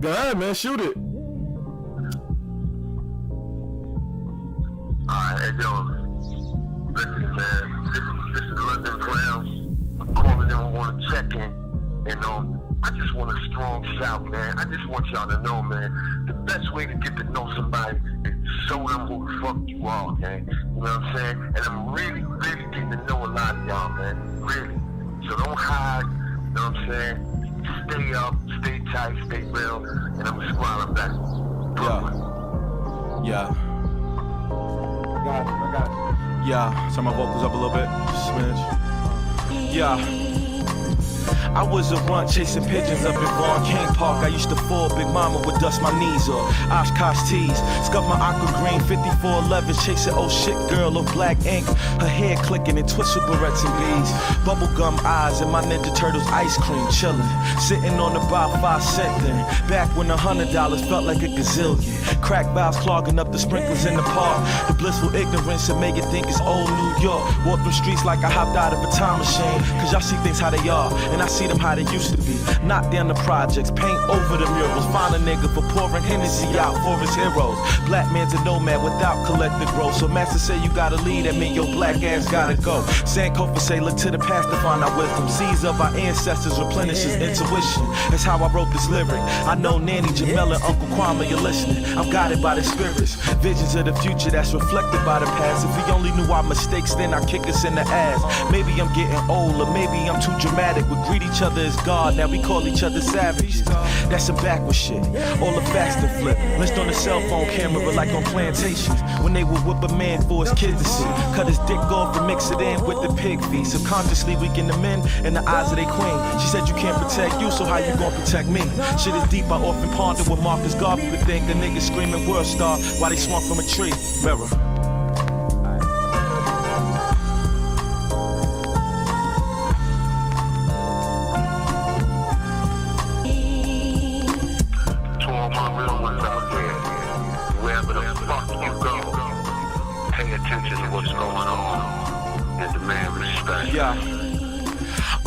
Go ahead, man. Shoot it. Alright, hey, yo. Listen, man. This is London Brown. I'm calling in. I want to check in. And, I just want a strong shout, man. I just want y'all to know, man, the best way to get to know somebody is to show them who the fuck you are, man. You know what I'm saying? And I'm really, really getting to know a lot of y'all, man. Really. So don't hide. You know what I'm saying? Stay up, stay tight, stay real, and I'm smiling back. Yeah. I got you. Yeah. Turn my vocals up a little bit. Smidge. Yeah. I was a runt chasing pigeons up in Vaughn King Park. I used to fall, Big Mama would dust my knees off. Oshkosh tees, scuff my aqua green 5411s, chasing old shit girl of black ink. Her hair clicking and twisted barrettes and beads. Bubblegum eyes and my Ninja Turtles ice cream chillin'. Sitting on the bar 5 cent thing. Back when $100 felt like a gazillion. Crack valves clogging up the sprinklers in the park. The blissful ignorance that make it think it's old New York. Walk them streets like I hopped out of a time machine. Cause y'all see things how they are, and I see them how they used to be. Knock down the projects, paint over the murals. Find a nigga for pouring Hennessy out for his heroes. Black man's a nomad without collective growth. So master say you gotta lead, that mean your black ass gotta go. Sankofa say look to the past to find out wisdom. Seeds of our ancestors replenishes intuition. That's how I wrote this lyric. I know Nanny, Jamel, and Uncle Kwame, you're listening. I'm guided by the spirits. Visions of the future that's reflected by the past. If we only knew our mistakes, then I kick us in the ass. Maybe I'm getting old, or maybe I'm too dramatic. We greet each other as God, now we call each other savages. That's some backward shit, all the facts to flip. List on the cell phone camera like on plantations. When they would whip a man for his kids to see. Cut his dick off and mix it in with the pig feet. Subconsciously weaken the men in the eyes of their queen. She said you can't protect you, so how you gonna protect me? Shit is deep, I often ponder what Marcus Garvey would think. A nigga screaming world star while they swung from a tree. Mirror.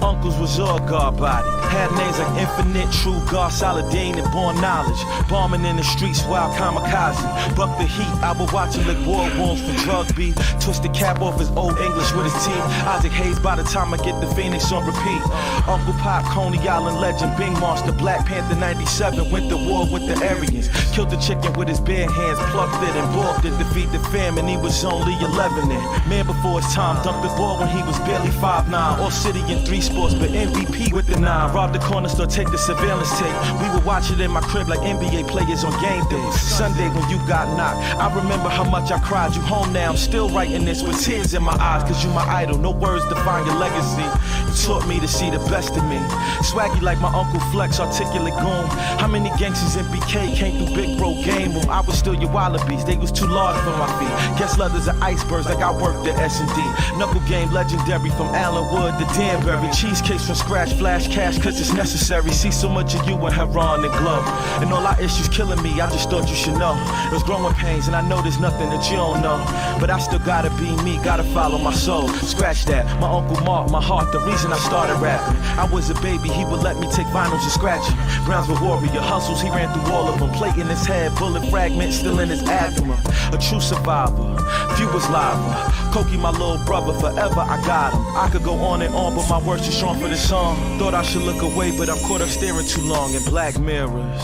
Uncles was all God-bodied. Had names like Infinite, True God, Saladin, and Born Knowledge. Bombing in the streets, wild kamikaze. Buck the heat, I would watch him like war wounds for drug beat. Twist the cap off his old English with his teeth. Isaac Hayes by the time I get the Phoenix on repeat. Uncle Pop, Coney Island legend, Bing Monster, Black Panther 97, went to war with the Aryans. Killed the chicken with his bare hands, plucked it and balked it. Defeat the famine, he was only 11 then. Man before his time, dunked the ball when he was barely 5'9". All city in 3 sports, but MVP with the 9. Rob the corner store, take the surveillance tape. We would watch it in my crib like NBA players on game days. Sunday when you got knocked, I remember how much I cried. You home now, I'm still writing this with tears in my eyes. Cause you my idol, no words define your legacy. You taught me to see the best in me. Swaggy like my Uncle Flex, articulate goon. How many gangsters in BK came through Big Bro game room? I was still your wallabies, they was too large for my feet. Guess leathers are icebergs like I worked at S&D. Knuckle game legendary from Allenwood to Danbury. Cheesecakes from scratch, flash cash cause it's necessary. See so much of you in Heron and Glow. And all our issues killing me, I just thought you should know. It was growing pains and I know there's nothing that you don't know. But I still gotta be me, gotta follow my soul. Scratch that, my Uncle Mark, my heart, the reason I started rapping. I was a baby, he would let me take vinyls and scratch him. Brownsville warrior, hustles, he ran through all of them. Plate in his head, bullet fragment still in his abdomen. A true survivor, few was lava. Koki, my little brother, forever I got him. I could go on and on, but my words too strong for this song. Thought I should look away, but I'm caught up staring too long in black mirrors.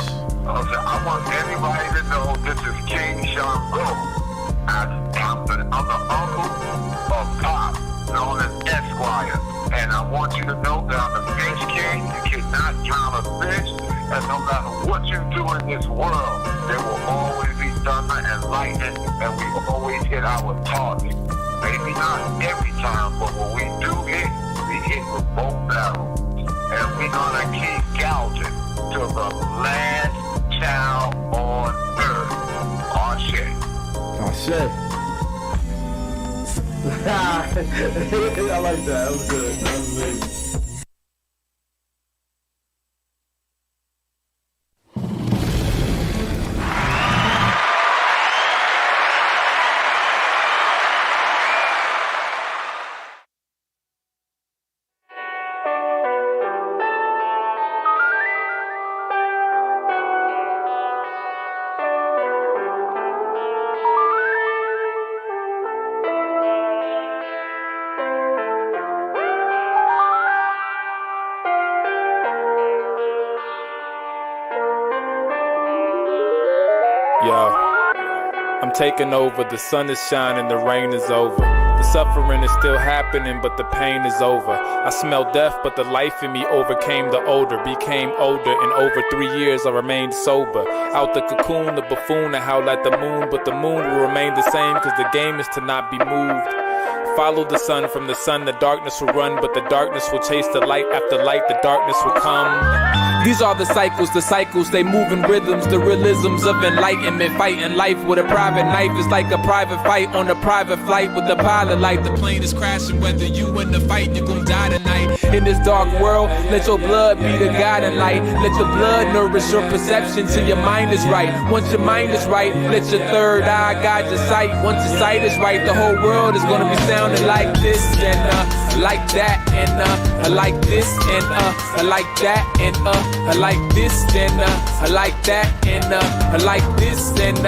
I want everybody to know this is King Sean Go. I'm the uncle of Pop, known as Esquire. And I want you to know that I'm the fish king. You cannot drown a fish. And no matter what you do in this world, there will always be thunder and lightning, and we will always hit our target. Maybe not every time, but when we do hit, we hit with both barrels. And we're gonna keep gouging till the last child on earth. Ashe. Ashe. I like that. That was good. That was amazing. taking over. The sun is shining, the rain is over. The suffering is still happening, but the pain is over. I smell death, but the life in me overcame the odor. Became older, in over 3 years I remained sober. Out the cocoon, the buffoon, I howl at the moon, but the moon will remain the same, cause the game is to not be moved. Follow the sun, from the sun the darkness will run, but the darkness will chase the light. After light, the darkness will come. These are the cycles, they move in rhythms. The realisms of enlightenment, fighting life with a private knife is like a private fight on a private flight with the pilot light. The plane is crashing, whether you win the fight, you're gonna die tonight. In this dark world, let your blood be the guiding light. Let your blood nourish your perception till your mind is right. Once your mind is right, let your third eye guide your sight. Once your sight is right, the whole world is gonna be sounding like this and like that and like this and like that and like this and like that and like this and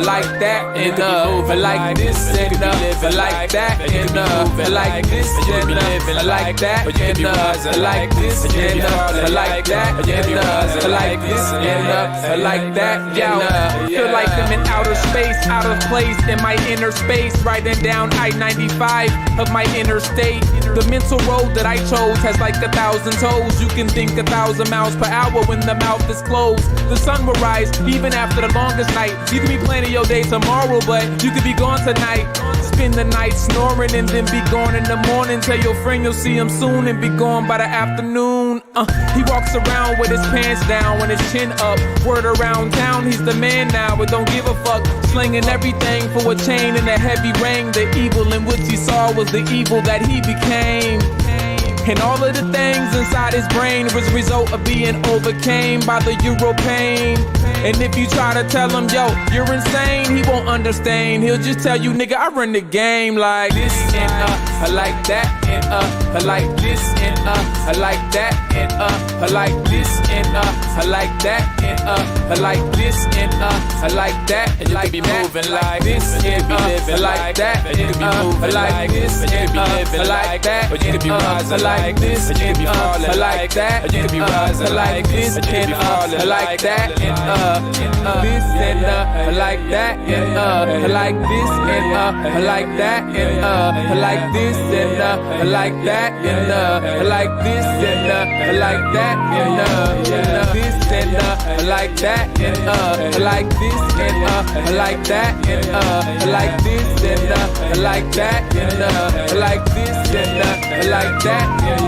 like that and like this and like that and like this and like that and like this and like that and like this and like that. Yo, feel like I'm in outer space, out of place in my inner space, riding down I-95 of my interstate. The mental road that I chose has like 1,000 toes. You can think 1,000 miles per hour when the mouth is closed. The sun will rise even after the longest night. You can be planning your day tomorrow, but you could be gone tonight. Spend the night snoring and then be gone in the morning. Tell your friend you'll see him soon and be gone by the afternoon. He walks around with his pants down and his chin up. Word around town, he's the man now, but don't give a fuck. Slinging everything for a chain in a heavy rain. The evil in which he saw was the evil that he became. And all of the things inside his brain was a result of being overcame by the Euro pain. And if you try to tell him, yo, you're insane, he won't understand. He'll just tell you, nigga, I run the game like this and I like that and I like this and I like that and I like this and I like that and I like this and I like that and like be moving like this and I like that and I like this and I like that, but you could be rising like this and you could be falling like that, or you could be rising like this and I like that and this and I like that and I like this and I like that and I like this and I like that and I like this and I like that and this and I like that and I like this and I like that and I like this and I like that and I like this and I like that and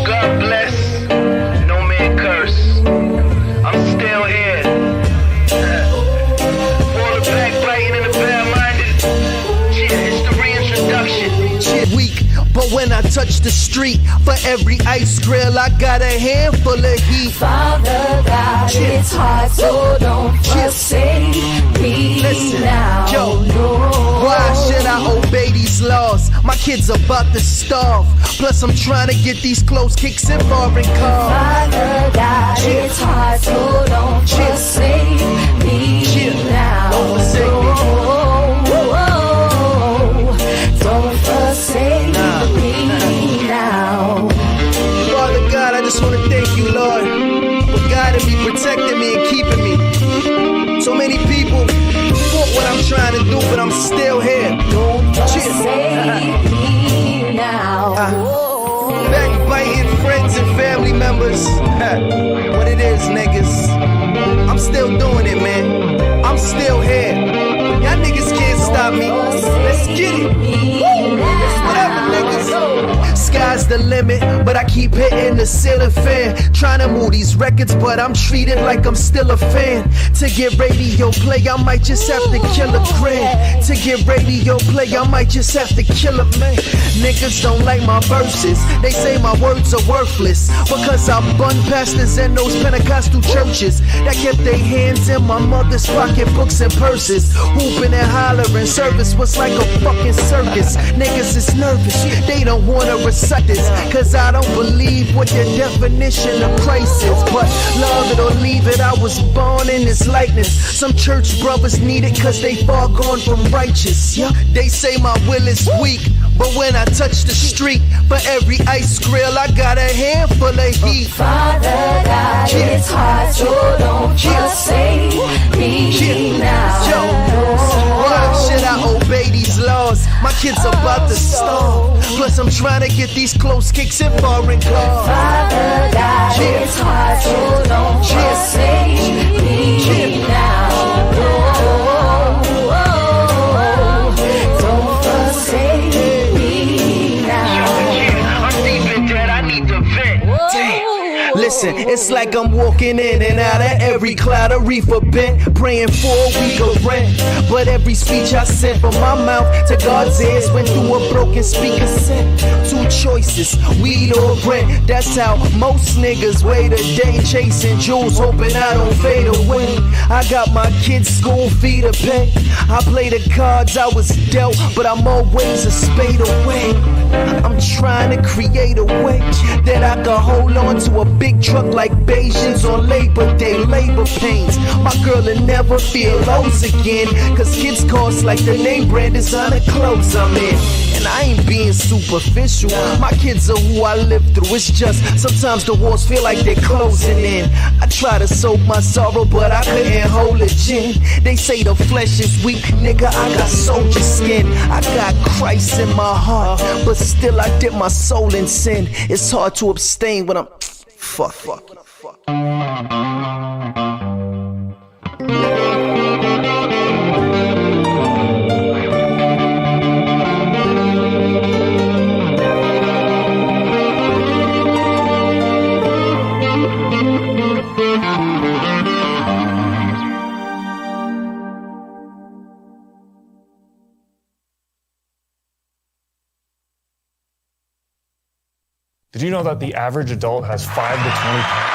God bless, no man curse. I'm still here. For the backbiting and the bad-minded, it's the reintroduction. Shit weak, but when I touch the street, for every ice grill I got a handful of heat. Father God, it's hard, so don't forsake me. Listen, now. yo, why should I obey these laws? My kids about to starve. Plus I'm trying to get these clothes kicks in foreign cars. Father God, it's hard, so don't forsake me now. Don't forsake me. Don't forsake me now. Father God, I just want to thank you, Lord, for guiding me, protecting me, and keeping me. So many people fought what I'm trying to do, but I'm still here. Don't forsake me now. Backbiting friends and family members. What it is, niggas. I'm still doing it, man. I'm still here. Y'all niggas can't stop me. Let's get it. Woo! It's whatever, niggas. Sky's the limit, but I keep hitting the ceiling fan. Trying to move these records, but I'm treated like I'm still a fan. To get radio play, I might just have to kill a grand. To get radio play, I might just have to kill a man. Niggas don't like my verses, they say my words are worthless, because I bun pastors in those Pentecostal churches that kept their hands in my mother's pocketbooks and purses. Whooping and hollering, service was like a fucking circus. Niggas is nervous, they don't wanna recite this, cause I don't believe what their definition of Christ is. But love it or leave it, I was born in His likeness. Some church brothers need it cause they far gone from righteous. Yeah, they say my will is weak, but when I touch the street, for every ice grill I got a handful of heat. Father God, it's hard, so don't forsake me now. Yo, why should I obey these laws? My kids about to starve. Plus I'm trying to get these close kicks in foreign cars. Father God, it's hard, so don't forsake me now. Don't forsake me now. I'm deep in debt, I need to vent. Listen, it's like I'm walking in and out of every cloud of reefer bent, praying for a week of rent. But every speech I sent from my mouth to God's ears went through a broken speaker set. Two choices, weed or rent. That's how most niggas wait a day, chasing jewels, hoping I don't fade away. I got my kids' school fee to pay. I play the cards I was dealt, but I'm always a spade away. I'm trying to create a way that I can hold on to a big truck like Bajans on Labor Day, labor pains. My girl will never feel lows again, cause kids cost like the name brand designer clothes I'm in. And I ain't being superficial, my kids are who I live through. It's just sometimes the walls feel like they're closing in. I try to soak my sorrow, but I couldn't hold it, gin. They say the flesh is weak, nigga, I got soldier skin. I got Christ in my heart, but still I dip my soul in sin. It's hard to abstain when I'm fuck. Did you know that the average adult has 5 to 20 pounds?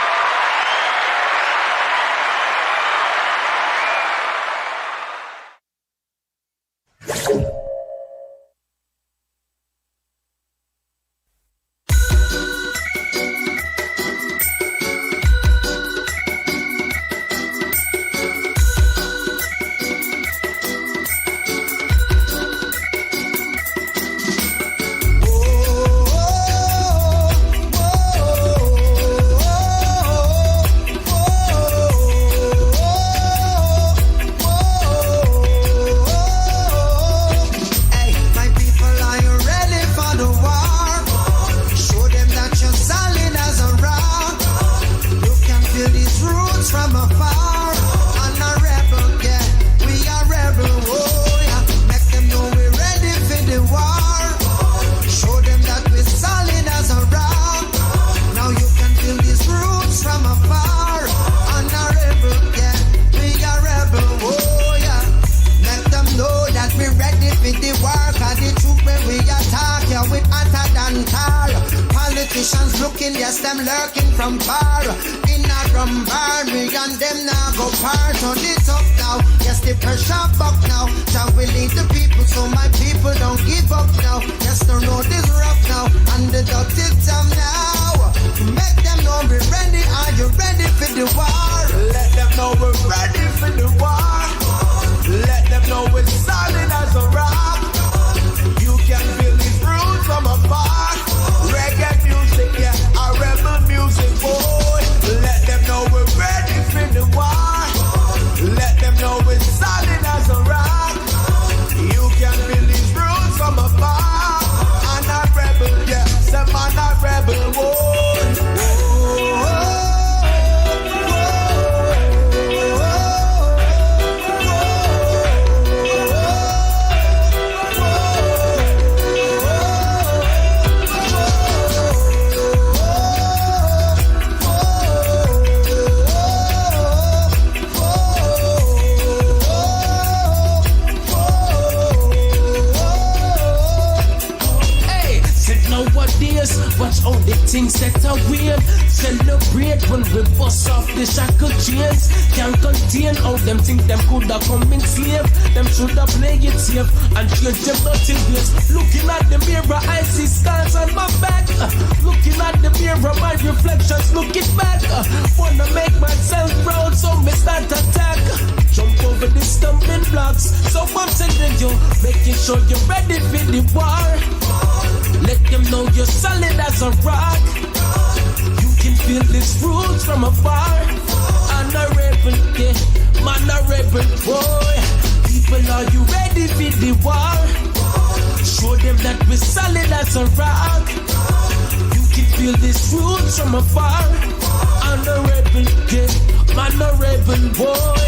Politicians looking, yes, them lurking from far. In a drum bar, me and them now go part. Turn it up now, yes, the pressure buck now. Shall we lead the people so my people don't give up now? Yes, the road is rough now, and the dirty time now. Make them know we're ready, are you ready for the war? Let them know we're ready for the war. Let them know we're solid as a rock. You can feel these roots from afar. Reggae music, yeah, our rebel music, boy. Let them know we're ready for the war. Let them know we're solid as a rock. You can feel these roots from afar. I'm a rebel, yeah, some man a rebel, boy. off the shackle chains. Can't contain how them think them coulda come in slave. Them shoulda play it safe and change them dirty ways. Looking at the mirror, I see scars on my back. Looking at the mirror, my reflections looking back. Wanna make myself proud, so me start attack. Jump over the stumbling blocks. So I'm telling you, making sure you're ready for the war. Let them know you're solid as a rock. You can feel these roots from afar. Honorable, yeah, honorable boy. People, are you ready for the war? Show them that we're solid as a rock. You can feel these roots from afar. Honorable, yeah, honorable boy.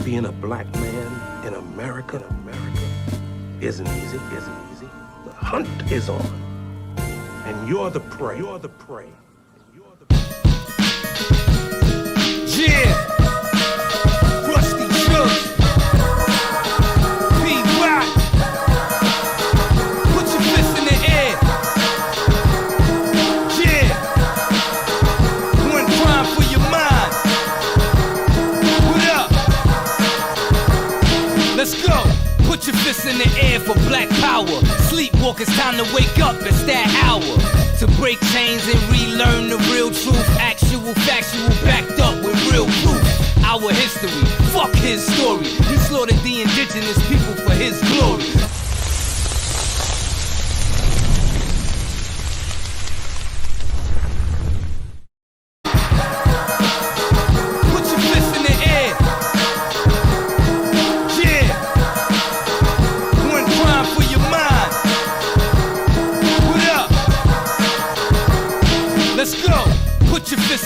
Being a black man in America isn't easy. The hunt is on, and you're the prey. Yeah, Rusty Juice, B-Rock, put your fist in the air. Yeah, one crime for your mind. What up? Let's go. Put your fists in the air for black power. Sleepwalkers, time to wake up, it's that hour. To break chains and relearn the real truth. Actual, factual, backed up with real proof. Our history, fuck his story. He slaughtered the indigenous people for his glory.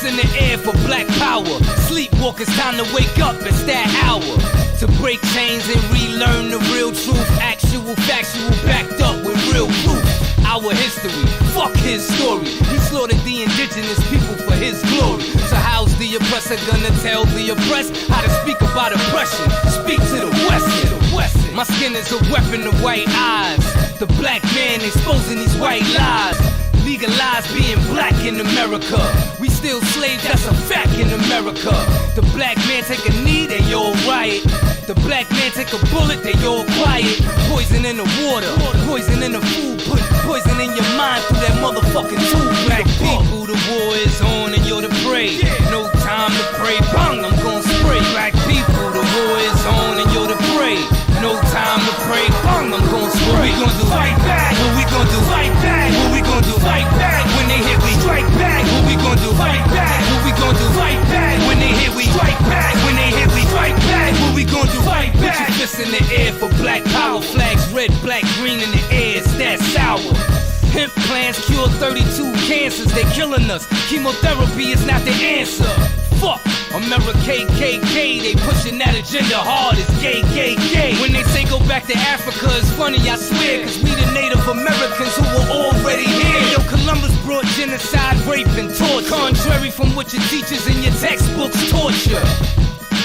In the air for black power. Sleepwalkers, time to wake up, it's that hour. To break chains and relearn the real truth. Actual, factual, backed up with real proof. Our history, fuck his story. He slaughtered the indigenous people for his glory. So how's the oppressor gonna tell the oppressed how to speak about oppression? Speak to the Western. My skin is a weapon of white eyes. The black man exposing these white lies. Legalize being black in America. We still slaves, that's a fact in America. The black man take a knee, they all riot. The black man take a bullet, they all quiet. Poison in the water, poison in the food. Put poison in your mind through that motherfucking tube. Black people, the war is on and you're the prey. No time to pray, bang, I'm gon' spray. Black people, the war is on and you're the prey. No time to pray, bang, I'm gon' spray. What we gon' do? Fight back. What we gon' do? Fight back. What we gon' do? Fight back. When they hit, we strike back. What we gon' do? Fight back. What we gon' do? Fight back. When they hit, we strike back. When they hit, we strike back. What we gon' do? Fight back. Put your fists in the air for black power. Flags red, black, green in the air. It's that sour. Hemp plants cure 32 cancers. They killing us. Chemotherapy is not the answer. Fuck America KKK, they pushing that agenda hard as gay. When they say go back to Africa, it's funny, I swear, cause we the Native Americans who were already here. Yo, Columbus brought genocide, rape, and torture. Contrary from what your teachers in your textbooks torture.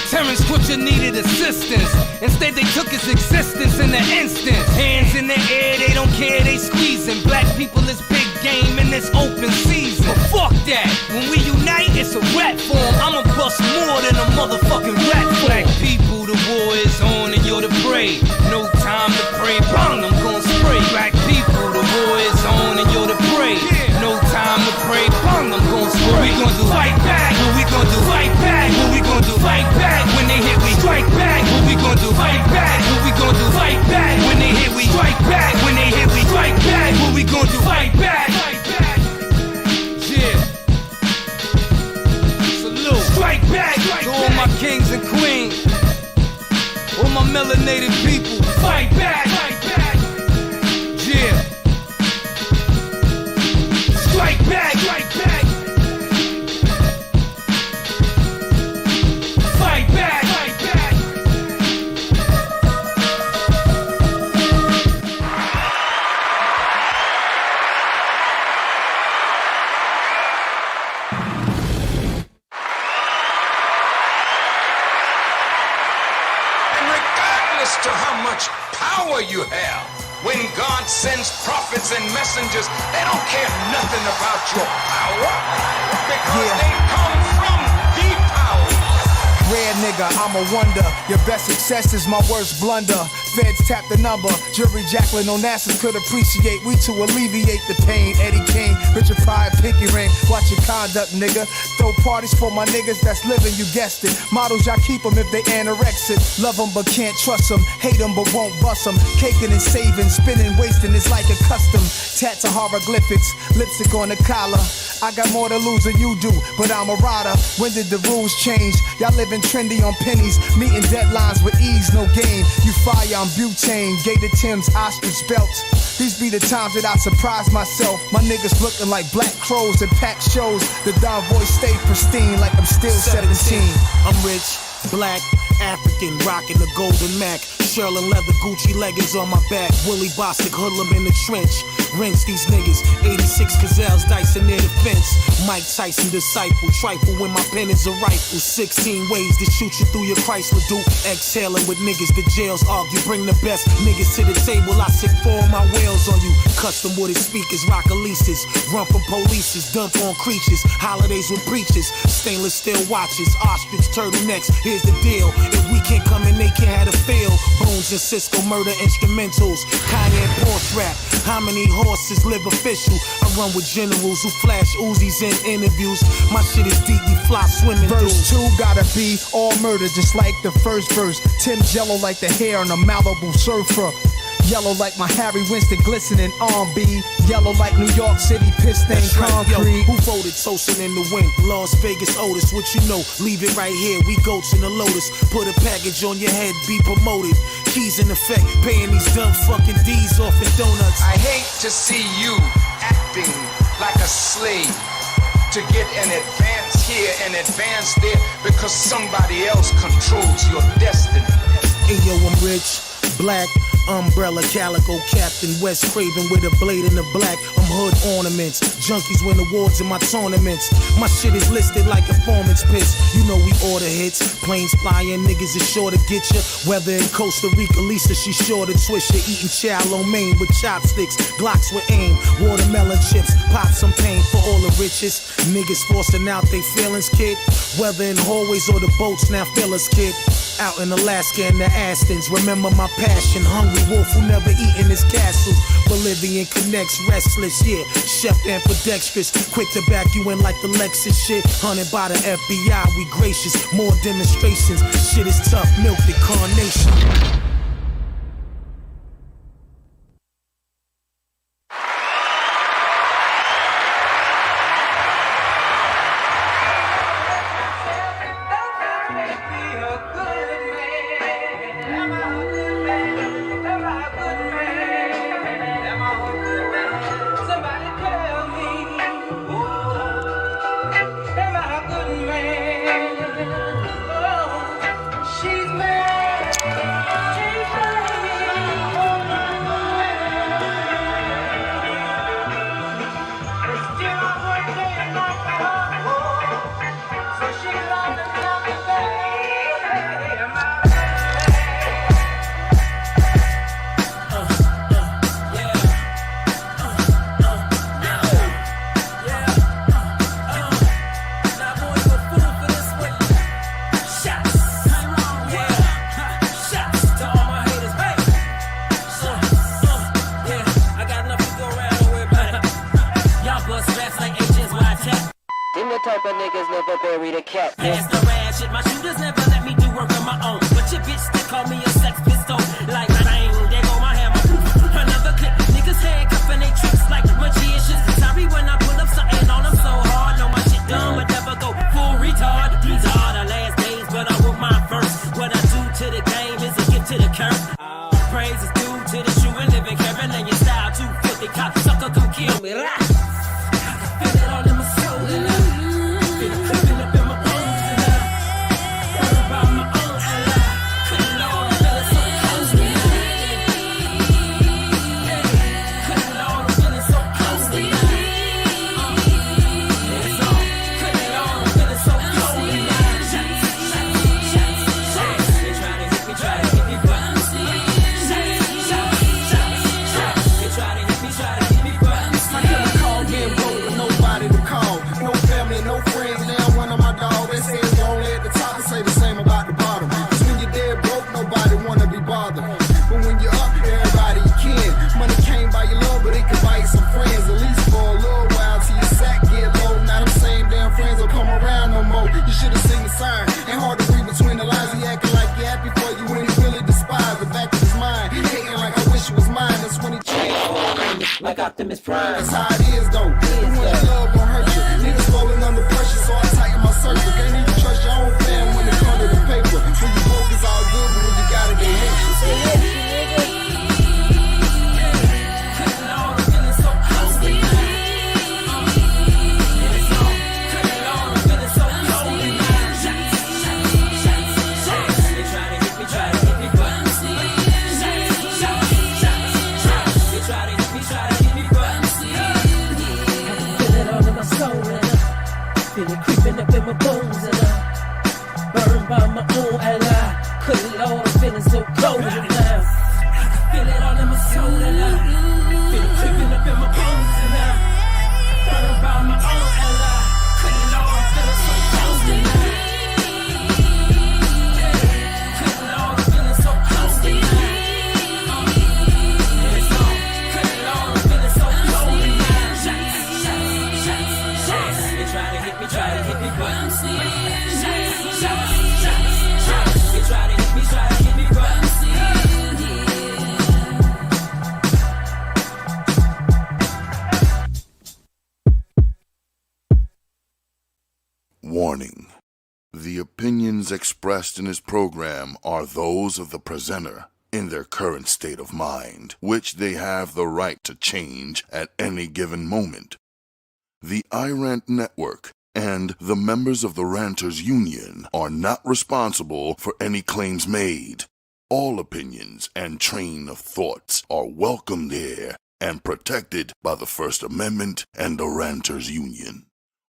Terrence Butcher needed assistance. Instead, they took his existence in an instant. Hands in the air, they don't care, they squeezing. Black people is big game in this open season. But fuck that, when we unite, it's a rap form. I'ma bust more than a motherfucking rap form. Black people, the war is on and you're the prey. No time to pray, bang, I'm gon' spray. Black people, the war is on and you're the prey. No time to pray, bang, I'm gon' spray. What we gon' do? Fight back. What we gon' do? Fight back. What we gon' do? Fight back. When they hit, we strike back. What we gon' do? Fight back. What we gon' do? Fight back. When they power you have. When God sends prophets and messengers, they don't care nothing about your power because they come from the power. Rare nigga, I'm a wonder. Your best success is my worst blunder. Feds tap the number. Jury Jacqueline Onassis could appreciate. We to alleviate the pain. Eddie Kane, Richard Pryor, Pinky Ring. Watch your conduct, nigga. Throw parties for my niggas that's living, you guessed it. Models, y'all keep them if they anorexic. Love them but can't trust them. Hate them but won't bust them. Caking and saving, spinning, wasting is like a custom. Tats are hieroglyphics, lipstick on the collar. I got more to lose than you do, but I'm a rider. When did the rules change? Y'all living trendy on pennies, meeting deadlines with ease, no game. You fire, I'm butane, gator Timbs, ostrich belts. These be the times that I surprise myself. My niggas looking like black crows at packed shows. The Don voice stay pristine like I'm still 17. I'm rich, black, African, rocking the golden Mac. Sherlin leather Gucci leggings on my back. Willie Bostic hoodlum in the trench. Rinse these niggas. 86 gazelles dicing near the fence. Mike Tyson disciple. Trifle when my pen is a rifle. 16 ways to shoot you through your Chrysler Duke. Exhaling with niggas. The jails argue. Bring the best niggas to the table. I sit four of my whales on you. Custom wooded speakers. Rock Elises. Run from polices. Dump on creatures. Holidays with preachers. Stainless steel watches. Ostrich turtlenecks. Here's the deal. If we can't come in, they can't have a feel. Bones and Cisco murder instrumentals. Cayenne Porsche rap. How many horses live official? I run with generals who flash Uzis in interviews. My shit is deep, we fly swimming Verse through. 2 gotta be all murder, just like the first verse. Tim's yellow like the hair on a Malibu surfer. Yellow like my Harry Winston glistening arm B. Yellow like New York City piss stain concrete. Yo, who voted toasting in the wind? Las Vegas Otis, what you know? Leave it right here, we goats in the Lotus. Put a package on your head, be promoted. Keys in effect, paying these dumb fucking D's off in donuts. I hate to see you acting like a slave. To get an advance here and advance there because somebody else controls your destiny. Hey yo, I'm rich, black, umbrella, calico, Captain West Craven with a blade in the black. I'm hood ornaments, junkies win awards in my tournaments. My shit is listed like performance pits. You know we order hits, planes flying, niggas is sure to get ya. Whether in Costa Rica, Lisa, she sure to twist ya. Eating chow lo mein with chopsticks, Glocks with aim, watermelon chips, pop some pain for all the riches. Niggas forcing out they feelings, kid. Whether in hallways or the boats, now feel us, kid. Out in Alaska and the Astons, remember my passion. Hungry wolf who never eat in his castles. Bolivian connects, restless, yeah. Chef ambidextrous, quick to back you in like the Lexus shit. Hunted by the FBI, we gracious. More demonstrations, shit is tough, milk the carnation. like Optimus Prime. That's how it is though. The one you love gon' hurt you. Niggas falling under pressure, so I tighten my circle. Can't even trust your own fam when it comes to the paper. When you broke, it's all good, but when you got it, they hate you. Say hate you, nigga. Feel it creeping up in my bones and I'm burned by my own ally. Couldn't Lord, I'm feeling so cold now. I can feel it all in my soul and I feel it creeping up in my bones and I'm burned by my own ally. Couldn't Lord, I'm feeling so cold now. Couldn't Lord, I'm feeling so cold now. Couldn't Lord, I'm feeling so cold now. They try to hit me, but I'm seeing. They try to hit me, but I'm Warning. The opinions expressed in this program are those of the presenter in their current state of mind, which they have the right to change at any given moment. The Rant Network and the members of the Ranters Union are not responsible for any claims made. All opinions and train of thoughts are welcomed here and protected by the First Amendment and the Ranters Union.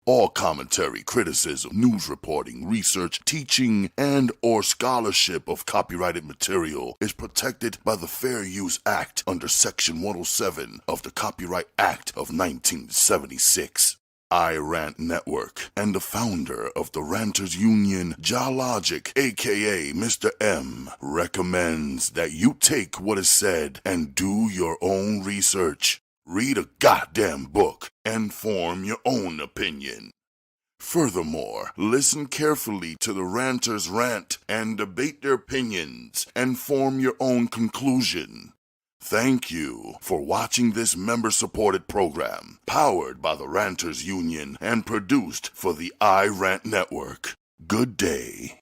All commentary, criticism, news reporting, research, teaching, and or scholarship of copyrighted material is protected by the Fair Use Act under Section 107 of the Copyright Act of 1976. Rant Network and the founder of the Ranters Union, Logic, aka Mr. M, recommends that you take what is said and do your own research. Read a goddamn book and form your own opinion. Furthermore, listen carefully to the Ranters rant and debate their opinions and form your own conclusion. Thank you for watching this member-supported program, powered by the Ranters Union and produced for the Rant Network. Good day.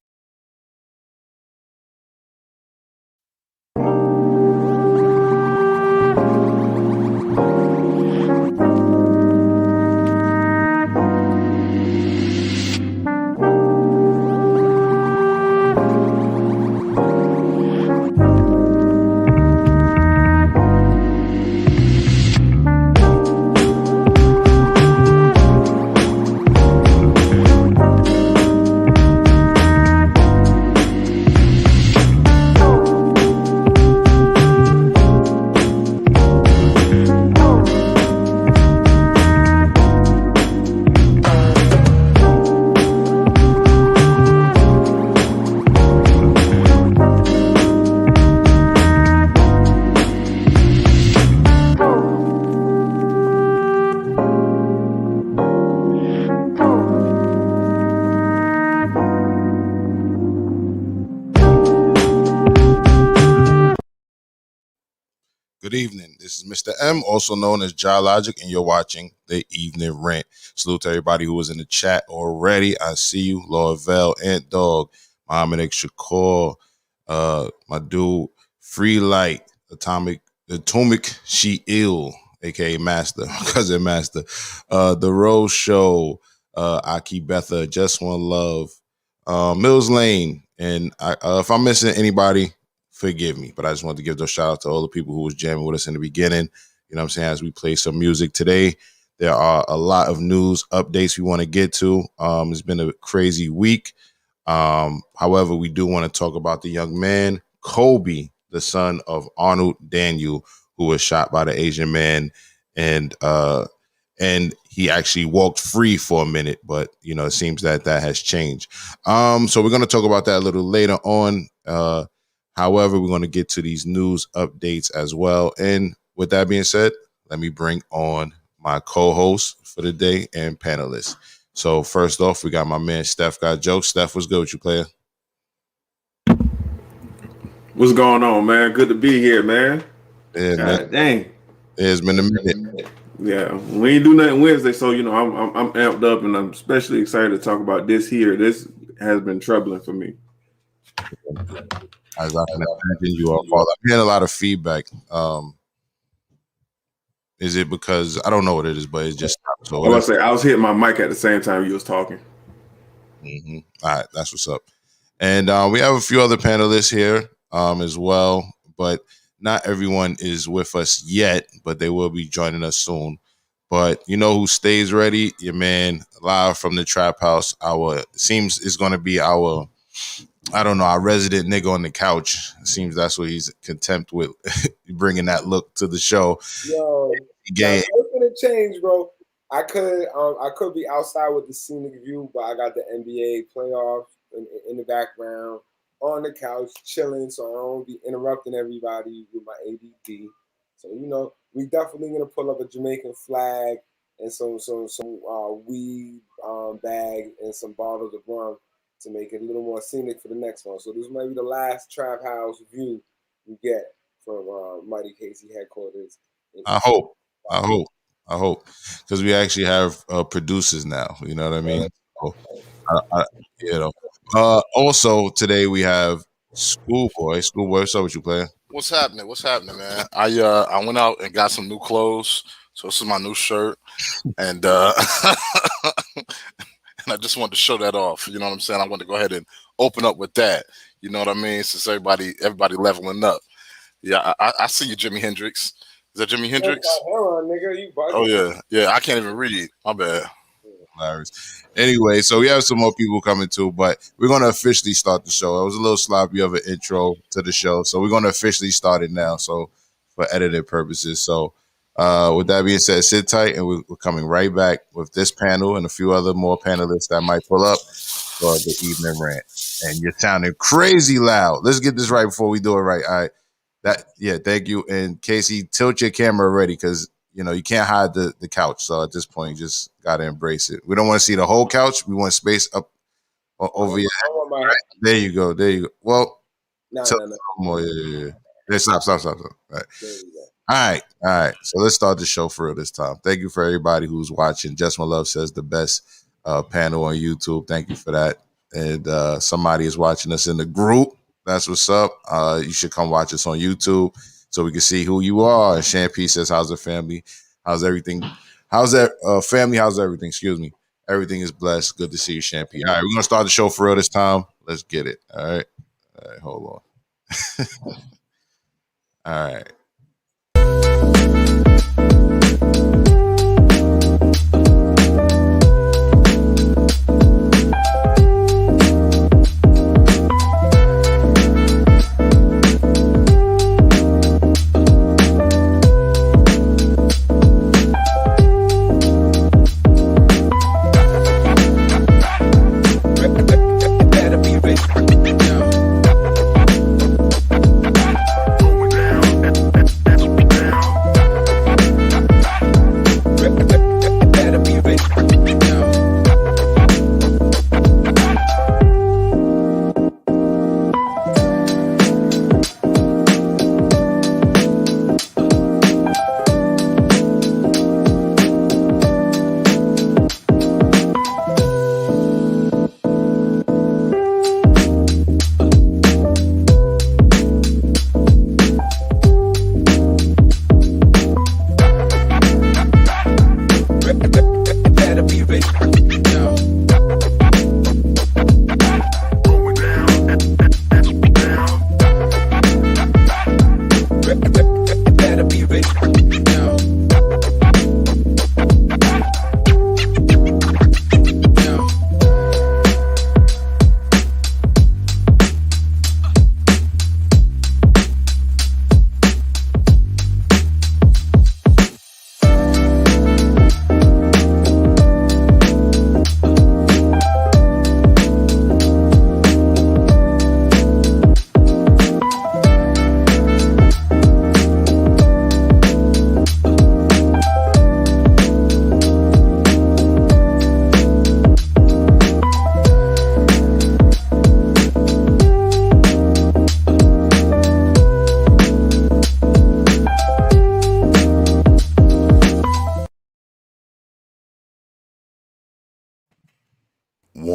Good evening. This is Mr. M, also known as Logic, and you're watching the Evening Rant. Salute to everybody who was in the chat already. I see you, Lord Vel, Ant Dog, Muhammad X. Shakur, my dude, Free Light, Atomic She Ill, aka Master, my cousin Master, The Rose Show, Aki Betha, Just One Love, Mills Lane, and if I'm missing anybody, forgive me, but I just wanted to give those shout out to all the people who was jamming with us in the beginning. You know what I'm saying? As we play some music today, there are a lot of news updates we want to get to. It's been a crazy week. However, we do want to talk about the young man, Kobe, the son of Arnold Daniel, who was shot by the Asian man. And he actually walked free for a minute, but, you know, it seems that has changed. So we're going to talk about that a little later on. However, we're going to get to these news updates as well. And with that being said, let me bring on my co-host for the day and panelists. So first off, we got my man Steph got jokes. Steph, what's good with you, player? What's going on, man? Good to be here, man. Yeah, God man. dang. It's been a minute. Yeah, we ain't do nothing Wednesday, so I'm amped up, and I'm especially excited to talk about this here. This has been troubling for me. As I can imagine, you are father. I'm getting a lot of feedback. Is it because I don't know what it is, but it's just so. I was say I was hitting my mic at the same time you was talking. Mm-hmm. All right, that's what's up. And we have a few other panelists here as well, but not everyone is with us yet, but they will be joining us soon. But you know who stays ready? Your man, live from the trap house. Seems is going to be our, I don't know, our resident nigga on the couch. It seems that's what he's contempt with, bringing that look to the show. Yo, Game. what's gonna change, bro? I could be outside with the scenic view, but I got the NBA playoffs in the background on the couch chilling, so I don't be interrupting everybody with my ADD. So we definitely gonna pull up a Jamaican flag and some weed bag and some bottles of rum to make it a little more scenic for the next one. So this might be the last trap house view we get from Mighty Casey headquarters. I hope, because we actually have producers now. You know what I mean? So, also today we have Schoolboy. Schoolboy, what's up with you, player? What's happening? What's happening, man? I went out and got some new clothes. So this is my new shirt, and and I just wanted to show that off. You know what I'm saying? I want to go ahead and open up with that. You know what I mean? Since everybody leveling up. Yeah, I see you, Jimi Hendrix. Is that Jimi Hendrix? Hold on, nigga. You bugging. Oh yeah. I can't even read. My bad. Hilarious. Anyway, so we have some more people coming too, but we're going to officially start the show. It was a little sloppy of an intro to the show, so we're going to officially start it now. So for editing purposes. So with that being said, sit tight, and we're coming right back with this panel and a few other more panelists that might pull up for the evening rant. And you're sounding crazy loud. Let's get this right before we do it right. All right. Thank you. And Casey, tilt your camera already, because you can't hide the couch. So at this point, you just gotta embrace it. We don't want to see the whole couch. We want space up over your head. Right. There you go. Well, no. More. Yeah. Stop. All right. So let's start the show for real this time. Thank you for everybody who's watching. Just My Love says the best panel on YouTube. Thank you for that. And somebody is watching us in the group. That's what's up. You should come watch us on YouTube so we can see who you are. Shampy says, how's the family? How's everything? How's that family? How's everything? Excuse me. Everything is blessed. Good to see you, Shampy. All right, we're going to start the show for real this time. Let's get it. All right, hold on. All right.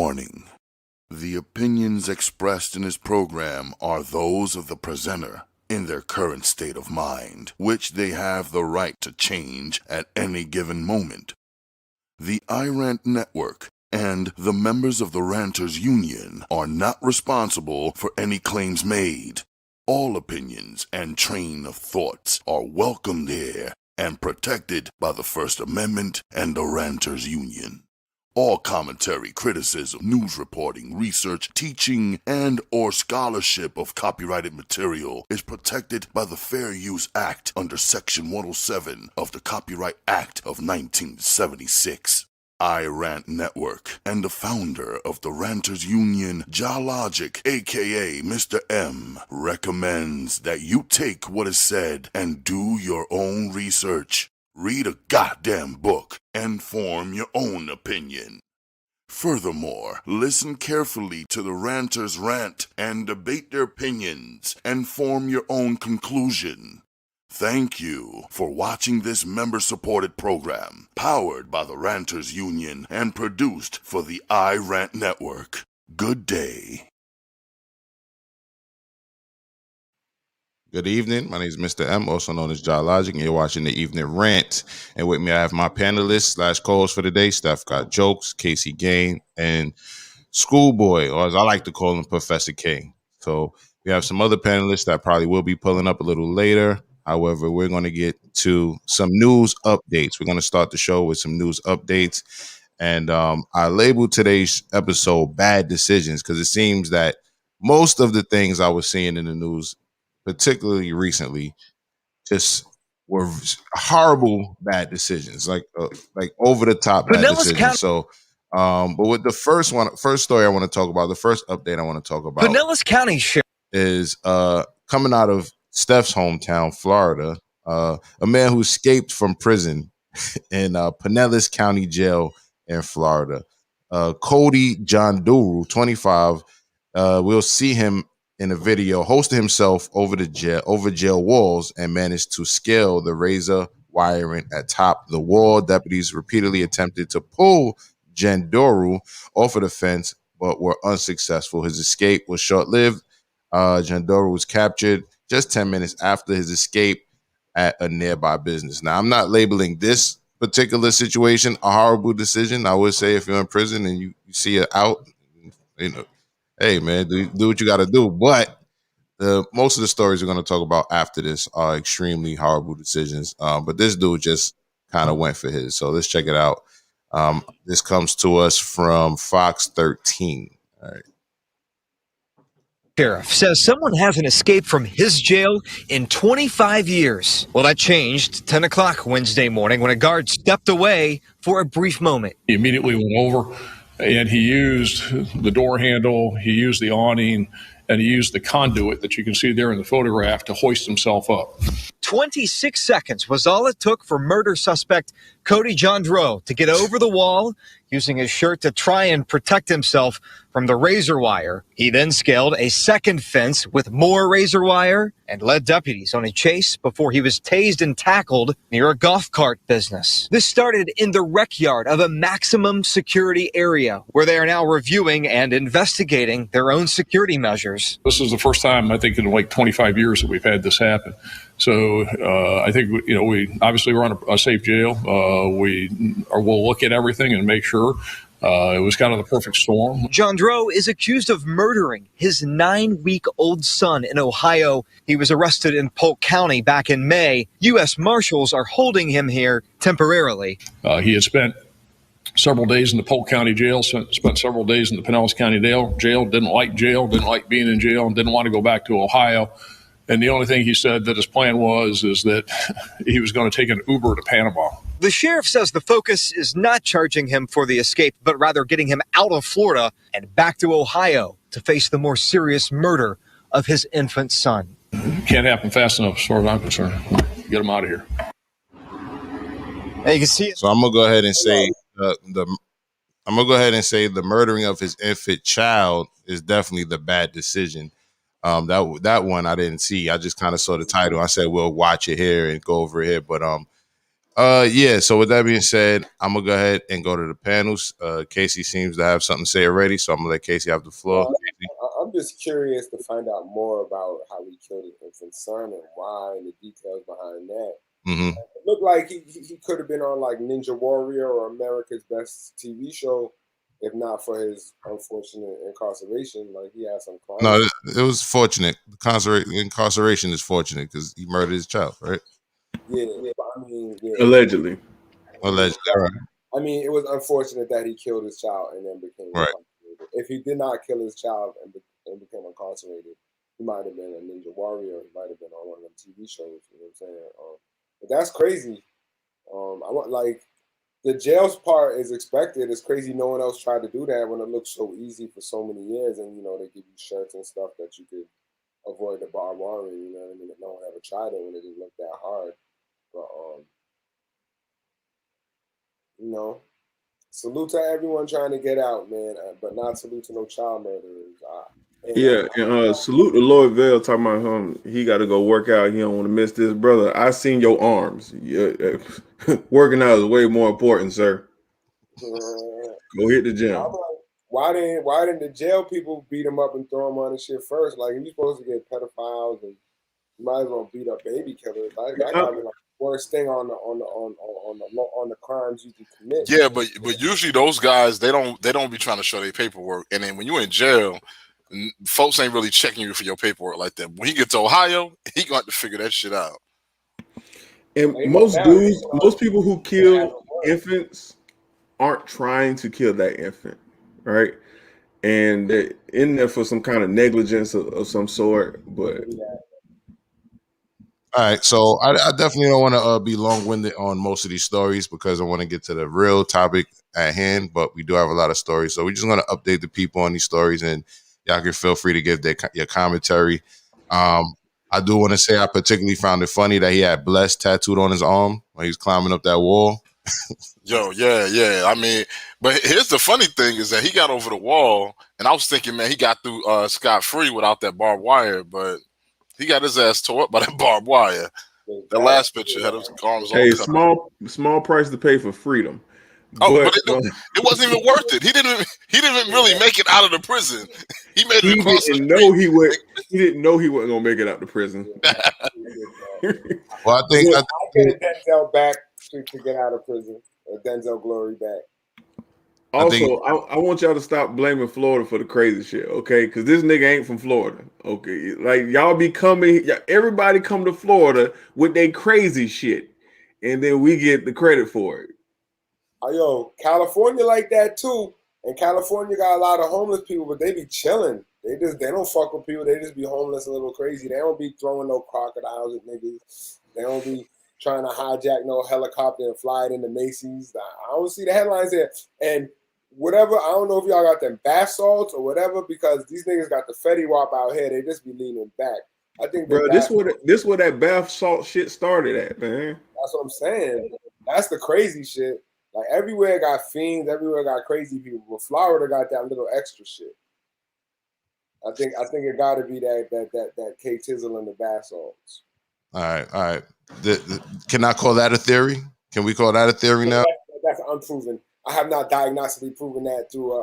Warning. The opinions expressed in this program are those of the presenter in their current state of mind, which they have the right to change at any given moment. The Rant Network and the members of the Ranters Union are not responsible for any claims made. All opinions and train of thoughts are welcomed here and protected by the First Amendment and the Ranters Union. All commentary, criticism, news reporting, research, teaching, and or scholarship of copyrighted material is protected by the Fair Use Act under Section 107 of the Copyright Act of 1976. Rant Network and the founder of the Ranters Union, Logic, aka Mr. M, recommends that you take what is said and do your own research. Read a goddamn book and form your own opinion. Furthermore, listen carefully to the Ranters rant and debate their opinions and form your own conclusion. Thank you for watching this member-supported program, powered by the Ranters Union and produced for the Rant Network. Good day. Good evening. My name is Mr. M, also known as Logic, and you're watching the Evening Rant. And with me, I have my panelists / co-host for the day, Steph Got Jokes, Casey Gain, and Schoolboy, or as I like to call him, Professor K. So we have some other panelists that probably will be pulling up a little later. However, we're going to get to some news updates. We're going to start the show with some news updates. And I labeled today's episode Bad Decisions because it seems that most of the things I was seeing in the news, particularly recently, just were horrible bad decisions, like over the top bad decisions. So, but with the first story I want to talk about, the first update I want to talk about, Pinellas County Sheriff is coming out of Steph's hometown, Florida. A man who escaped from prison in Pinellas County Jail in Florida. Cody John Duru, 25. We'll see him in a video hosting himself over jail walls and managed to scale the razor wiring atop the wall. Deputies repeatedly attempted to pull Jandoru off of the fence, but were unsuccessful. His escape was short-lived. Jandoru was captured just 10 minutes after his escape at a nearby business. Now, I'm not labeling this particular situation a horrible decision. I would say if you're in prison and you see it out, hey, man, do what you got to do. But most of the stories we're going to talk about after this are extremely horrible decisions. But this dude just kind of went for his. So let's check it out. This comes to us from Fox 13. All right. Sheriff says someone hasn't escaped from his jail in 25 years. Well, that changed 10 o'clock Wednesday morning when a guard stepped away for a brief moment. He immediately went over and he used the door handle, he used the awning, and he used the conduit that you can see there in the photograph to hoist himself up. 26 seconds was all it took for murder suspect Cody Jandro to get over the wall using his shirt to try and protect himself from the razor wire. He then scaled a second fence with more razor wire and led deputies on a chase before he was tased and tackled near a golf cart business. This started in the rec yard of a maximum security area where they are now reviewing and investigating their own security measures. This is the first time, I think, in like 25 years that we've had this happen. So I think, we obviously we're on a safe jail. We'll look at everything and make sure it was kind of the perfect storm. Jandro is accused of murdering his 9-week-old son in Ohio. He was arrested in Polk County back in May. U.S. Marshals are holding him here temporarily. He had spent several days in the Polk County jail, spent several days in the Pinellas County jail, didn't like being in jail, and didn't want to go back to Ohio. And the only thing he said that his plan is that he was going to take an Uber to Panama. The sheriff says the focus is not charging him for the escape, but rather getting him out of Florida and back to Ohio to face the more serious murder of his infant son. Can't happen fast enough as far as I'm concerned. Get him out of here. And you can see it. So I'm going to go ahead and say the murdering of his infant child is definitely the bad decision. That one I didn't see. I just kind of saw the title. I said, we'll watch it here and go over it here. But Yeah. So with that being said, I'm gonna go ahead and go to the panels. Casey seems to have something to say already, so I'm gonna let Casey have the floor. I'm just curious to find out more about how he killed his infant son and why and the details behind that. Mm-hmm. It looked like he could have been on like Ninja Warrior or America's Best TV show, if not for his unfortunate incarceration. Like he had some crime. No, it was fortunate. Incarceration is fortunate because he murdered his child, right? Yeah, but I mean, yeah. Allegedly. Allegedly, right. I mean, it was unfortunate that he killed his child and then became Right. incarcerated. If he did not kill his child and became incarcerated, he might have been a Ninja Warrior. He might have been on one of them TV shows. You know what I'm saying? But that's crazy. I want like the jails part is expected. It's crazy no one else tried to do that when it looked so easy for so many years, and they give you shirts and stuff that you could avoid the barbed wire. You know what I mean? No one ever tried it when it didn't look that hard. But salute to everyone trying to get out, man. But not salute to no child murderers. And salute to Lloyd Vale talking about him. He got to go work out. He don't want to miss this, brother. I seen your arms. Working out is way more important, sir. Go hit the gym. I'm like, why didn't the jail people beat him up and throw him on the shit first? Like, you're supposed to get pedophiles and you might as well beat up baby killers. That gotta be like the worst thing on the crimes you can commit. Yeah, but usually those guys they don't be trying to show their paperwork, and then when you're in jail, folks ain't really checking you for your paperwork like that. When he gets to Ohio, he gonna have to figure that shit out. And most people who kill infants aren't trying to kill that infant, right? And they're in there for some kind of negligence of some sort. But all right, so I definitely don't want to be long-winded on most of these stories because I want to get to the real topic at hand. But we do have a lot of stories, so we're just going to update the people on these stories, and y'all can feel free to give your commentary. I do want to say I particularly found it funny that he had "bless" tattooed on his arm when he was climbing up that wall. Yo, yeah. I mean, but here's the funny thing is that he got over the wall, and I was thinking, man, he got through scot-free without that barbed wire, but he got his ass tore up by that barbed wire. The last picture had his arms all cut. Small price to pay for freedom. Oh, but it wasn't even worth it. He didn't even really make it out of the prison. He made it across the street. He didn't know he wasn't gonna make it out the prison. Well, I think get Denzel back to get out of prison. Denzel Glory back. Also, I want y'all to stop blaming Florida for the crazy shit, okay? Because this nigga ain't from Florida, okay? Like y'all be coming, everybody come to Florida with their crazy shit, and then we get the credit for it. Yo, California like that too, and California got a lot of homeless people, but they be chilling. They don't fuck with people. They just be homeless, a little crazy. They don't be throwing no crocodiles at niggas. They don't be trying to hijack no helicopter and fly it into Macy's. I don't see the headlines there. And whatever, I don't know if y'all got them bath salts or whatever, because these niggas got the Fetty Wap out here. They just be leaning back. I think, bro, this where that bath salt shit started at, man. That's what I'm saying. That's the crazy shit. Like everywhere got fiends, everywhere got crazy people, but Florida got that little extra shit. I think it got to be that K Tizzle and the bath salts. All right. Can I call that a theory? Can we call that a theory now? That's unproven. I have not diagnostically proven that through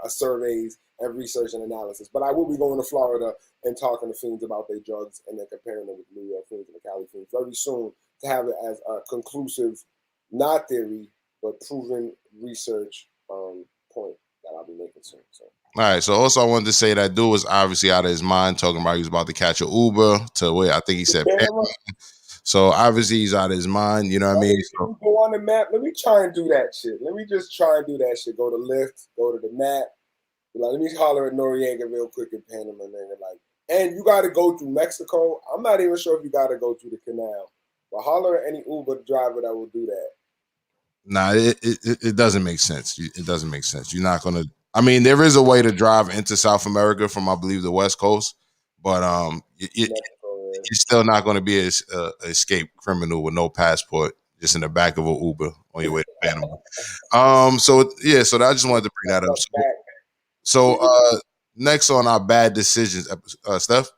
surveys and research and analysis. But I will be going to Florida and talking to fiends about their drugs and then comparing them with New York fiends and the Cali fiends very soon to have it as a conclusive, not theory, but proven research point that I'll be making soon. So. All right. So also I wanted to say that dude was obviously out of his mind talking about he was about to catch an Uber to where I think he said. So obviously he's out of his mind. You know what I mean? So, go on the map. Let me try and do that shit. Let me just try and do that shit. Go to Lyft. Go to the map. Like, let me holler at Noriega real quick in Panama, nigga. Like, and you got to go through Mexico. I'm not even sure if you got to go through the canal. But holler at any Uber driver that will do that. Nah, it doesn't make sense. It doesn't make sense. You're not gonna. I mean, there is a way to drive into South America from, I believe, the West Coast, but you're still not going to be an escaped criminal with no passport, just in the back of an Uber on your way to Panama. So I just wanted to bring that up. So next on our bad decisions, Steph.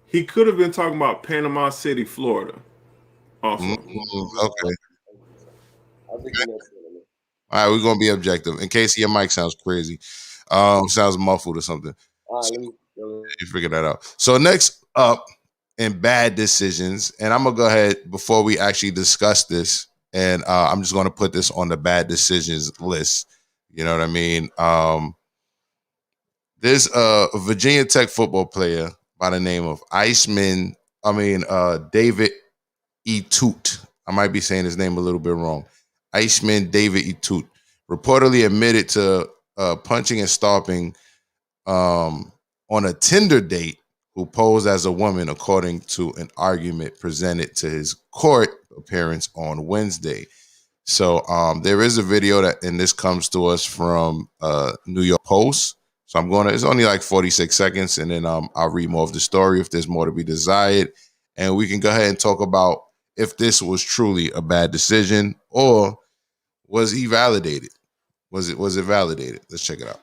He could have been talking about Panama City, Florida. Also, Okay. I think he knows. All right, we're gonna be objective. In case your mic sounds crazy, sounds muffled or something. All right, So let me. you figure that out. So next up in bad decisions, and I'm gonna go ahead before we actually discuss this, and I'm just gonna put this on the bad decisions list. You know what I mean? There's a Virginia Tech football player by the name of David Etute. I might be saying his name a little bit wrong. Iceman David Etute reportedly admitted to punching and stomping on a Tinder date who posed as a woman, according to an argument presented to his court appearance on Wednesday. So there is a video and this comes to us from New York Post. So it's only like 46 seconds, and then I'll read more of the story if there's more to be desired. And we can go ahead and talk about if this was truly a bad decision or was he validated? Was it validated? Let's check it out.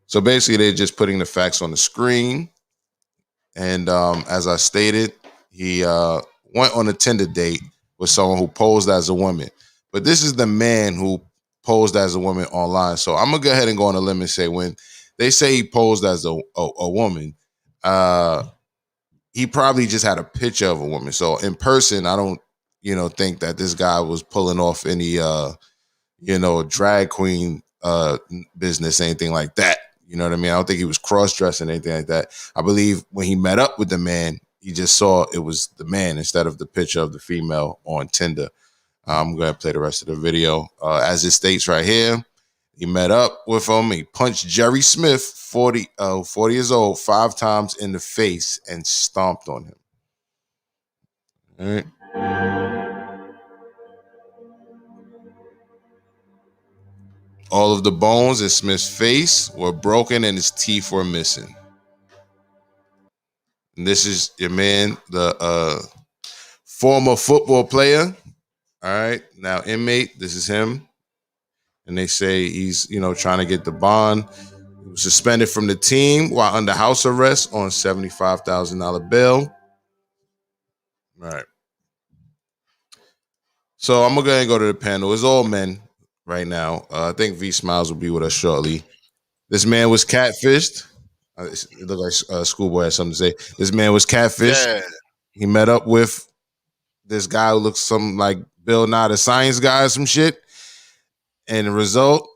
So basically, they're just putting the facts on the screen. And as I stated, he went on a Tinder date with someone who posed as a woman. But this is the man who posed as a woman online. So I'm going to go ahead and go on a limb and say when they say he posed as a woman, he probably just had a picture of a woman. So in person, I don't, think that this guy was pulling off any, drag queen business, anything like that. You know what I mean? I don't think he was cross-dressing, anything like that. I believe when he met up with the man, he just saw it was the man instead of the picture of the female on Tinder. I'm going to play the rest of the video. As it states right here, he met up with him. He punched Jerry Smith, 40 years old, 5 times in the face and stomped on him. All right. All of the bones in Smith's face were broken and his teeth were missing. And this is your man, the former football player. All right. Now, inmate, this is him. And they say he's, trying to get the bond. He was suspended from the team while under house arrest on $75,000 bail. All right. So I'm going to go ahead and go to the panel. It's all men right now. I think V Smiles will be with us shortly. This man was catfished. It looked like Schoolboy had something to say. This man was catfished. Yeah. He met up with this guy who looks something like Bill Nye, the science guy or some shit. And the result,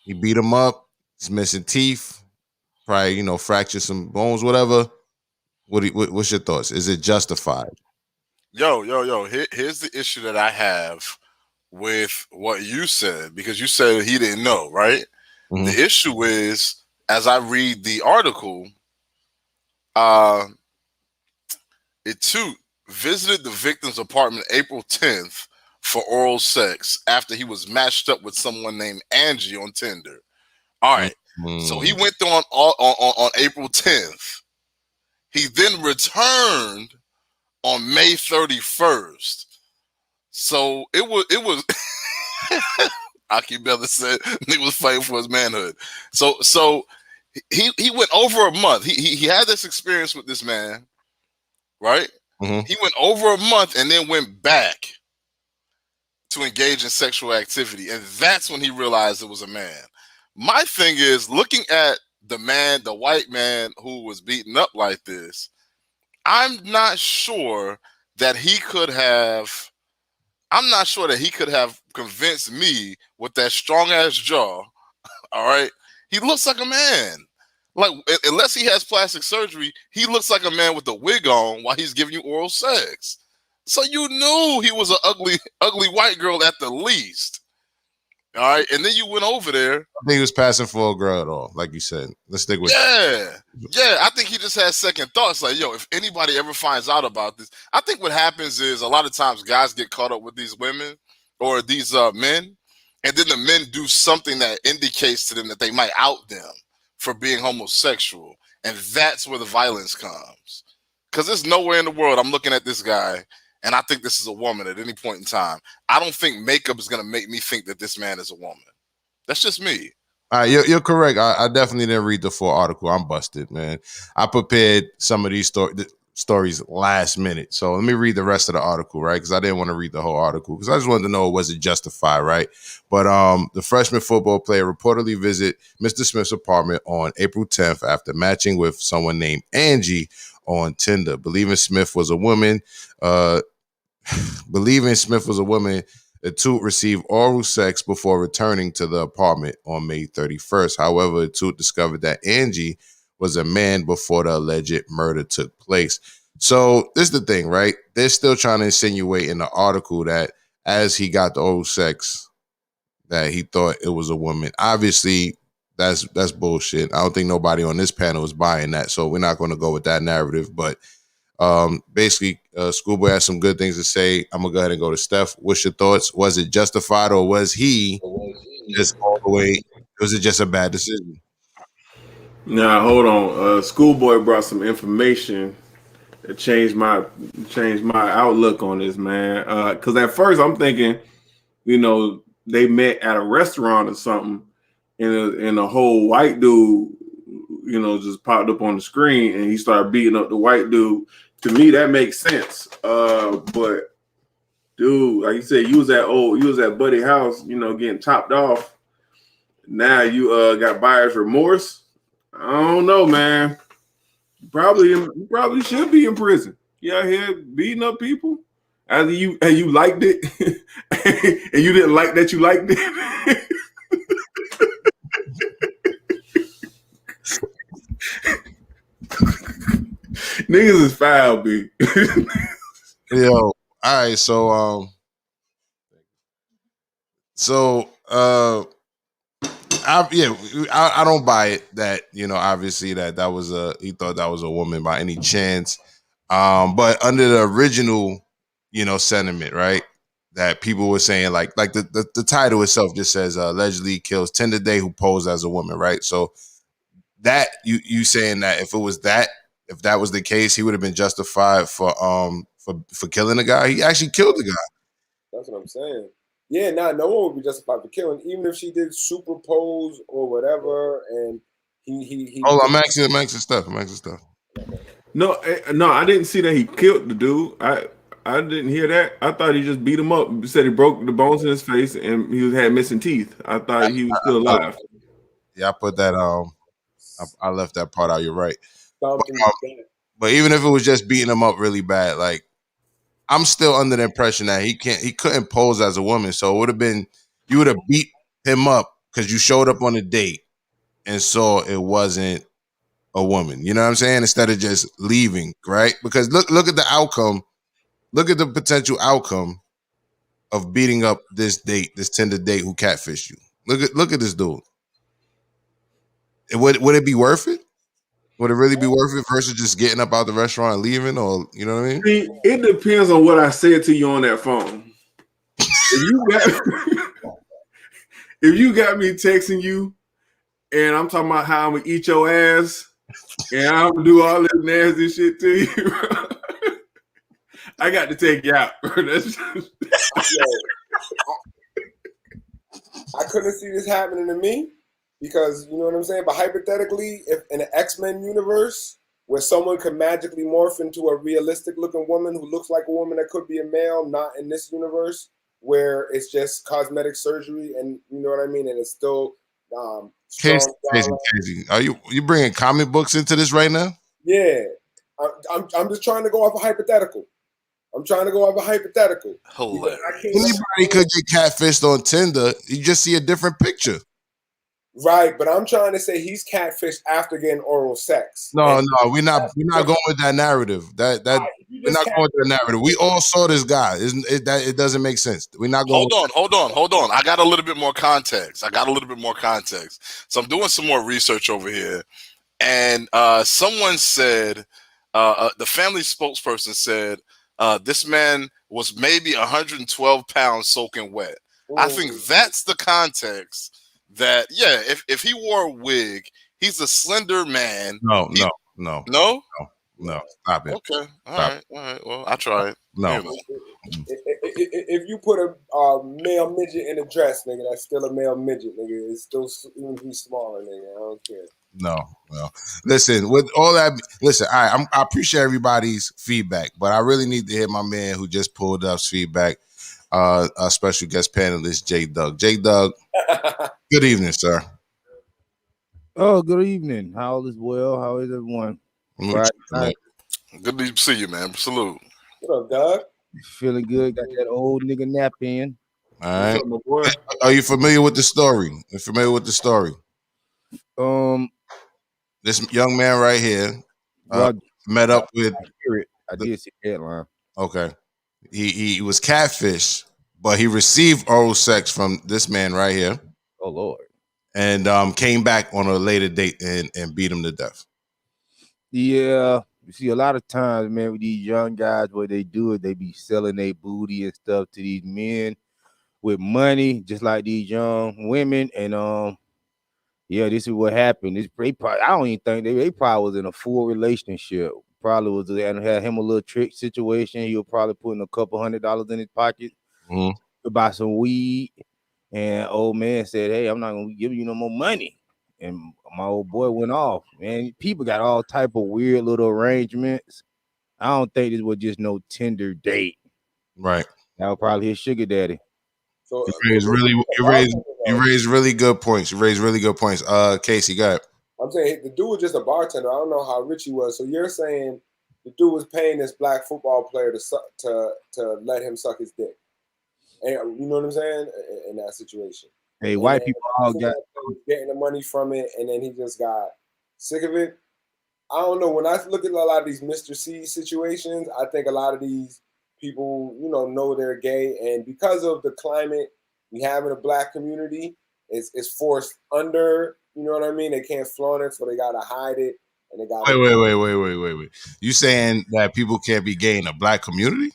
he beat him up. He's missing teeth. Probably, fractured some bones, whatever. What's your thoughts? Is it justified? Yo. Here's the issue that I have with what you said, because you said he didn't know, right? Mm-hmm. The issue is, as I read the article, Etute visited the victim's apartment April 10th for oral sex after he was matched up with someone named Angie on Tinder. All right. Mm-hmm. So he went on April 10th. He then returned on May 31st. So it was Aki Bella said he was fighting for his manhood. So he went over a month. He had this experience with this man, right? Mm-hmm. He went over a month and then went back to engage in sexual activity. And that's when he realized it was a man. My thing is, looking at the man, the white man who was beaten up like this, I'm not sure that he could have convinced me with that strong ass jaw. All right. He looks like a man. Like, unless he has plastic surgery, he looks like a man with a wig on while he's giving you oral sex. So you knew he was an ugly white girl at the least. All right. And then you went over there. I think he was passing for a girl at all, like you said. Let's stick with Yeah, I think he just had second thoughts. Like, yo, if anybody ever finds out about this, I think what happens is a lot of times guys get caught up with these women or these men, and then the men do something that indicates to them that they might out them for being homosexual. And that's where the violence comes. Because there's nowhere in the world I'm looking at this guy and I think this is a woman at any point in time. I don't think makeup is going to make me think that this man is a woman. That's just me. All right, you're correct. I definitely didn't read the full article. I'm busted, man. I prepared some of these stories last minute. So let me read the rest of the article, right? Because I didn't want to read the whole article because I just wanted to know, was it justified, right? But the freshman football player reportedly visited Mr. Smith's apartment on April 10th after matching with someone named Angie on Tinder. Believing Smith was a woman, the two received oral sex before returning to the apartment on May 31st. However, the two discovered that Angie was a man before the alleged murder took place. So this is the thing, right? They're still trying to insinuate in the article that as he got the oral sex, that he thought it was a woman. Obviously, that's bullshit. I don't think nobody on this panel is buying that. So we're not going to go with that narrative. But basically, Schoolboy has some good things to say. I'm gonna go ahead and go to Steph. What's your thoughts? Was it justified, or was he just all the way? Was it just a bad decision? Now hold on. Schoolboy brought some information that changed my outlook on this, man. Because at first I'm thinking, they met at a restaurant or something, and a whole white dude, just popped up on the screen and he started beating up the white dude. To me, that makes sense. But dude, like you said, you was at Buddy house, getting topped off. Now you got buyer's remorse. I don't know, man. You probably should be in prison. You out here beating up people. Either you liked it, and you didn't like that you liked it. Niggas is foul, B. Yo, all right. I don't buy it that, obviously that was he thought that was a woman by any chance. But under the original, sentiment, right? That people were saying like the title itself just says allegedly kills Tinder Day who posed as a woman, right? So that you saying that if that was the case, he would have been justified for killing the guy. He actually killed the guy. That's what I'm saying. Yeah, no one would be justified for killing, even if she did superpose or whatever. And he. Hold on, I'm asking stuff. No, I didn't see that he killed the dude. I didn't hear that. I thought he just beat him up. He said he broke the bones in his face and he had missing teeth. I thought he was still alive. Yeah, I put that. I left that part out. You're right. But even if it was just beating him up really bad, like I'm still under the impression that he couldn't pose as a woman. So it would have been you would have beat him up because you showed up on a date and saw it wasn't a woman. You know what I'm saying? Instead of just leaving, right? Because look at the outcome. Look at the potential outcome of beating up this Tinder date who catfished you. Look at this dude. Would it be worth it? Would it really be worth it versus just getting up out the restaurant and leaving, or you know what I mean? See, it depends on what I said to you on that phone. If you got me texting you, and I'm talking about how I'm gonna eat your ass, and I'm gonna do all this nasty shit to you, I got to take you out. I couldn't see this happening to me. Because you know what I'm saying? But hypothetically, if in an X-Men universe where someone could magically morph into a realistic looking woman who looks like a woman that could be a male, not in this universe where it's just cosmetic surgery and you know what I mean? And it's still crazy. Are you bringing comic books into this right now? Yeah. I'm just trying to go off a hypothetical. Anybody could get catfished on Tinder. You just see a different picture. Right, but I'm trying to say he's catfished after getting oral sex. No, we're not going with that narrative. We're not going with that narrative. We all saw this guy. It doesn't make sense. We're not going. Hold on. I got a little bit more context. So I'm doing some more research over here, and someone said, the family spokesperson said, this man was maybe 112 pounds soaking wet. Ooh. I think that's the context. That if he wore a wig, he's a slender man. No. Stop it. Okay, all right. Well, I tried. No. if you put a male midget in a dress, nigga, that's still a male midget, nigga. It's still even if he's smaller, nigga. I don't care. No. Listen, with all that, listen, I appreciate everybody's feedback, but I really need to hear my man who just pulled up's feedback, our special guest panelist, J Doug. J Doug, good evening, sir. Oh, good evening. How is well? How is everyone? Friday night. Good to see you, man. Salute. What up, Doug? Feeling good. Got that old nigga nap in. All right. My boy? Are you familiar with the story? This young man right here met up with. I did see the headline. Okay. He was catfish, but he received oral sex from this man right here. Oh Lord. And came back on a later date and beat him to death. Yeah. You see, a lot of times, man, with these young guys, what they do is they be selling their booty and stuff to these men with money, just like these young women. And yeah, this is what happened. I don't even think they probably was in a full relationship. Probably was and had him a little trick situation. He was probably putting a couple $100 in his pocket to buy some weed. And old man said, "Hey, I'm not gonna give you no more money." And my old boy went off. Man, people got all type of weird little arrangements. I don't think this was just no Tinder date. Right. That was probably his sugar daddy. So you raised really good points. Casey, go ahead. I'm saying the dude was just a bartender. I don't know how rich he was. So you're saying the dude was paying this black football player to let him suck his dick. And you know what I'm saying? In that situation. Hey, white people all got getting the money from it, and then he just got sick of it. I don't know. When I look at a lot of these Mr. C situations, I think a lot of these people, know they're gay, and because of the climate we have in the black community, it's forced under. You know what I mean? They can't flaunt it, so they gotta hide it, and they gotta. Wait. You saying that people can't be gay in a black community?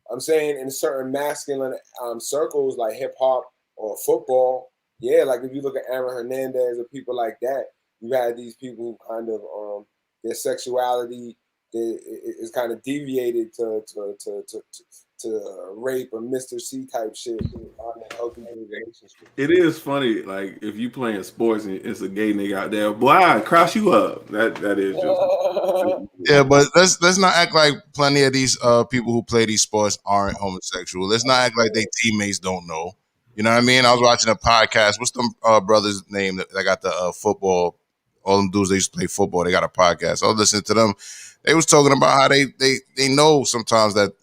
I'm saying in certain masculine circles like hip hop or football, yeah, like if you look at Aaron Hernandez or people like that, you had these people who kind of their sexuality is kind of deviated to rape or Mr. C type shit on a healthy relationship. It is funny, like if you playing sports and it's a gay nigga out there, boy, I cross you up. That is just yeah, but let's not act like plenty of these people who play these sports aren't homosexual. Let's not act like their teammates don't know. You know what I mean? I was watching a podcast. What's them brothers' name that got the football? All them dudes, they used to play football. They got a podcast. I was listening to them. They was talking about how they know sometimes that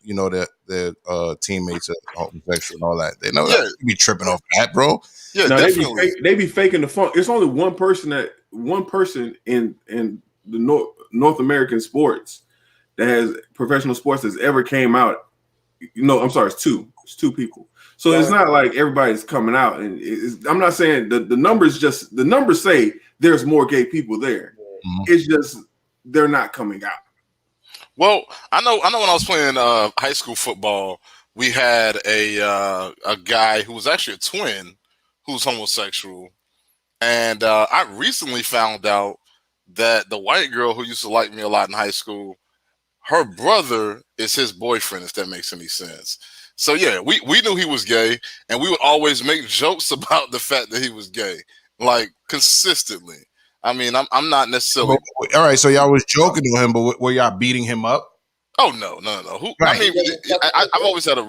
their teammates are homosexual and all that. They know that. You be tripping off that, bro. Yeah, no, definitely. They be faking the funk. It's only one person in the North American sports that has professional sports that's ever came out. I'm sorry, it's two. It's two people. So it's not like everybody's coming out, and I'm not saying the numbers say there's more gay people there. Mm-hmm. It's just they're not coming out. Well, I know. When I was playing high school football, we had a guy who was actually a twin who's homosexual, and I recently found out that the white girl who used to like me a lot in high school, her brother is his boyfriend. If that makes any sense. So yeah, we knew he was gay, and we would always make jokes about the fact that he was gay, like consistently. I mean, I'm not necessarily. All right, so y'all was joking to him, but were y'all beating him up? Oh no. Who? Right. I mean, I've always had a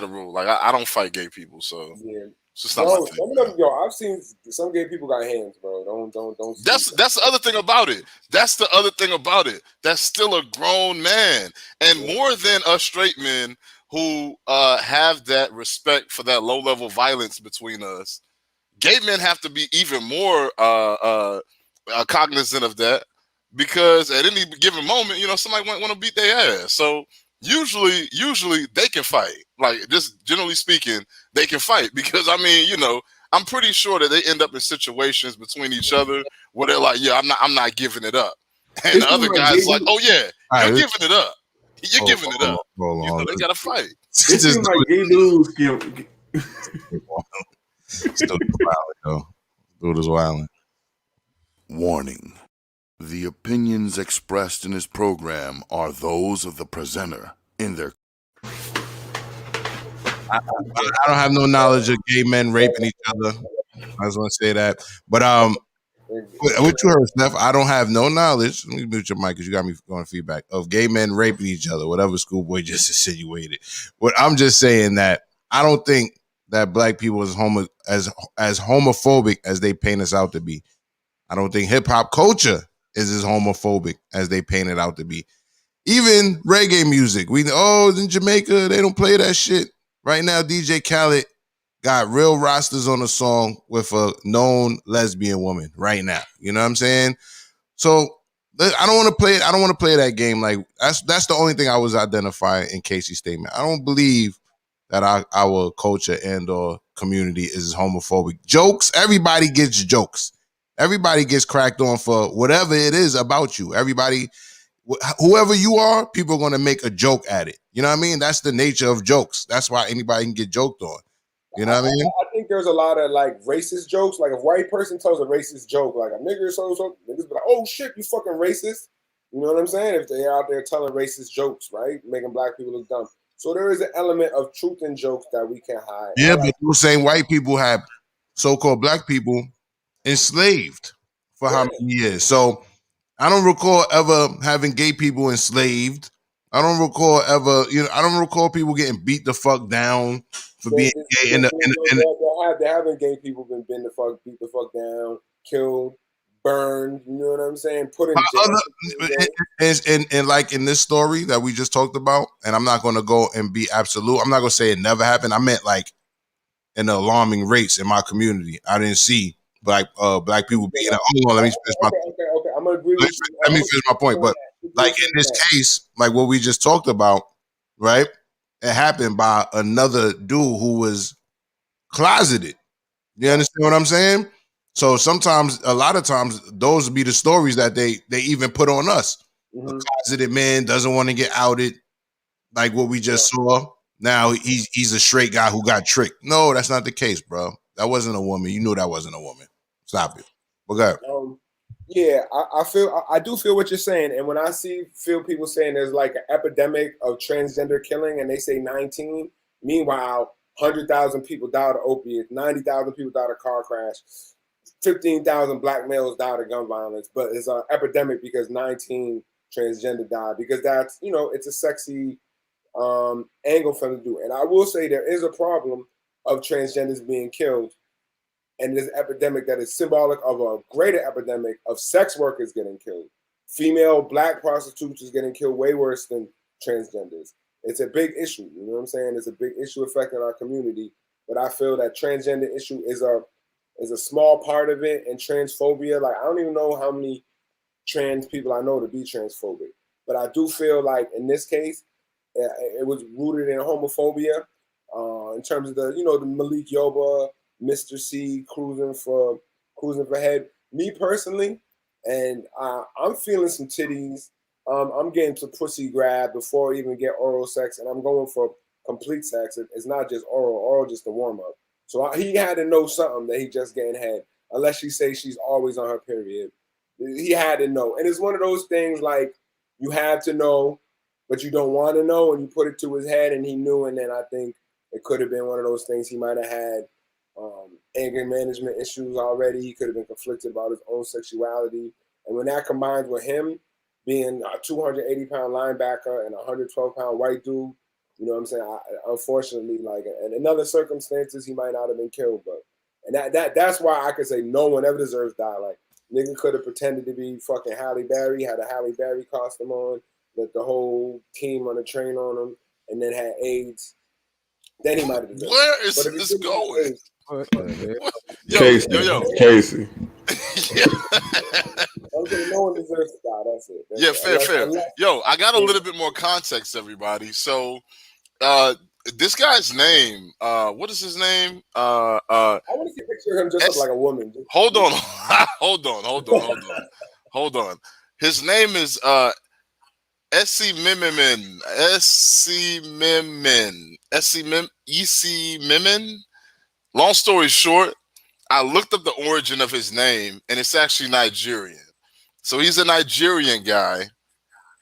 rule. Like I don't fight gay people, so yeah. It's just not my thing. Some of them, I've seen some gay people got hands, bro. Don't. That's the other thing about it. That's still a grown man, and more than us straight men who have that respect for that low level violence between us. Gay men have to be even more cognizant of that, because at any given moment, somebody want to beat their ass. So usually they can fight. Like, just generally speaking, they can fight, because I mean, I'm pretty sure that they end up in situations between each other where they're like, yeah, I'm not giving it up, and the other guy's like, oh yeah, you're giving it up. You're giving it up. They gotta fight. It seems like gay dudes can. Still violent, though. Dude is violent. Warning. The opinions expressed in this program are those of the presenter in their I don't have no knowledge of gay men raping each other. I just want to say that. But what you heard, Steph? I don't have no knowledge. Let me mute your mic because you got me going feedback of gay men raping each other. Whatever Schoolboy just insinuated. But I'm just saying that I don't think that black people is as homophobic as they paint us out to be. I don't think hip hop culture is as homophobic as they paint it out to be. Even reggae music, in Jamaica they don't play that shit. Right now, DJ Khaled got real rosters on a song with a known lesbian woman right now. You know what I'm saying? So I don't want to play it. I don't want to play that game. Like that's the only thing I was identifying in Casey's statement. I don't believe that our culture and or community is homophobic. Jokes, everybody gets jokes. Everybody gets cracked on for whatever it is about you. Everybody, whoever you are, people are going to make a joke at it. You know what I mean? That's the nature of jokes. That's why anybody can get joked on. You know what I mean? I think there's a lot of like racist jokes. Like if a white person tells a racist joke, like a nigger or so, niggas be like, "Oh shit, you fucking racist." You know what I'm saying? If they're out there telling racist jokes, right, making black people look dumb. So there is an element of truth in jokes that we can't hide. Yeah, but those same white people have so-called black people enslaved for how many years? So I don't recall ever having gay people enslaved. I don't recall ever, I don't recall people getting beat the fuck down for being gay. There haven't gay people been beat the fuck down, killed, burned. You know what I'm saying? Put in jail. And like in this story that we just talked about, and I'm not going to go and be absolute. I'm not going to say it never happened. I meant like in the alarming rates in my community. I didn't see black people being. Hold on, let me finish my. Okay. I'm gonna agree with you. Let me finish my point. But like in this case, like what we just talked about, right? It happened by another dude who was closeted. You understand what I'm saying? So sometimes, a lot of times, those would be the stories that they even put on us. A closeted man doesn't want to get outed, like what we just saw. Now he's a straight guy who got tricked. No, that's not the case, bro. That wasn't a woman. You knew that wasn't a woman. Stop it. But go ahead. Yeah, I do feel what you're saying, and when I feel people saying there's like an epidemic of transgender killing, and they say 19. Meanwhile, 100,000 people died of opiates, 90,000 people died of car crash, 15,000 black males died of gun violence. But it's an epidemic because 19 transgender died, because that's it's a sexy angle for them to do. And I will say there is a problem of transgenders being killed. And this epidemic that is symbolic of a greater epidemic of sex workers getting killed. Female black prostitutes is getting killed way worse than transgenders. It's a big issue. You know what I'm saying? It's a big issue affecting our community. But I feel that transgender issue is a small part of it. And transphobia, like I don't even know how many trans people I know to be transphobic. But I do feel like in this case, it was rooted in homophobia. In terms of the Malik Yoba, Mr. C cruising for head. Me personally, and I'm feeling some titties. I'm getting some pussy grab before I even get oral sex, and I'm going for complete sex. It's not just oral just a warm up. So he had to know something that he just getting head, unless she say she's always on her period. He had to know, and it's one of those things like you have to know, but you don't want to know, and you put it to his head, and he knew, and then I think it could have been one of those things he might have had. Anger management issues already. He could have been conflicted about his own sexuality. And when that combines with him being a 280-pound linebacker and a 112-pound white dude, you know what I'm saying? Unfortunately, like in other circumstances, he might not have been killed. But and that's why I could say no one ever deserves to die. Like nigga could have pretended to be fucking Halle Berry, had a Halle Berry costume on, let the whole team on the train on him, and then had AIDS. Then he might have deserved. Where is this going? Casey. Casey. No one deserves to die. That's it. Fair. Yo, I got a little bit more context, everybody. So, this guy's name, what is his name? I want to see a picture of him just like a woman. Hold on. Hold on. His name is E.C. Mimin. Long story short, I looked up the origin of his name, and it's actually Nigerian. So he's a Nigerian guy.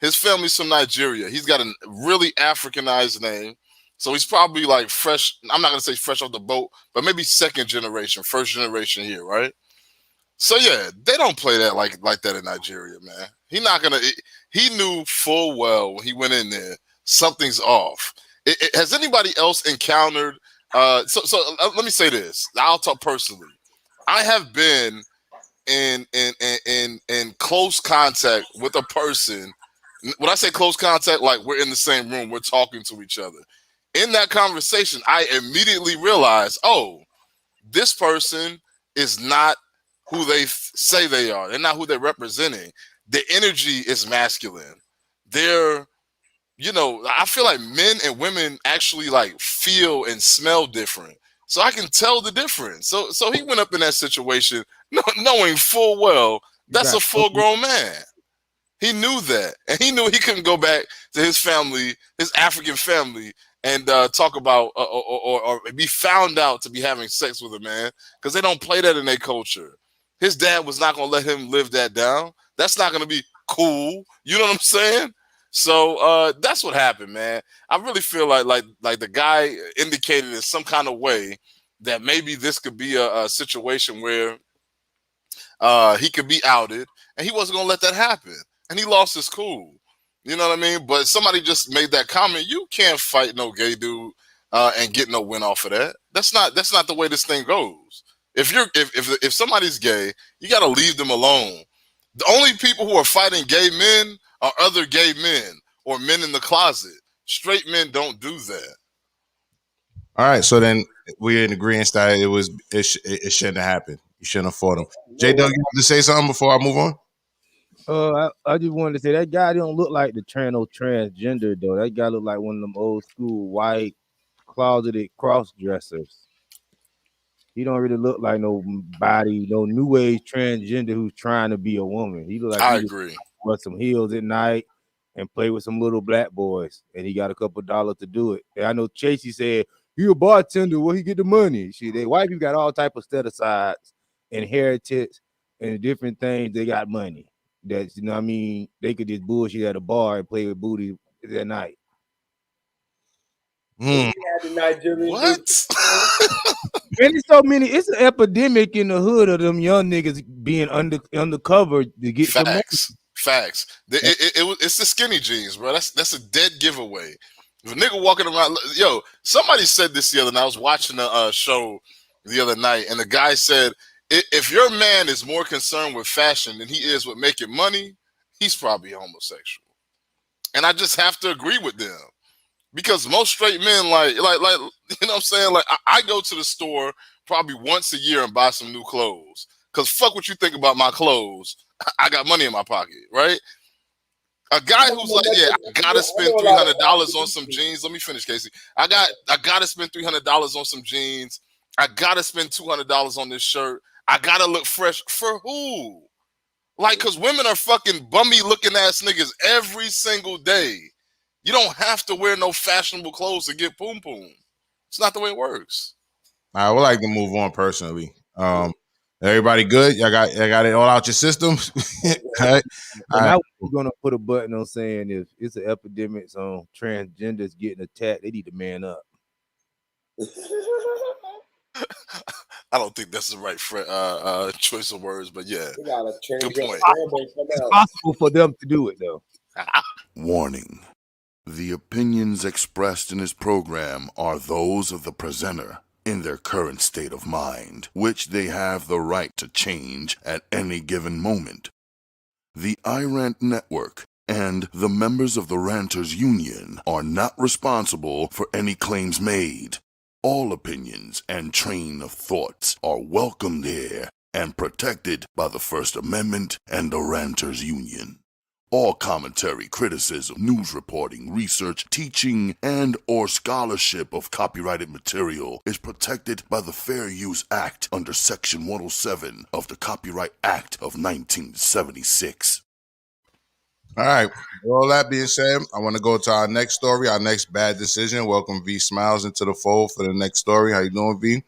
His family's from Nigeria. He's got a really Africanized name. So he's probably like fresh. I'm not gonna say fresh off the boat, but maybe second generation, first generation here, right? So yeah, they don't play that like that in Nigeria, man. He knew full well when he went in there something's off. Has anybody else encountered? Let me say this. I'll talk personally. I have been in close contact with a person. When I say close contact, like we're in the same room, we're talking to each other. In that conversation, I immediately realized, oh, this person is not who they say they are. They're not who they're representing. The energy is masculine. They're, I feel like men and women actually like feel and smell different. So I can tell the difference. So he went up in that situation knowing full well that's a full-grown man. He knew that. And he knew he couldn't go back to his family, his African family, and talk about or be found out to be having sex with a man, because they don't play that in their culture. His dad was not going to let him live that down. That's not going to be cool. You know what I'm saying? So that's what happened, man. I really feel like the guy indicated in some kind of way that maybe this could be a situation where he could be outed, and he wasn't going to let that happen. And he lost his cool. You know what I mean? But somebody just made that comment. You can't fight no gay dude and get no win off of that. That's not the way this thing goes. If somebody's gay, you got to leave them alone. The only people who are fighting gay men are other gay men or men in the closet. Straight men don't do that. All right, so then we're in agreement that it shouldn't have happened. You shouldn't have fought him. J Doug, you have to say something before I move on? I just wanted to say that guy don't look like the transgender though. That guy look like one of them old school white closeted cross dressers. He don't really look like no new age transgender who's trying to be a woman. He look like I agree. Wear some heels at night and play with some little black boys, and he got a couple dollars to do it. And I know Chasey said he a bartender. Where he get the money? They white people got all type of set-asides, inheritance, and different things. They got money. That's what I mean. They could just bullshit at a bar and play with booty that night. What? And it's so many. It's an epidemic in the hood of them young niggas being undercover to get some money. Facts. It's the skinny jeans, bro. That's a dead giveaway. If a nigga walking around, somebody said this the other night. I was watching a show the other night, and the guy said, if your man is more concerned with fashion than he is with making money, he's probably homosexual. And I just have to agree with them. Because most straight men, like you know what I'm saying? Like I go to the store probably once a year and buy some new clothes. Because fuck what you think about my clothes. I got money in my pocket, right? A guy who's like, yeah, I gotta spend $300 on some jeans. Let me finish, Casey. I gotta spend $300 on some jeans. I gotta spend $200 on this shirt. I gotta look fresh. For who? Like, because women are fucking bummy looking ass niggas every single day. You don't have to wear no fashionable clothes to get poom poom. It's not the way it works. I would like to move on personally. Everybody good? Y'all got it all out your system? All right. Now we're gonna put a button on saying if it's an epidemic on transgenders getting attacked, they need to man up. I don't think that's the right choice of words, but yeah, good point. It's possible for them to do it though. Warning. The opinions expressed in this program are those of the presenter in their current state of mind, which they have the right to change at any given moment. The iRant Network and the members of the Ranters Union are not responsible for any claims made. All opinions and train of thoughts are welcomed here and protected by the First Amendment and the Ranters Union. All commentary, criticism, news reporting, research, teaching, and or scholarship of copyrighted material is protected by the Fair Use Act under Section 107 of the Copyright Act of 1976. All right. With all that being said, I want to go to our next story, our next bad decision. Welcome V Smiles into the fold for the next story. How you doing, V?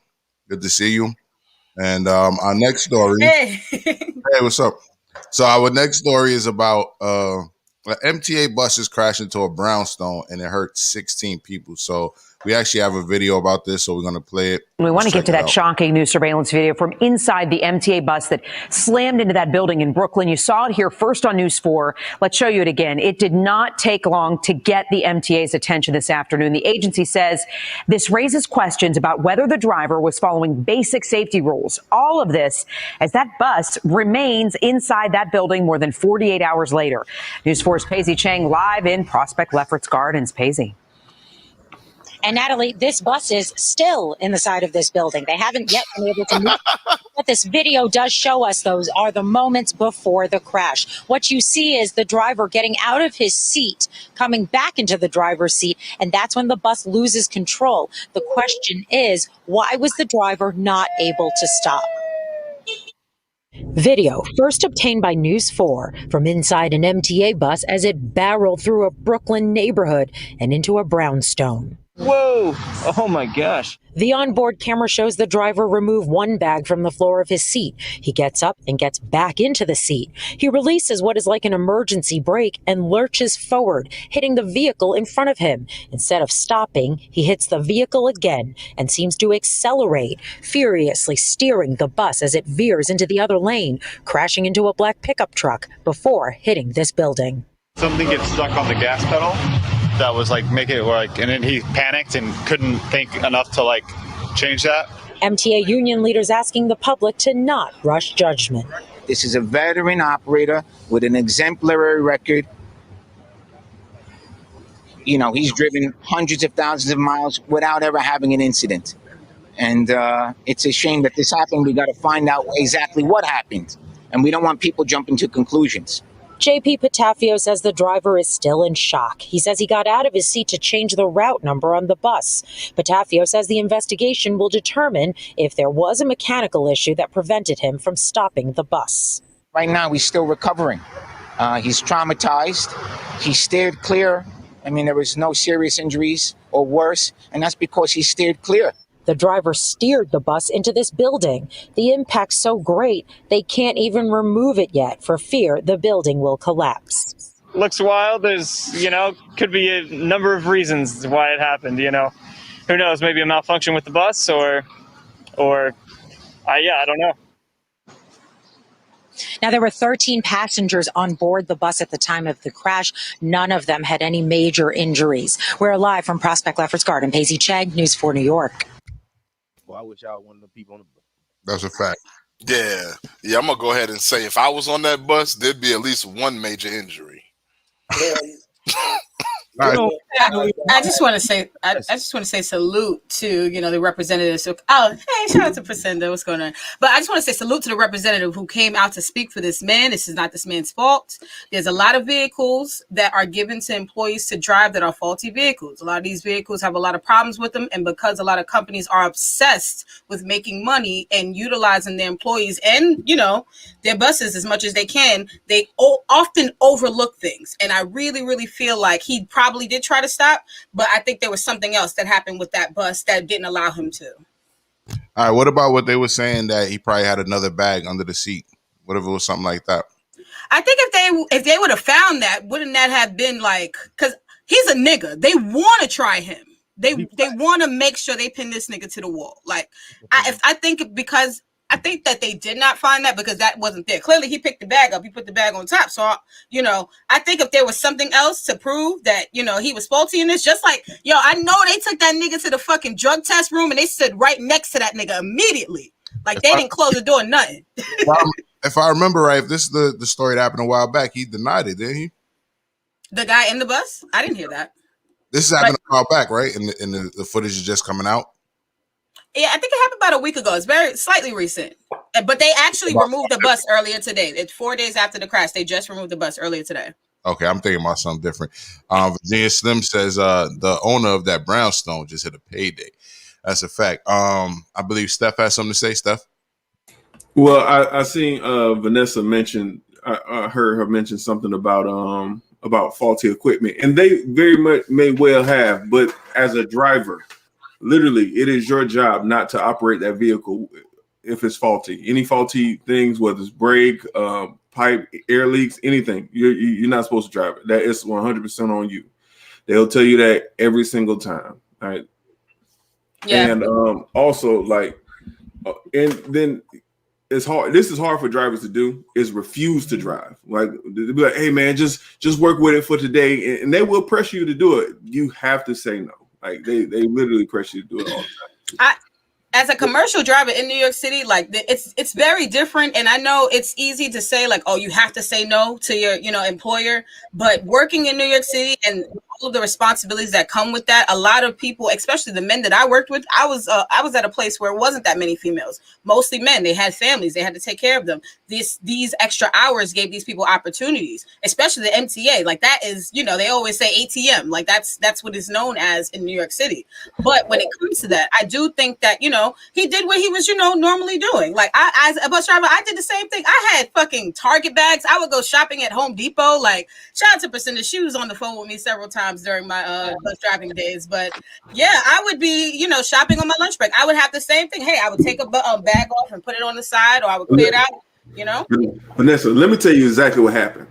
Good to see you. And our next story. Hey, what's up? So our next story is about an MTA buses crashed into a brownstone and it hurt 16 people. So We actually have a video about this, so we're going to play it. We want to Let's get check to it that out. shocking new surveillance video from inside the MTA bus that slammed into that building in Brooklyn. You saw it here first on News 4. Let's show you it again. It did not take long to get the MTA's attention this afternoon. The agency says this raises questions about whether the driver was following basic safety rules. All of this as that bus remains inside that building more than 48 hours later. News 4's Paisy Chang live in Prospect Lefferts Gardens. Paisy. And Natalie, this bus is still in the side of this building. They haven't yet been able to move. What this video does show us, those are the moments before the crash. What you see is the driver getting out of his seat, coming back into the driver's seat, and that's when the bus loses control. The question is, why was the driver not able to stop? Video first obtained by News 4 from inside an MTA bus as it barreled through a Brooklyn neighborhood and into a brownstone. Whoa! Oh my gosh. The onboard camera shows the driver remove one bag from the floor of his seat. He gets up and gets back into the seat. He releases what is like an emergency brake and lurches forward, hitting the vehicle in front of him. Instead of stopping, he hits the vehicle again and seems to accelerate, furiously steering the bus as it veers into the other lane, crashing into a black pickup truck before hitting this building. Something gets stuck on the gas pedal. That was like making it like, and then he panicked and couldn't think enough to like change that. MTA union leaders asking the public to not rush judgment. This is a veteran operator with an exemplary record. You know, he's driven hundreds of thousands of miles without ever having an incident. And it's a shame that this happened. We got to find out exactly what happened. And we don't want people jumping to conclusions. JP Patafio says the driver is still in shock. He says he got out of his seat to change the route number on the bus. Patafio says the investigation will determine if there was a mechanical issue that prevented him from stopping the bus. Right now, he's still recovering. He's traumatized. He steered clear. I mean, there was no serious injuries or worse, and that's because he steered clear. The driver steered the bus into this building. The impact's so great, they can't even remove it yet for fear the building will collapse. Looks wild. There's, could be a number of reasons why it happened, Who knows? Maybe a malfunction with the bus or I don't know. Now, there were 13 passengers on board the bus at the time of the crash. None of them had any major injuries. We're live from Prospect Lefferts Garden. Paisy Chang, News 4 New York. Well, I wish I was one of the people on the bus. That's a fact. Yeah, I'm gonna go ahead and say if I was on that bus, there'd be at least one major injury. I just want to say, I just want to say salute to the representatives. Hey, shout out to Priscinda, what's going on? But I just want to say salute to the representative who came out to speak for this man. This is not this man's fault. There's a lot of vehicles that are given to employees to drive that are faulty vehicles. A lot of these vehicles have a lot of problems with them, and because a lot of companies are obsessed with making money and utilizing their employees and their buses as much as they can, they often overlook things. And I really, really feel like he probably did try to stop, but I think there was something else that happened with that bus that didn't allow him to. All right, what about what they were saying that he probably had another bag under the seat? What if it was something like that? I think if they would have found that, wouldn't that have been like, because he's a nigga. They want to try him. They want to make sure they pin this nigga to the wall. Like, I think that they did not find that because that wasn't there. Clearly, he picked the bag up. He put the bag on top. So, I think if there was something else to prove that, he was faulty in this, just like, I know they took that nigga to the fucking drug test room and they stood right next to that nigga immediately. Like, they didn't close the door, nothing. If I remember right, if this is the story that happened a while back, he denied it, didn't he? The guy in the bus? I didn't hear that. This is happening a while back, right? And the footage is just coming out. Yeah, I think it happened about a week ago. It's very slightly recent. But they actually removed the bus earlier today. It's 4 days after the crash. They just removed the bus earlier today. Okay, I'm thinking about something different. Virginia Slim says the owner of that brownstone just hit a payday. That's a fact. I believe Steph has something to say. Steph? Well, I seen Vanessa mention, I heard her mention something about faulty equipment, and they very much may well have, but as a driver, literally, it is your job not to operate that vehicle if it's faulty. Any faulty things, whether it's brake, pipe, air leaks, anything, you're not supposed to drive it. That is 100% on you. They'll tell you that every single time. All right. Yeah. And also like, and then it's hard. This is hard for drivers to do. Is refuse to drive. Like they'll be like, "Hey man, just work with it for today," and they will pressure you to do it. You have to say no. Like they literally pressure you to do it all the time. As a commercial driver in New York City, like it's very different. And I know it's easy to say like, oh, you have to say no to your, employer, but working in New York City and all of the responsibilities that come with that, a lot of people, especially the men that I worked with, I was at a place where it wasn't that many females, mostly men. They had families, they had to take care of them. These extra hours gave these people opportunities, especially the MTA. Like that is, they always say ATM, like that's what is known as in New York City. But when it comes to that, I do think that, he did what he was, normally doing. Like as a bus driver, I did the same thing. I had fucking Target bags. I would go shopping at Home Depot. Like shout out to Priscilla. She was on the phone with me several times during my bus driving days. But yeah, I would be, shopping on my lunch break. I would have the same thing. Hey, I would take a bag off and put it on the side, or I would clear it out, Vanessa, let me tell you exactly what happened.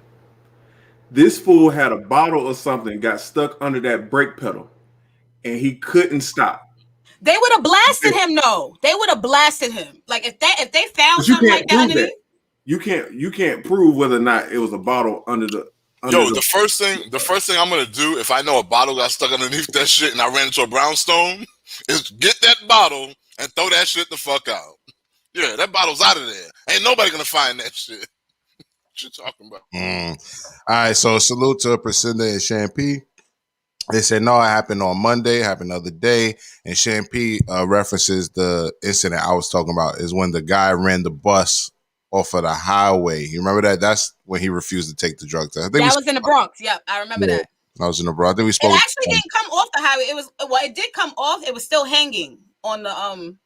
This fool had a bottle or something, got stuck under that brake pedal, and he couldn't stop. They would have blasted him. No, they would have blasted him. Like if they found something like that underneath. You can't prove whether or not it was a bottle under the. The first thing I'm gonna do if I know a bottle got stuck underneath that shit and I ran into a brownstone is get that bottle and throw that shit the fuck out. Yeah, that bottle's out of there. Ain't nobody gonna find that shit. What you talking about? All right, so salute to Priscilla and Champy. They said no, it happened on Monday, it happened the other day, and Champy references the incident I was talking about is when the guy ran the bus off of the highway. You remember that? That's when he refused to take the drug test. I think that was in the Bronx. Yep, I remember that. I was in the Bronx. I think we spoke. It actually didn't come off the highway. It did come off. It was still hanging on the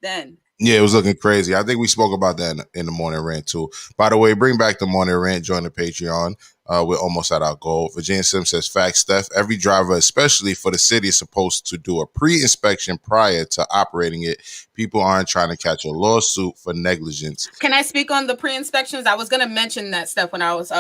then. Yeah, it was looking crazy. I think we spoke about that in the morning rant too. By the way, bring back the morning rant. Join the Patreon. We're almost at our goal. Virginia Sim says, facts, Steph. Every driver, especially for the city, is supposed to do a pre-inspection prior to operating it. People aren't trying to catch a lawsuit for negligence. Can I speak on the pre-inspections? I was going to mention that stuff when I was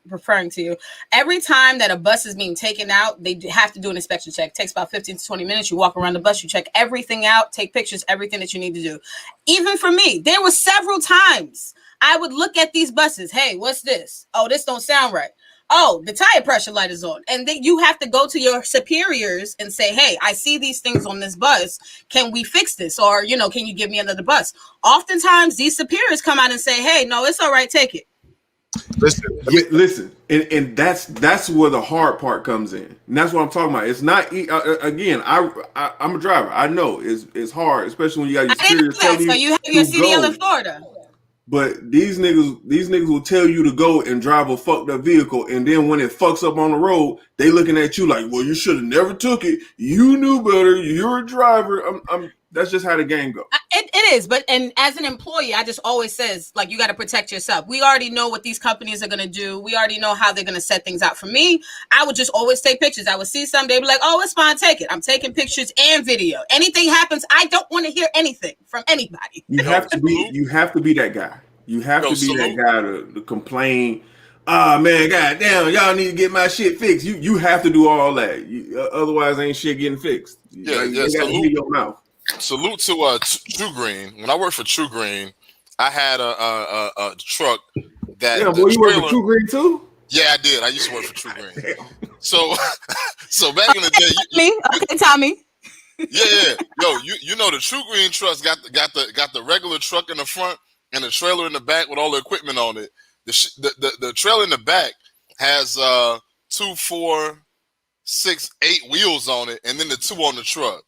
referring to you. Every time that a bus is being taken out, they have to do an inspection check. It takes about 15 to 20 minutes. You walk around the bus, you check everything out, take pictures, everything that you need to do. Even for me, there were several times I would look at these buses. Hey, what's this? Oh, this don't sound right. Oh, the tire pressure light is on. And then you have to go to your superiors and say, hey, I see these things on this bus. Can we fix this? Or, can you give me another bus? Oftentimes these superiors come out and say, hey, no, it's all right. Take it. Listen, and that's where the hard part comes in, and that's what I'm talking about. It's not again. I'm a driver. I know it's hard, especially when you got your superiors telling you. So you have your CDL in Florida. But these niggas will tell you to go and drive a fucked up vehicle, and then when it fucks up on the road, they looking at you like, well, you should have never took it. You knew better. You're a driver. That's just how the game goes. It is, and as an employee, I just always says, like, you got to protect yourself. We already know what these companies are going to do. We already know how they're going to set things out. For me, I would just always take pictures. I would see some, they'd be like, oh, it's fine, take it. I'm taking pictures and video. Anything happens, I don't want to hear anything from anybody. You have to be that guy. You have to be that guy to complain. Ah, man, goddamn, y'all need to get my shit fixed. You have to do all that. Otherwise, ain't shit getting fixed. You got to hear your mouth. Salute to True Green. When I worked for True Green, I had a truck that. Yeah, boy, you work for True Green too? Yeah, I did. I used to work for True Green. So back in the day, okay, Tommy. Yeah. Yo, you know the True Green trucks got the regular truck in the front and the trailer in the back with all the equipment on it. The trailer in the back has 2, 4, 6, 8 wheels on it, and then the 2 on the truck.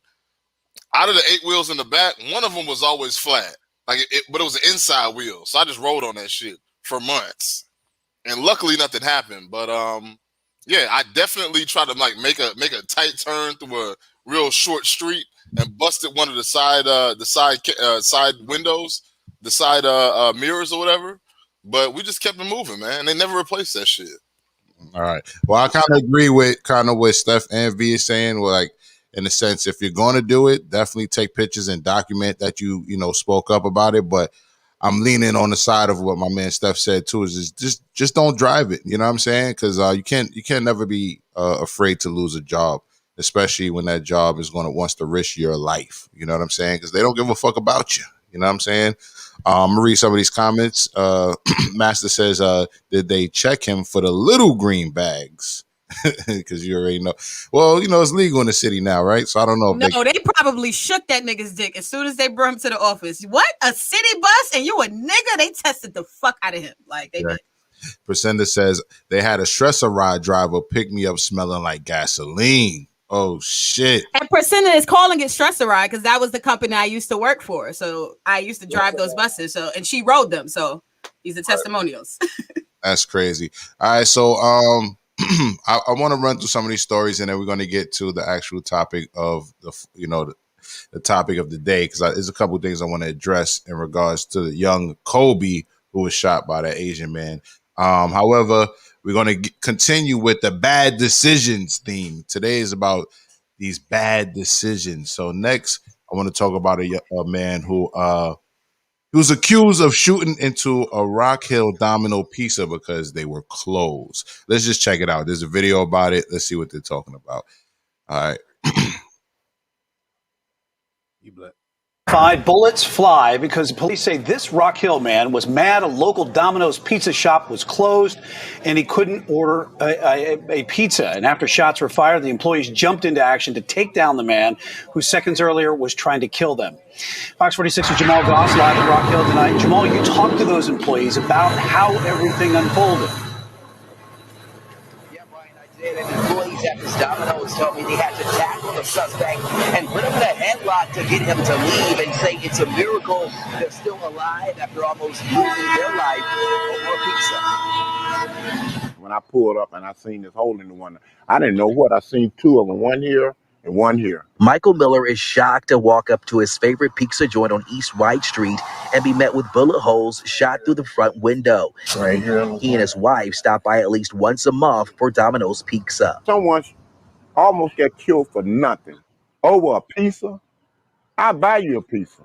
Out of the 8 wheels in the back, one of them was always flat, but it was an inside wheel. So I just rode on that shit for months, and luckily nothing happened. But yeah, I definitely tried to make a tight turn through a real short street and busted one of the side windows, the side mirrors or whatever. But we just kept it moving, man. They never replaced that shit. All right. Well, I kind of agree with what Steph and V is saying. Well, like, in a sense, if you're going to do it, definitely take pictures and document that you spoke up about it. But I'm leaning on the side of what my man Steph said too, is just don't drive it. You know what I'm saying? Because you can't never be afraid to lose a job. especially when that job wants to risk your life. You know what I'm saying? Because they don't give a fuck about you. You know what I'm saying? I'm gonna read some of these comments. Master says, did they check him for the little green bags? Because you already know. Well, it's legal in the city now, right? So I don't know. No, they probably shook that nigga's dick as soon as they brought him to the office. What? A city bus and you a nigga? They tested the fuck out of him. Like they did. Presenda says they had a stressor ride driver pick me up smelling like gasoline. Oh shit. And Presenda is calling it stressor ride because that was the company I used to work for. So I used to drive those buses. So and she rode them. So these are testimonials. That's crazy. All right, so I want to run through some of these stories, and then we're going to get to the actual topic of the topic of the day, because there's a couple of things I want to address in regards to the young Kobe who was shot by that Asian man. However, we're going to continue with the bad decisions theme. Today is about these bad decisions. So next, I want to talk about a man who he was accused of shooting into a Rock Hill Domino pizza because they were closed. Let's just check it out. There's a video about it. Let's see what they're talking about. All right. Bullets fly because police say this Rock Hill man was mad a local Domino's pizza shop was closed and he couldn't order a pizza. And after shots were fired, the employees jumped into action to take down the man who seconds earlier was trying to kill them. Fox 46's Jamal Goss live at Rock Hill tonight. Jamal, you talked to those employees about how everything unfolded. And employees at this Domino's told me they had to tackle the suspect and put him in a headlock to get him to leave and say it's a miracle they're still alive after almost losing their life over pizza. When I pulled up and I seen this hole in the one, I didn't know what. I seen two of them, one here and one here. Michael Miller is shocked to walk up to his favorite pizza joint on East White Street and be met with bullet holes shot through the front window. Right here. He and his wife stop by at least once a month for Domino's Pizza. Someone almost got killed for nothing over a pizza. I'll buy you a pizza.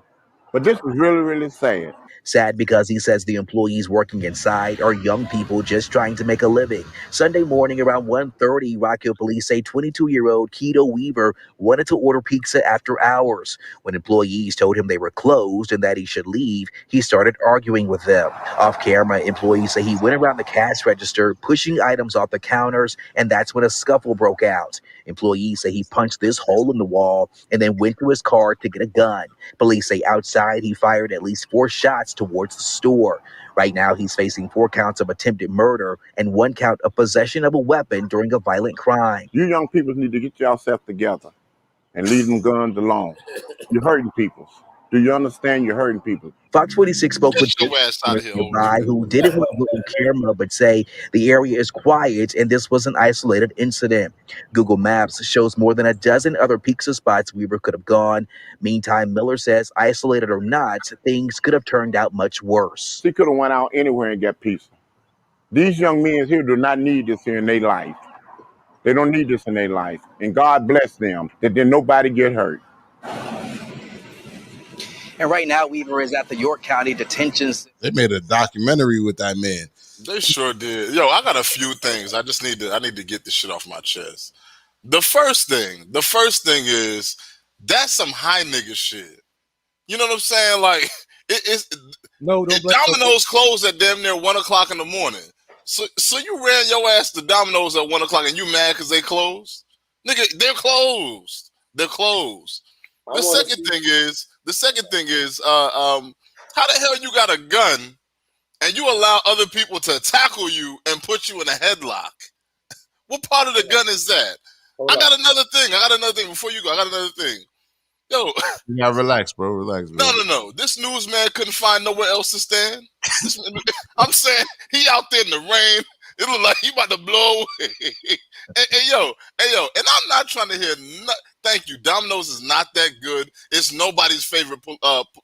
But this is really, really sad. Sad because he says the employees working inside are young people just trying to make a living. Sunday morning around 1:30, Rock Hill police say 22-year-old Keto Weaver wanted to order pizza after hours. When employees told him they were closed and that he should leave, he started arguing with them. Off camera, employees say he went around the cash register, pushing items off the counters, and that's when a scuffle broke out. Employees say he punched this hole in the wall and then went to his car to get a gun. Police say outside he fired at least 4 shots towards the store. Right now, he's facing 4 counts of attempted murder and 1 count of possession of a weapon during a violent crime. You young people need to get yourself together and leave them guns alone. You're hurting people. Do you understand you're hurting people? Fox 46 spoke with nearby who didn't want to go on camera but say the area is quiet and this was an isolated incident. Google Maps shows more than a dozen other pizza spots Weaver could have gone. Meantime, Miller says isolated or not, things could have turned out much worse. He could have went out anywhere and got pizza. These young men here do not need this here in their life. They don't need this in their life. And God bless them that then nobody get hurt. And right now, Weaver is at the York County Detention. They made a documentary with that man. They sure did. Yo, I got a few things. I need to get this shit off my chest. The first thing is that's some high nigga shit. You know what I'm saying? Like Domino's closed at damn near 1 o'clock in the morning. So you ran your ass to Domino's at 1 o'clock and you mad because they closed? Nigga, they're closed. They're closed. The second thing is, how the hell you got a gun and you allow other people to tackle you and put you in a headlock? What part of the gun is that? I got another thing before you go. I got another thing. Yo. Yeah, relax, bro. Relax. No. This newsman couldn't find nowhere else to stand. I'm saying he out there in the rain. It look like he about to blow. Hey, yo. And I'm not trying to hear thank you. Domino's is not that good. It's nobody's favorite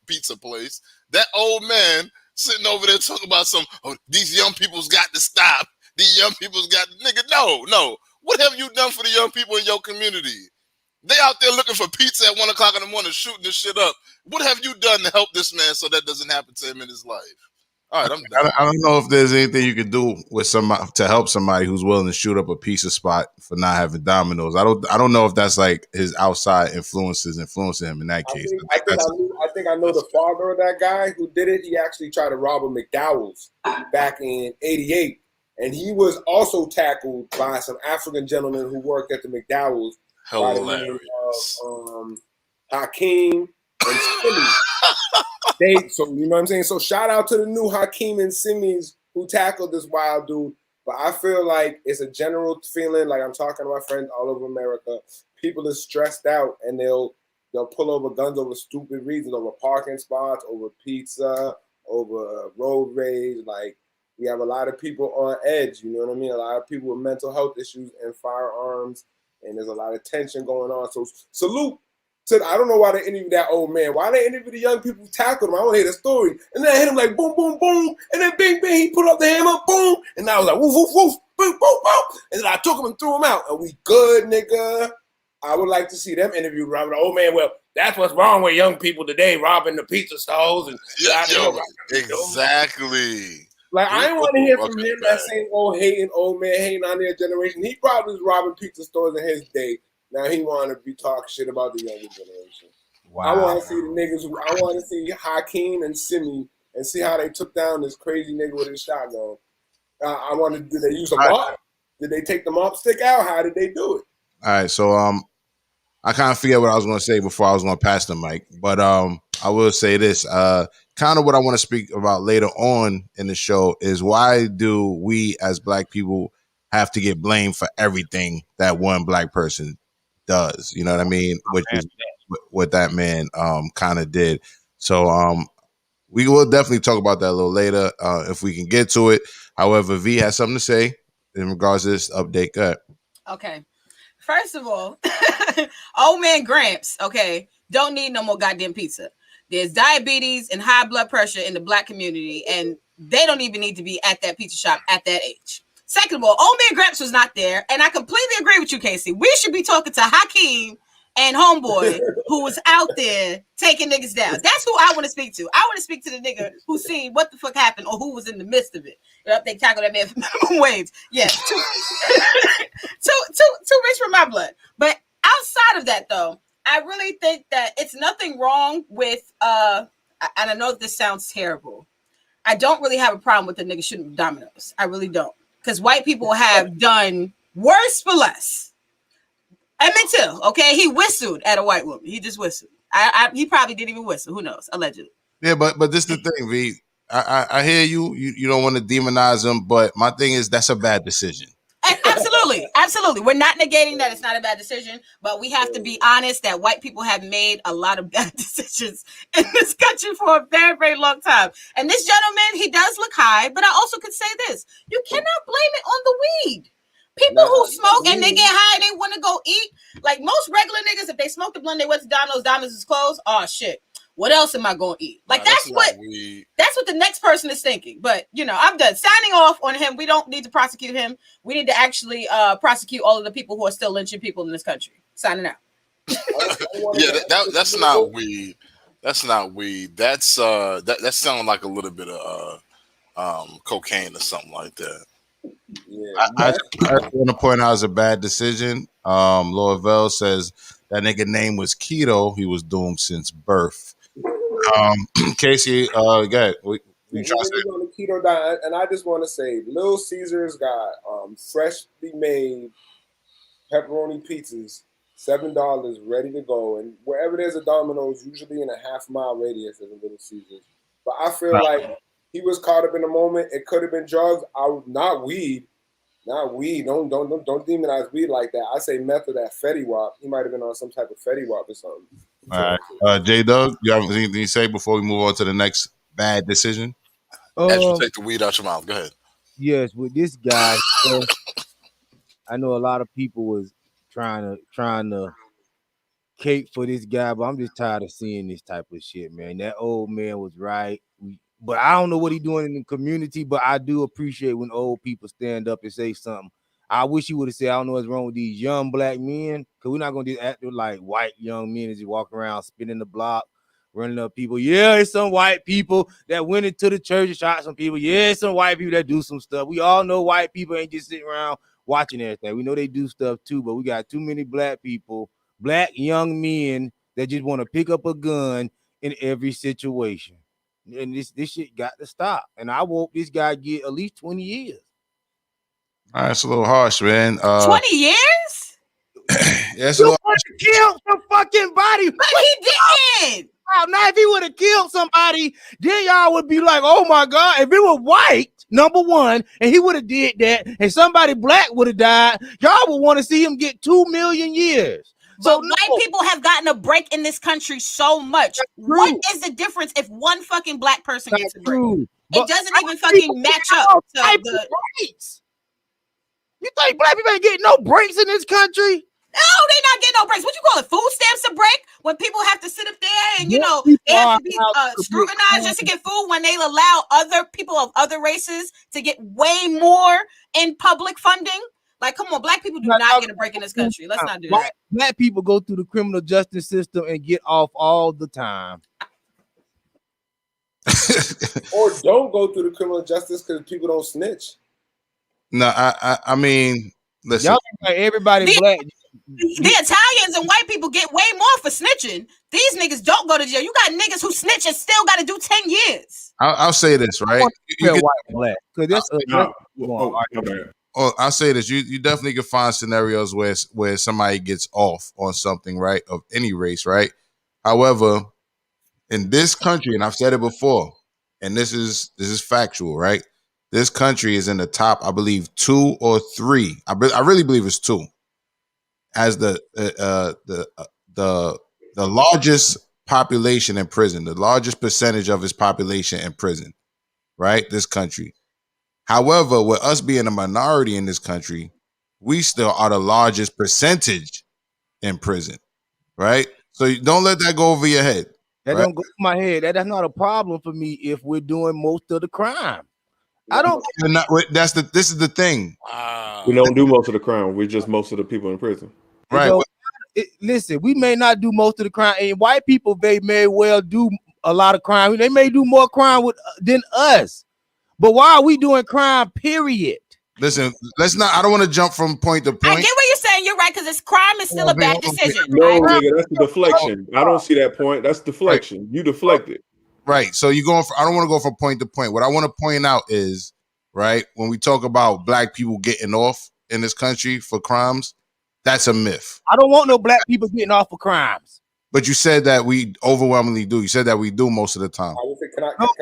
pizza place. That old man sitting over there talking about these young people's got to stop. These young people's got nigga. No. What have you done for the young people in your community? They out there looking for pizza at 1 o'clock in the morning, shooting this shit up. What have you done to help this man so that doesn't happen to him in his life? All right, I'm done. I don't know if there's anything you can do with somebody to help somebody who's willing to shoot up a pizza spot for not having Domino's. I don't know if that's like his outside influences influencing him in that case. I think I know the father of that guy who did it. He actually tried to rob a McDowell's back in '88, and he was also tackled by some African gentleman who worked at the McDowell's by the name of Hakeem and Simi. So you know what I'm saying? So shout out to the new Hakeem and Simis who tackled this wild dude. But I feel like it's a general feeling, like I'm talking to my friends all over America. People are stressed out and they'll pull over guns over stupid reasons, over parking spots, over pizza, over road rage. Like we have a lot of people on edge, you know what I mean? A lot of people with mental health issues and firearms, and there's a lot of tension going on. So salute. I don't know why they interviewed that old man. Why they interview the young people who tackled him? I want to hear the story. And then I hit him like boom, boom, boom. And then bing, bing, he put up the hammer, boom. And I was like woof, woof, woof, boom, boom, boom. And then I took him and threw him out. And we good, nigga. I would like to see them interview Robert. Oh man, well, that's what's wrong with young people today, robbing the pizza stalls and exactly. Like I didn't want to hear from him that same old man hating on their generation. He probably was robbing pizza stores in his day. Now he want to be talking shit about the younger generation. Wow. I want to see the niggas. I want to see Hakeem and Simi and see how they took down this crazy nigga with his shotgun. I wanted. Did they use a mop? Did they take the mop stick out? How did they do it? All right, so I kind of forget what I was going to say before I was going to pass the mic, but I will say this. Kind of what I want to speak about later on in the show is why do we as Black people have to get blamed for everything that one Black person does? You know what I mean? Which is what that man kind of did. So we will definitely talk about that a little later if we can get to it. However, V has something to say in regards to this update. Go ahead. Okay. First of all, old man Gramps, okay, don't need no more goddamn pizza. There's diabetes and high blood pressure in the Black community, and they don't even need to be at that pizza shop at that age. Second of all, old man Gramps was not there, and I completely agree with you, Casey. We should be talking to Hakeem and Homeboy, who was out there taking niggas down. That's who I want to speak to. I want to speak to the nigga who seen what the fuck happened or who was in the midst of it. They tackled that man for minimum wage. Yes, too rich for my blood. But outside of that, though, I really think that it's nothing wrong with, and I know this sounds terrible. I don't really have a problem with the nigga shooting dominoes. I really don't. Because white people have done worse for less. Emmett Till, okay, he whistled at a white woman. He just whistled. He probably didn't even whistle. Who knows? Allegedly. Yeah, but this is the thing, V. I hear you. You don't want to demonize him, but my thing is that's a bad decision. Absolutely. We're not negating that it's not a bad decision, but we have to be honest that white people have made a lot of bad decisions in this country for a very, very long time. And this gentleman, he does look high, but I also could say this. You cannot blame it on the weed. People who smoke and they get high and they want to go eat, like most regular niggas, if they smoke the blunt, they went to Domino's is closed. Oh shit. What else am I going to eat? Like that's what the next person is thinking. But I'm done signing off on him. We don't need to prosecute him. We need to actually prosecute all of the people who are still lynching people in this country. Signing out. That's not weed. That's not weed. That's that sounds like a little bit of cocaine or something like that. Yeah, I want to point out it's a bad decision. Lord Vell says that nigga name was Keto. He was doomed since birth. Casey, go ahead. What you trying to say? On the keto diet, and I just want to say, Little Caesars got freshly made pepperoni pizzas, $7, ready to go. And wherever there's a Domino's, usually in a half-mile radius of a Little Caesars. But I feel like he was caught up in the moment. It could have been drugs. Not weed. Not weed. Don't demonize weed like that. I say meth or that Fetty Wap. He might have been on some type of Fetty Wap or something. All right. J Doug, you have anything to say before we move on to the next bad decision? As you take the weed out your mouth, go ahead. Yes, with this guy, I know a lot of people was trying to cape for this guy, but I'm just tired of seeing this type of shit, man. That old man was right. But I don't know what he's doing in the community, but I do appreciate when old people stand up and say something. I wish he would have said, I don't know what's wrong with these young Black men, because we're not going to act like white young men as you walk around spinning the block running up people. Yeah, it's some white people that went into the church and shot some people. Yeah, it's some white people that do some stuff. We all know white people ain't just sitting around watching everything. We know they do stuff too, but we got too many black people, black young men that just want to pick up a gun in every situation. And this shit got to stop. And I hope this guy get at least 20 years. All right, it's a little harsh, man. 20 years? Yeah, it's a little harsh. Killed some fucking body. But he didn't. Now, if he would have killed somebody, then y'all would be like, oh my God, if it was white, number one, and he would have did that, and somebody black would have died, y'all would want to see him get 2 million years. But white people have gotten a break in this country so much. What is the difference if one fucking black person gets a break? It doesn't even fucking match up to the breaks. You think black people ain't getting no breaks in this country? No, they not getting no breaks. What you call it? Food stamps a break? When people have to sit up there and, you know, they have to be scrutinized just to get food, when they allow other people of other races to get way more in public funding? Like, come on, black people do not get a break in this country. Let's not do that. Black people go through the criminal justice system and get off all the time. Or don't go through the criminal justice because people don't snitch. No, I mean, listen. Y'all think everybody black. The Italians and white people get way more for snitching. These niggas don't go to jail. You got niggas who snitch and still got to do 10 years. I'll say this, right? I'll say this. You definitely can find scenarios where somebody gets off on something, right, of any race, right? However, in this country, and I've said it before, and this is factual, right? This country is in the top, I believe, 2 or 3. I really believe it's 2. As the largest population in prison, the largest percentage of its population in prison, right? This country. However, with us being a minority in this country, we still are the largest percentage in prison, right? So don't let that go over your head. That don't go to my head. That's not a problem for me if we're doing most of the crime. I don't. This is the thing. We don't do most of the crime. We're just most of the people in prison. Right. Listen, we may not do most of the crime, and white people may well do a lot of crime. They may do more crime than us. But why are we doing crime? Period. Listen, let's not. I don't want to jump from point to point. I get what you're saying. You're right, because this crime is still a bad decision. No, nigga, that's the deflection. I don't see that point. That's deflection. You deflected. Right. So you're going for. I don't want to go from point to point. What I want to point out is, right, when we talk about black people getting off in this country for crimes, that's a myth. I don't want no black people getting off for crimes. But you said that we overwhelmingly do. You said that we do most of the time.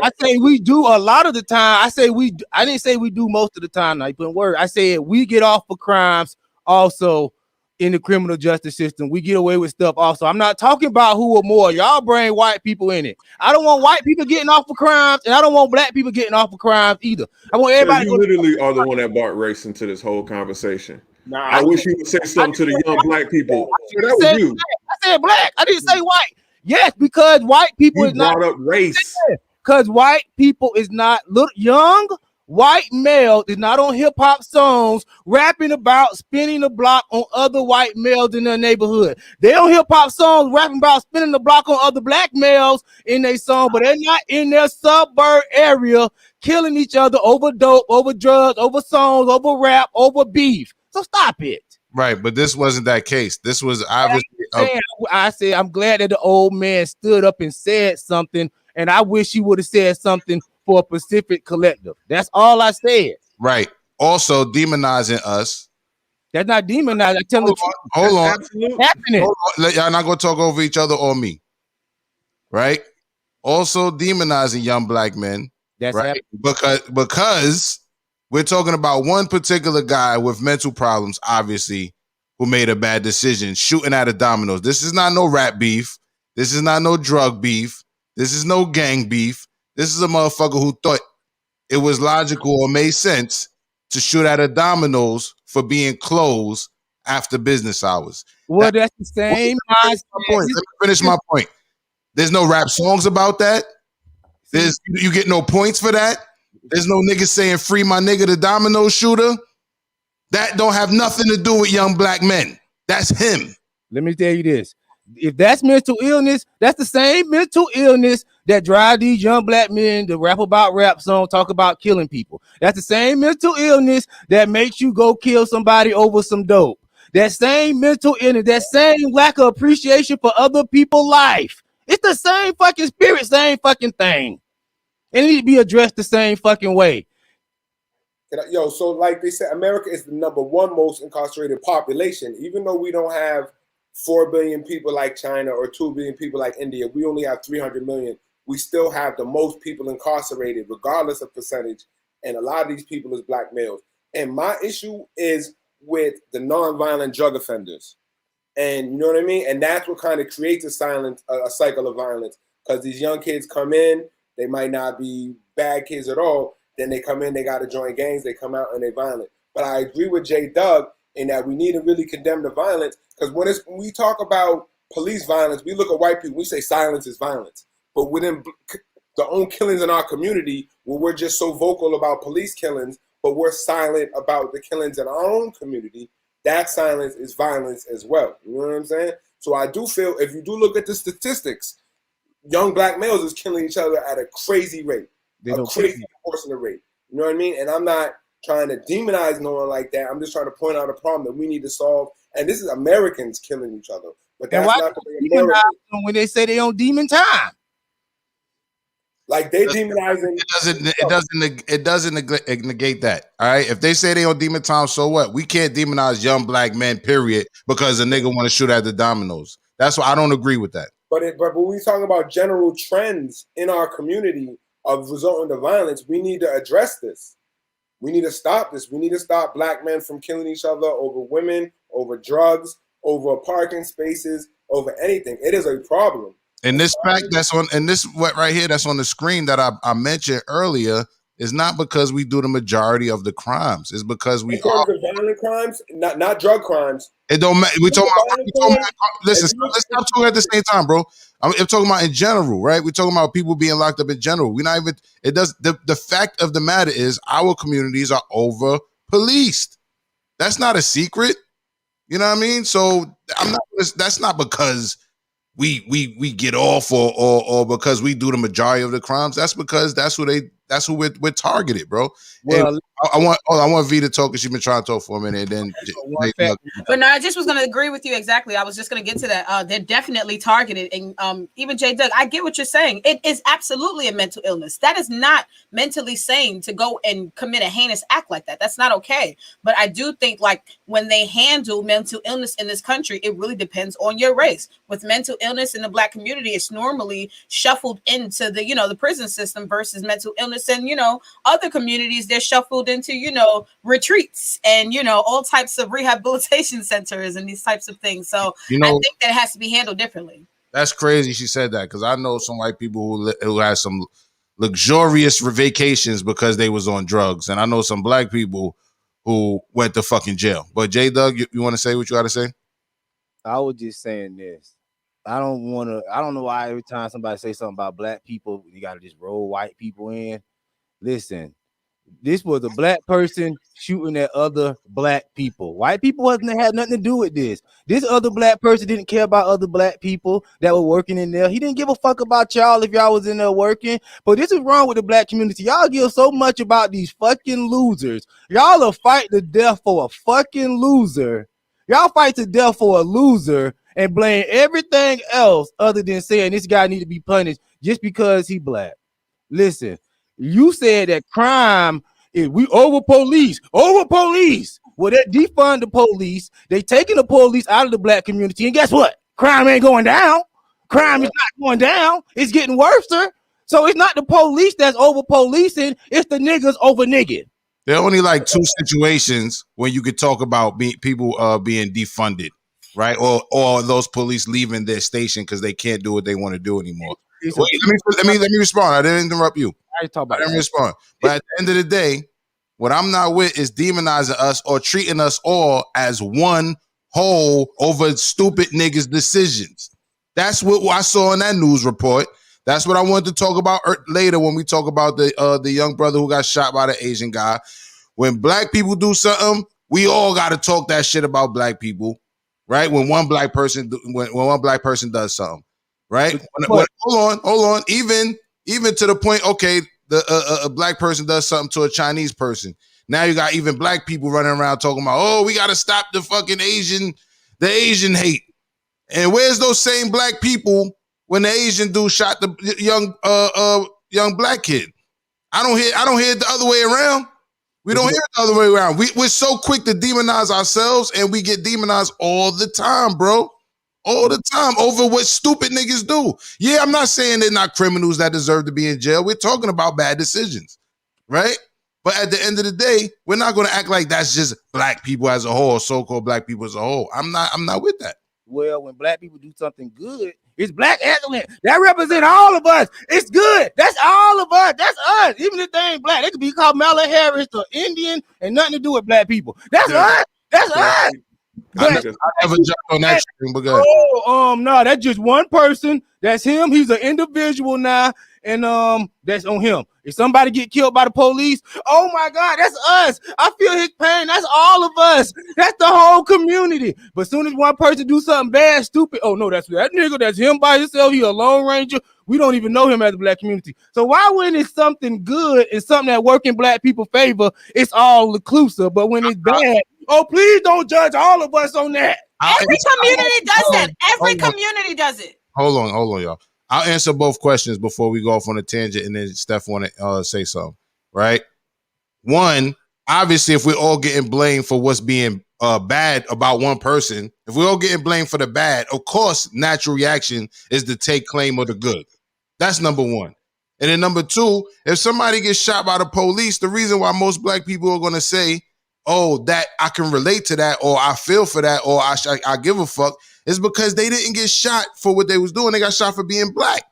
I say we do a lot of the time. I didn't say we do most of the time. I put word. I said we get off for crimes also in the criminal justice system. We get away with stuff also. I'm not talking about who or more. Y'all bring white people in it. I don't want white people getting off for crimes, and I don't want black people getting off for crimes either. I want everybody. You literally are the one that brought race into this whole conversation. I wish you would say something to the young black people. That was you. I said black. I didn't say white. Yes, because white people is not brought up race. Because white people is not young white male is not on hip hop songs rapping about spinning the block on other white males in their neighborhood. They on hip hop songs rapping about spinning the block on other black males in their song, but they're not in their suburb area killing each other over dope, over drugs, over songs, over rap, over beef. So stop it. Right, but this wasn't that case. This was obviously. I said I'm glad that the old man stood up and said something, and I wish he would have said something for a Pacific Collective. That's all I said. Right. Also demonizing us. That's not demonizing. I tell you, hold on. Happening. Hold on. Y'all not gonna talk over each other or me. Right. Also demonizing young black men. That's right. Because we're talking about one particular guy with mental problems, obviously, who made a bad decision shooting at a Domino's. This is not no rap beef. This is not no drug beef. This is no gang beef. This is a motherfucker who thought it was logical or made sense to shoot at a Domino's for being closed after business hours. Well, that's the same. Let me finish my point. There's no rap songs about that. You get no points for that. There's no niggas saying free my nigga the Domino shooter. That don't have nothing to do with young black men. That's him. Let me tell you this. If that's mental illness, that's the same mental illness that drive these young black men to rap about rap songs, talk about killing people. That's the same mental illness that makes you go kill somebody over some dope. That same mental illness, that same lack of appreciation for other people's life. It's the same fucking spirit, same fucking thing. And it need to be addressed the same fucking way. Yo, so like they said, America is the #1 most incarcerated population. Even though we don't have 4 billion people like China or 2 billion people like India, we only have 300 million. We still have the most people incarcerated, regardless of percentage. And a lot of these people is black males. And my issue is with the nonviolent drug offenders. And you know what I mean? And that's what kind of creates a cycle of violence. Because these young kids come in, they might not be bad kids at all. Then they come in, they got to join gangs, they come out and they're violent. But I agree with J. Doug in that we need to really condemn the violence, because when we talk about police violence, we look at white people, we say silence is violence. But within the own killings in our community, where we're just so vocal about police killings, but we're silent about the killings in our own community, that silence is violence as well. You know what I'm saying? So I do feel, if you do look at the statistics, young black males is killing each other at a crazy rate. A crazy proportionate rate. You know what I mean? And I'm not trying to demonize no one like that. I'm just trying to point out a problem that we need to solve. And this is Americans killing each other. But that's not the way America. When they say they on demon time. Like they demonizing. It doesn't negate that. All right. If they say they on demon time, so what? We can't demonize young black men, period, because a nigga want to shoot at the dominoes. That's why I don't agree with that. But when we talk about general trends in our community of resulting to violence, we need to address this. We need to stop this. We need to stop black men from killing each other over women, over drugs, over parking spaces, over anything. It is a problem. And this fact that's on, and this what right here that's on the screen that I mentioned earlier is not because we do the majority of the crimes. It's because we in terms of violent crimes, not drug crimes. It don't matter. We talking about listen, let's stop talking at the same time, bro. I'm talking about in general, right? We're talking about people being locked up in general. We're not even. It does. The fact of the matter is, our communities are over policed. That's not a secret. You know what I mean? So I'm not. That's not because we get off or because we do the majority of the crimes. That's because that's who we're targeted, bro. Well, I want V to talk because she's been trying to talk for a minute. And then but no, I just was going to agree with you exactly. I was just going to get to that. They're definitely targeted, and even J. Doug, I get what you're saying. It is absolutely a mental illness. That is not mentally sane to go and commit a heinous act like that. That's not okay. But I do think like when they handle mental illness in this country, it really depends on your race. With mental illness in the black community, it's normally shuffled into the the prison system versus mental illness, and other communities they're shuffled into retreats and all types of rehabilitation centers and these types of things. So I think that has to be handled differently. That's crazy she said that, because I know some white people who had some luxurious vacations because they was on drugs, and I know some black people who went to fucking jail. But J. Doug, you want to say what you got to say? I was just saying this. I don't know why every time somebody say something about black people, you got to just roll white people in. Listen, this was a black person shooting at other black people. White people had nothing to do with this. This other black person didn't care about other black people that were working in there. He didn't give a fuck about y'all if y'all was in there working. But this is wrong with the black community. Y'all give so much about these fucking losers. Y'all will fight to death for a fucking loser. Y'all fight to death for a loser and blame everything else other than saying this guy need to be punished just because he black. Listen, you said that crime is we over police. Well, they defund the police. They taking the police out of the black community. And guess what? Crime ain't going down. Crime is not going down. It's getting worse. So it's not the police that's over policing. It's the niggas over nigging. There are only like two situations when you could talk about people being defunded, right? Or those police leaving their station because they can't do what they want to do anymore. Wait, let me respond. I didn't interrupt you. I didn't respond. But at the end of the day, what I'm not with is demonizing us or treating us all as one whole over stupid niggas' decisions. That's what I saw in that news report. That's what I wanted to talk about later when we talk about the young brother who got shot by the Asian guy. When black people do something, we all got to talk that shit about black people. right? When one black person does something, right? Hold on. Even to the point, okay, a black person does something to a Chinese person. Now you got even black people running around talking about, oh, we got to stop the fucking Asian hate. And where's those same black people when the Asian dude shot the young black kid? I don't hear it the other way around. We don't hear it the other way around. We're so quick to demonize ourselves, and we get demonized all the time, bro. All the time over what stupid niggas do. Yeah, I'm not saying they're not criminals that deserve to be in jail. We're talking about bad decisions, right? But at the end of the day, we're not going to act like that's just black people as a whole, so-called black people as a whole. I'm not with that. Well, when black people do something good, it's black excellence. That represents all of us. It's good. That's all of us. That's us. Even if they ain't black, they could be called Kamala Harris or Indian and nothing to do with black people. That's us. That's us. I never jumped on that train, but go ahead. No, that's just one person. That's him. He's an individual now, and that's on him. If somebody get killed by the police, oh my God, that's us. I feel his pain. That's all of us. That's the whole community. But as soon as one person do something bad, stupid, oh no, that's that nigga. That's him by himself. He a lone ranger. We don't even know him as a black community. So why when it's something good and something that work in black people favor, it's all inclusive. But when it's bad, oh please don't judge all of us on that. Every community does that. Every community does it. Hold on, y'all. I'll answer both questions before we go off on a tangent, and then Steph want to say something, right? One, obviously, if we're all getting blamed for what's being bad about one person, if we're all getting blamed for the bad, of course, natural reaction is to take claim of the good. That's number one. And then number two, if somebody gets shot by the police, the reason why most black people are going to say, oh, that I can relate to that, or I feel for that, or I give a fuck, is because they didn't get shot for what they was doing. They got shot for being black.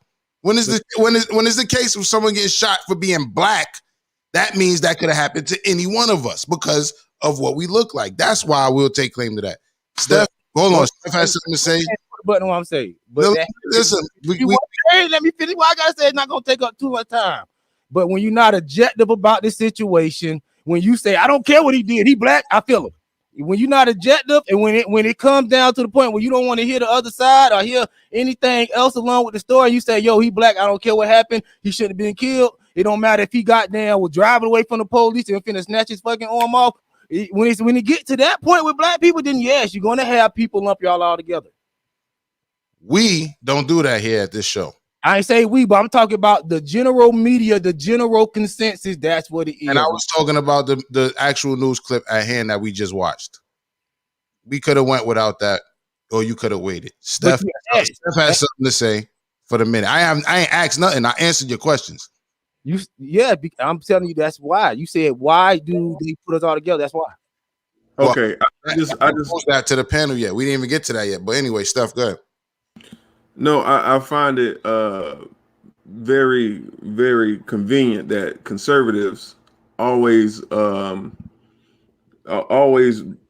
When is the case of someone getting shot for being black? That means that could have happened to any one of us because of what we look like. That's why I will take claim to that. Steph, hold on. Steph has something to say. But no, I'm saying. But listen, let me finish what I gotta say. It's not gonna take up too much time. But when you're not objective about this situation, when you say I don't care what he did, he black, I feel him. When you're not objective, and when it comes down to the point where you don't want to hear the other side or hear anything else along with the story, you say, yo, he black, I don't care what happened, he shouldn't have been killed. It don't matter if he got down was driving away from the police and finna snatch his fucking arm off. When it get to that point with black people, then yes, you're gonna have people lump y'all all together. We don't do that here at this show. I ain't say we, but I'm talking about the general media, the general consensus. That's what it is. And I was talking about the actual news clip at hand that we just watched. We could have went without that, or you could have waited. Steph has something to say for the minute. I ain't asked nothing. I answered your questions. I'm telling you that's why. You said why do they put us all together? That's why. Okay, I just posed that to the panel yet. We didn't even get to that yet. But anyway, Steph, go ahead. No, I find it very, very convenient that conservatives always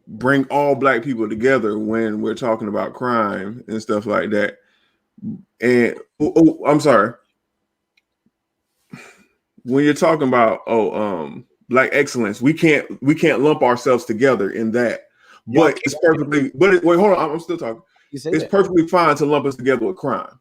bring all black people together when we're talking about crime and stuff like that. And I'm sorry. When you're talking about black excellence, we can't lump ourselves together in that. But it's perfectly. But wait, hold on. I'm still talking. It's perfectly fine to lump us together with crime.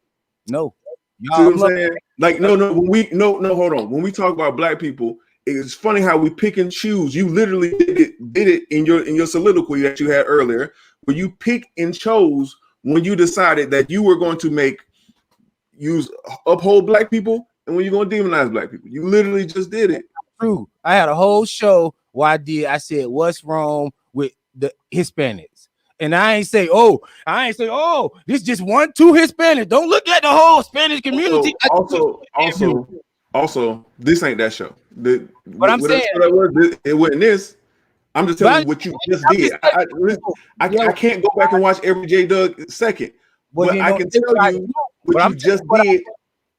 No, you see what I'm saying? Like no. Hold on. When we talk about black people, it's funny how we pick and choose. You literally did it in your soliloquy that you had earlier, where you pick and chose when you decided that you were going to uphold black people and when you're going to demonize black people. You literally just did it. True. I had a whole show where I said what's wrong with the Hispanics. And I ain't say, this just 1-2 Hispanics. Don't look at the whole Spanish community. Also, this ain't that show. What I'm saying, it wasn't this. I'm just telling you what you just did. I can't go back and watch every J Doug second, but I can tell you what you just did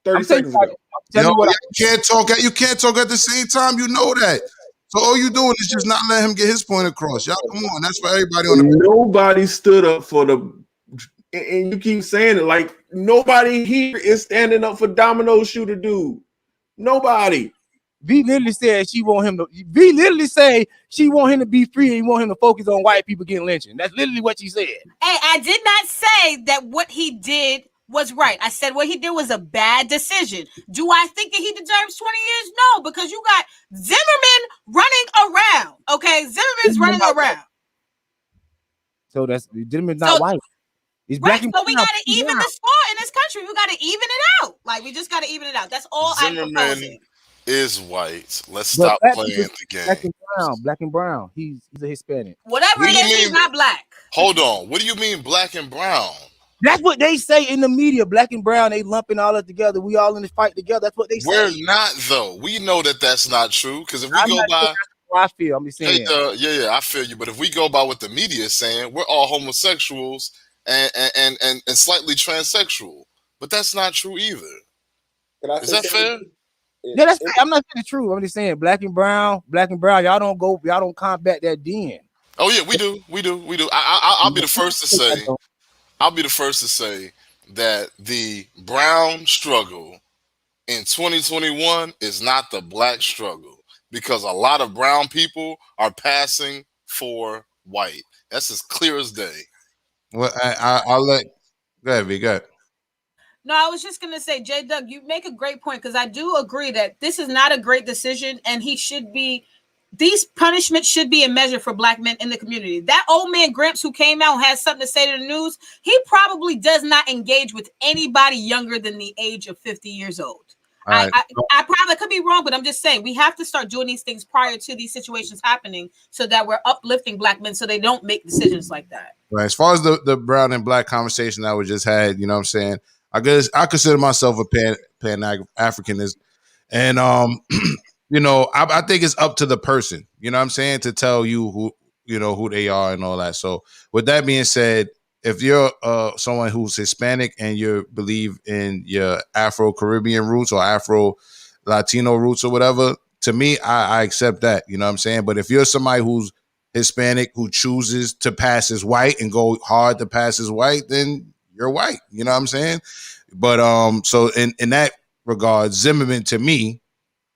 30 seconds ago. You can't talk at the same time. You know that. So all you doing is just not letting him get his point across. Y'all, come on. That's for everybody on the. Nobody stood up for and you keep saying it like nobody here is standing up for Domino's shooter dude. Nobody. V literally said she want him to. V literally say she want him to be free and want him to focus on white people getting lynched. That's literally what she said. Hey, I did not say that what he did was right. I said what he did was a bad decision. Do I think that he deserves 20 years? No, because you got Zimmerman running around. Okay, Zimmerman's running around. So that's Zimmerman's not white. It's black and brown. So we got to even brown. the score in this country. We got to even it out. Like we just got to even it out. That's all I'm proposing. Is white. Let's But stop playing the game. Black and brown. He's a Hispanic. Whatever it is, he's not black. Hold on. What do you mean black and brown? That's what they say in the media. Black and brown, they lumping all that together. We all in this fight together. That's what they say. We're not, though. We know that that's not true. Because if we go by how I feel, I'm just saying. Yeah, I feel you. But if we go by what the media is saying, we're all homosexuals and slightly transsexual. But that's not true either. Is that fair? Yeah, I'm not saying it's true. I'm just saying black and brown, y'all don't combat that then. Oh yeah, we do. I'll be the first to say. I'll be the first to say that the brown struggle in 2021 is not the black struggle because a lot of brown people are passing for white. That's as clear as day. Well, I'll let go ahead, V. Go ahead. No, I was just going to say, J. Doug, you make a great point because I do agree that this is not a great decision and these punishments should be a measure for black men in the community. That old man Gramps who came out and had something to say to the news, he probably does not engage with anybody younger than the age of 50 years old. Right. I probably could be wrong, but I'm just saying we have to start doing these things prior to these situations happening so that we're uplifting black men so they don't make decisions like that. Right. As far as the brown and black conversation that we just had, you know what I'm saying? I guess I consider myself a pan-Africanist. And, you know, I think it's up to the person, you know what I'm saying, to tell you who they are and all that. So with that being said, if you're someone who's Hispanic and you believe in your Afro-Caribbean roots or Afro-Latino roots or whatever, to me, I accept that, you know what I'm saying? But if you're somebody who's Hispanic who chooses to pass as white and go hard to pass as white, then you're white, you know what I'm saying? But so in that regard, Zimmerman to me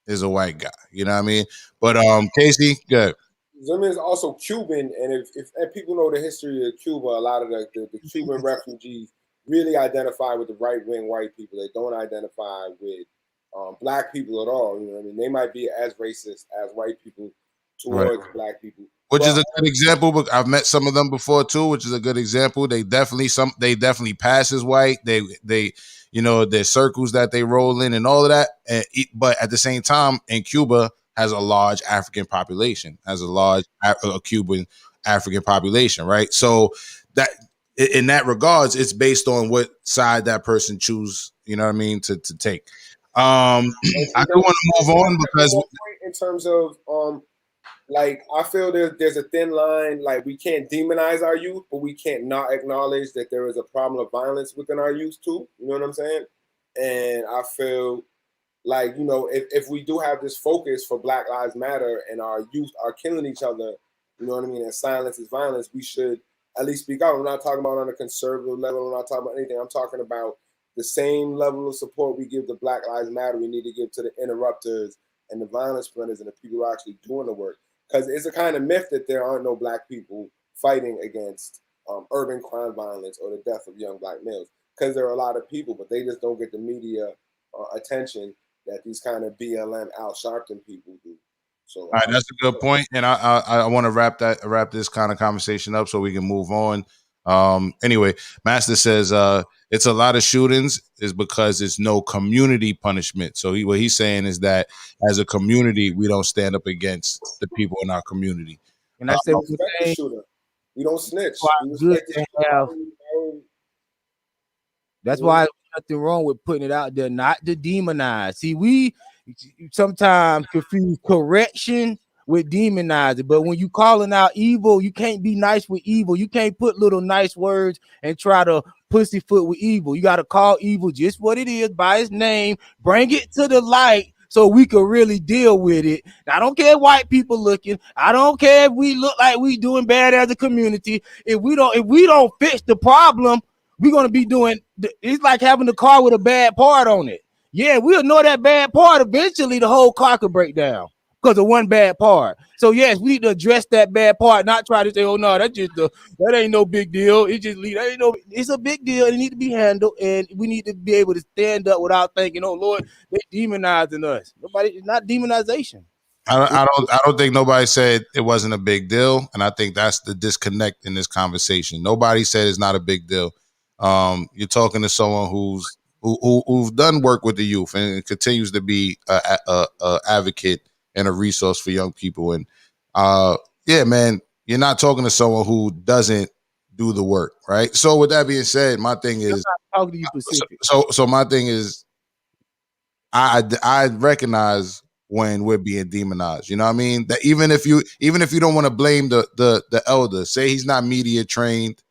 is a white guy, you know what I mean? But Casey, good. Zimmerman is also Cuban, and if people know the history of Cuba, a lot of the Cuban refugees really identify with the right-wing white people. They don't identify with black people at all. You know what I mean? They might be as racist as white people towards black people. Which is a good example, but I've met some of them before too, which is a good example. They definitely pass as white. They you know, their circles that they roll in and all of that. But at the same time, in Cuba has a large African population, has a large Cuban African population, right? So that in that regards, it's based on what side that person choose, you know what I mean, to take. I do want to move on because in terms of like I feel there's a thin line. Like we can't demonize our youth, but we can't not acknowledge that there is a problem of violence within our youth too. You know what I'm saying? And I feel like, you know, if we do have this focus for Black Lives Matter and our youth are killing each other, you know what I mean, and silence is violence, we should at least speak out. I'm not talking about on a conservative level. I'm not talking about anything. I'm talking about the same level of support we give to Black Lives Matter, we need to give to the interrupters and the violence planners and the people who are actually doing the work. Because it's a kind of myth that there aren't no black people fighting against urban crime violence or the death of young black males. Because there are a lot of people, but they just don't get the media attention that these kind of BLM Al Sharpton people do. So, all right, that's a good point, and I want to wrap this kind of conversation up so we can move on. Anyway, Master says it's a lot of shootings is because there's no community punishment. So what he's saying is that as a community, we don't stand up against the people in our community. And I said we don't snitch. That's why there's nothing wrong with putting it out there, not to demonize. See, we sometimes confuse correction with demonizing, but when you calling out evil, you can't be nice with evil. You can't put little nice words and try to pussyfoot with evil. You got to call evil just what it is by its name, bring it to the light so we can really deal with it. I don't care if white people looking. I don't care if we look like we doing bad as a community. If we don't fix the problem, we're going to be doing, it's like having a car with a bad part on it. Yeah, we'll know that bad part. Eventually, the whole car could break down because of one bad part. So yes, we need to address that bad part, not try to say, "Oh no, that ain't no big deal." It's a big deal. It need to be handled, and we need to be able to stand up without thinking, "Oh Lord, they demonizing us." Nobody, it's not demonization. I don't think nobody said it wasn't a big deal, and I think that's the disconnect in this conversation. Nobody said it's not a big deal. You're talking to someone who's done work with the youth and continues to be a advocate and a resource for young people. And yeah, man, you're not talking to someone who doesn't do the work, right? So with that being said, my thing is, talking to you Pacific. So my thing is, I recognize when we're being demonized. You know what I mean? That even if you don't want to blame the elder, say he's not media trained,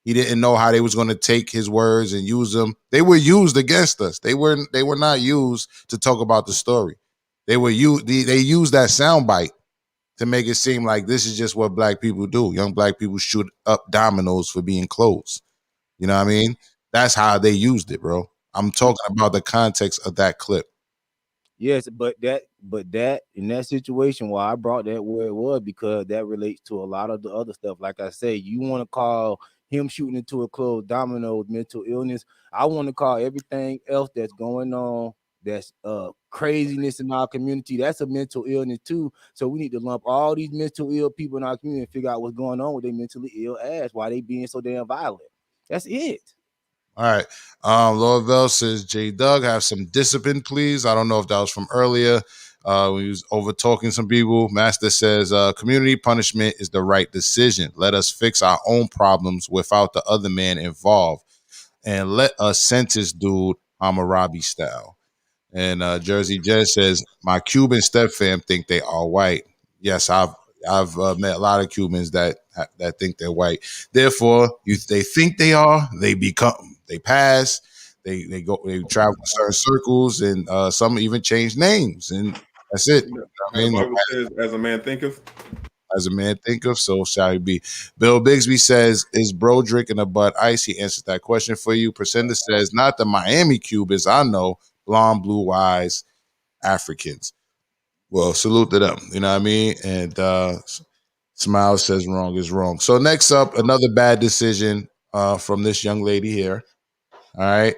he didn't know how they was going to take his words and use them. They were used against us. They were not used to talk about the story. They used that soundbite to make it seem like this is just what black people do. Young black people shoot up dominoes for being closed. You know what I mean? That's how they used it, bro. I'm talking about the context of that clip. Yes, but that in that situation, why I brought that where it was, because that relates to a lot of the other stuff. Like I say, you want to call him shooting into a closed domino mental illness. I want to call everything else that's going on, that's craziness in our community, that's a mental illness too. So we need to lump all these mental ill people in our community and figure out what's going on with their mentally ill ass, why they being so damn violent. That's it. All right. Lord Bell says, J Doug, have some discipline, please. I don't know if that was from earlier. We was over talking some people. Master says, community punishment is the right decision. Let us fix our own problems without the other man involved. And let us sentence dude Hammurabi style. And Jersey Jez says, my Cuban step fam think they are white. Yes, I've met a lot of Cubans that think they're white. Therefore, they think they are, they pass, they travel in certain circles, and some even change names, and that's it. The Bible says, as a man thinketh. As a man thinketh, so shall he be. Bill Bigsby says, is bro drinking a Bud Ice? He answers that question for you. Presenda says, not the Miami Cubans I know, blonde, blue eyes, Africans. Well, salute to them. You know what I mean? And Smile says wrong is wrong. So next up, another bad decision from this young lady here. All right.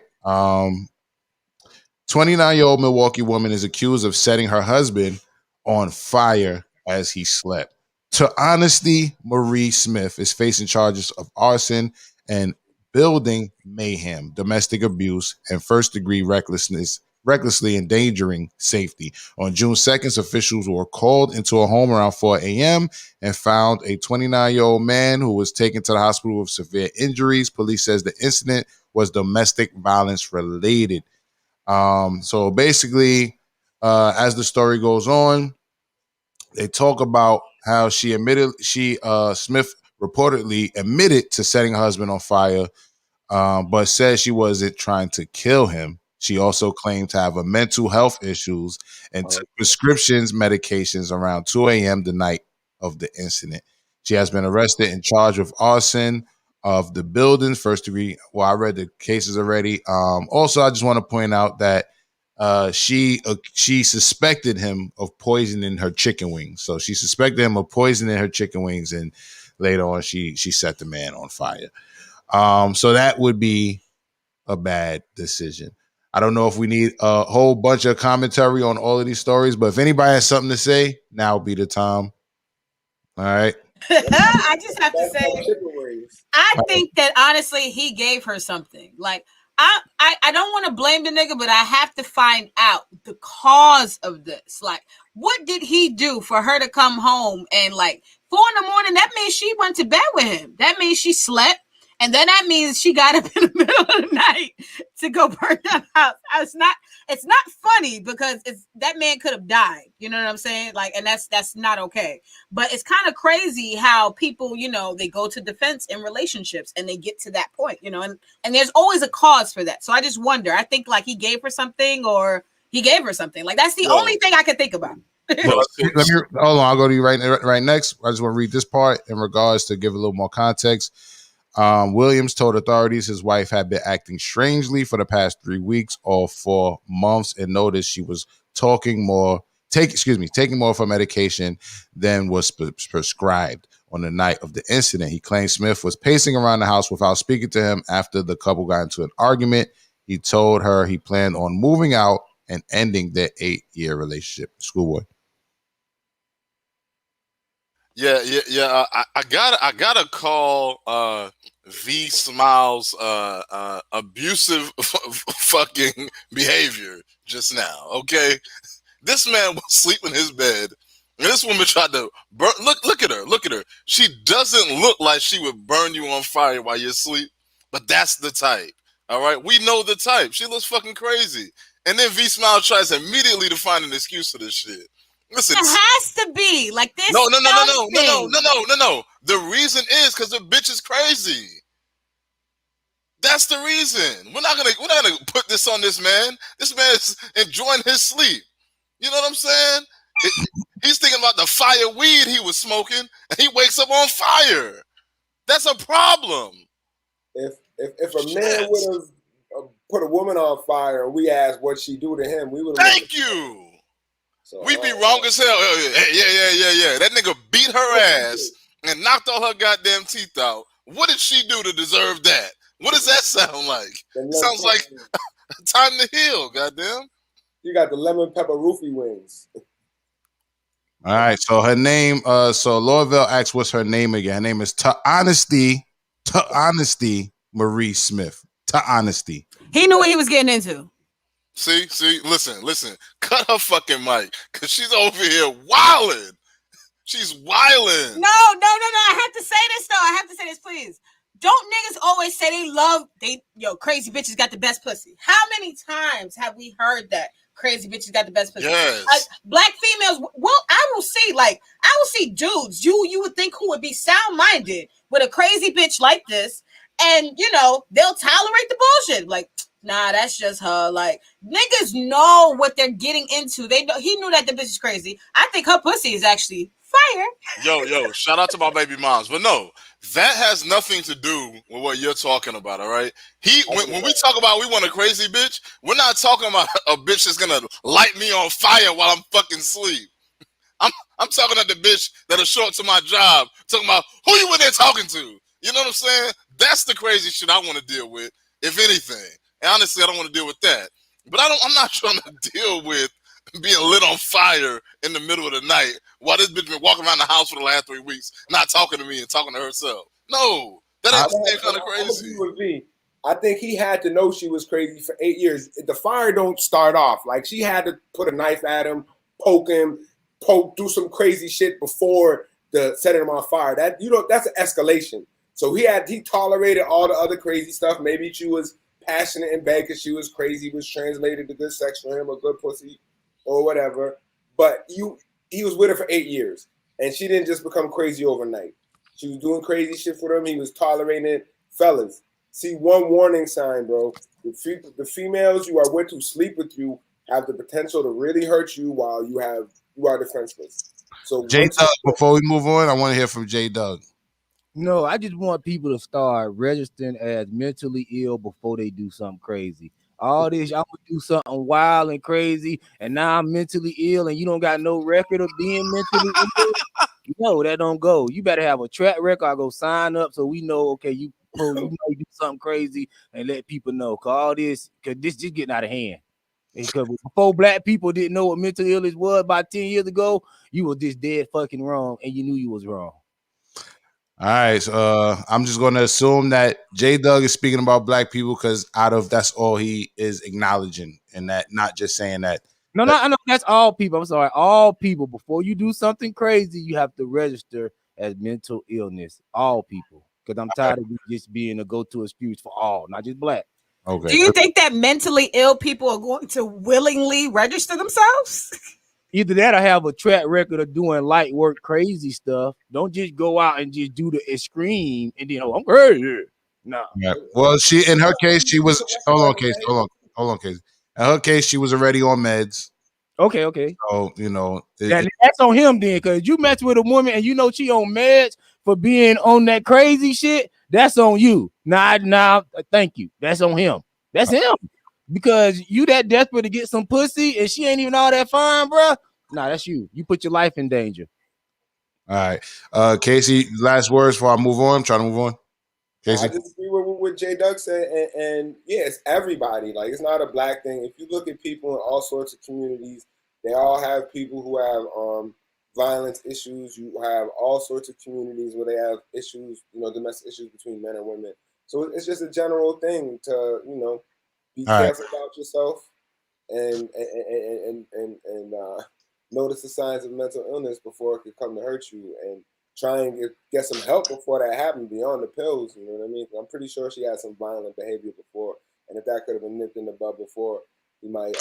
29-year-old Milwaukee woman is accused of setting her husband on fire as he slept. To honesty, Marie Smith is facing charges of arson and building mayhem, domestic abuse, and first-degree recklessly endangering safety. On June 2nd, officials were called into a home around 4 a.m. and found a 29-year-old man who was taken to the hospital with severe injuries. Police says the incident was domestic violence related. So basically, as the story goes on, they talk about how Smith reportedly admitted to setting her husband on fire, but said she wasn't trying to kill him. She also claimed to have a mental health issues and took prescriptions, medications around 2 a.m. the night of the incident. She has been arrested and charged with arson of the building, first degree. Well, I read the cases already. Also, I just want to point out that she suspected him of poisoning her chicken wings. So she suspected him of poisoning her chicken wings, and later on she set the man on fire. So that would be a bad decision. I don't know if we need a whole bunch of commentary on all of these stories, but if anybody has something to say, now would be the time. All right. I just have to say, I think that honestly, he gave her something. Like, I don't want to blame the nigga, but I have to find out the cause of this. Like, what did he do for her to come home and like 4 a.m? That means she went to bed with him. That means she slept. And then that means she got up in the middle of the night to go burn that house. It's not funny because that man could have died. You know what I'm saying? Like, and that's not okay. But it's kind of crazy how people, they go to defense in relationships and they get to that point, and there's always a cause for that. So I just wonder. I think like he gave her something or he gave her something. Like that's the only thing I can think about. Let me hold on. I'll go to you right next. I just want to read this part in regards to give a little more context. Williams told authorities his wife had been acting strangely for the past 3 weeks or 4 months, and noticed she was taking more of her medication than was prescribed. On the night of the incident, he claimed Smith was pacing around the house without speaking to him. After the couple got into an argument, he told her he planned on moving out and ending their 8-year relationship. Schoolboy. Yeah. I gotta call V Smiles abusive fucking behavior just now. Okay, this man was sleeping in his bed, and this woman tried to burn. Look at her. She doesn't look like she would burn you on fire while you're asleep, but that's the type. All right, we know the type. She looks fucking crazy, and then V Smile tries immediately to find an excuse for this shit. Listen, it has to be like this. No. The reason is because the bitch is crazy. That's the reason. We're not gonna put this on this man. This man is enjoying his sleep. You know what I'm saying? He's thinking about the fire weed he was smoking, and he wakes up on fire. That's a problem. If a man would have put a woman on fire and we asked what she do to him, we would have. Thank you. So, we'd be wrong as hell. Yeah. That nigga beat her ass and knocked all her goddamn teeth out. What did she do to deserve that? What does that sound like? It sounds like time to heal, goddamn. You got the lemon pepper roofie wings. All right, so her name, so Laurville asks what's her name again. Her name is Honesty Marie Smith. Honesty. He knew what he was getting into. See, listen. Cut her fucking mic, because she's over here wilding. She's wilding. No. I have to say this, though. I have to say this, please. Don't niggas always say crazy bitches got the best pussy? How many times have we heard that? Crazy bitches got the best pussy. Yes. Black females, I will see dudes you would think who would be sound-minded with a crazy bitch like this, and, they'll tolerate the bullshit. Like, nah, that's just her. Like, niggas know what they're getting into. He knew that the bitch is crazy. I think her pussy is actually fire. Yo, shout out to my baby moms. But no, that has nothing to do with what you're talking about, all right? When we talk about we want a crazy bitch, we're not talking about a bitch that's gonna light me on fire while I'm fucking asleep. I'm talking about the bitch that'll show up to my job, talking about who you in there talking to. You know what I'm saying? That's the crazy shit I want to deal with, if anything. And honestly, I don't want to deal with that. But I'm not trying to deal with being lit on fire in the middle of the night while this bitch been walking around the house for the last 3 weeks, not talking to me and talking to herself. No, that ain't kind of crazy. I think he had to know she was crazy for 8 years. The fire don't start off. Like, she had to put a knife at him, do some crazy shit before setting him on fire. That's an escalation. So he tolerated all the other crazy stuff. Maybe she was passionate in bed because she was crazy, was translated to good sex for him or good pussy or whatever. But he was with her for 8 years, and she didn't just become crazy overnight. She was doing crazy shit for him. He was tolerating it. Fellas, see one warning sign, bro. The females you are with who sleep with you have the potential to really hurt you while you are defenseless. So J Doug, before we move on, I want to hear from J Doug. No, I just want people to start registering as mentally ill before they do something crazy. All this, I'm gonna do something wild and crazy, and now I'm mentally ill, and you don't got no record of being mentally ill. No, that don't go. You better have a track record. I go sign up so we know. Okay, you do something crazy and let people know. Cause this just getting out of hand. Because before black people didn't know what mental illness was about 10 years ago, you were just dead fucking wrong, and you knew you was wrong. All right, so I'm just going to assume that J Doug is speaking about black people because that's all he is acknowledging, and that not just saying that. No, I know that's all people. I'm sorry, all people. Before you do something crazy, you have to register as mental illness. All people, because I'm tired of just being a go-to excuse for all, not just black. Okay. Do you think that mentally ill people are going to willingly register themselves? Either that or have a track record of doing light work, crazy stuff. Don't just go out and just do the extreme and then, I'm crazy. No. Yeah. Well, in her case, she was. Hold on, Case. In her case, she was already on meds. Okay. So, that's on him then, because you mess with a woman and you know she on meds for being on that crazy shit. That's on you. Nah, thank you. That's on him. That's him. Because you that desperate to get some pussy and she ain't even all that fine, bro. Nah, that's you. You put your life in danger. All right. Casey, last words before I move on. I'm trying to move on. Casey? I just agree with what J. Doug said, and yeah, it's everybody. Like, it's not a black thing. If you look at people in all sorts of communities, they all have people who have violence issues. You have all sorts of communities where they have issues, domestic issues between men and women. So it's just a general thing to, be careful about yourself and notice the signs of mental illness before it could come to hurt you, and try and get some help before that happened beyond the pills. You know what I mean? I'm pretty sure she had some violent behavior before, and if that could have been nipped in the bud before, he might be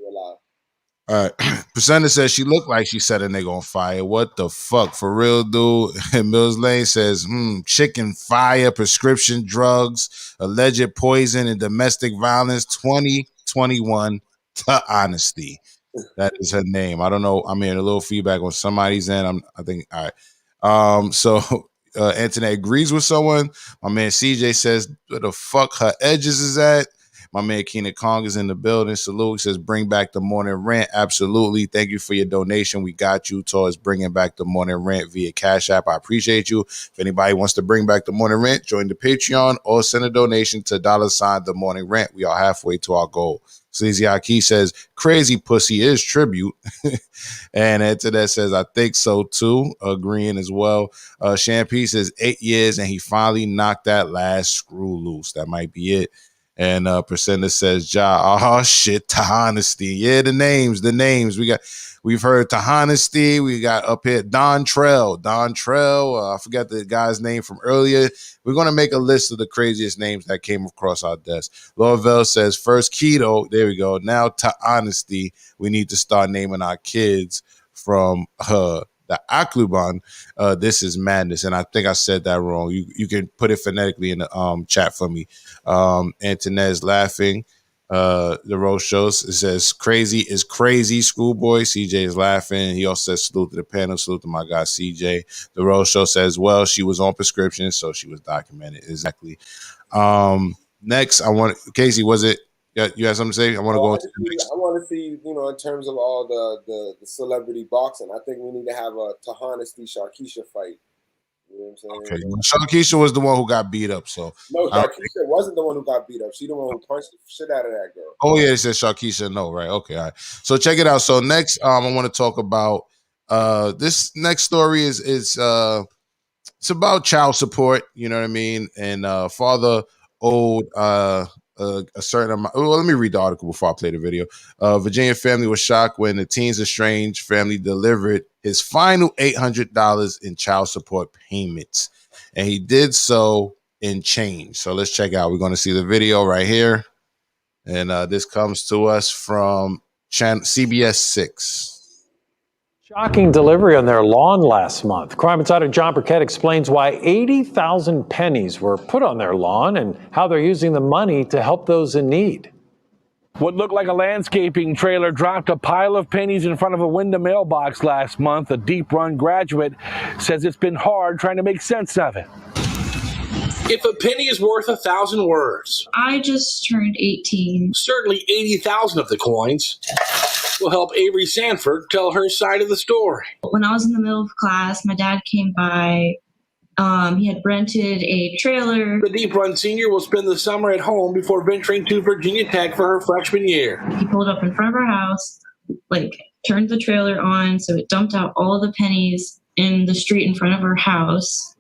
alive. All right. Presenter says she looked like she set a nigga on fire. What the fuck? For real, dude? And Mills Lane says, chicken fire, prescription drugs, alleged poison, and domestic violence 2021 to honesty. That is her name. I don't know. I'm hearing a little feedback on somebody's end. I think, all right. So Antoinette agrees with someone. My man CJ says, where the fuck her edges is at? My man Keenan Kong is in the building. Salute. He says, bring back the morning rant. Absolutely. Thank you for your donation. We got you towards bringing back the morning rant via Cash App. I appreciate you. If anybody wants to bring back the morning rant, join the Patreon or send a donation to $ the morning rant. We are halfway to our goal. Sleazy Aki says, crazy pussy is tribute. And Antoinette says, I think so too. Agreeing as well. Champagne says 8 years and he finally knocked that last screw loose. That might be it. And Presenda says, oh shit, Tahonesty. Yeah, the names. We've heard Tahonesty. We got up here Don Trell. I forgot the guy's name from earlier. We're going to make a list of the craziest names that came across our desk. Laurel says, first keto. There we go. Now Tahonesty. We need to start naming our kids from the Akluban. This is madness. And I think I said that wrong. You can put it phonetically in the chat for me. Antoinette's laughing. The road shows. It says crazy is crazy. Schoolboy. CJ is laughing. He also says salute to the panel. Salute to my guy CJ. The road show says, well, she was on prescription, so she was documented. Exactly. Next, Casey, was it? You had something to say? I want to go into the next. I want to see, in terms of all the celebrity boxing, I think we need to have a Tahonesty Sharkeisha fight. You know what I'm saying? Okay. Sharkeisha was the one who got beat up. So no, Sharkeisha wasn't the one who got beat up. She the one who punched the shit out of that girl. Oh yeah, it says Sharkeisha. No, right? Okay, all right. So check it out. So next, I want to talk about this next story is it's about child support. You know what I mean? And father owed a certain amount. Well, let me read the article before I play the video. Virginia family was shocked when the teen's estranged family delivered his final $800 in child support payments, and he did so in change. So let's check out. We're going to see the video right here, and this comes to us from CBS 6. Shocking delivery on their lawn last month. Crime Insider John Burkett explains why 80,000 pennies were put on their lawn and how they're using the money to help those in need. What looked like a landscaping trailer dropped a pile of pennies in front of a Wyndham mailbox last month. A Deep Run graduate says it's been hard trying to make sense of it. If a penny is worth 1,000 words. I just turned 18. Certainly 80,000 of the coins will help Avery Sanford tell her side of the story. When I was in the middle of class, my dad came by. He had rented a trailer. The Deep Run senior will spend the summer at home before venturing to Virginia Tech for her freshman year. He pulled up in front of our house, turned the trailer on, so it dumped out all of the pennies in the street in front of our house.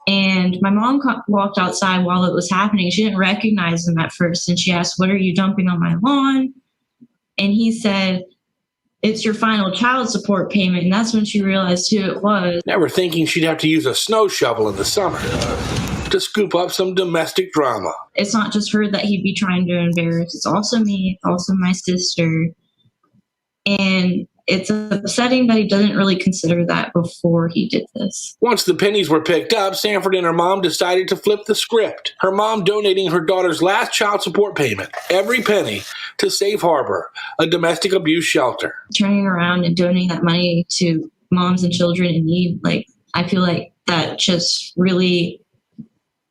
And my mom walked outside while it was happening. She didn't recognize him at first, and she asked, "What are you dumping on my lawn?" And he said, "It's your final child support payment." And that's when she realized who it was. Never thinking she'd have to use a snow shovel in the summer to scoop up some domestic drama. It's not just her that he'd be trying to embarrass. It's also me. It's also my sister. And it's upsetting that he doesn't really consider that before he did this. Once the pennies were picked up, Sanford and her mom decided to flip the script. Her mom donating her daughter's last child support payment, every penny, to Safe Harbor, a domestic abuse shelter. Turning around and donating that money to moms and children in need, I feel like that just really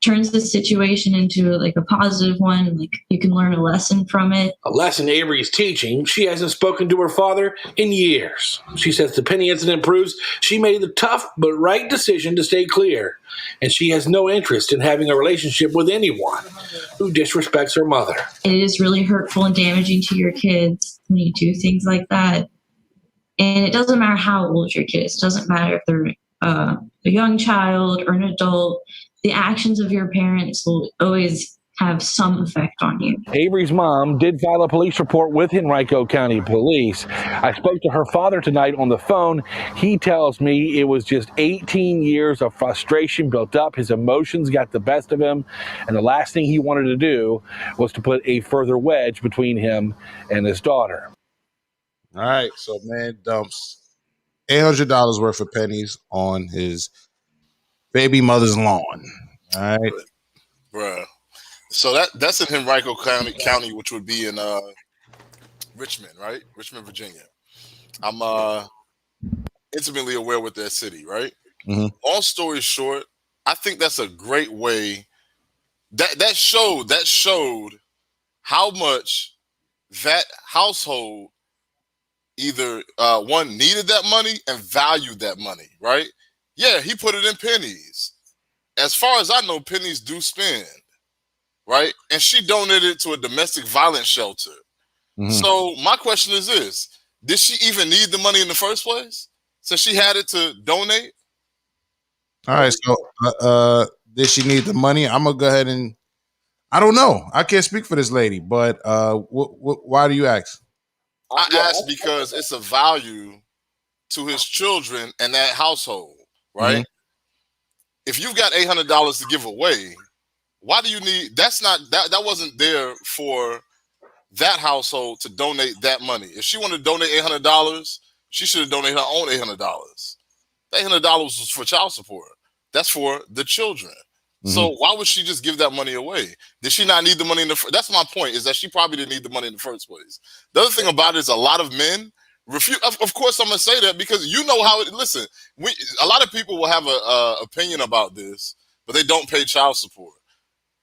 turns the situation into like a positive one. Like you can learn a lesson from it. A lesson Avery is teaching. She hasn't spoken to her father in years. She says the Penny incident proves she made the tough but right decision to stay clear. And she has no interest in having a relationship with anyone who disrespects her mother. It is really hurtful and damaging to your kids when you do things like that. And it doesn't matter how old your kid is. It doesn't matter if they're a young child or an adult. The actions of your parents will always have some effect on you. Avery's mom did file a police report with Henrico County Police. I spoke to her father tonight on the phone. He tells me it was just 18 years of frustration built up. His emotions got the best of him, and the last thing he wanted to do was to put a further wedge between him and his daughter. All right, so man dumps $800 worth of pennies on his baby mother's lawn. All right, Bruh. So that's in Henrico County, which would be in Richmond, right? Richmond, Virginia. I'm intimately aware with that city, right? Mm-hmm. Long story short, I think that's a great way. That showed how much that household either one needed that money and valued that money, right? Yeah, he put it in pennies. As far as I know, pennies do spend, right? And she donated to a domestic violence shelter. Mm-hmm. So my question is this: did she even need the money in the first place? So she had it to donate. All right, so did she need the money? I'm gonna go ahead and I don't know. I can't speak for this lady, but why do you ask? I asked because it's a value to his children and that household, right? Mm-hmm. If you've got $800 to give away, why do you need? That wasn't there for that household to donate that money. If she wanted to donate $800, she should have donated her own $800. That $800 was for child support. That's for the children. Mm-hmm. So why would she just give that money away? Did she not need the money in the? That's my point. Is that she probably didn't need the money in the first place. The other thing about it is a lot of men refuse. Of course, I'm gonna say that because you know how it. Listen, a lot of people will have a opinion about this, but they don't pay child support.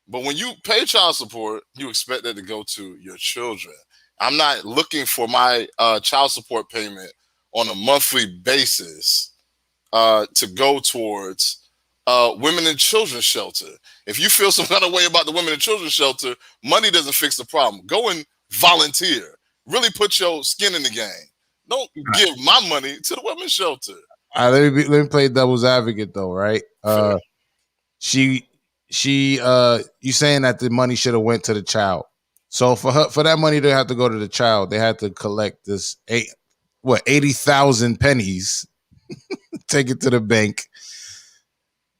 But when you pay child support, you expect that to go to your children. I'm not looking for my child support payment on a monthly basis to go towards women and children's shelter. If you feel some kind of way about the women and children's shelter, money doesn't fix the problem. Go and volunteer. Really put your skin in the game. Don't give my money to the women's shelter. All right, let me play devil's advocate though, right? She you saying that the money should have went to the child. So for that money to have to go to the child, they had to collect this 80,000 pennies, take it to the bank.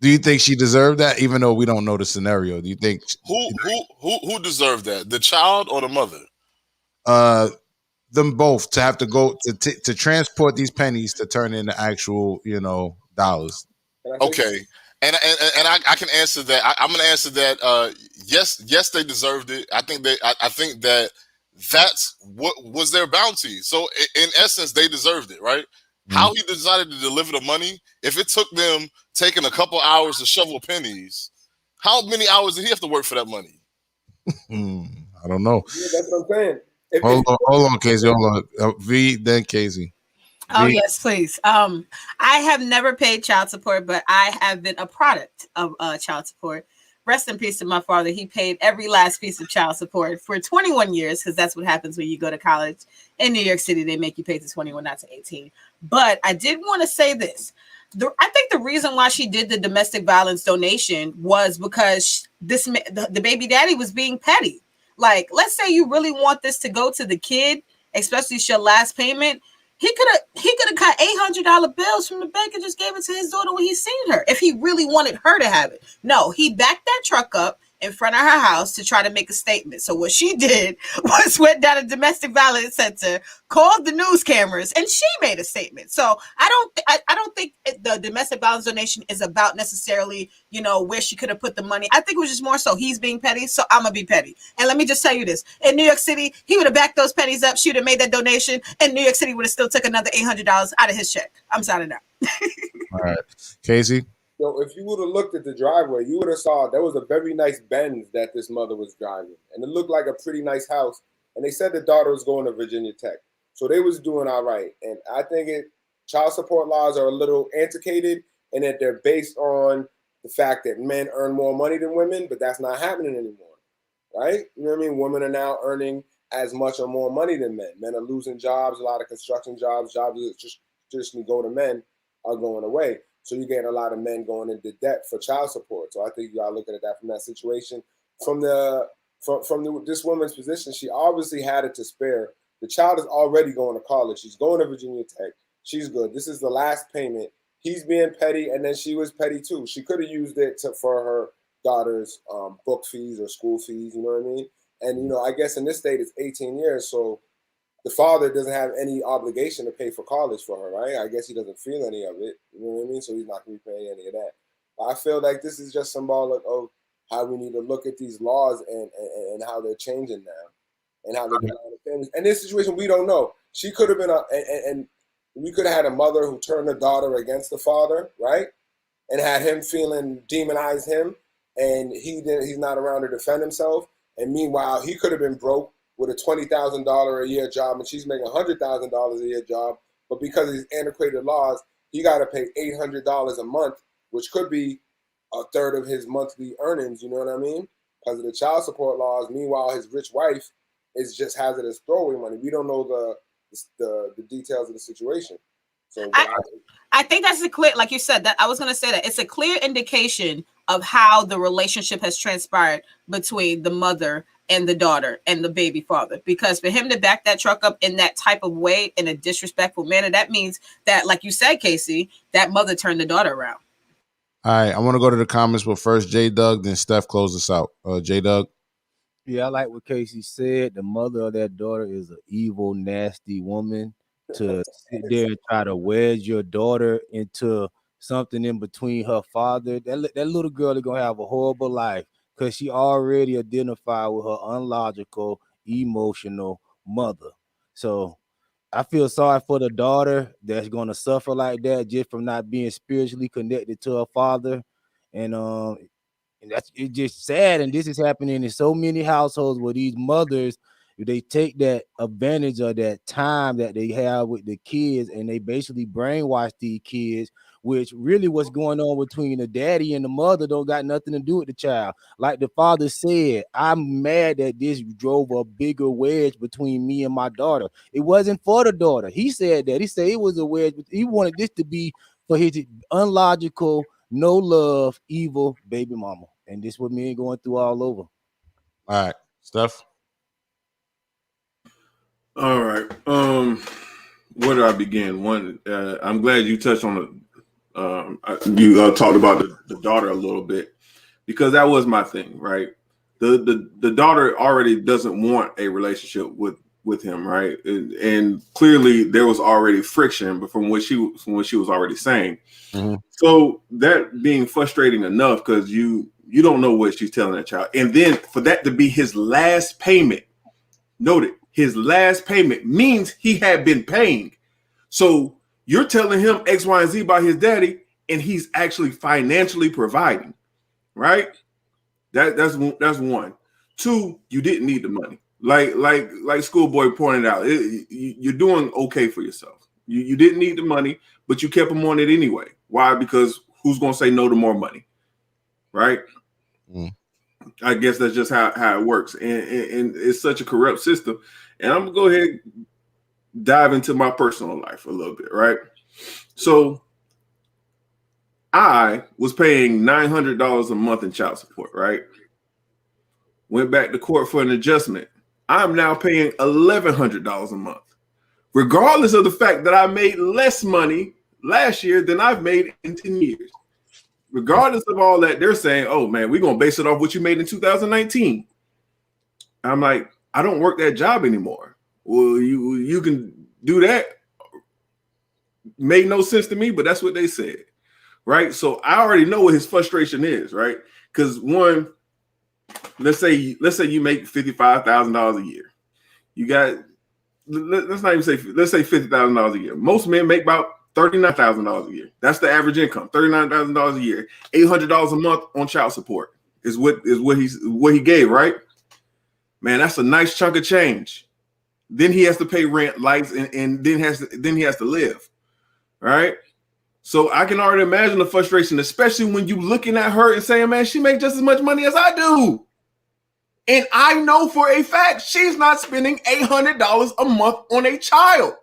Do you think she deserved that? Even though we don't know the scenario, do you think who deserved that? The child or the mother? Them both to have to go to transport these pennies to turn into actual, dollars. Okay. And I can answer that. I'm going to answer that. Yes, they deserved it. I think that that's what was their bounty. So in essence, they deserved it, right? Mm-hmm. How he decided to deliver the money, if it took them taking a couple hours to shovel pennies, how many hours did he have to work for that money? I don't know. Yeah, that's what I'm saying. Hold on, Casey. Hold on. V, then Casey. Oh, yes, please. I have never paid child support, but I have been a product of child support. Rest in peace to my father. He paid every last piece of child support for 21 years because that's what happens when you go to college. In New York City, they make you pay to 21, not to 18. But I did want to say this. I think the reason why she did the domestic violence donation was because the baby daddy was being petty. Like, let's say you really want this to go to the kid, especially your last payment. He could have cut $800 bills from the bank and just gave it to his daughter when he seen her. If he really wanted her to have it, no, he backed that truck up in front of her house to try to make a statement. So what she did was went down to domestic violence center, called the news cameras, and she made a statement. So I don't think the domestic violence donation is about necessarily, where she could have put the money. I think it was just more so he's being petty, so I'm gonna be petty. And let me just tell you this: in New York City, he would have backed those pennies up. She would have made that donation, and New York City would have still took another $800 out of his check. I'm signing out. All right, Casey. So if you would have looked at the driveway, you would have saw there was a very nice Benz that this mother was driving, and it looked like a pretty nice house. And they said the daughter was going to Virginia Tech, so they was doing all right. And I think child support laws are a little antiquated, and that they're based on the fact that men earn more money than women, but that's not happening anymore, right? You know what I mean? Women are now earning as much or more money than men. Men are losing jobs. A lot of construction jobs that just traditionally go to men are going away. So you're getting a lot of men going into debt for child support. So I think you are looking at that from that situation. From this woman's position, she obviously had it to spare. The child is already going to college. She's going to Virginia Tech. She's good. This is the last payment. He's being petty, and then she was petty too. She could have used it for her daughter's book fees or school fees. You know what I mean? And I guess in this state it's 18 years, so the father doesn't have any obligation to pay for college for her, right? I guess he doesn't feel any of it. You know what I mean? So he's not going to be paying any of that. I feel like this is just symbolic of how we need to look at these laws and how they're changing now, and how they're denying families. And this situation, we don't know. She could have been and we could have had a mother who turned her daughter against the father, right? And had him demonized him, and he's not around to defend himself. And meanwhile, he could have been broke with a $20,000 a year job, and she's making $100,000 a year job. But because of these antiquated laws, he got to pay $800 a month, which could be a third of his monthly earnings. You know what I mean? Because of the child support laws. Meanwhile, his rich wife just has it as throwaway money. We don't know the details of the situation. So I think that's a clear, like you said, that I was going to say that it's a clear indication of how the relationship has transpired between the mother and the daughter and the baby father. Because for him to back that truck up in that type of way, in a disrespectful manner, that means that, like you said, Casey, that mother turned the daughter around. All right, I want to go to the comments, but first J Doug, then Steph close us out. J Doug. Yeah, I like what Casey said. The mother of that daughter is an evil, nasty woman. To sit there and try to wedge your daughter into something in between her father, that little girl is gonna have a horrible life because she already identified with her unlogical, emotional mother. So I feel sorry for the daughter that's gonna suffer like that just from not being spiritually connected to her father. And it's just sad. And this is happening in so many households where these mothers, they take that advantage of that time that they have with the kids, and they basically brainwash these kids, which really what's going on between the daddy and the mother don't got nothing to do with the child. Like the father said, I'm mad that this drove a bigger wedge between me and my daughter. It wasn't for the daughter. He said that. He said it was a wedge. He wanted this to be for his unlogical, no love, evil baby mama. And this what me ain't going through all over. All right, Steph. All right. Where do I begin? One, I'm glad you touched on you talked about the daughter a little bit, because that was my thing, right? The daughter already doesn't want a relationship with him, right? And clearly there was already friction, but from what she was already saying. Mm-hmm. So that being frustrating enough, because you don't know what she's telling that child, and then for that to be his last payment. Noted, his last payment means he had been paying. So you're telling him X, Y, and Z by his daddy, and he's actually financially providing, right? That's one. Two, you didn't need the money. Like Schoolboy pointed out, you're doing okay for yourself. You didn't need the money, but you kept him on it anyway. Why? Because who's going to say no to more money, right? Mm. I guess that's just how it works. And it's such a corrupt system. And I'm going to go ahead and dive into my personal life a little bit, right? So I was paying $900 a month in child support, right? Went back to court for an adjustment. I'm now paying $1,100 a month, regardless of the fact that I made less money last year than I've made in 10 years. Regardless of all that, they're saying, oh, man, we're going to base it off what you made in 2019. I'm like, I don't work that job anymore. Well, you can do that. Made no sense to me, but that's what they said, right? So I already know what his frustration is, right? Because one, let's say you make $55,000 a year. You got, let's not even say, let's say $50,000 a year. Most men make about $39,000 a year. That's the average income. $39,000 a year. $800 a month on child support is what he gave, right? Man, that's a nice chunk of change. Then he has to pay rent, lights, and then he has to live, right? So I can already imagine the frustration, especially when you looking at her and saying, man, she makes just as much money as I do. And I know for a fact she's not spending $800 a month on a child.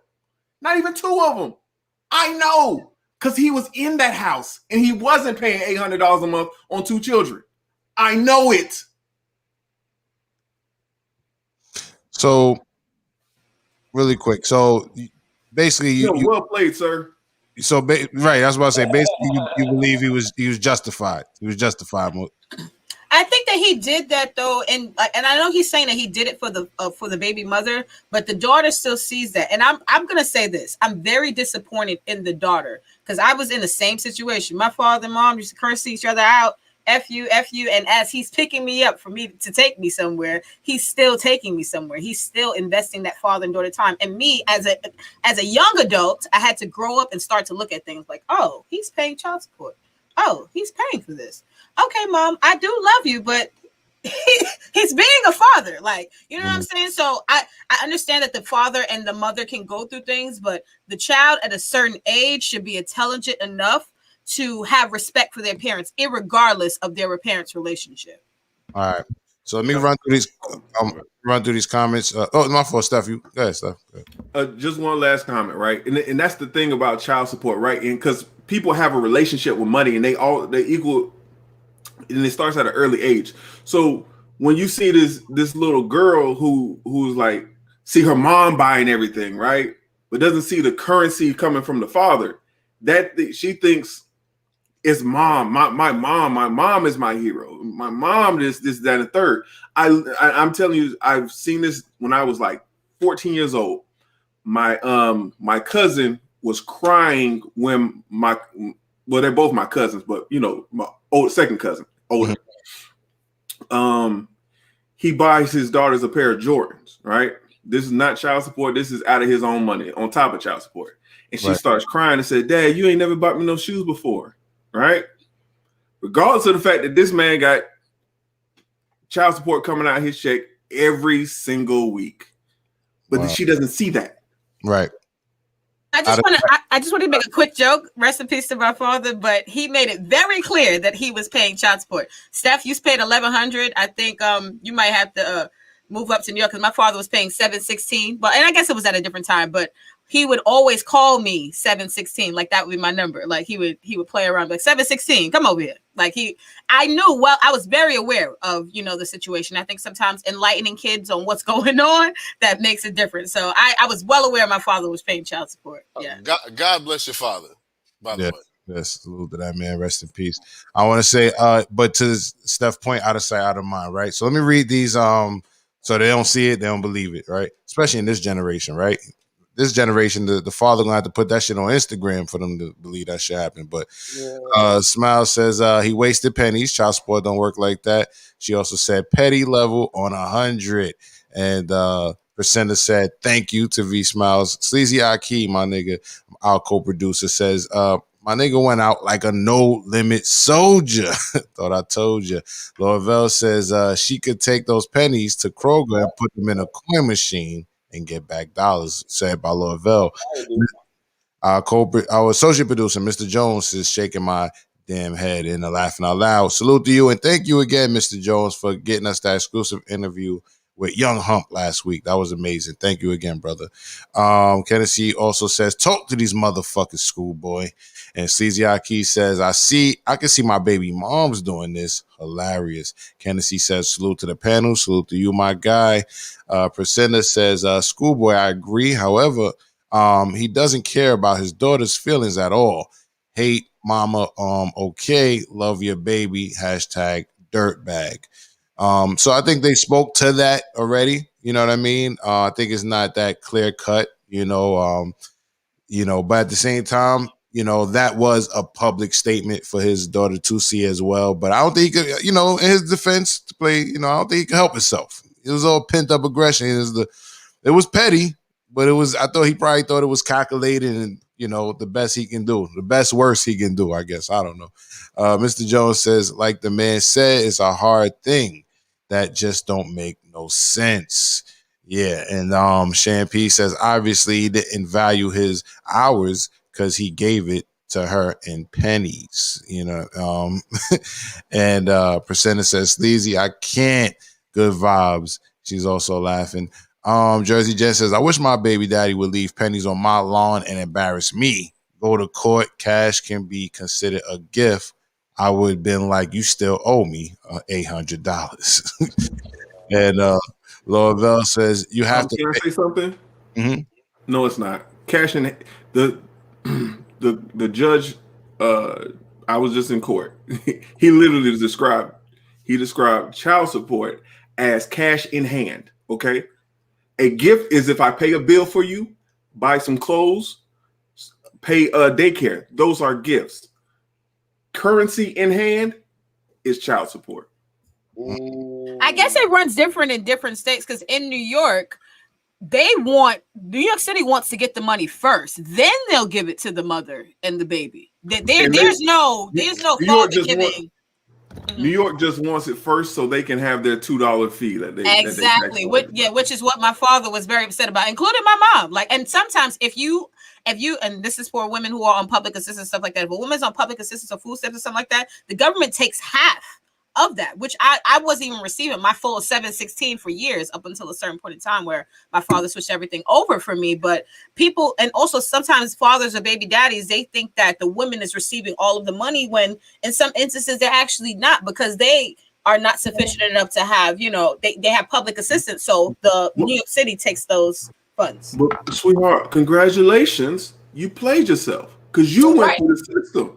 Not even two of them. I know, because he was in that house and he wasn't paying $800 a month on two children. I know it. So, really quick. So, basically, you well played, sir. So, right, I was about to say, basically, you believe he was justified. He was justified. I think that he did that though, and I know he's saying that he did it for the baby mother, but the daughter still sees that. And I'm gonna say this: I'm very disappointed in the daughter because I was in the same situation. My father and mom used to curse each other out, F you, and as he's picking me up for me to take me somewhere, he's still taking me somewhere. He's still investing that father and daughter time. And me, as a young adult, I had to grow up and start to look at things like, oh, he's paying child support. Oh, he's paying for this. Okay, mom, I do love you, but he's being a father. Like, you know what I'm saying? So I understand that the father and the mother can go through things, but the child at a certain age should be intelligent enough to have respect for their parents, irregardless of their parents' relationship. All right. So let me run through these comments. My fault, Steph. Go ahead, Steph. Go ahead. Just one last comment, right? And that's the thing about child support, right? And because people have a relationship with money, and they equal, and it starts at an early age. So when you see this little girl who's like, see her mom buying everything, right? But doesn't see the currency coming from the father, she thinks it's mom. My mom is my hero. My mom this, that, and the third. I'm telling you, I've seen this when I was like 14 years old. My cousin was crying when they're both my cousins, but my second cousin, older. He buys his daughters a pair of Jordans, right? This is not child support. This is out of his own money on top of child support. And she starts crying and said, Dad, you ain't never bought me no shoes before, right? Regardless of the fact that this man got child support coming out of his check every single week. But she doesn't see that. Right. I just want to make a quick joke. Rest in peace to my father, but he made it very clear that he was paying child support. Steph, you paid $1,100. I think you might have to move up to New York because my father was paying $716. But and I guess it was at a different time, but he would always call me 716. Like that would be my number. Like he would play around like 716, come over here. Like I knew, well, I was very aware of, the situation. I think sometimes enlightening kids on what's going on, that makes a difference. So I was well aware my father was paying child support. Yeah. God bless your father, by the way. Yes, salute to that man. Rest in peace. I want to say, but to Steph's point, out of sight, out of mind, right? So let me read these, so they don't see it, they don't believe it, right? Especially in this generation, right? This generation, the father gonna have to put that shit on Instagram for them to believe that shit happened. But Smile says he wasted pennies. Child support don't work like that. She also said petty level on 100. And Presenta said thank you to V Smiles. Sleazy Aki, my nigga, our co-producer, says my nigga went out like a no limit soldier. Thought I told you. Lorvell says she could take those pennies to Kroger and put them in a coin machine and get back dollars, said by Lorvell. Our associate producer, Mr. Jones, is shaking my damn head and laughing out loud. Salute to you, and thank you again, Mr. Jones, for getting us that exclusive interview with Young Hump last week. That was amazing. Thank you again, brother. Kennedy also says, talk to these motherfuckers, schoolboy. And Sleazy Aki says, I can see my baby mom's doing this. Hilarious. Kennedy says, salute to the panel. Salute to you, my guy. Presenta says, schoolboy, I agree. However, he doesn't care about his daughter's feelings at all. Hate mama, okay. Love your baby. Hashtag dirtbag. So I think they spoke to that already. You know what I mean? I think it's not that clear cut, but at the same time, that was a public statement for his daughter to see as well. But I don't think he could, in his defense to play, I don't think he could help himself. It was all pent up aggression. It was petty, but I thought he probably thought it was calculated and, the best he can do, the best worst he can do, I guess. I don't know. Mr. Jones says, like the man said, it's a hard thing that just don't make no sense. Yeah, and Shampy says obviously he didn't value his hours because he gave it to her in pennies, and Presenta says, Sleazy, I can't. Good vibes. She's also laughing. Jersey Jen says, I wish my baby daddy would leave pennies on my lawn and embarrass me. Go to court. Cash can be considered a gift. I would have been like, you still owe me $800. And Lavelle says, you have to. Can I say something? Mm-hmm. No, it's not. Cash in the judge. I was just in court. He literally described child support as cash in hand. Okay, a gift is if I pay a bill for you, buy some clothes, pay daycare. Those are gifts. Currency in hand is child support. I guess it runs different in different states because in New York New York City wants to get the money first, then they'll give it to the mother and the baby. There's no fault in giving. New York just wants it first so they can have their $2 fee that they exactly. Which is what my father was very upset about, including my mom. And sometimes if you and this is for women who are on public assistance, stuff like that. If a woman's on public assistance or food stamps or something like that, the government takes half of that, which I wasn't even receiving my full 716 for years up until a certain point in time where my father switched everything over for me. But people, and also sometimes fathers or baby daddies, they think that the woman is receiving all of the money when in some instances they're actually not, because they are not sufficient enough to have, they have public assistance. So the New York City takes those funds. But sweetheart, congratulations, you played yourself because you went through the system.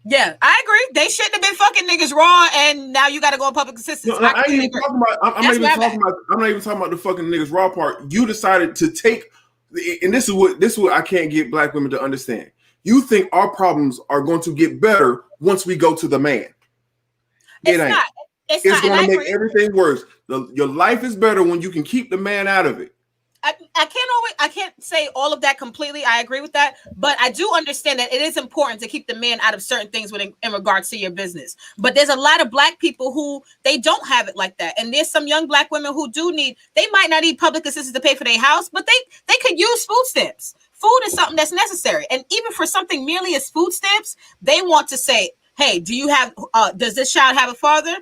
Yeah, I agree. They shouldn't have been fucking niggas raw, and now you got to go on public assistance. No, I'm not even talking about the fucking niggas raw part. You decided to take, and this is what I can't get black women to understand. You think our problems are going to get better once we go to the man. It ain't. It's going to make everything worse. Your life is better when you can keep the man out of it. I can't say all of that completely. I agree with that, but I do understand that it is important to keep the man out of certain things in regards to your business. But there's a lot of black people who they don't have it like that, and there's some young black women who do need. They might not need public assistance to pay for their house, but they could use food stamps. Food is something that's necessary, and even for something merely as food stamps, they want to say, "Hey, do you have? Does this child have a father?"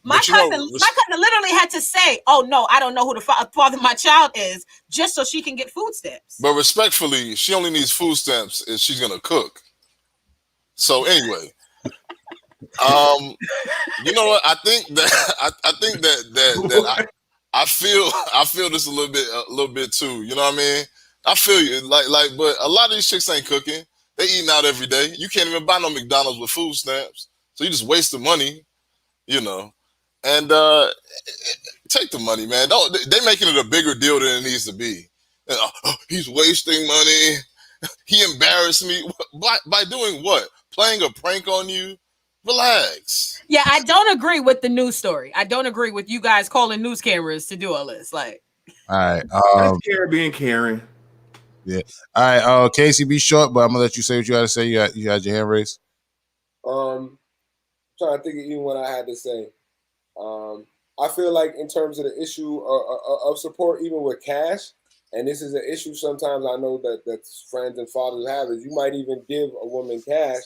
My cousin literally had to say, "Oh no, I don't know who the father of my child is," just so she can get food stamps. But respectfully, she only needs food stamps if she's gonna cook. So anyway, you know what? I think that I feel this a little bit too. You know what I mean? I feel you, but a lot of these chicks ain't cooking. They eating out every day. You can't even buy no McDonald's with food stamps, so you just waste the money. And take the money, man. They making it a bigger deal than it needs to be. He's wasting money. He embarrassed me. By doing what? Playing a prank on you? Relax. Yeah, I don't agree with the news story. I don't agree with you guys calling news cameras to do all this. All right. That's being Karen. Yeah. All right. Casey, be short, but I'm gonna let you say what you had to say. You had your hand raised. Trying to think of even what I had to say. I feel like in terms of the issue of support, even with cash, and this is an issue sometimes I know that friends and fathers have, is you might even give a woman cash,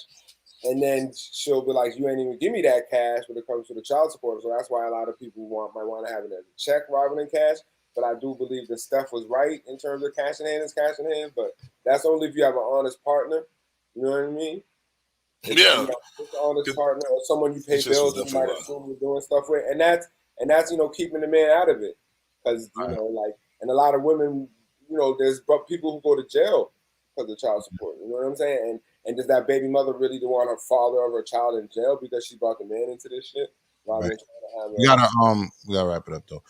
and then she'll be like, you ain't even give me that cash when it comes to the child support. So that's why a lot of people might want to have it as a check rather than cash. But I do believe that Steph was right in terms of cash in hand is cash in hand. But that's only if you have an honest partner. You know what I mean? If yeah. You know, it's an honest partner or someone you pay bills and you might assume you're doing stuff with. And that's keeping the man out of it. Because, and a lot of women, there's people who go to jail because of child support. You know what I'm saying? And does that baby mother really want her father of her child in jail because she brought the man into this shit? Rather than trying to have we gotta wrap it up though.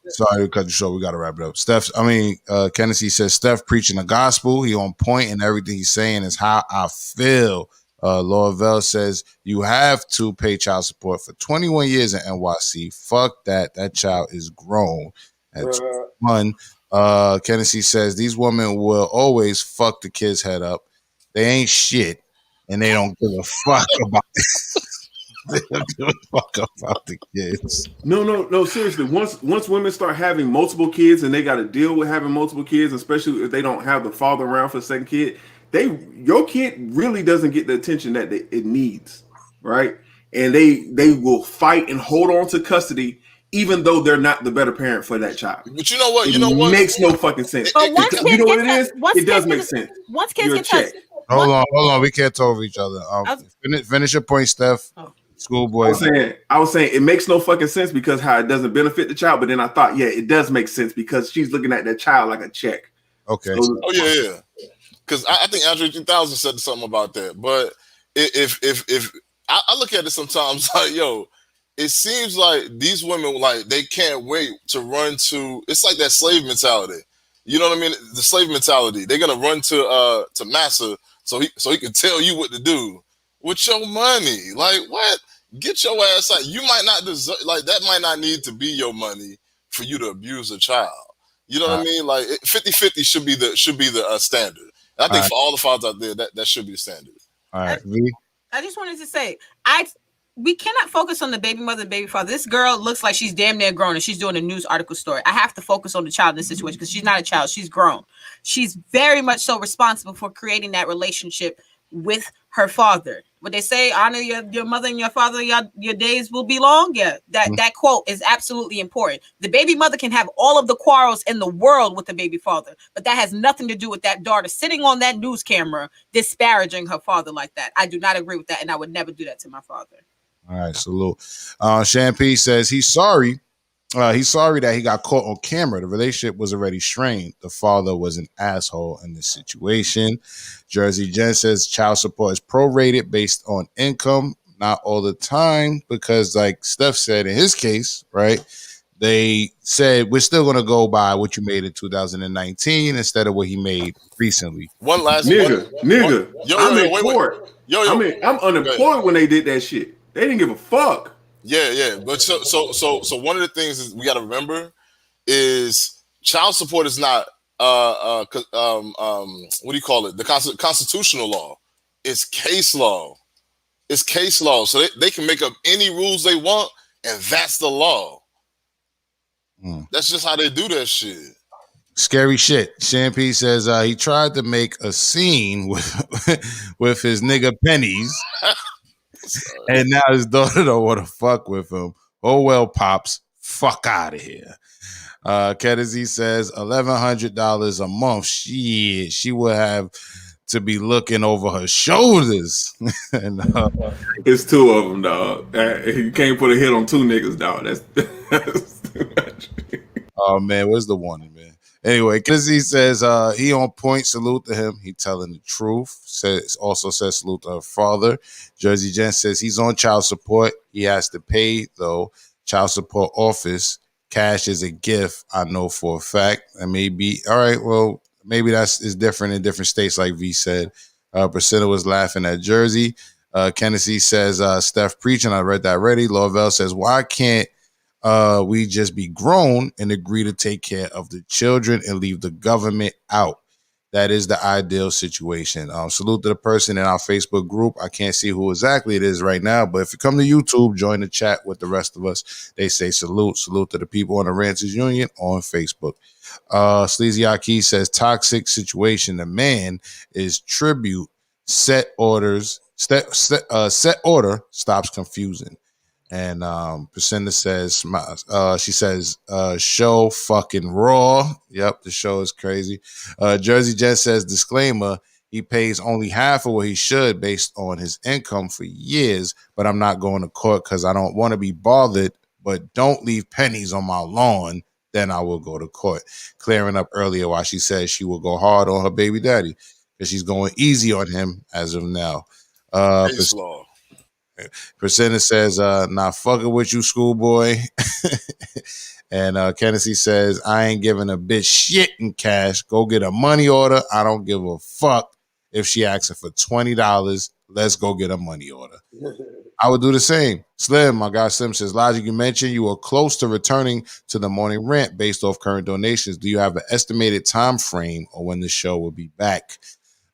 Sorry to cut you short. We gotta wrap it up. Kennedy says Steph preaching the gospel. He on point, and everything he's saying is how I feel. Laura Vell says you have to pay child support for 21 years in NYC. Fuck that. That child is grown at 21. Kennedy says these women will always fuck the kid's head up. They ain't shit, and they don't give a fuck about this. They don't give a fuck about the kids. No. Seriously, once women start having multiple kids and they got to deal with having multiple kids, especially if they don't have the father around for the second kid, your kid really doesn't get the attention that it needs, right? And they will fight and hold on to custody, even though they're not the better parent for that child. But you know what? It makes no fucking sense. But once kids you know what get it is? once It does kids make get- sense. Once kids You're get touched, Hold on. We can't talk over each other. Finish your point, Steph. Schoolboy. I was saying it makes no fucking sense because how it doesn't benefit the child. But then I thought, yeah, it does make sense because she's looking at that child like a check. Okay. Oh yeah. Because I think Andre 3000 said something about that. But if I look at it sometimes like, yo, it seems like these women, like, they can't wait to run to. It's like that slave mentality. You know what I mean? The slave mentality. They're gonna run to Massa so he can tell you what to do with your money. Like, what? Get your ass out. You might not deserve, like, that might not need to be your money for you to abuse a child. You know what I mean? Like 50-50 should be the standard. And I think for all the fathers out there, that should be the standard. All right, I just wanted to say, we cannot focus on the baby mother and baby father. This girl looks like she's damn near grown and she's doing a news article story. I have to focus on the child in this situation because she's not a child. She's grown. She's very much so responsible for creating that relationship with her father. What they say, honor your mother and your father, your days will be long. Yeah, that quote is absolutely important. The baby mother can have all of the quarrels in the world with the baby father, but that has nothing to do with that daughter sitting on that news camera disparaging her father like that. I do not agree with that, and I would never do that to my father. All right, salute. Champagne says he's sorry. He's sorry that he got caught on camera. The relationship was already strained. The father was an asshole in this situation. Jersey Jen says child support is prorated based on income, not all the time, because like Steph said in his case, right? They said we're still going to go by what you made in 2019 instead of what he made recently. One last nigga. I'm in court. I'm unemployed when they did that shit. They didn't give a fuck. Yeah. But so one of the things is we got to remember is child support is not what do you call it? The constitutional law. It's case law. It's case law. So they can make up any rules they want, and that's the law. That's just how they do that shit. Scary shit. Champagne says he tried to make a scene with his nigga pennies. And now his daughter don't want to fuck with him. Oh well, pops, fuck out of here. Kennedy says $1,100 a month. Shit, she would have to be looking over her shoulders. And, it's two of them, dog. You can't put a hit on two niggas, dog. That's too much. Oh man, where's the warning, man? Anyway, Kennedy says he on point. Salute to him. He telling the truth. Also says salute to her father. Jersey Jen says he's on child support. He has to pay though. Child support office. Cash is a gift. I know for a fact. And maybe all right. Well, maybe is different in different states, like V said. Priscilla was laughing at Jersey. Kennedy says Steph preaching. I read that already. Lovell says why can't we just be grown and agree to take care of the children and leave the government out? That is the ideal situation. Salute to the person in our Facebook group. I can't see who exactly it is right now, but if you come to YouTube, join the chat with the rest of us. They say salute. Salute to the people on the Ranters Union on Facebook. Sleazy Aki says toxic situation. The man is tribute. Set order stops confusing. And Priscilla says, she says, show fucking raw. Yep, the show is crazy. Jersey Jet says, disclaimer, he pays only half of what he should based on his income for years, but I'm not going to court because I don't want to be bothered, but don't leave pennies on my lawn, then I will go to court. Clearing up earlier why she says she will go hard on her baby daddy because she's going easy on him as of now. Priscilla says, not fucking with you, schoolboy. And Kennedy says, I ain't giving a bitch shit in cash. Go get a money order. I don't give a fuck if she asks for $20. Let's go get a money order. I would do the same. Slim, my guy Slim says, Logic, you mentioned you were close to returning to the morning rant based off current donations. Do you have an estimated time frame or when the show will be back?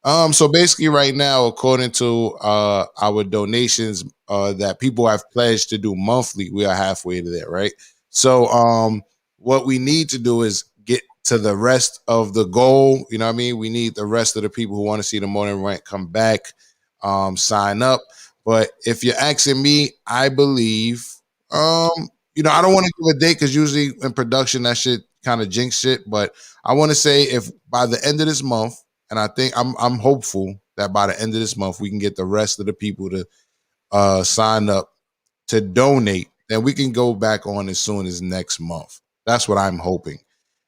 So basically right now, according to our donations that people have pledged to do monthly, we are halfway to there, right? So what we need to do is get to the rest of the goal. You know what I mean? We need the rest of the people who want to see the Morning Rant come back, sign up. But if you're asking me, I believe, you know, I don't want to give a date because usually in production that shit kind of jinx shit. But I want to say if by the end of this month, and I think I'm hopeful that by the end of this month we can get the rest of the people to sign up to donate. Then we can go back on as soon as next month. That's what I'm hoping.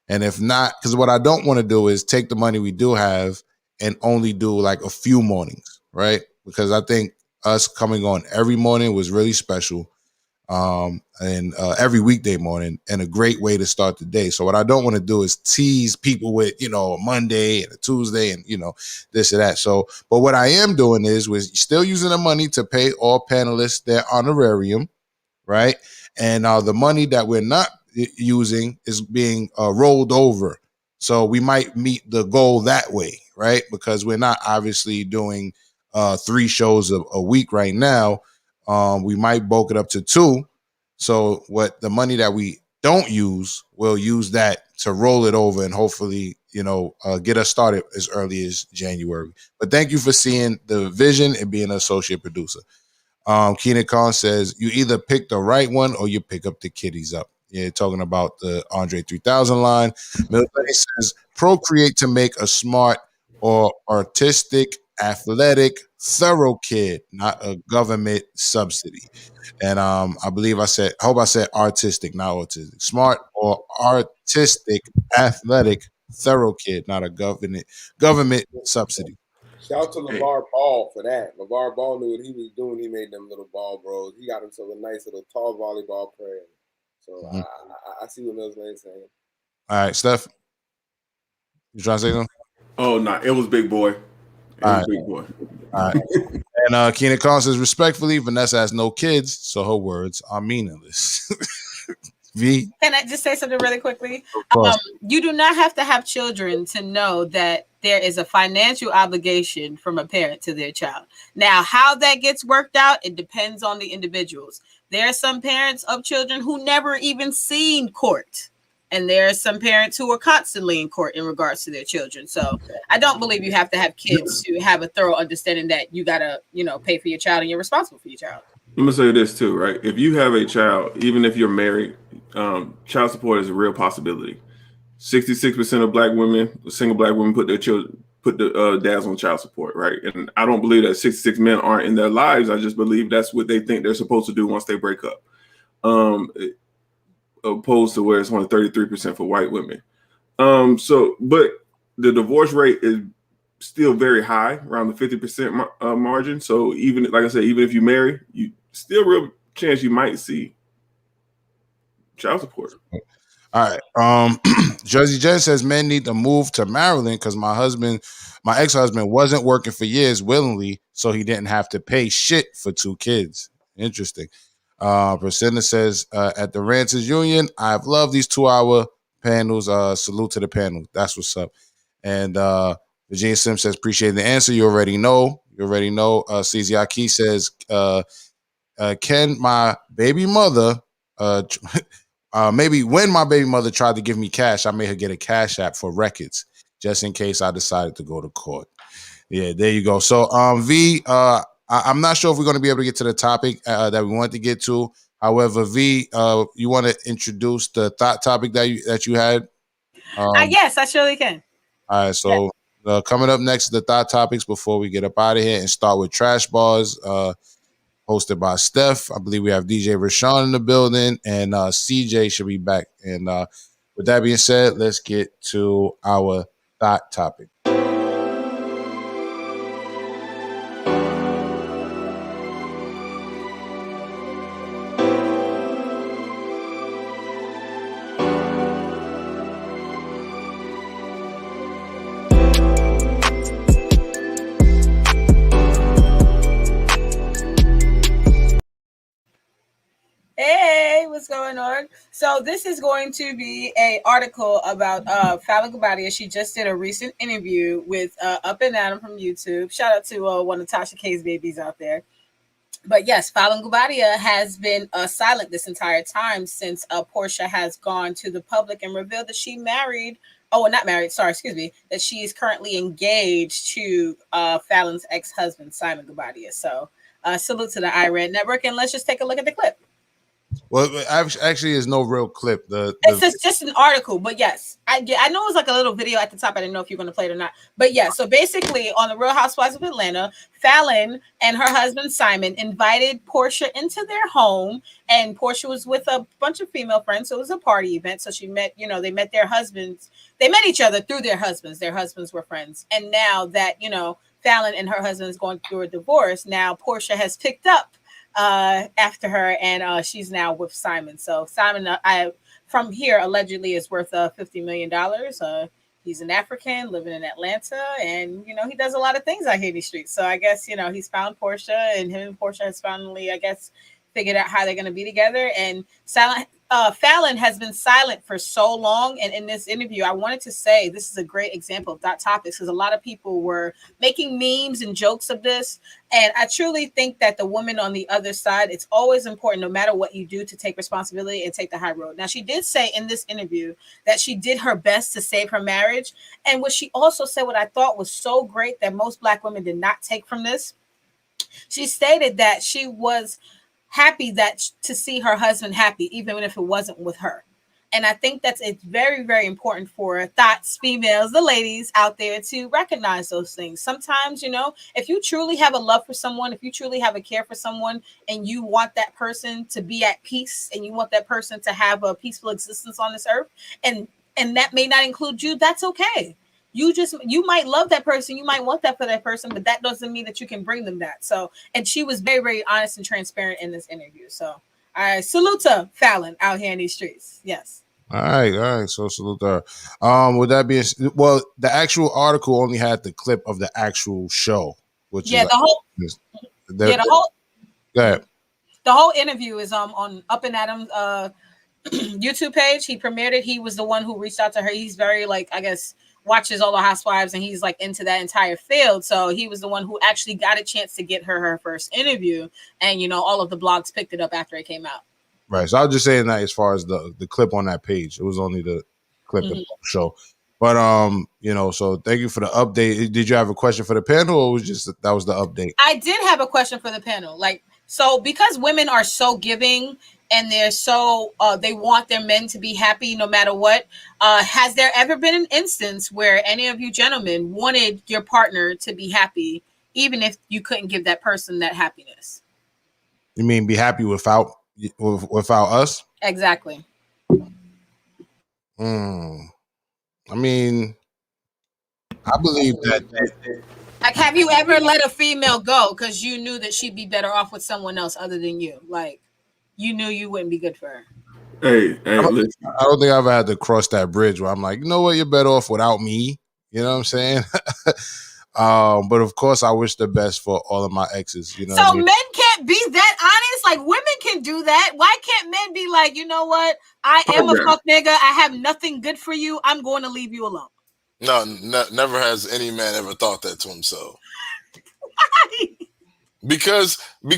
And if not, because what I don't want to do is take the money we do have and only do like a few mornings, right? Because I think us coming on every morning was really special. And every weekday morning, and a great way to start the day. So what I don't want to do is tease people with, you know, a Monday and a Tuesday and, you know, this or that. So, but what I am doing is we're still using the money to pay all panelists their honorarium, right? And the money that we're not using is being rolled over. So we might meet the goal that way, right? Because we're not obviously doing 3 shows a week right now. We might bulk it up to 2. So what the money that we don't use, we'll use that to roll it over and hopefully, you know, get us started as early as January. But thank you for seeing the vision and being an associate producer. Keenan Khan says, you either pick the right one or you pick up the kiddies up. Yeah, talking about the Andre 3000 line. Milton says, procreate to make a smart or artistic, athletic, thorough kid, not a government subsidy. And I hope I said artistic, not autistic. Smart or artistic, athletic, thorough kid, not a government subsidy. Shout out to LeVar Ball for that. LeVar Ball knew what he was doing. He made them little ball bros. He got himself a nice little tall volleyball player. So I see what Mills Lane's saying. All right, Steph. You trying to say something? Oh, no. It was big boy. Big boy. All right. And Keenan Khan says, respectfully, Vanessa has no kids, so her words are meaningless. V. Can I just say something really quickly? You do not have to have children to know that there is a financial obligation from a parent to their child. Now, how that gets worked out, it depends on the individuals. There are some parents of children who never even seen court. And there are some parents who are constantly in court in regards to their children. So I don't believe you have to have kids to have a thorough understanding that you got to, you know, pay for your child and you're responsible for your child. I'm going to say this too, right? If you have a child, even if you're married, child support is a real possibility. 66% of black women, single black women, put the dads on child support, right? And I don't believe that 66 men aren't in their lives. I just believe that's what they think they're supposed to do once they break up. Opposed to where it's only 33% for white women. But the divorce rate is still very high, around the 50% margin. So even, like I said, even if you marry, you still real chance you might see child support. All right. Jersey Jen says men need to move to Maryland because my ex-husband wasn't working for years willingly, so he didn't have to pay shit for 2 kids. Interesting. Priscilla says, at the Ranters Union, I've loved these 2-hour panels. Salute to the panel. That's what's up. And Virginia Sims says, appreciate the answer. You already know. CZ Aki says, can my baby mother, maybe when my baby mother tried to give me cash, I made her get a cash app for records, just in case I decided to go to court. Yeah, there you go. So, V, I'm not sure if we're going to be able to get to the topic that we wanted to get to. However, V, you want to introduce the thought topic that you had? Yes, I surely can. All right, so coming up next is the thought topics before we get up out of here and start with Trash Bars, hosted by Steph. I believe we have DJ Rashawn in the building, and CJ should be back. And with that being said, let's get to our thought topic. Hey, what's what's going on? So this is going to be a article about Fallon Gabadia. She just did a recent interview with Up and Adam from YouTube. Shout out to one of Tasha K's babies out there. But yes, Fallon Gabadia has been silent this entire time since Portia has gone to the public and revealed that she married. Oh, well, not married. Sorry, excuse me. That she is currently engaged to Fallon's ex-husband, Simon Gabadia. So salute to the iRant Network. And let's just take a look at the clip. Well, actually, there's no real clip. It's just an article, but yes, I know it was like a little video at the top. I didn't know if you're going to play it or not, but yeah. So basically, on the Real Housewives of Atlanta, Fallon and her husband Simon invited Portia into their home, and Portia was with a bunch of female friends. So it was a party event. So she met, they met their husbands. They met each other through their husbands. Their husbands were friends, and now that Fallon and her husband is going through a divorce, now Portia has picked up after her, and she's now with Simon. So Simon, from here, allegedly is worth $50 million. He's an African living in Atlanta, and he does a lot of things out here in these streets. So I guess he's found Portia, and him and Portia has finally, I guess, figured out how they're going to be together. And Fallon has been silent for so long, and in this interview, I wanted to say this is a great example of Dot Topics, because a lot of people were making memes and jokes of this, and I truly think that the woman on the other side, it's always important, no matter what you do, to take responsibility and take the high road. Now, she did say in this interview that she did her best to save her marriage, and what she also said, what I thought was so great that most Black women did not take from this, she stated that she was happy to see her husband happy, even if it wasn't with her. And I think it's very, very important for thoughts, females, the ladies out there, to recognize those things. Sometimes, if you truly have a love for someone, if you truly have a care for someone, and you want that person to be at peace, and you want that person to have a peaceful existence on this earth, and that may not include you, that's okay. You might love that person, you might want that for that person, but that doesn't mean that you can bring them that. So, and she was very, very honest and transparent in this interview. So I salute to Fallon out here in these streets. Yes. All right. So salute to her. Would that be the actual article only had the clip of the actual show, which is the whole go ahead. The whole interview is on Up and Adam's YouTube page. He premiered it. He was the one who reached out to her. He's very, watches all the housewives, and he's into that entire field. So he was the one who actually got a chance to get her first interview, and all of the blogs picked it up after it came out. Right. So I was just saying that as far as the clip on that page, it was only the clip of the show. But so thank you for the update. Did you have a question for the panel, or was that was the update? I did have a question for the panel. So because women are so giving, and they're so they want their men to be happy no matter what, has there ever been an instance where any of you gentlemen wanted your partner to be happy, even if you couldn't give that person that happiness? You mean be happy without us? Exactly. I mean, I believe that. Have you ever let a female go because you knew that she'd be better off with someone else other than you? You knew you wouldn't be good for her. Hey, listen. I don't think I've ever had to cross that bridge where I'm like, you know what, you're better off without me. You know what I'm saying? But of course, I wish the best for all of my exes. So men can't be that honest. Women can do that. Why can't men be like, you know what? I am a fuck nigga. I have nothing good for you. I'm going to leave you alone. No, never has any man ever thought that to himself. Why? Because let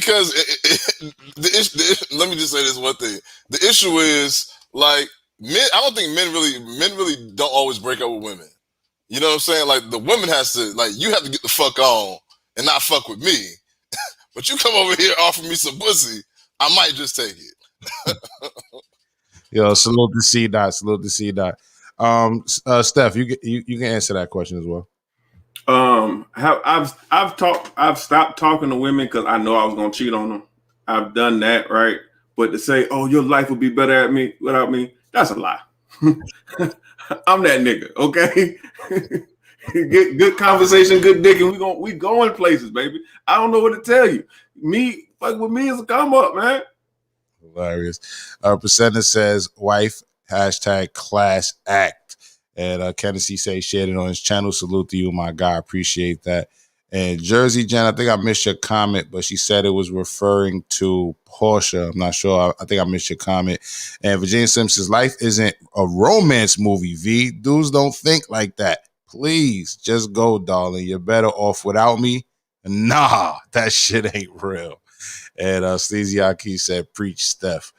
me just say this one thing. The issue is men. I don't think men really don't always break up with women. You know what I'm saying? The woman has to you have to get the fuck on and not fuck with me. But you come over here offer me some pussy, I might just take it. Yo, salute to C Dot. Salute to C Dot. Steph, you can answer that question as well. I've stopped talking to women because I know I was gonna cheat on them. I've done that, right? But to say, oh, your life would be better without me, that's a lie. I'm that nigga, okay? Good conversation, good dick, and we going places, baby. I don't know what to tell you. Fuck with me is a come up, man. Hilarious. Presenta says wife #class act. And Kennedy says shared it on his channel. Salute to you, my guy. Appreciate that. And Jersey Jen, I think I missed your comment, but she said it was referring to Portia. I'm not sure. I think I missed your comment. And Virginia Simpson's life isn't a romance movie, V. Dudes don't think like that. Please, just go, darling. You're better off without me. Nah, that shit ain't real. And Sleazyaki said, preach, Steph.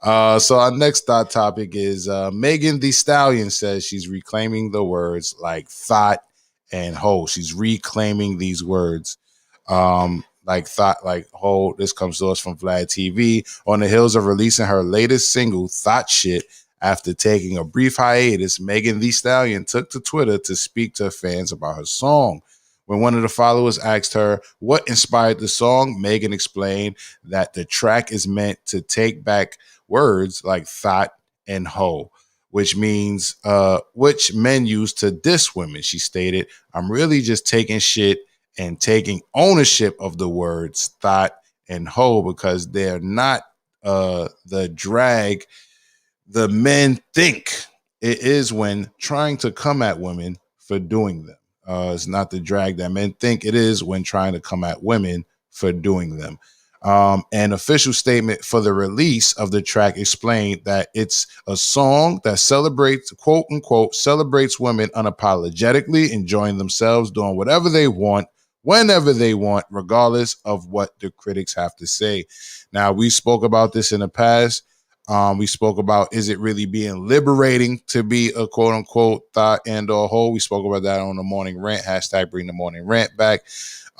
So our next thought topic is Megan Thee Stallion says she's reclaiming the words like thought and hoe. She's reclaiming these words like thought, like hoe. This comes to us from Vlad TV on the heels of releasing her latest single, Thought Shit. After taking a brief hiatus, Megan Thee Stallion took to Twitter to speak to fans about her song. When one of the followers asked her what inspired the song, Megan explained that the track is meant to take back words like thought and hoe, which means which men use to diss women. She stated, I'm really just taking shit and taking ownership of the words thought and hoe because they're not the drag the men think it is when trying to come at women for doing them. It's not the drag that men think it is when trying to come at women for doing them. An official statement for the release of the track explained that it's a song that celebrates, quote unquote, celebrates women unapologetically enjoying themselves, doing whatever they want, whenever they want, regardless of what the critics have to say. Now, we spoke about this in the past. We spoke about, is it really being liberating to be a quote unquote thought and or hoe? We spoke about that on the morning rant, hashtag bring the morning rant back.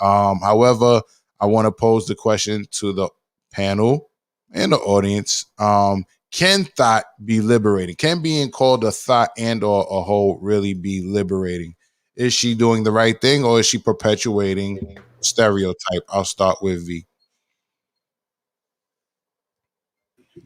However, I want to pose the question to the panel and the audience. Can thought be liberating? Can being called a thought and or a hoe really be liberating? Is she doing the right thing or is she perpetuating stereotype? I'll start with V.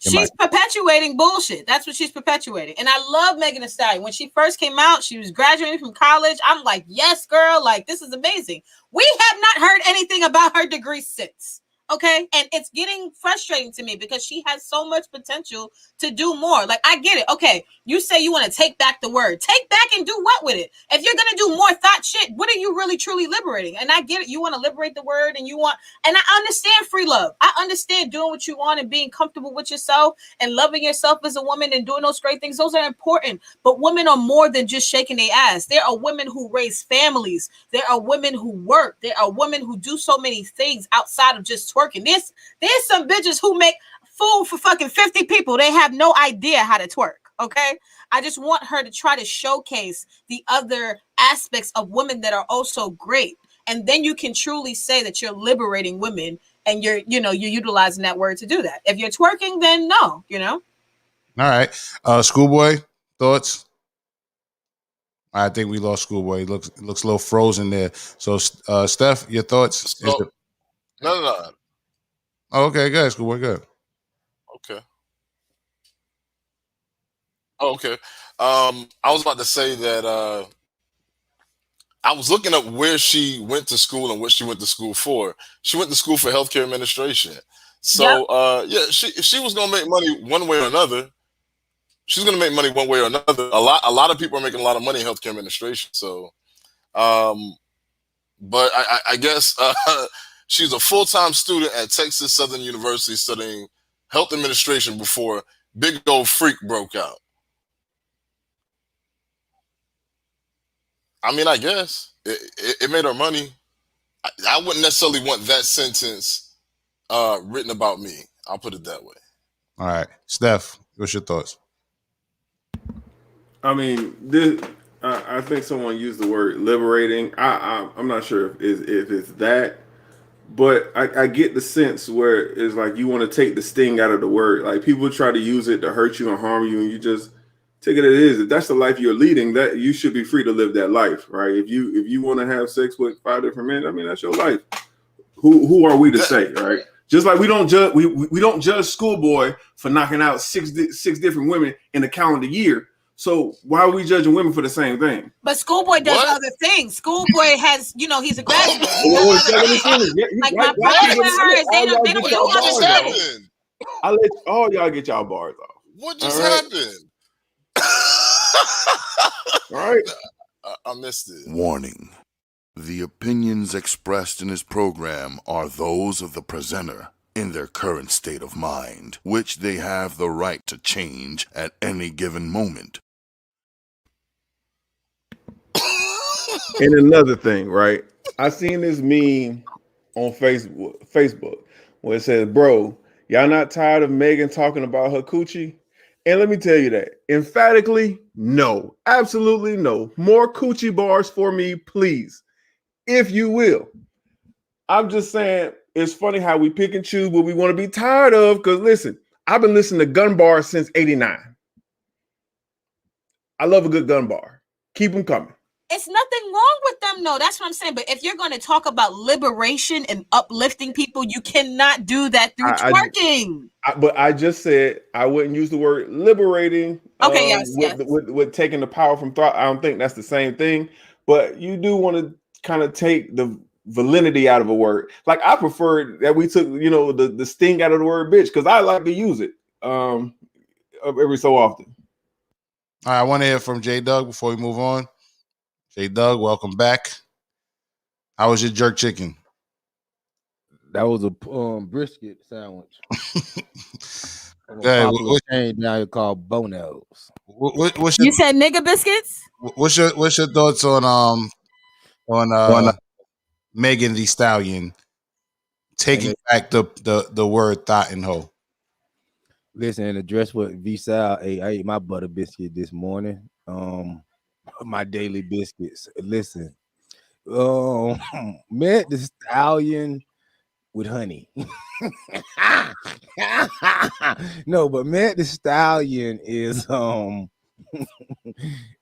She's perpetuating bullshit. That's what she's perpetuating. And I love Megan Thee Stallion. When she first came out, she was graduating from college. I'm like, yes, girl. Like, this is amazing. We have not heard anything about her degree since. Okay. And it's getting frustrating to me because she has so much potential to do more. Like, I get it. Okay. You say you want to take back the word. Take back and do what with it? If you're going to do more thought shit, what are you really truly liberating? And I get it. You want to liberate the word and you want, and I understand free love. I understand doing what you want and being comfortable with yourself and loving yourself as a woman and doing those great things. Those are important. But women are more than just shaking their ass. There are women who raise families. There are women who work. There are women who do so many things outside of just twerking. There's some bitches who make food for fucking 50 people. They have no idea how to twerk. Okay. I just want her to try to showcase the other aspects of women that are also great. And then you can truly say that you're liberating women and you're utilizing that word to do that. If you're twerking, then no, All right. Schoolboy, thoughts? I think we lost Schoolboy. He looks a little frozen there. So, Steph, your thoughts? So, no. Oh, okay, good. Schoolboy, good. Okay. Oh, okay. I was about to say that I was looking up where she went to school and what she went to school for. She went to school for healthcare administration. So, yeah, if she was gonna make money one way or another, she's gonna make money one way or another. A lot of people are making a lot of money in healthcare administration. So, but I guess she's a full-time student at Texas Southern University studying health administration before big old freak broke out. I mean, I guess it made her money. I wouldn't necessarily want that sentence written about me. I'll put it that way. All right. Steph, what's your thoughts? I mean, I think someone used the word liberating. I'm not sure if it's that, but I get the sense where it's like you want to take the sting out of the word. Like people try to use it to hurt you and harm you, and you just take it as it is. If that's the life you're leading, that you should be free to live that life, right? If you want to have sex with 5 different men, I mean that's your life. Who are we to say, right? Just like we don't judge we don't judge Schoolboy for knocking out six different women in a calendar year. So why are we judging women for the same thing? But Schoolboy does other things. Schoolboy has, he's a graduate. Like my problem with her is they don't do other things. I let all y'all get y'all bars off. What just happened? All right. I missed it. Warning. The opinions expressed in this program are those of the presenter in their current state of mind, which they have the right to change at any given moment. And another thing, right? I seen this meme on Facebook where it says, "Bro, y'all not tired of Megan talking about her coochie?" And let me tell you that emphatically, no, absolutely no. More coochie bars for me, please, if you will. I'm just saying it's funny how we pick and choose what we want to be tired of. Because listen, I've been listening to gun bars since '89. I love a good gun bar. Keep them coming. It's nothing wrong with them, no. That's what I'm saying. But if you're going to talk about liberation and uplifting people, you cannot do that through twerking. But I just said I wouldn't use the word liberating. Okay, yes. With taking the power from thought. I don't think that's the same thing. But you do want to kind of take the validity out of a word. Like I prefer that we took, the sting out of the word bitch, because I like to use it every so often. All right, I want to hear from J Doug before we move on. J Doug, welcome back. How was your jerk chicken? That was a brisket sandwich. Okay, popular chain down here called Bono's. You said nigga biscuits? What's your thoughts on Megan Thee Stallion taking back the word thought and hoe? Listen, and address what V-Sal ate. I ate my butter biscuit this morning. My daily biscuits. Listen, met the Stallion with honey. No, but met the Stallion is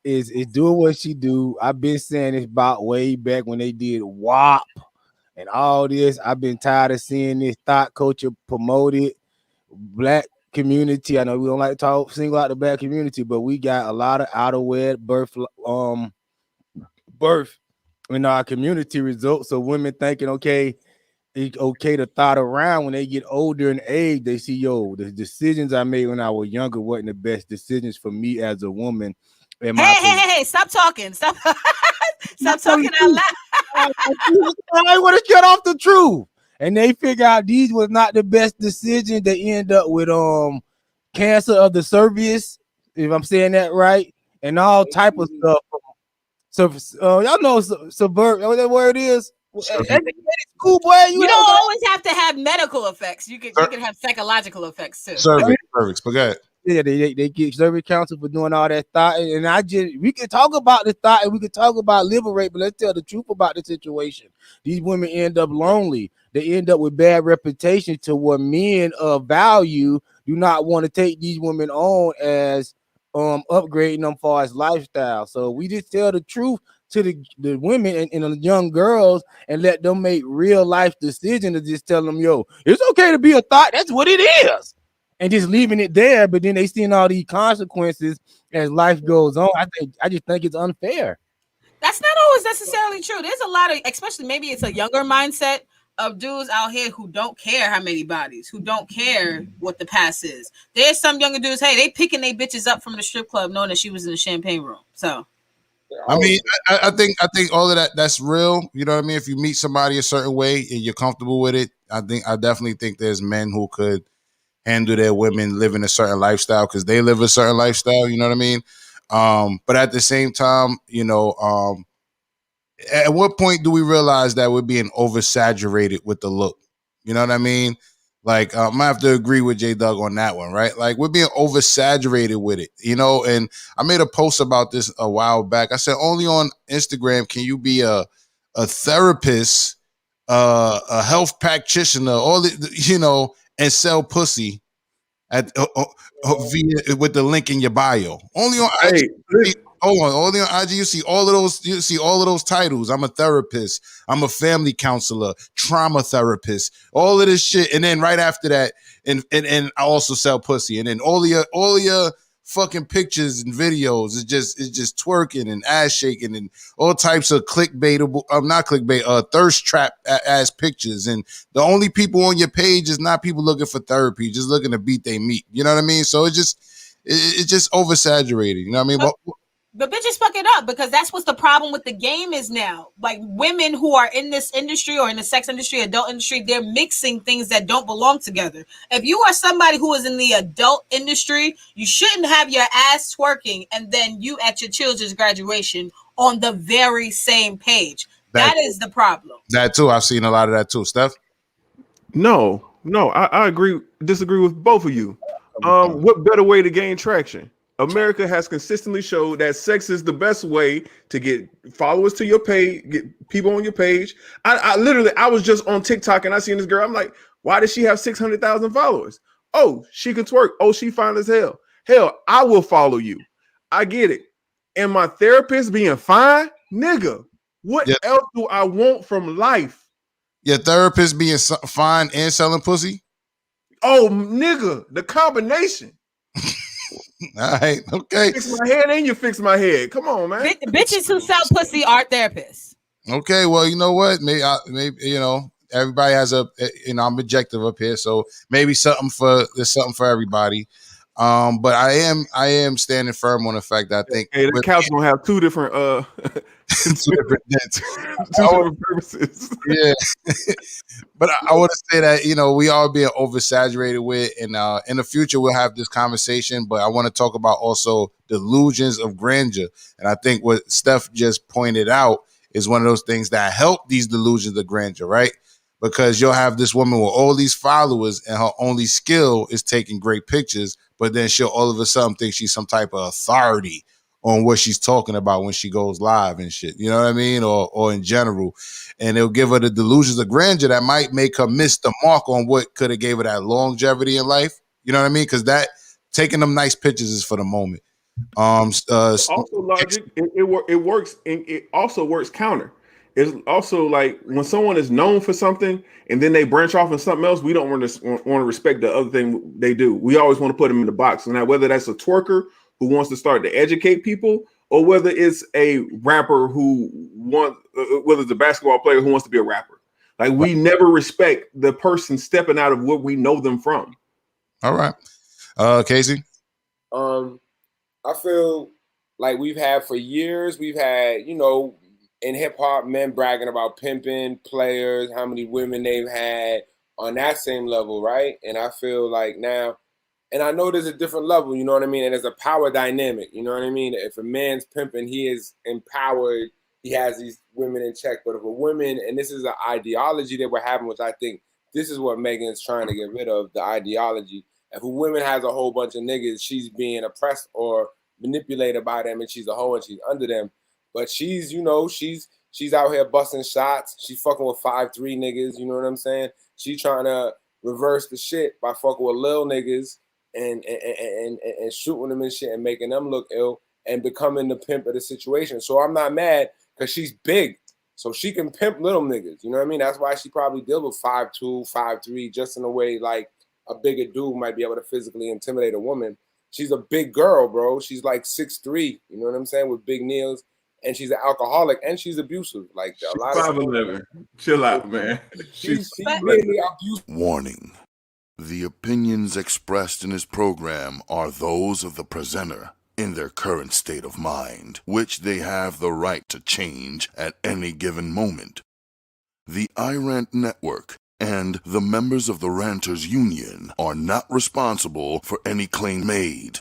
is doing what she do. I've been saying this about way back when they did WAP and all this. I've been tired of seeing this thought culture promoted. Black community. I know we don't like to talk single out the black community, but we got a lot of out of wed birth in our community results. So women thinking, okay, it's okay to thought around when they get older in age. They see, the decisions I made when I was younger wasn't the best decisions for me as a woman. Hey, stop talking. Stop talking out loud. I want to cut off the truth. And they figure out these was not the best decisions. They end up with cancer of the cervix, if I'm saying that right, and all type of stuff. So y'all know subvert, what that word is? School boy, you don't always have to have medical effects. You can have psychological effects too. Cervix, but go ahead. Yeah, they get cervix counsel for doing all that thought, and we can talk about the thought and we can talk about liberate, but let's tell the truth about the situation. These women end up lonely. They end up with bad reputation to what men of value do not want to take these women on as upgrading them for as lifestyle. So we just tell the truth to the women and the young girls and let them make real life decisions and just tell them, it's okay to be a thought. That's what it is. And just leaving it there, but then they seeing all these consequences as life goes on. I just think it's unfair. That's not always necessarily true. There's a lot of, especially maybe it's a younger mindset of dudes out here who don't care how many bodies, who don't care what the past is. There's some younger dudes, hey, they picking their bitches up from the strip club knowing that she was in the champagne room. So I mean, I think all of that's real. You know what I mean? If you meet somebody a certain way and you're comfortable with it, I definitely think there's men who could handle their women living a certain lifestyle because they live a certain lifestyle. You know what I mean? But at the same time, at what point do we realize that we're being oversaturated with the look? You know what I mean? Like, I might have to agree with J Doug on that one, right? Like, we're being oversaturated with it, and I made a post about this a while back. I said, only on Instagram can you be a therapist, a health practitioner, and sell pussy at via with the link in your bio. Only on IG. Only on IG you see all of those. You see all of those titles. I'm a therapist. I'm a family counselor, trauma therapist. All of this shit, and then right after that, and I also sell pussy. And then all of your fucking pictures and videos is just twerking and ass shaking and all types of thirst trap ass pictures. And the only people on your page is not people looking for therapy, just looking to beat their meat. You know what I mean? So it's just oversaturated. You know what I mean? But bitches fuck it up because that's what's the problem with the game is now. Like women who are in this industry or in the sex industry, adult industry, they're mixing things that don't belong together. If you are somebody who is in the adult industry, you shouldn't have your ass twerking and then you at your children's graduation on the very same page. That is the problem. That too. I've seen a lot of that too. Steph? No, I disagree with both of you. What better way to gain traction? America has consistently showed that sex is the best way to get followers to your page, get people on your page. I literally, I was just on TikTok and I seen this girl. I'm like, why does she have 600,000 followers? Oh, she can twerk. Oh, she fine as hell. Hell, I will follow you. I get it. And my therapist being fine, nigga, what else do I want from life? Your therapist being fine and selling pussy? Oh, nigga, the combination. All right, okay. Fix my head and you fix my head. Come on, man. Bitches who sell pussy are therapists. Okay, well, you know what? Maybe you know, everybody has I'm objective up here, so maybe there's something for everybody. But I am standing firm on the fact that I think the couch gonna have two different two different purposes. Yeah. But I want to say that, you know, we are being oversaturated with, and in the future we'll have this conversation. But I want to talk about also delusions of grandeur, and I think what Steph just pointed out is one of those things that help these delusions of grandeur, right? Because you'll have this woman with all these followers, and her only skill is taking great pictures, but then she'll all of a sudden think she's some type of authority on what she's talking about when she goes live and shit. You know what I mean? Or in general. And it'll give her the delusions of grandeur that might make her miss the mark on what could have gave her that longevity in life. You know what I mean? Because that taking them nice pictures is for the moment. Also, Logic, it works, and it also works counter. It's also like when someone is known for something and then they branch off in something else, we don't want to respect the other thing they do. We always want to put them in the box. And now, whether that's a twerker who wants to start to educate people, or whether it's a rapper who wants, whether it's a basketball player who wants to be a rapper, like we never respect the person stepping out of what we know them from. All right, Casey. I feel like we've had for years, we've had, you know, in hip hop, men bragging about pimping players, how many women they've had on that same level, right? And I feel like now, and I know there's a different level, you know what I mean? And there's a power dynamic, you know what I mean? If a man's pimping, he is empowered, he has these women in check. But if a woman, and this is an ideology that we're having, which I think this is what Megan's trying to get rid of, the ideology. If a woman has a whole bunch of niggas, she's being oppressed or manipulated by them, and she's a hoe and she's under them. But she's, you know, she's out here busting shots. She's fucking with 5'3" niggas, you know what I'm saying? She's trying to reverse the shit by fucking with lil niggas and shooting them and shit and making them look ill and becoming the pimp of the situation. So I'm not mad because she's big. So she can pimp little niggas, you know what I mean? That's why she probably deal with 5'2", 5'3", just in a way like a bigger dude might be able to physically intimidate a woman. She's a big girl, bro. She's like 6'3", you know what I'm saying, with big nails. And she's an alcoholic and she's abusive. Like a lot of 5'11". Chill out, man. She's really abusive. Warning. The opinions expressed in this program are those of the presenter in their current state of mind, which they have the right to change at any given moment. The Rant Network and the members of the Ranters Union are not responsible for any claim made.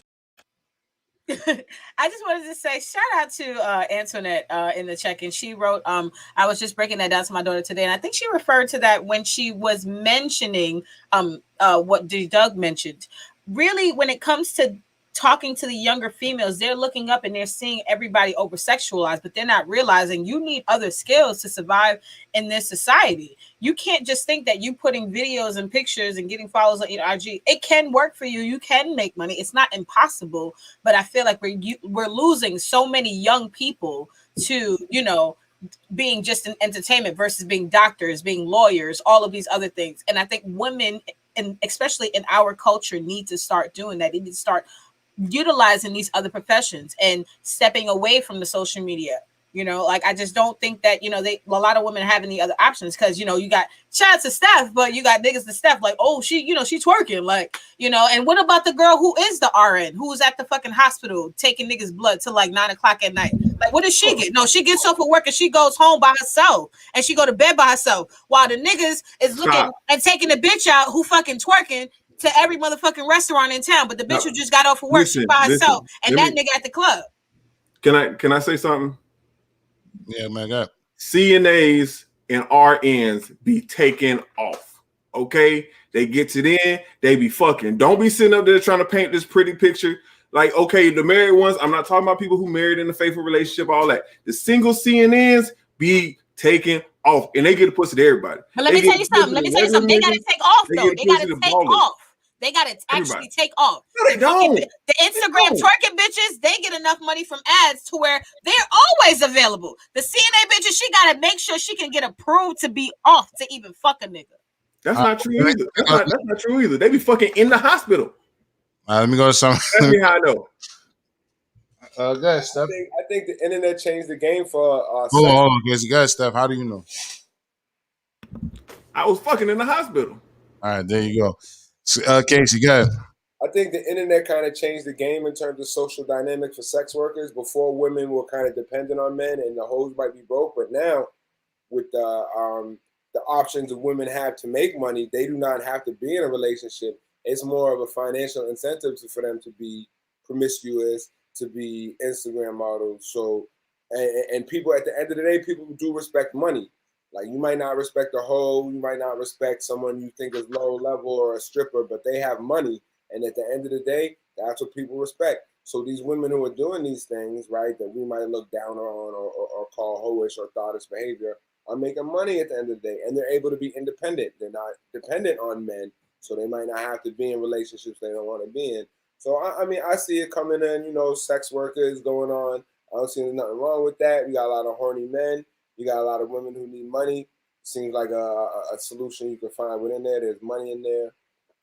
I just wanted to say shout out to Antoinette in the check-in. She wrote, I was just breaking that down to my daughter today, and I think she referred to that when she was mentioning what Doug mentioned. Really, when it comes to talking to the younger females, they're looking up and they're seeing everybody over sexualized, but they're not realizing you need other skills to survive in this society. You can't just think that you putting videos and pictures and getting followers on IG. It can work for you. You can make money. It's not impossible, but I feel like we're losing so many young people to, you know, being just an entertainment versus being doctors, being lawyers, all of these other things. And I think women, and especially in our culture, need to start doing that. They need to start utilizing these other professions and stepping away from the social media. You know, like I just don't think that, you know, a lot of women have any other options because, you know, you got shout out to Steph, but you got niggas to Steph like, oh, she, you know, she's twerking, like, you know. And what about the girl who is the RN who was at the fucking hospital taking niggas' blood till like 9:00 at night? Like, what does she get? No, she gets off of work and she goes home by herself and she go to bed by herself while the niggas is looking and taking the bitch out who fucking twerking to every motherfucking restaurant in town. But the bitch who just got off of work, she by herself, and that nigga at the club. Can I say something? Yeah, man, God. CNAs and RNs be taking off. Okay, they get it in, they be fucking. Don't be sitting up there trying to paint this pretty picture. Like, okay, the married ones, I'm not talking about people who married in a faithful relationship, all that. The single CNNs be taking off, and they get a pussy to everybody. But let me tell you something. They gotta take off though. They gotta take off. They gotta actually take off. No, they don't. The Instagram twerking bitches, they get enough money from ads to where they're always available. The CNA bitches, she gotta make sure she can get approved to be off to even fuck a nigga. That's not true either. That's not true either. They be fucking in the hospital. Let me go to some. That's me how I know. Guys, Steph. I think the internet changed the game for Hold on, guys, Steph. How do you know? I was fucking in the hospital. All right, there you go. Casey, go ahead. I think the internet kind of changed the game in terms of social dynamics for sex workers. Before, women were kind of dependent on men, and the hoes might be broke. But now, with the options that women have to make money, they do not have to be in a relationship. It's more of a financial incentive for them to be promiscuous, to be Instagram models. So, and people at the end of the day, people do respect money. Like, you might not respect a hoe, you might not respect someone you think is low level or a stripper, but they have money. And at the end of the day, that's what people respect. So these women who are doing these things, right, that we might look down on or call hoish or thoughtless behavior, are making money at the end of the day. And they're able to be independent. They're not dependent on men. So they might not have to be in relationships they don't want to be in. So, I mean, I see it coming in, you know, sex workers going on. I don't see there's nothing wrong with that. We got a lot of horny men. You got a lot of women who need money. Seems like a solution you can find within there. There's money in there.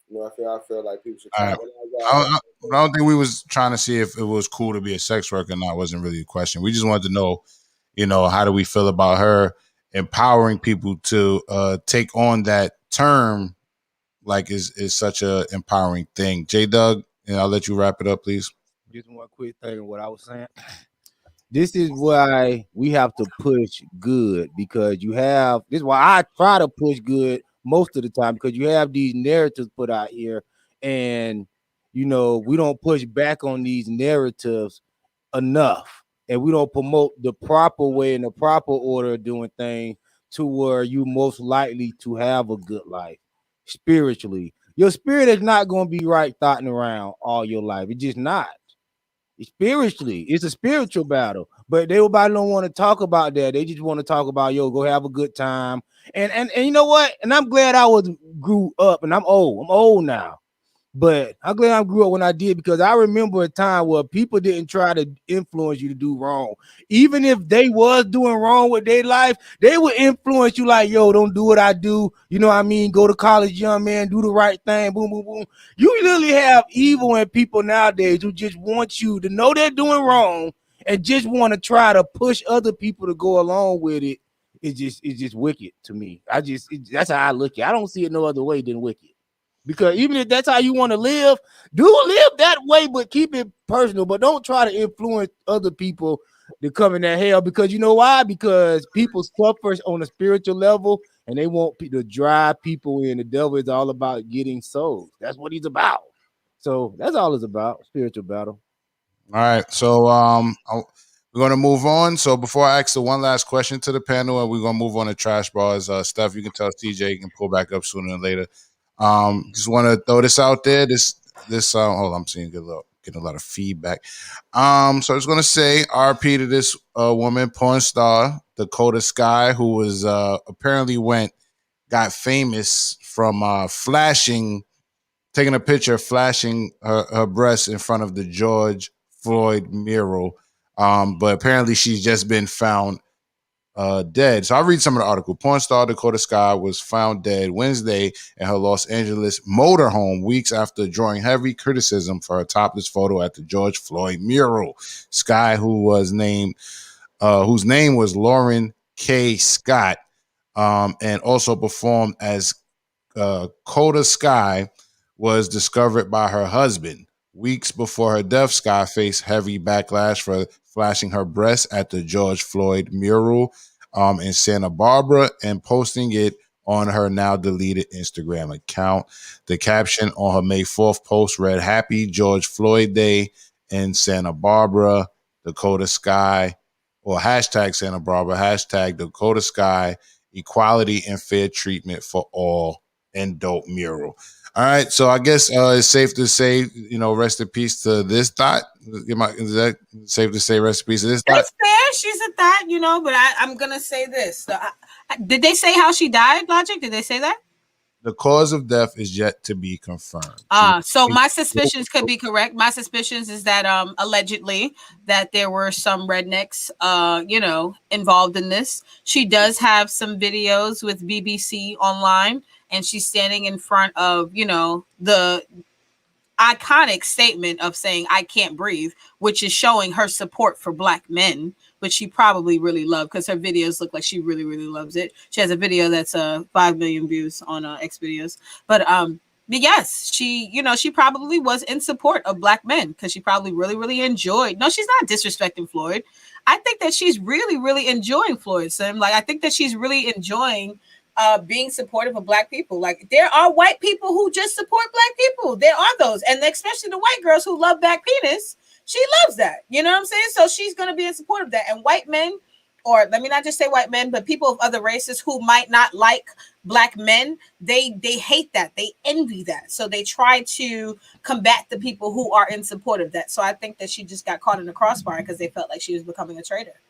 You know, I feel like people should try it. I don't think we was trying to see if it was cool to be a sex worker or not. Wasn't really a question. We just wanted to know, you know, how do we feel about her empowering people to take on that term, like is such a empowering thing. J Doug, and I'll let you wrap it up, please. Just one quick thing of what I was saying. This is why we have to push good, because this is why I try to push good most of the time, because you have these narratives put out here, and you know, we don't push back on these narratives enough, and we don't promote the proper way and the proper order of doing things to where you most likely to have a good life spiritually. Your spirit is not going to be right thoughting around all your life. It's just not. Spiritually, it's a spiritual battle, but everybody don't want to talk about that. They just want to talk about, yo, go have a good time. And you know what? And I'm glad I grew up, and I'm old now. But I'm glad I grew up when I did, because I remember a time where people didn't try to influence you to do wrong. Even if they was doing wrong with their life, they would influence you like, yo, don't do what I do. You know what I mean? Go to college, young man, do the right thing. Boom, boom, boom. You literally have evil in people nowadays who just want you to know they're doing wrong and just want to try to push other people to go along with it. It's just wicked to me. That's how I look at it. I don't see it no other way than wicked. Because even if that's how you want to live, do live that way, but keep it personal. But don't try to influence other people to come in that hell. Because you know why? Because people suffer on a spiritual level, and they want to drive people in. The devil is all about getting souls. That's what he's about. So that's all it's about, spiritual battle. All right. So we're going to move on. So before I ask the one last question to the panel, and we're going to move on to trash bars, Steph, you can tell TJ you can pull back up sooner than later. Just want to throw this out there. This hold on, I'm seeing getting a lot of feedback. So I was gonna say RP to this woman, porn star Dakota Sky, who was apparently got famous from taking a picture, flashing her breasts in front of the George Floyd mural. But apparently she's just been found dead. So I'll read some of the article. Porn star Dakota Sky was found dead Wednesday in her Los Angeles motorhome weeks after drawing heavy criticism for her topless photo at the George Floyd mural. Sky, who was named whose name was Lauren K. Scott, and also performed as Coda Sky, was discovered by her husband. Weeks before her death, Sky faced heavy backlash for flashing her breasts at the George Floyd mural in Santa Barbara and posting it on her now deleted Instagram account. The caption on her May 4th post read, "Happy George Floyd Day in Santa Barbara, Dakota Sky," or hashtag Santa Barbara, hashtag Dakota Sky, equality and fair treatment for all, and dope mural. All right, so I guess it's safe to say, rest in peace to this thought. Is that safe to say rest in peace to this thought? That's fair. She's a thought, but I'm going to say this. Did they say how she died, Logic? Did they say that? The cause of death is yet to be confirmed. So my suspicions could be correct. My suspicions is that allegedly that there were some rednecks involved in this. She does have some videos with BBC online, and she's standing in front of, the iconic statement of saying "I can't breathe," which is showing her support for Black men, which she probably really loved because her videos look like she really, really loves it. She has a video that's 5 million views on X videos. But yes, she probably was in support of Black men because she probably really, really enjoyed. No, she's not disrespecting Floyd. I think that she's really, really enjoying Floyd. So I think that she's really enjoying being supportive of Black people. Like, there are white people who just support Black people. There are those, and especially the white girls who love back penis. She loves that. You know what I'm saying? So she's going to be in support of that. And white men, or let me not just say white men, but people of other races who might not like Black men, they hate that. They envy that. So they try to combat the people who are in support of that. So I think that she just got caught in the crossfire because they felt like she was becoming a traitor.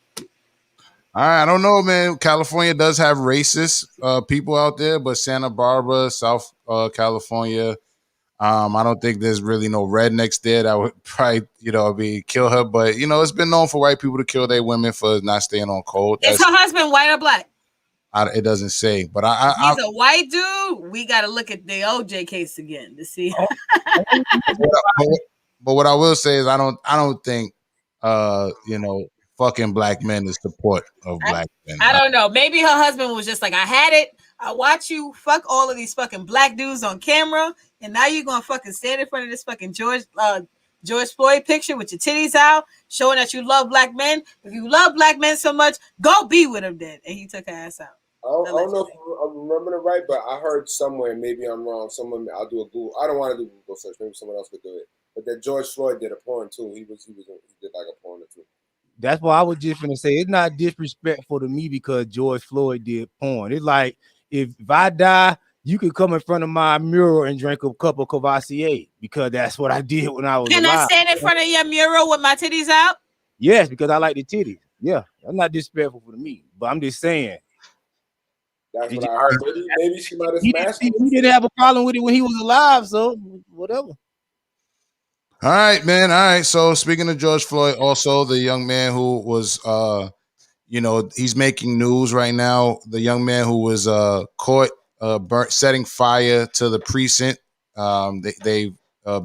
I don't know, man. California does have racist people out there, but Santa Barbara, South California, I don't think there's really no rednecks there that would probably kill her. But it's been known for white people to kill their women for not staying on code. Is her husband white or Black? It doesn't say, but he's a white dude. We got to look at the OJ case again to see. But what I will say is, I don't think fucking Black men is support of Black men. I don't know. Maybe her husband was just like, I had it. I watch you fuck all of these fucking Black dudes on camera, and now you're gonna fucking stand in front of this fucking George Floyd picture with your titties out, showing that you love Black men. If you love Black men so much, go be with them then. And he took her ass out. I don't know if I'm remembering it right, but I heard somewhere, maybe I'm wrong. I'll do a Google. I don't want to do Google search. Maybe someone else could do it. But that George Floyd did a porn too. He did like a porn or two. That's why I was just gonna say it's not disrespectful to me because George Floyd did porn. It's like if I die, you could come in front of my mural and drink a cup of Cavassier because that's what I did when I was alive. Can I stand in front of your mural with my titties out? Yes, because I like the titties. Yeah, that's not disrespectful for me, but I'm just saying. That's what I heard. Maybe she might have smashed it. He didn't have a problem with it when he was alive, so whatever. All right, man. All right. So speaking of George Floyd, also the young man who was, he's making news right now. The young man who was caught setting fire to the precinct. They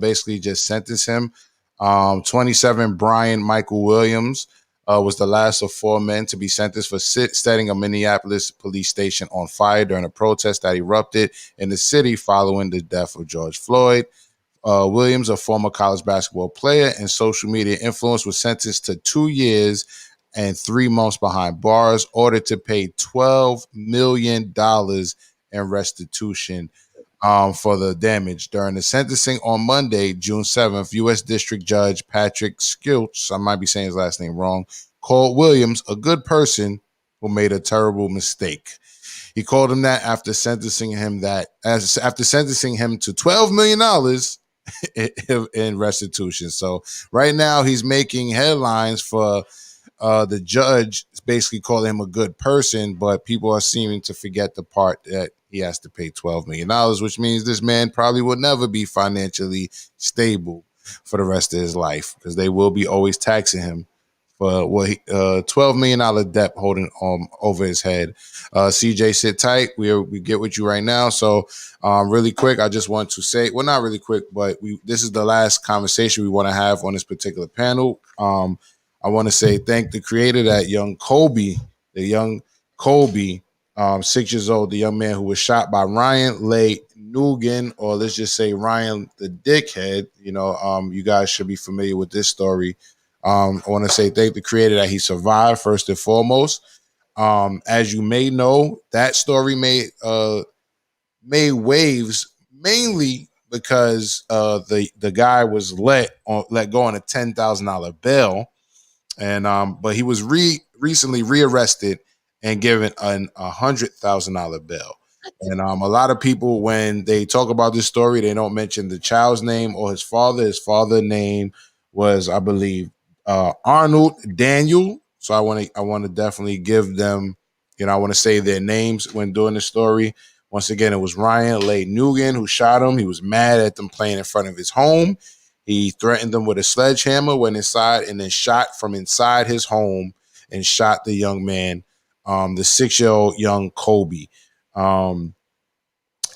basically just sentenced him. 27 Brian Michael Williams was the last of 4 men to be sentenced for setting a Minneapolis police station on fire during a protest that erupted in the city following the death of George Floyd. Williams, a former college basketball player and social media influencer, was sentenced to 2 years and 3 months behind bars, ordered to pay $12 million in restitution for the damage. During the sentencing on Monday, June 7th, U.S. District Judge Patrick Skilch, I might be saying his last name wrong, called Williams a good person who made a terrible mistake. He called him that after sentencing him to $12 million in restitution. So right now he's making headlines for the judge basically calling him a good person, but people are seeming to forget the part that he has to pay $12 million, which means this man probably will never be financially stable for the rest of his life because they will be always taxing him for $12 million debt holding over his head. CJ, sit tight. We get with you right now. So really quick, I just want to say, well, not really quick, but this is the last conversation we want to have on this particular panel. I I want to say thank the creator that young Kobe, 6 years old, the young man who was shot by Ryan Lay Nugan, or let's just say Ryan the dickhead. You guys should be familiar with this story. I want to say thank the creator that he survived first and foremost. As you may know, that story made waves mainly because the guy was let go on a $10,000 bail, and but he was recently rearrested and given a $100,000 bail. And a lot of people, when they talk about this story, they don't mention the child's name or his father. His father's name was, I believe, Arnold Daniel. So I want to definitely give them, I want to say their names when doing the story. Once again, it was Ryan Lay Nugan who shot him. He was mad at them playing in front of his home. He threatened them with a sledgehammer, went inside, and then shot from inside his home and shot the young man, the 6-year-old young Kobe. And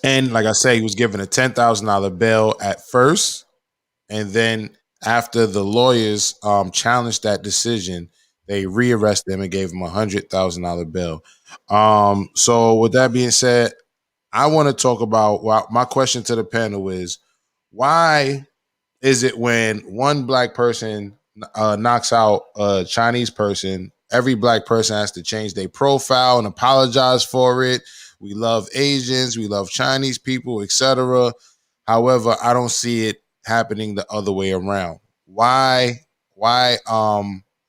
like I say, he was given a $10,000 bail at first. And then after the lawyers challenged that decision, they rearrested him and gave him a $100,000 bail. So with that being said, I want to talk about, well, my question to the panel is, why is it when one black person knocks out a Chinese person, every black person has to change their profile and apologize for it? We love Asians, we love Chinese people, etc. However, I don't see it happening the other way around. Why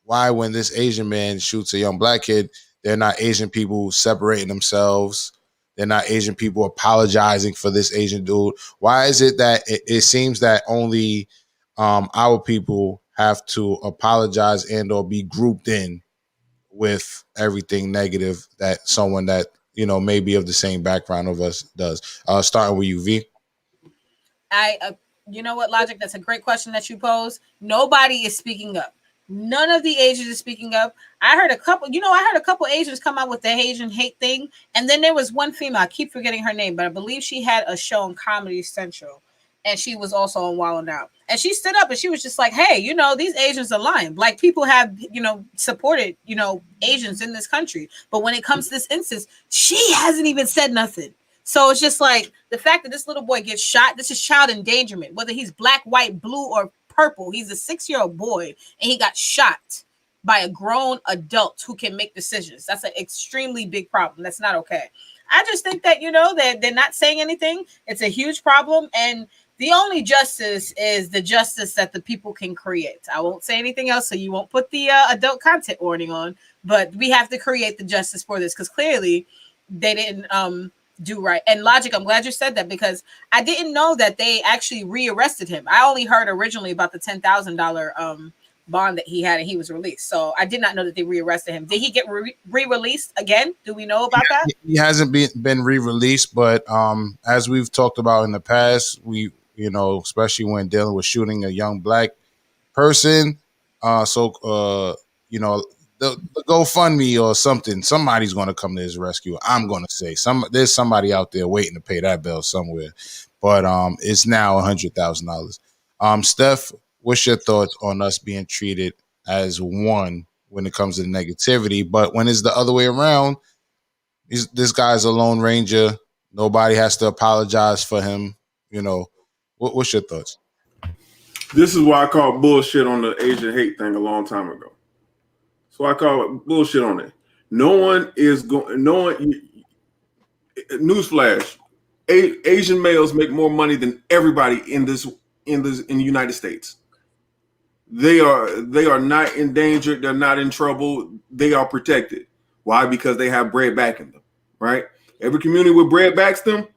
when this Asian man shoots a young black kid, they're not Asian people separating themselves? They're not Asian people apologizing for this Asian dude. Why is it that it seems that only our people have to apologize and or be grouped in with everything negative that someone that, may be of the same background of us does? Starting with you, V. You know what, Logic? That's a great question that you pose. Nobody is speaking up. None of the Asians is speaking up. I heard a couple Asians come out with the Asian hate thing. And then there was one female, I keep forgetting her name, but I believe she had a show on Comedy Central. And she was also on Wild 'N Out. And she stood up and she was just like, hey, these Asians are lying. Black people have, supported, Asians in this country. But when it comes to this instance, she hasn't even said nothing. So it's just like the fact that this little boy gets shot, this is child endangerment, whether he's black, white, blue, or purple. He's a 6-year-old boy and he got shot by a grown adult who can make decisions. That's an extremely big problem. That's not okay. I just think that, that they're not saying anything. It's a huge problem. And the only justice is the justice that the people can create. I won't say anything else, so you won't put the adult content warning on, but we have to create the justice for this because clearly they didn't do right. And Logic, I'm glad you said that because I didn't know that they actually rearrested him. I only heard originally about the $10,000 bond that he had and he was released. So I did not know that they rearrested him. Did he get re-released again? Do we know about that? He hasn't been re-released, but as we've talked about in the past, we especially when dealing with shooting a young black person, the GoFundMe or something, somebody's going to come to his rescue. I'm going to say there's somebody out there waiting to pay that bill somewhere, but it's now $100,000. Steph, what's your thoughts on us being treated as one when it comes to negativity, but when it's the other way around, this guy's a Lone Ranger. Nobody has to apologize for him. What's your thoughts? This is why I called bullshit on the Asian hate thing a long time ago. So I call it bullshit on it. No one is going. No one. Newsflash: Asian males make more money than everybody in the United States. They are not endangered. They're not in trouble. They are protected. Why? Because they have bread backing them. Right. Every community with bread backs them,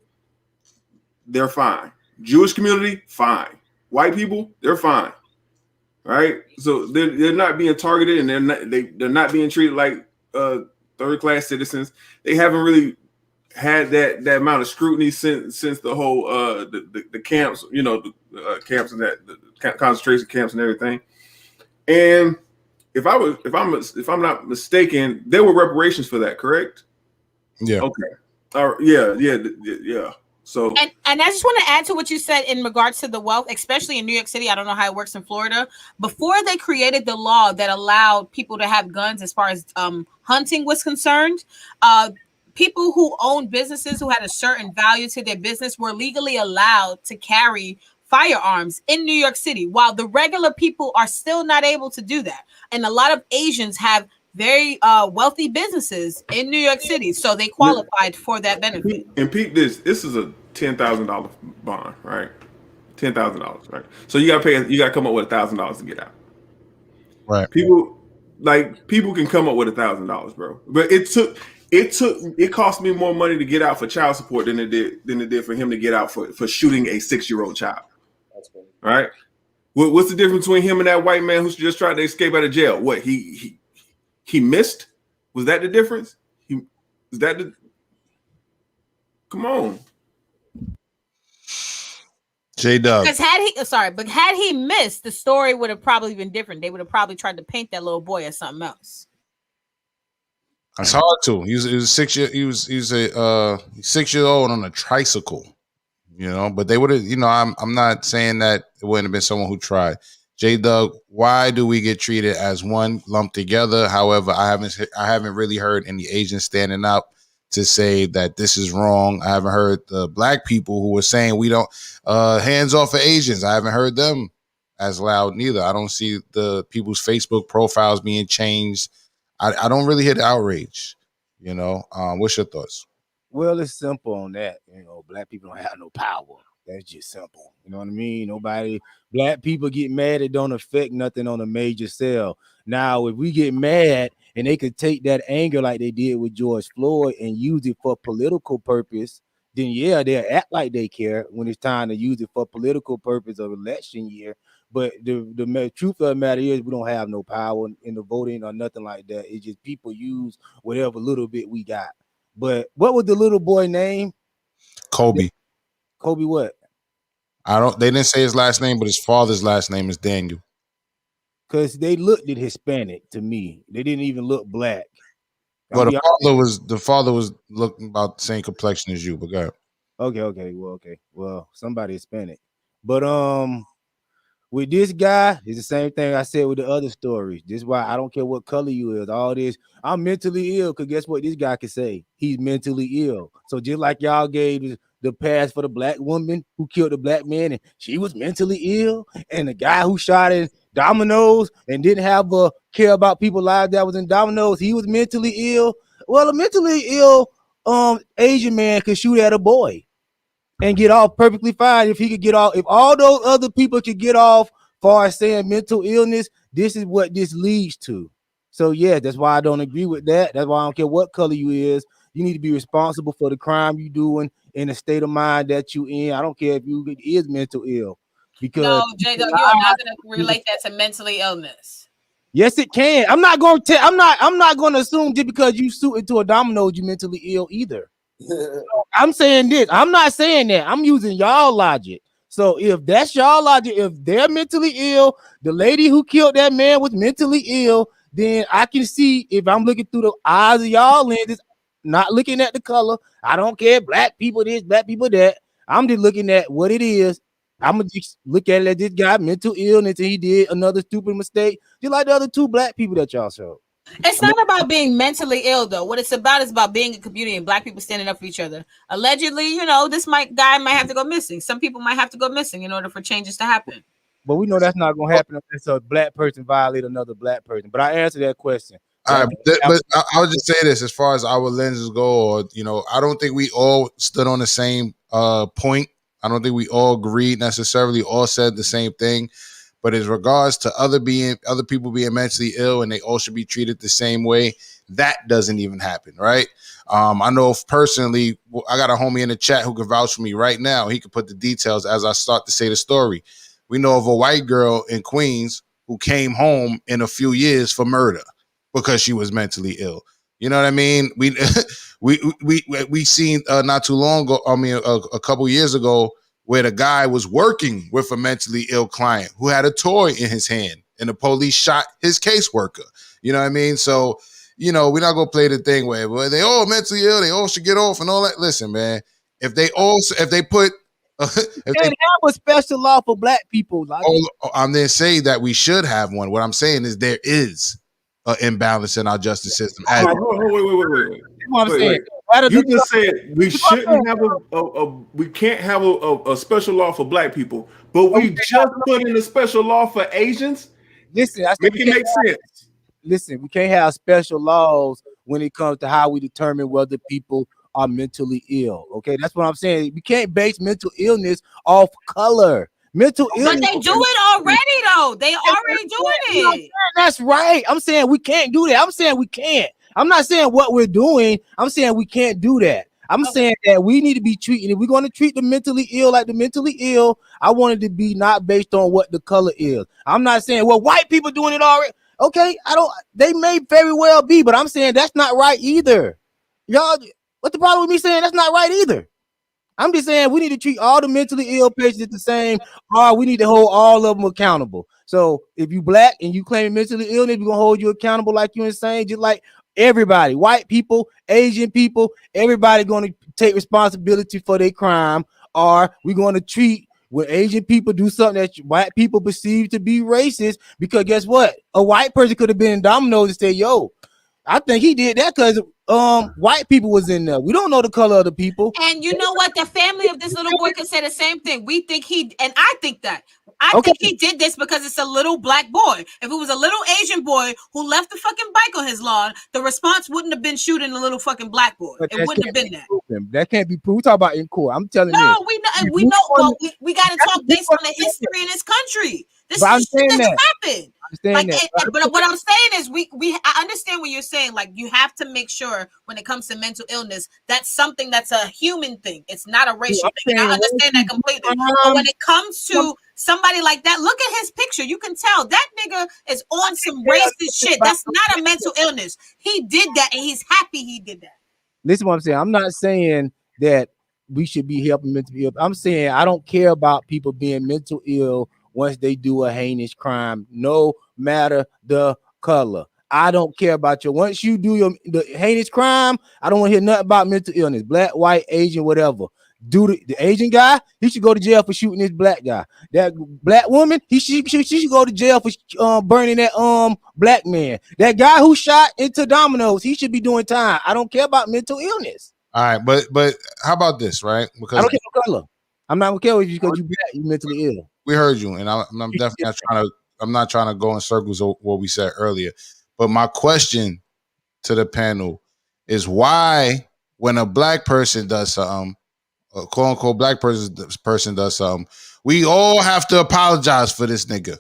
they're fine. Jewish community, fine. White people, they're fine. Right, so they're not being targeted, and they're not being treated like third-class citizens. They haven't really had that amount of scrutiny since the whole the camps, the camps and the concentration camps and everything. And if I'm not mistaken, there were reparations for that, correct? Yeah. Okay. Yeah. So, and I just want to add to what you said in regards to the wealth, especially in New York City. I don't know how it works in Florida. Before they created the law that allowed people to have guns as far as hunting was concerned, people who owned businesses who had a certain value to their business were legally allowed to carry firearms in New York City, while the regular people are still not able to do that. And a lot of Asians have very wealthy businesses in New York City, so they qualified for that benefit. and peep this. This is a $10,000 bond, right? $10,000, right? So you got to pay. You got to come up with $1,000 to get out. Right. People can come up with $1,000, bro. But it cost me more money to get out for child support than it did for him to get out for shooting a 6-year-old child. That's funny. Right? What's the difference between him and that white man who just tried to escape out of jail? What he missed? Was that the difference? Come on. J-Dub. Because had he missed, the story would have probably been different. They would have probably tried to paint that little boy as something else. It's hard to. He was a 6-year-old on a tricycle, but they would have, I'm not saying that it wouldn't have been someone who tried. J-Dub, why do we get treated as one lumped together? However, I haven't really heard any Asians standing up to say that this is wrong. I haven't heard the black people who were saying we don't hands off for Asians. I haven't heard them as loud neither. I don't see the people's Facebook profiles being changed. I don't really hear the outrage. What's your thoughts? Well, it's simple on that. Black people don't have no power. That's just simple. You know what I mean? Black people get mad, it don't affect nothing on a major scale. Now, if we get mad and they could take that anger like they did with George Floyd and use it for political purpose, then yeah, they'll act like they care when it's time to use it for political purpose of election year. But the truth of the matter is we don't have no power in the voting or nothing like that. It's just people use whatever little bit we got. But what was the little boy name? Kobe. Kobe what? They didn't say his last name, but his father's last name is Daniel. Because they looked at Hispanic to me. They didn't even look black. Well, the father was looking about the same complexion as you, but go ahead. Okay. Well, somebody Hispanic. But with this guy, it's the same thing I said with the other stories. This is why I don't care what color you is. All this, I'm mentally ill, because guess what this guy can say? He's mentally ill. So just like y'all gave the pass for the black woman who killed the black man, and she was mentally ill, and the guy who shot in Domino's and didn't have a care about people's lives that was in Domino's, he was mentally ill. Well, a mentally ill Asian man could shoot at a boy and get off perfectly fine. If he could get off, if all those other people could get off far as saying mental illness, this is what this leads to. So yeah, that's why I don't agree with that. That's why I don't care what color you is. You need to be responsible for the crime you doing in the state of mind that you in. I don't care if you is mental ill. Because no, J-Dub, you are not going to relate that to mentally illness. Yes, it can. I'm not going to assume just because you shoot into a domino you mentally ill either. I'm saying this. I'm not saying that. I'm using y'all logic. So if that's y'all logic, if they're mentally ill, the lady who killed that man was mentally ill, then I can see, if I'm looking through the eyes of y'all lenses, not looking at the color. I don't care. Black people this, black people that. I'm just looking at what it is. I'm gonna just look at it as this guy mental illness and he did another stupid mistake, just like the other two black people that y'all showed. It's not about being mentally ill, though. What it's about is about being a community and black people standing up for each other. Allegedly, this guy might have to go missing. Some people might have to go missing in order for changes to happen. But we know that's not going to happen unless a black person violate another black person. But I answered that question. All right, but I would just say this: as far as our lenses go, I don't think we all stood on the same point. I don't think we all agreed necessarily, all said the same thing. But as regards to other people being mentally ill and they all should be treated the same way, that doesn't even happen, right? I know personally, I got a homie in the chat who can vouch for me right now. He can put the details as I start to say the story. We know of a white girl in Queens who came home in a few years for murder because she was mentally ill. You know what I mean? We seen not too long ago, a couple years ago, where the guy was working with a mentally ill client who had a toy in his hand and the police shot his caseworker. You know what I mean? So, we're not going to play the thing where they all mentally ill, they all should get off and all that. Listen, man, if they put if they have a special law for black people, I'm then saying that we should have one. What I'm saying is there is an imbalance in our justice system. Wait. What I'm saying. You just said we shouldn't have we can't have a special law for black people, but we just put in a special law for Asians. Listen, make it make sense. Listen, we can't have special laws when it comes to how we determine whether people are mentally ill. Okay, that's what I'm saying. We can't base mental illness off color. Mental illness. But they do it already, though. They already doing it. That's right. I'm saying we can't do that. I'm saying we can't. I'm not saying what we're doing. I'm saying we can't do that. I'm saying that we need to be treating. If we're going to treat the mentally ill like the mentally ill, I want it to be not based on what the color is. I'm not saying, well, white people doing it already. Okay, they may very well be, but I'm saying that's not right either. Y'all, what's the problem with me saying that's not right either? I'm just saying we need to treat all the mentally ill patients the same, or we need to hold all of them accountable. So if you black and you claim mentally illness, we're gonna hold you accountable like you insane, just like everybody, white people, Asian people, everybody gonna take responsibility for their crime, or we're gonna treat when Asian people do something that white people perceive to be racist, because guess what? A white person could have been in Domino's and say, yo, I think he did that because white people was in there. We don't know the color of the people. And you know what? The family of this little boy could say the same thing. We think I think that. I think he did this because it's a little black boy. If it was a little Asian boy who left the fucking bike on his lawn, the response wouldn't have been shooting the little fucking black boy. It wouldn't have been that. That can't be proved. We talk about in court. I'm telling you. No, we know, and we know. Well, we got to talk based on the history in this country. This is shit that's happened. Like, but what I'm saying is, I understand what you're saying. Like, you have to make sure when it comes to mental illness, that's something that's a human thing. It's not a racial thing. And I understand that completely. But when it comes to somebody like that, look at his picture. You can tell that nigga is on some racist shit. That's not a mental illness. He did that, and he's happy he did that. Listen, what I'm saying. I'm not saying that we should be helping mentally ill. I'm saying I don't care about people being mental ill once they do a heinous crime, no matter the color. I don't care about you. Once you do the heinous crime, I don't want to hear nothing about mental illness, black, white, Asian, whatever. Do the Asian guy, he should go to jail for shooting this black guy. That black woman, she should go to jail for burning that black man. That guy who shot into Domino's, he should be doing time. I don't care about mental illness. All right, but how about this, right? Because I don't care what color. I'm not gonna care with you because you black, you mentally ill. We heard you, and I'm definitely not trying to. I'm not trying to go in circles of what we said earlier. But my question to the panel is why, when a black person does something, a quote unquote black person does something, we all have to apologize for this nigga.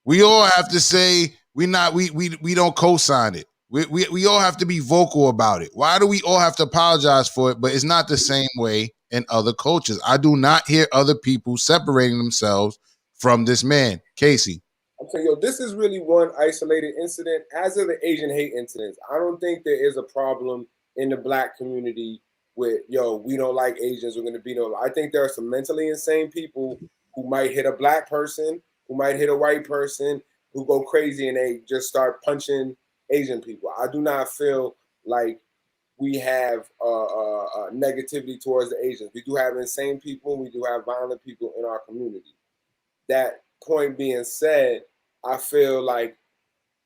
We all have to say we don't co-sign it. We all have to be vocal about it. Why do we all have to apologize for it? But it's not the same way in other cultures. I do not hear other people separating themselves from this man, Casey. I'm saying, this is really one isolated incident. As of the Asian hate incidents, I don't think there is a problem in the black community with, we don't like Asians, we're going to beat them. I think there are some mentally insane people who might hit a black person, who might hit a white person, who go crazy and they just start punching Asian people. I do not feel like we have negativity towards the Asians. We do have insane people. We do have violent people in our community. That point being said, I feel like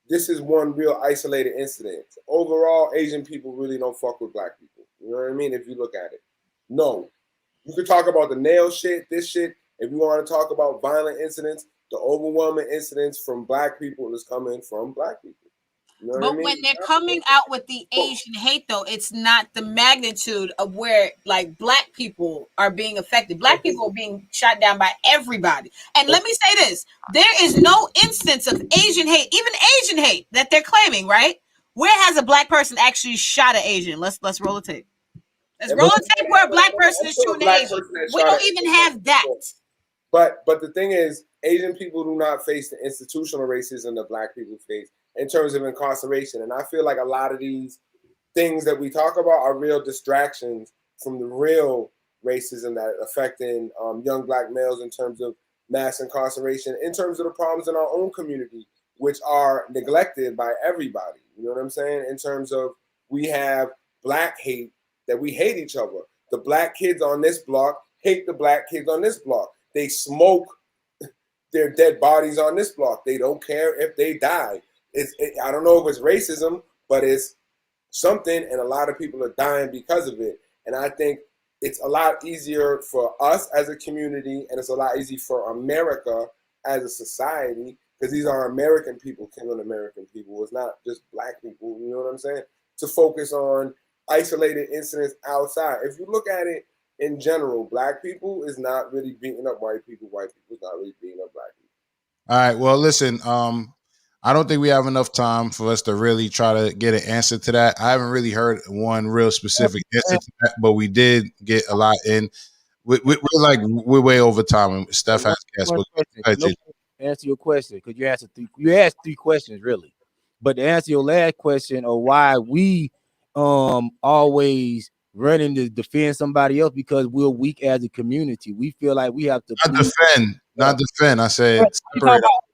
this is one real isolated incident. Overall, Asian people really don't fuck with black people. You know what I mean? If you look at it. No. You could talk about the nail shit, this shit. If you want to talk about violent incidents, the overwhelming incidents from black people is coming from black people. You know what I mean? When they're coming out with the Asian hate, though, it's not the magnitude of where, like, black people are being affected. Black people are being shot down by everybody. And let me say this. There is no instance of Asian hate, even Asian hate, that they're claiming, right? Where has a black person actually shot an Asian? Let's roll a tape. Let's roll a tape where a black person is shooting an Asian. We don't even have that. But the thing is, Asian people do not face the institutional racism that black people face in terms of incarceration. And I feel like a lot of these things that we talk about are real distractions from the real racism that affecting young black males in terms of mass incarceration, in terms of the problems in our own community, which are neglected by everybody. You know what I'm saying? In terms of we have black hate, that we hate each other. The black kids on this block hate the black kids on this block. They smoke their dead bodies on this block. They don't care if they die. I don't know if it's racism, but it's something, and a lot of people are dying because of it. And I think it's a lot easier for us as a community, and it's a lot easier for America as a society, because these are American people killing American people. It's not just black people, you know what I'm saying? To focus on isolated incidents outside. If you look at it in general, black people is not really beating up white people. White people is not really beating up black people. All right. Well, listen, I don't think we have enough time for us to really try to get an answer to that. I haven't really heard one real specific answer to that, but we did get a lot in. We're way over time, and Steph has guessed. Answer your question, because you asked three questions really, but to answer your last question of why we always running to defend somebody else, because we're weak as a community. We feel like we have to not defend. I said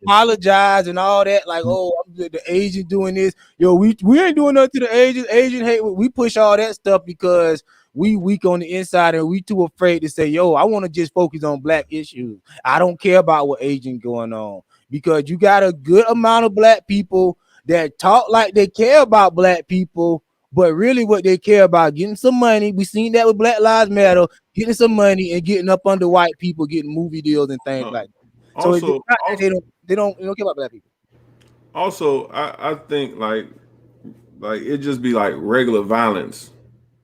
apologize and all that. Like, oh, the Asian doing this. Yo, we ain't doing nothing to the Asians. Asian hate. We push all that stuff because we weak on the inside and we too afraid to say, yo, I want to just focus on black issues. I don't care about what Asian going on, because you got a good amount of black people that talk like they care about black people, but really what they care about getting some money. We seen that with Black Lives Matter, getting some money and getting up under white people, getting movie deals and things like that. So Also, they don't care about black people. Also, I think like it just be like regular violence,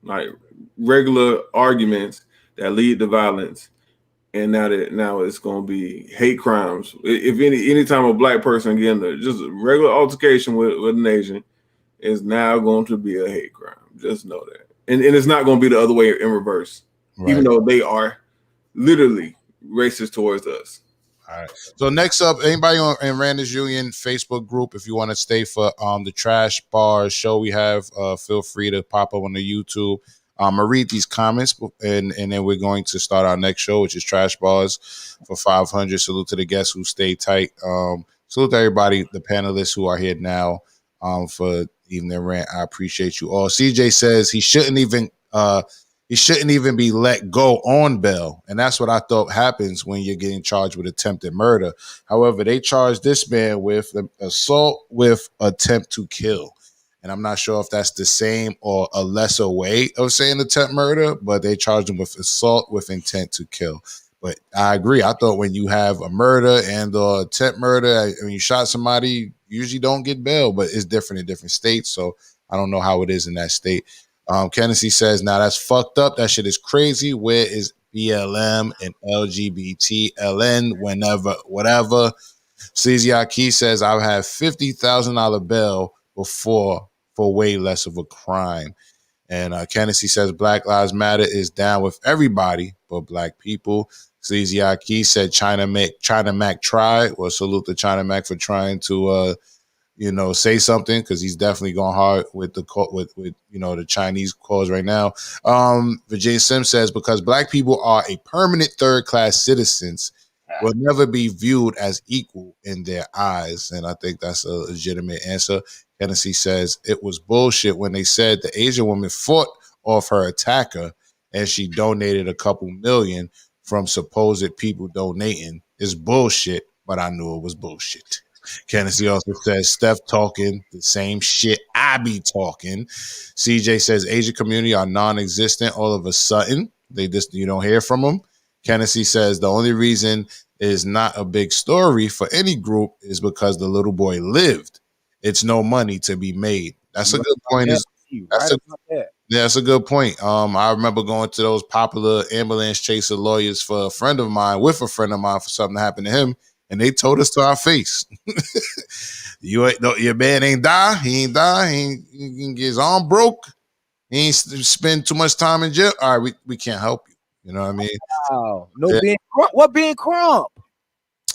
like regular arguments that lead to violence, and now it's gonna be hate crimes. If anytime a black person get in just a regular altercation with an Asian, is now going to be a hate crime. Just know that, and it's not going to be the other way in reverse, right. Even though they are literally racist towards us. All right. So next up, anybody in Randers Union Facebook group, if you want to stay for the Trash Bars show we have, feel free to pop up on the YouTube. I'm gonna read these comments, and then we're going to start our next show, which is Trash Bars for 500. Salute to the guests who stay tight. Salute to everybody, the panelists who are here now for Evening Rant. I appreciate you all. CJ says he shouldn't even be let go on bail. And that's what I thought happens when you're getting charged with attempted murder. However, they charged this man with assault with attempt to kill. And I'm not sure if that's the same or a lesser way of saying attempt murder, but they charged him with assault with intent to kill. But I agree. I thought when you have a murder and or attempt murder, when you shot somebody, you usually don't get bail, but it's different in different states. So I don't know how it is in that state. Kennedy says, now that's fucked up. That shit is crazy. Where is BLM and LGBTLN whenever, whatever? Sleazy Key says, I've had $50,000 bail before for way less of a crime. And Kennedy says, Black Lives Matter is down with everybody but black people. Sleazy Key said, China Mac tried. Well, salute to China Mac for trying to say something, because he's definitely going hard with the Chinese cause right now. Virginia Sims says, because black people are a permanent third-class citizens, will never be viewed as equal in their eyes. And I think that's a legitimate answer. Hennessy says, it was bullshit when they said the Asian woman fought off her attacker and she donated a couple million from supposed people donating. It's bullshit, but I knew it was bullshit. Kennedy also says, Steph talking the same shit I be talking. CJ says, Asian community are non-existent all of a sudden. You don't hear from them. Kennedy says, the only reason is not a big story for any group is because the little boy lived. It's no money to be made. That's a good point. That's a good point. I remember going to those popular ambulance chaser lawyers for a friend of mine for something that happened to him. And they told us to our face, your man ain't die. He ain't die. He can get his arm broke. He ain't spend too much time in jail. All right, we can't help you. You know what I mean? Wow. What being Crump?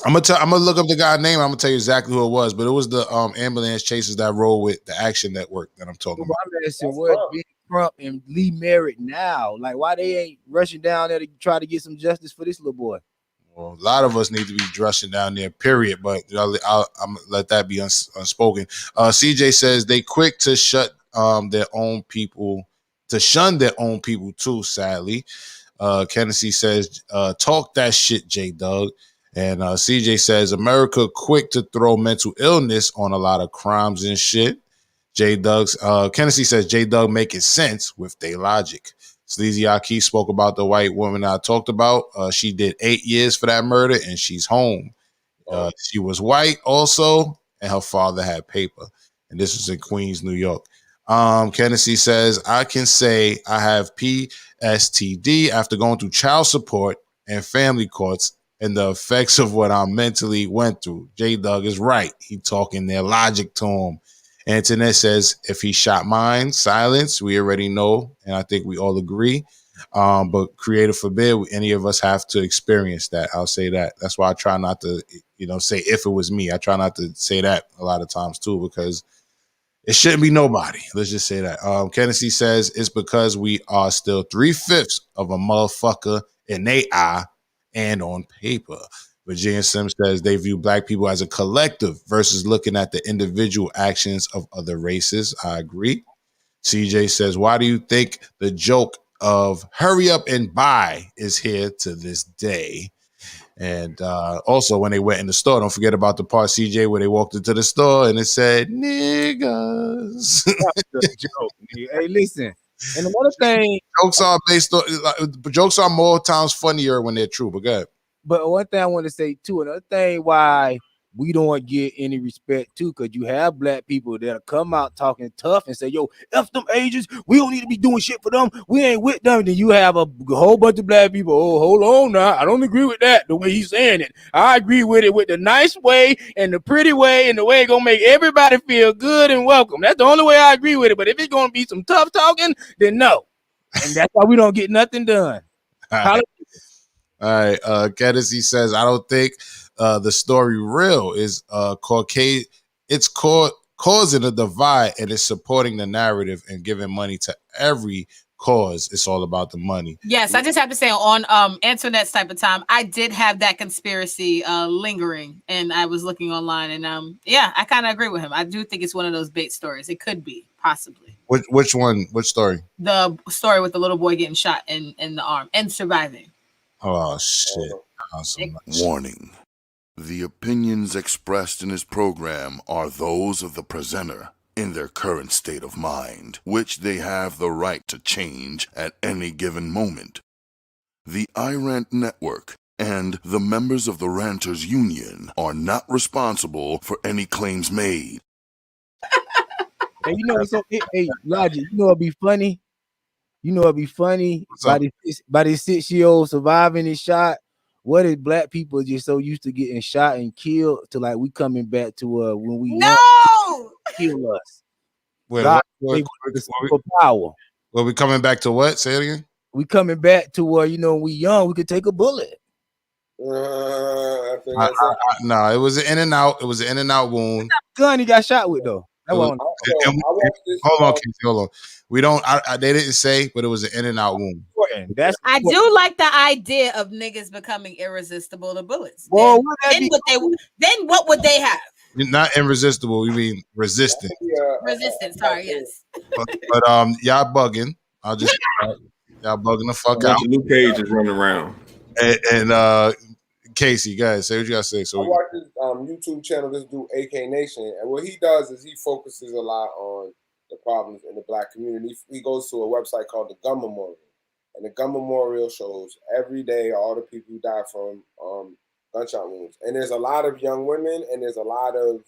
I'm gonna look up the guy's name. I'm gonna tell you exactly who it was, but it was the ambulance chasers that roll with the Action Network that I'm talking about. I'm asking what Big Crump and Lee Merritt now? Like, why they ain't rushing down there to try to get some justice for this little boy? Well, a lot of us need to be dressing down there, period. But I'm gonna let that be unspoken. CJ says they quick to shut their own people to shun their own people too, sadly. Kennedy says, talk that shit, J Doug. And CJ says, America quick to throw mental illness on a lot of crimes and shit. Kennedy says, J Doug making sense with their logic. Sleazy Aki spoke about the white woman I talked about. She did 8 years for that murder and she's home. She was white also, and her father had paper. And this was in Queens, New York. Kennedy says, I can say I have PSTD after going through child support and family courts and the effects of what I mentally went through. J Doug is right. He talking their logic to him. Antoinette says, if he shot mine, silence, we already know. And I think we all agree. But creator forbid any of us have to experience that. I'll say that. That's why I try not to, say if it was me. I try not to say that a lot of times too, because it shouldn't be nobody. Let's just say that. Kennedy says it's because we are still 3/5 of a motherfucker in their eye and on paper. Virginia Sims says they view black people as a collective versus looking at the individual actions of other races. I agree. CJ says, why do you think the joke of hurry up and buy is here to this day? And also, when they went in the store, don't forget about the part, CJ, where they walked into the store and it said, niggas. Joke. Hey, listen. And another thing, jokes are more times funnier when they're true, but go ahead. But one thing I want to say too, another thing why we don't get any respect too, because you have black people that'll come out talking tough and say, yo, F them agents, we don't need to be doing shit for them, we ain't with them. Then you have a whole bunch of black people, oh, hold on now, I don't agree with that, the way he's saying it. I agree with it with the nice way and the pretty way and the way it's gonna make everybody feel good and welcome. That's the only way I agree with it. But if it's gonna be some tough talking, then no. And that's why we don't get nothing done. All right. Kennedy says, I don't think the story real is Caucasian. It's causing a divide and it's supporting the narrative and giving money to every cause. It's all about the money. Yes, I just have to say on Antoinette's type of time, I did have that conspiracy lingering, and I was looking online, and yeah, I kind of agree with him. I do think it's one of those bait stories. It could be, possibly. Which one? Which story? The story with the little boy getting shot in the arm and surviving. Oh, shit. Awesome. Warning. The opinions expressed in this program are those of the presenter in their current state of mind, which they have the right to change at any given moment. The iRant Network and the members of the Ranters Union are not responsible for any claims made. Hey, you know what's up? Hey, Logic, you know what'd be funny? You know what'd be funny? By this 6-year-old surviving his shot, what if black people just so used to getting shot and killed to like we coming back to when we kill us. Wait, God, what, the superpower. Well, we coming back to what? Say it again. We coming back to where we young, we could take a bullet. No, it was an in and out. It was an in and out wound. Gun he got shot with though. Hold on, Casey, hold on. We don't. They didn't say, but it was an in and out wound. I do like the idea of niggas becoming irresistible to bullets. Well, then what would they have? Not irresistible. You mean resistant? Resistance. Sorry, yes. But y'all bugging. I'll just y'all bugging the fuck out. Luke Cage is running around. And Casey, guys, say what you gotta say. So I watch this YouTube channel, this dude AK Nation, and what he does is he focuses a lot on the problems in the black community. He goes to a website called the Gun Memorial, and the Gun Memorial shows every day all the people who die from gunshot wounds. And there's a lot of young women and there's a lot of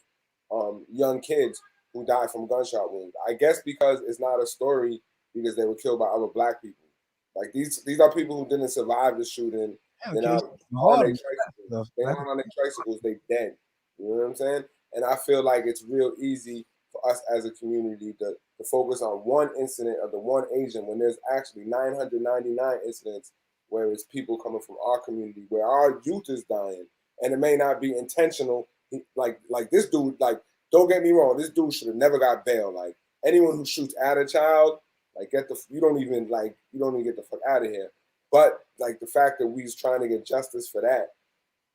young kids who die from gunshot wounds. I guess because it's not a story because they were killed by other black people. Like these are people who didn't survive the shooting. They're not on their tricycles. They're not on their tricycles. They dead. You know what I'm saying? And I feel like it's real easy for us as a community to focus on one incident of the one agent when there's actually 999 incidents where it's people coming from our community, where our youth is dying, and it may not be intentional. Like this dude, like, don't get me wrong, this dude should have never got bail. Like anyone who shoots at a child, like you don't even get the fuck out of here. But like the fact that we's trying to get justice for that,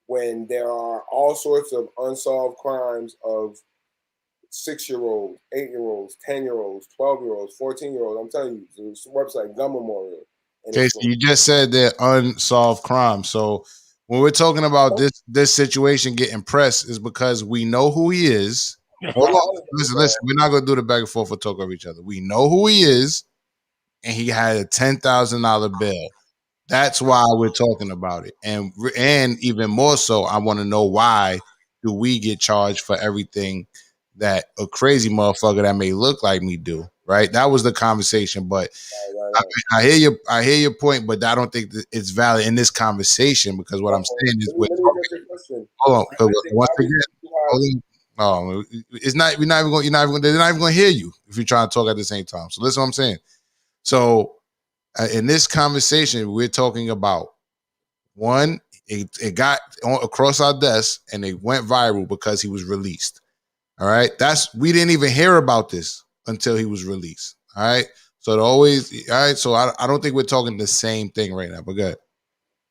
when there are all sorts of unsolved crimes of 6-year-olds, 8-year-olds, 10-year-olds, 12-year-olds, 14-year-olds. I'm telling you, there's a website, Gun Memorial. And Okay, so you just said they're unsolved crimes. So when we're talking about this situation getting pressed, is because we know who he is. Hold on, listen. We're not gonna do the back and forth or talk over each other. We know who he is, and he had a $10,000 bill. That's why we're talking about it, and even more so, I want to know why do we get charged for everything that a crazy motherfucker that may look like me do? Right? That was the conversation, but. I hear your point, but I don't think that it's valid in this conversation because what I'm saying is we're talking. Hold on, once again, hold on. No, it's not. You're not even going. They're not even going to hear you if you're trying to talk at the same time. So listen, what I'm saying. So in this conversation, we're talking about one. It got across our desk and it went viral because he was released. All right, we didn't even hear about this until he was released. All right. So all right. So I don't think we're talking the same thing right now. But go ahead.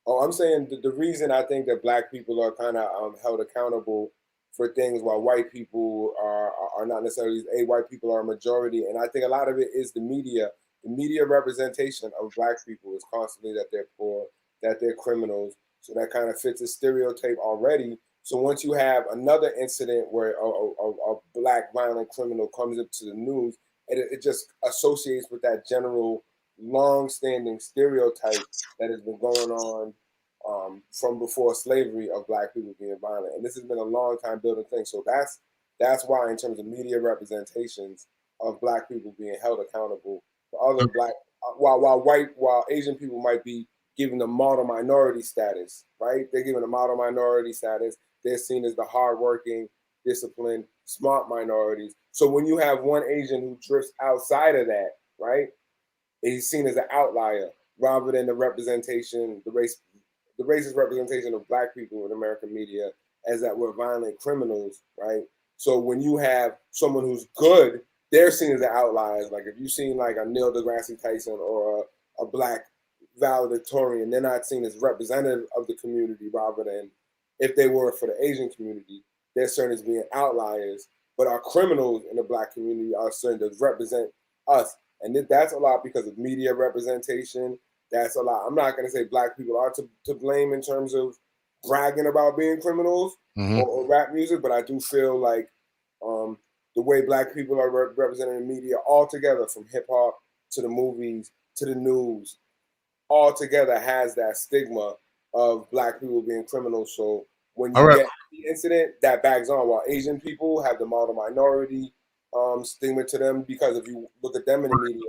Oh, I'm saying the reason I think that black people are kind of held accountable for things while white people are not necessarily. White people are a majority, and I think a lot of it is the media. The media representation of black people is constantly that they're poor, that they're criminals. So that kind of fits a stereotype already. So once you have another incident where a black violent criminal comes up to the news, it just associates with that general long-standing stereotype that has been going on from before slavery of black people being violent, and this has been a long time building thing. So that's why, in terms of media representations of black people being held accountable for other black, while Asian people might be given the model minority status, right? They're given a model minority status. They're seen as the hardworking, disciplined, smart minorities. So when you have one Asian who drifts outside of that, right, he's seen as an outlier rather than the representation, the racist representation of black people in American media as that we're violent criminals, right? So when you have someone who's good, they're seen as the outliers. Like if you've seen like a Neil deGrasse Tyson or a black valedictorian, they're not seen as representative of the community rather than if they were for the Asian community, they're seen as being outliers. But our criminals in the black community are seen to represent us. And that's a lot because of media representation. That's a lot. I'm not going to say black people are to blame in terms of bragging about being criminals or rap music, but I do feel like the way black people are represented in media altogether, from hip hop to the movies to the news, altogether has that stigma of black people being criminals. So when you get the incident, that bags on, while Asian people have the model minority stigma to them, because if you look at them in the media,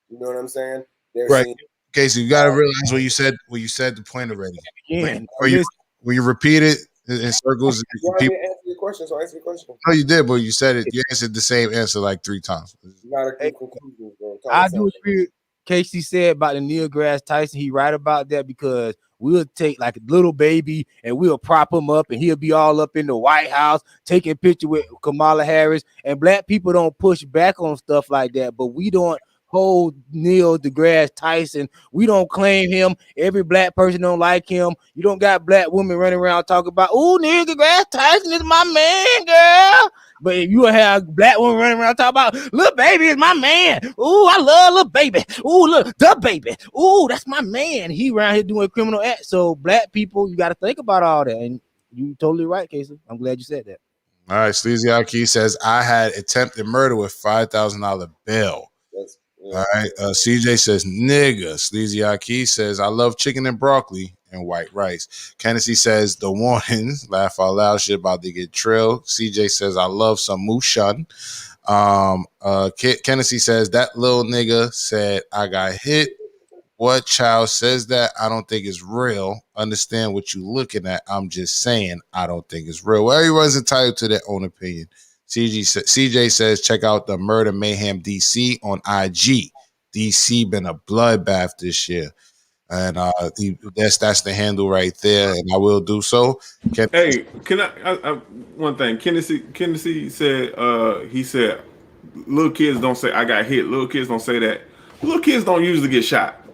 you know what I'm saying? They're seen. Okay, so you got to realize what you said the point already. When you repeat it in circles, You want me to answer your question, so answer your question. No, you did, but you said it. You answered the same answer like 3 times. You gotta keep conclusions, bro. I do agree with Casey said about the Neil deGrasse Tyson. He right about that because we'll take like a little baby and we'll prop him up and he'll be all up in the White House taking picture with Kamala Harris. And black people don't push back on stuff like that, but we don't hold Neil deGrasse Tyson. We don't claim him. Every black person don't like him. You don't got black women running around talking about, oh, Neil deGrasse Tyson is my man, girl. But if you have black women running around talking about, little baby is my man. Ooh, I love little baby. Ooh, look, the baby. Ooh, that's my man. He around here doing criminal acts. So black people, you got to think about all that. And you totally right, Casey. I'm glad you said that. All right, Sleazy Aki says, I had attempted murder with $5,000 bill. All right, CJ says, nigga. Sleazy Aki says, I love chicken and broccoli and white rice. Kennedy says, the warnings, laugh out loud, shit about to get trilled. CJ says, I love some mooshan. Kennedy says, that little nigga said, I got hit. What child says that? I don't think it's real. Understand what you looking at. I'm just saying, I don't think it's real. Well, everyone's entitled to their own opinion. CJ says, check out the Murder Mayhem DC on IG. DC been a bloodbath this year. And that's the handle right there. And I will do so. Hey, can I one thing. Kennedy said, he said, little kids don't say I got hit. Little kids don't say that. Little kids don't usually get shot.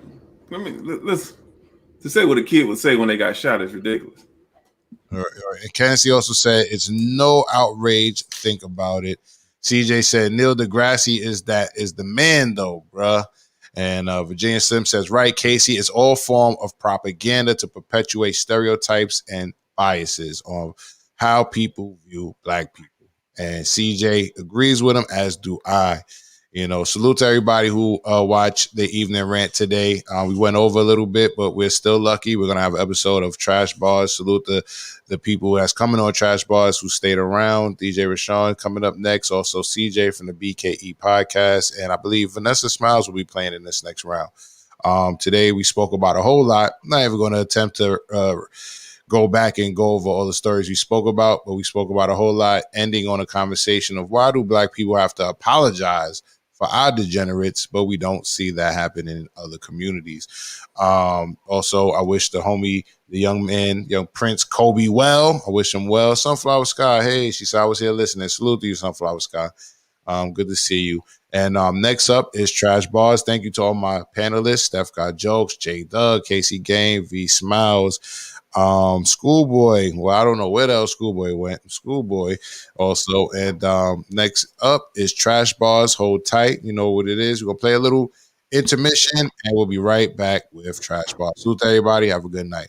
I mean, let's to say what a kid would say when they got shot is ridiculous. All right. And Kennedy also said, it's no outrage. Think about it. CJ said Neil deGrasse is the man though, bruh. And Virginia Slim says, right, Casey, it's all form of propaganda to perpetuate stereotypes and biases on how people view black people. And CJ agrees with him, as do I. Salute to everybody who watched the evening rant today. We went over a little bit, but we're still lucky. We're going to have an episode of Trash Bars. Salute the people that's coming on Trash Bars who stayed around. DJ Rashawn coming up next. Also CJ from the BKE podcast. And I believe Vanessa Smiles will be playing in this next round. Today we spoke about a whole lot. I'm not even going to attempt to go back and go over all the stories we spoke about, but we spoke about a whole lot, ending on a conversation of why do black people have to apologize for our degenerates, but we don't see that happen in other communities. Also, I wish the homie, the young man, young Prince Kobe well. I wish him well. Sunflower Sky, hey, she said I was here listening. Salute to you, Sunflower Sky. Good to see you. And next up is Trash Bars. Thank you to all my panelists, Steph Got Jokes, J Doug, Casey Game, V Smiles, Schoolboy. Well, I don't know where the hell Schoolboy went. Schoolboy also. And next up is Trash Bars. Hold tight. You know what it is. We're gonna play a little intermission and we'll be right back with Trash Bars. Salute to everybody. Have a good night.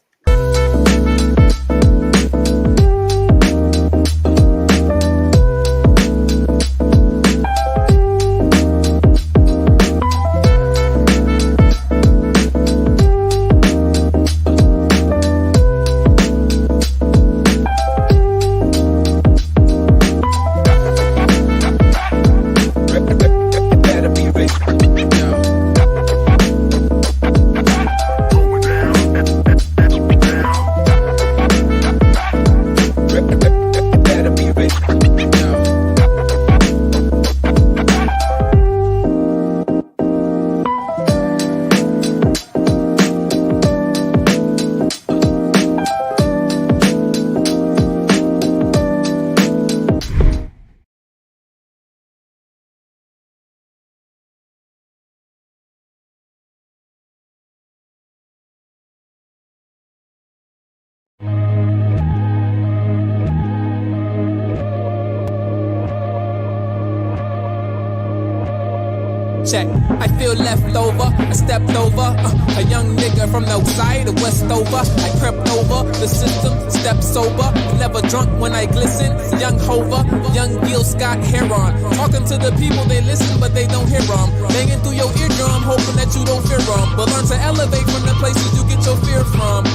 Check, I feel left over, I stepped over, a young nigga from the side of Westover. I crept over the system, stepped sober, never drunk when I glisten. Young Hova, young Gil Scott Heron, talking to the people, they listen but they don't hear them. Banging through your eardrum, hoping that you don't fear them, but learn to elevate from the places you get your fear from.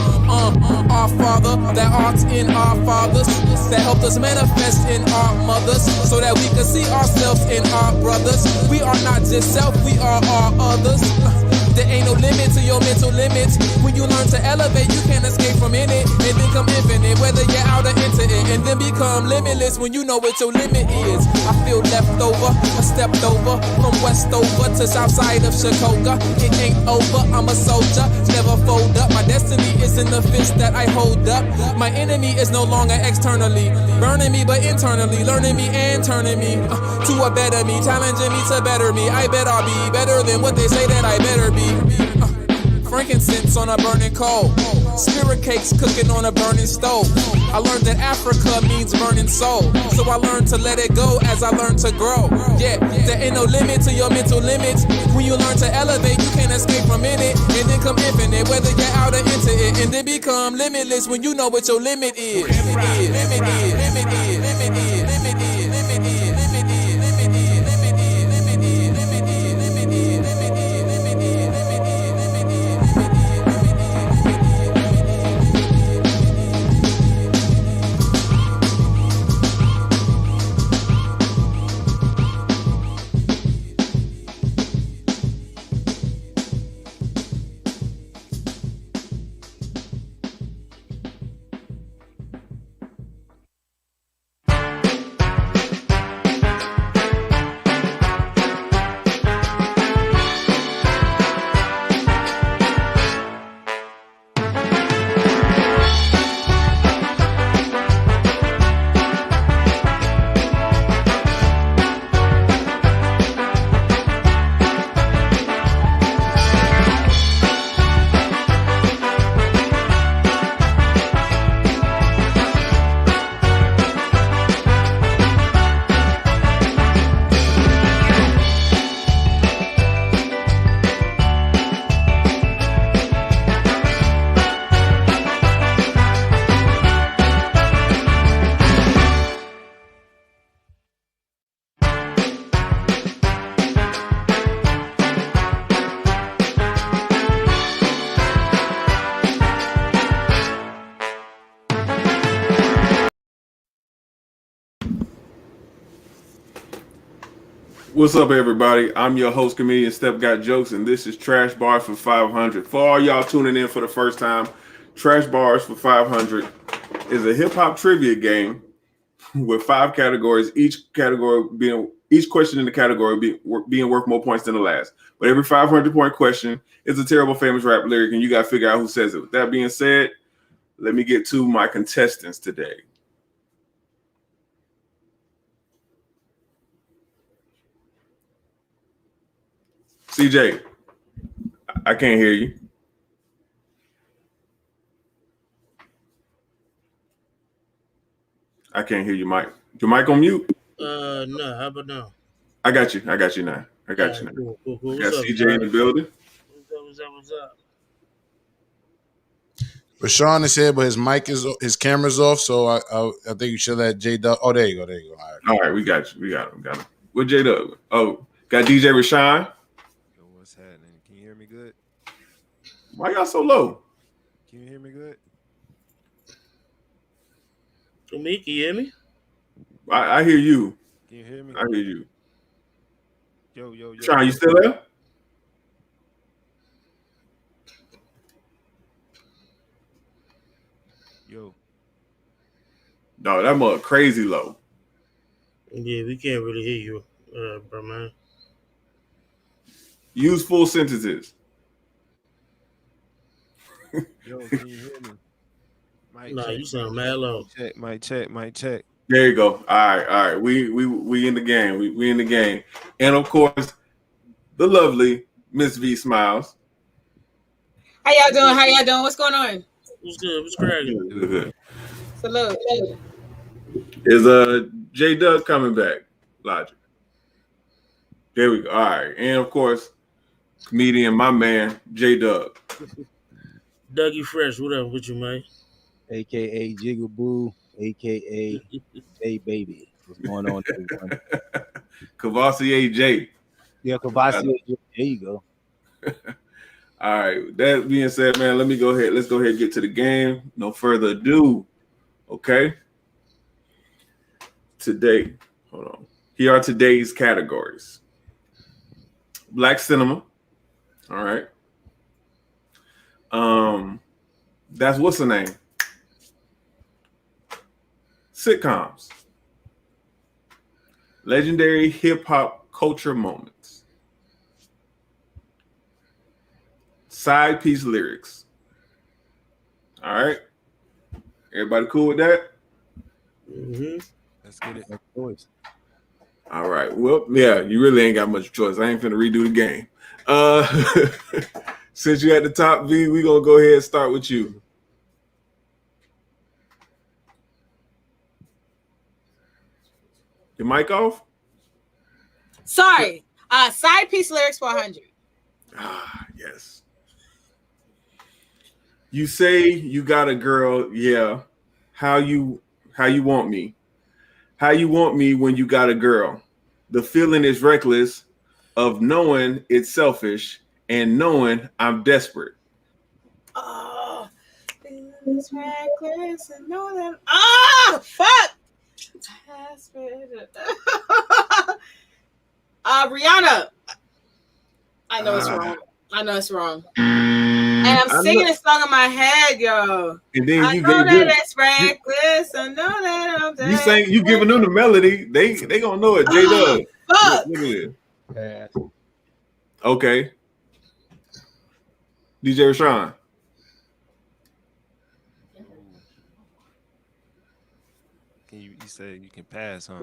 Our Father, that art's in our fathers, that helped us manifest in our mothers, so that we can see ourselves in our brothers. We are not just self, we are all others. There ain't no limit to your mental limits. When you learn to elevate, you can't escape from in it and become infinite, whether you're out or into it, and then become limitless when you know what your limit is. I feel left over, I stepped over from Westover to south side of Chicago. It ain't over, I'm a soldier, never fold up. My destiny is in the fist that I hold up. My enemy is no longer externally burning me, but internally learning me and turning me to a better me, challenging me to better me. I bet I'll be better than what they say that I better be. Frankincense on a burning coal, spirit cakes cooking on a burning stove. I learned that Africa means burning soul, so I learned to let it go as I learned to grow. Yeah, there ain't no limit to your mental limits. When you learn to elevate, you can't escape from in it and then come infinite, whether you're out or into it, and then become limitless when you know what your limit is. What's up, everybody? I'm your host, comedian Steph Got Jokes, and this is Trash Bars for 500. For all y'all tuning in for the first time, Trash Bars for 500 is a hip hop trivia game with 5 categories. Each question in the category being worth more points than the last. But every 500-point question is a terrible, famous rap lyric, and you got to figure out who says it. With that being said, let me get to my contestants today. CJ, I can't hear you. I can't hear you, Mike. Your mic on mute? No. How about now? I got you now. I got you now. Cool. I got CJ in the building. What's up? Rashawn is here, but his camera's off, so I think you should let J Dub. Oh, there you go. All right, we got you. We got him. What J Dub? Oh, got DJ Rashawn. Yo, what's happening? Can you hear me good? Why y'all so low? Can you hear me good? Me, can you hear me? I hear you. Can you hear me? I hear you. Yo. Sean, you still there? Yo. No, that mug crazy low. Yeah, we can't really hear you, bro, man. Use full sentences. Yo, can you hear me? Nah, you sound mad low. Mic check. There you go. All right. We in the game. We in the game. And of course, the lovely Miss V Smiles. How y'all doing? What's going on? What's good? What's cracking? Good. Salute. Is J Dub coming back? Logic. There we go. All right. And of course, comedian, my man, J Dub. Dougie Fresh, what up with you, man? AKA Jigaboo, AKA J Baby. What's going on, everyone? Kavasi AJ. Yeah, Kavasi AJ. There you go. All right. That being said, man, let's go ahead and get to the game. No further ado. Okay. Today, hold on. Here are today's categories. Black cinema. All right. That's what's the name? Sitcoms. Legendary hip hop culture moments. Side piece lyrics. All right. Everybody cool with that? Mm-hmm. Let's get it. Choice. All right. Well, yeah, you really ain't got much choice. I ain't finna redo the game. Since you're at the top, V, we gonna go ahead and start with you. Your mic off? Sorry. Side piece lyrics for 100. Ah, yes. You say you got a girl, yeah. How you want me? How you want me when you got a girl? The feeling is reckless of knowing it's selfish and knowing I'm desperate. Oh, it's reckless and know that. Oh, fuck. Rihanna. I know it's wrong. And I'm singing a song in my head, yo. And then I know that it's reckless. I know that I'm you saying you giving them the melody, they gonna know it. J Dub. Fuck. Look at it. Okay. DJ Rashawn. You said you can pass, huh?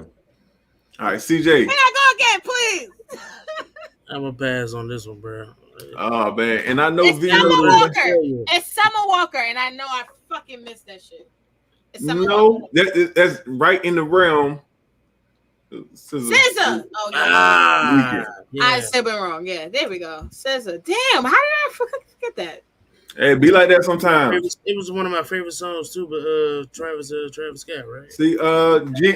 All right, CJ. Can I go again, please? I'm gonna pass on this one, bro. Oh man, and I know It's Summer Walker, and I know I fucking missed that shit. No, that's right in the realm. SZA. Oh yeah. I said it wrong. Yeah, there we go. SZA. Damn, how did I forget that? Hey, be like that sometimes. It was one of my favorite songs too, but Travis Scott, right? See,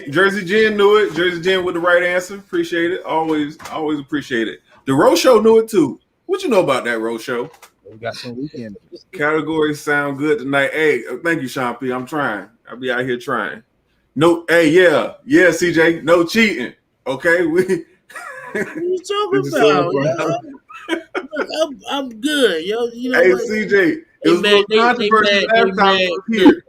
Jersey Jen knew it. Jersey Jen with the right answer. Appreciate it. Always appreciate it. The Road Show knew it too. What you know about that Road Show? We got some weekend. Categories sound good tonight. Hey, thank you, Sean P. I'm trying. I'll be out here trying. No, hey, yeah, CJ. No cheating. Okay, What you talking This is so much about, fun. yo? Look, I'm good, yo. You know Hey, what? CJ, it They was a mad. little controversy last time you was here.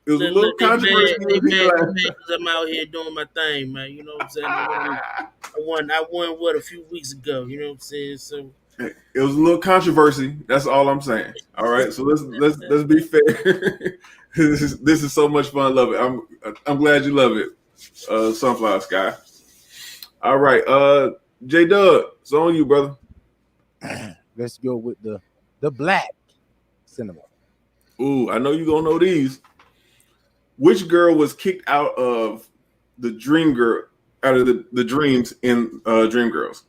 It was a little Look, they controversy mad. you They was here mad. They last mad because I'm out here doing my thing, man. You know what I'm saying? I won what a few weeks ago. You know what I'm saying? So time. It was a little controversy. That's all I'm saying. All right, so let's be fair. This is so much fun. Love it. I'm glad you love it, Sunflower Sky. All right, J Dub, it's on you, brother. Let's go with the black cinema. Ooh, I know you gonna know these. Which girl was kicked out of the the dreams in Dreamgirls?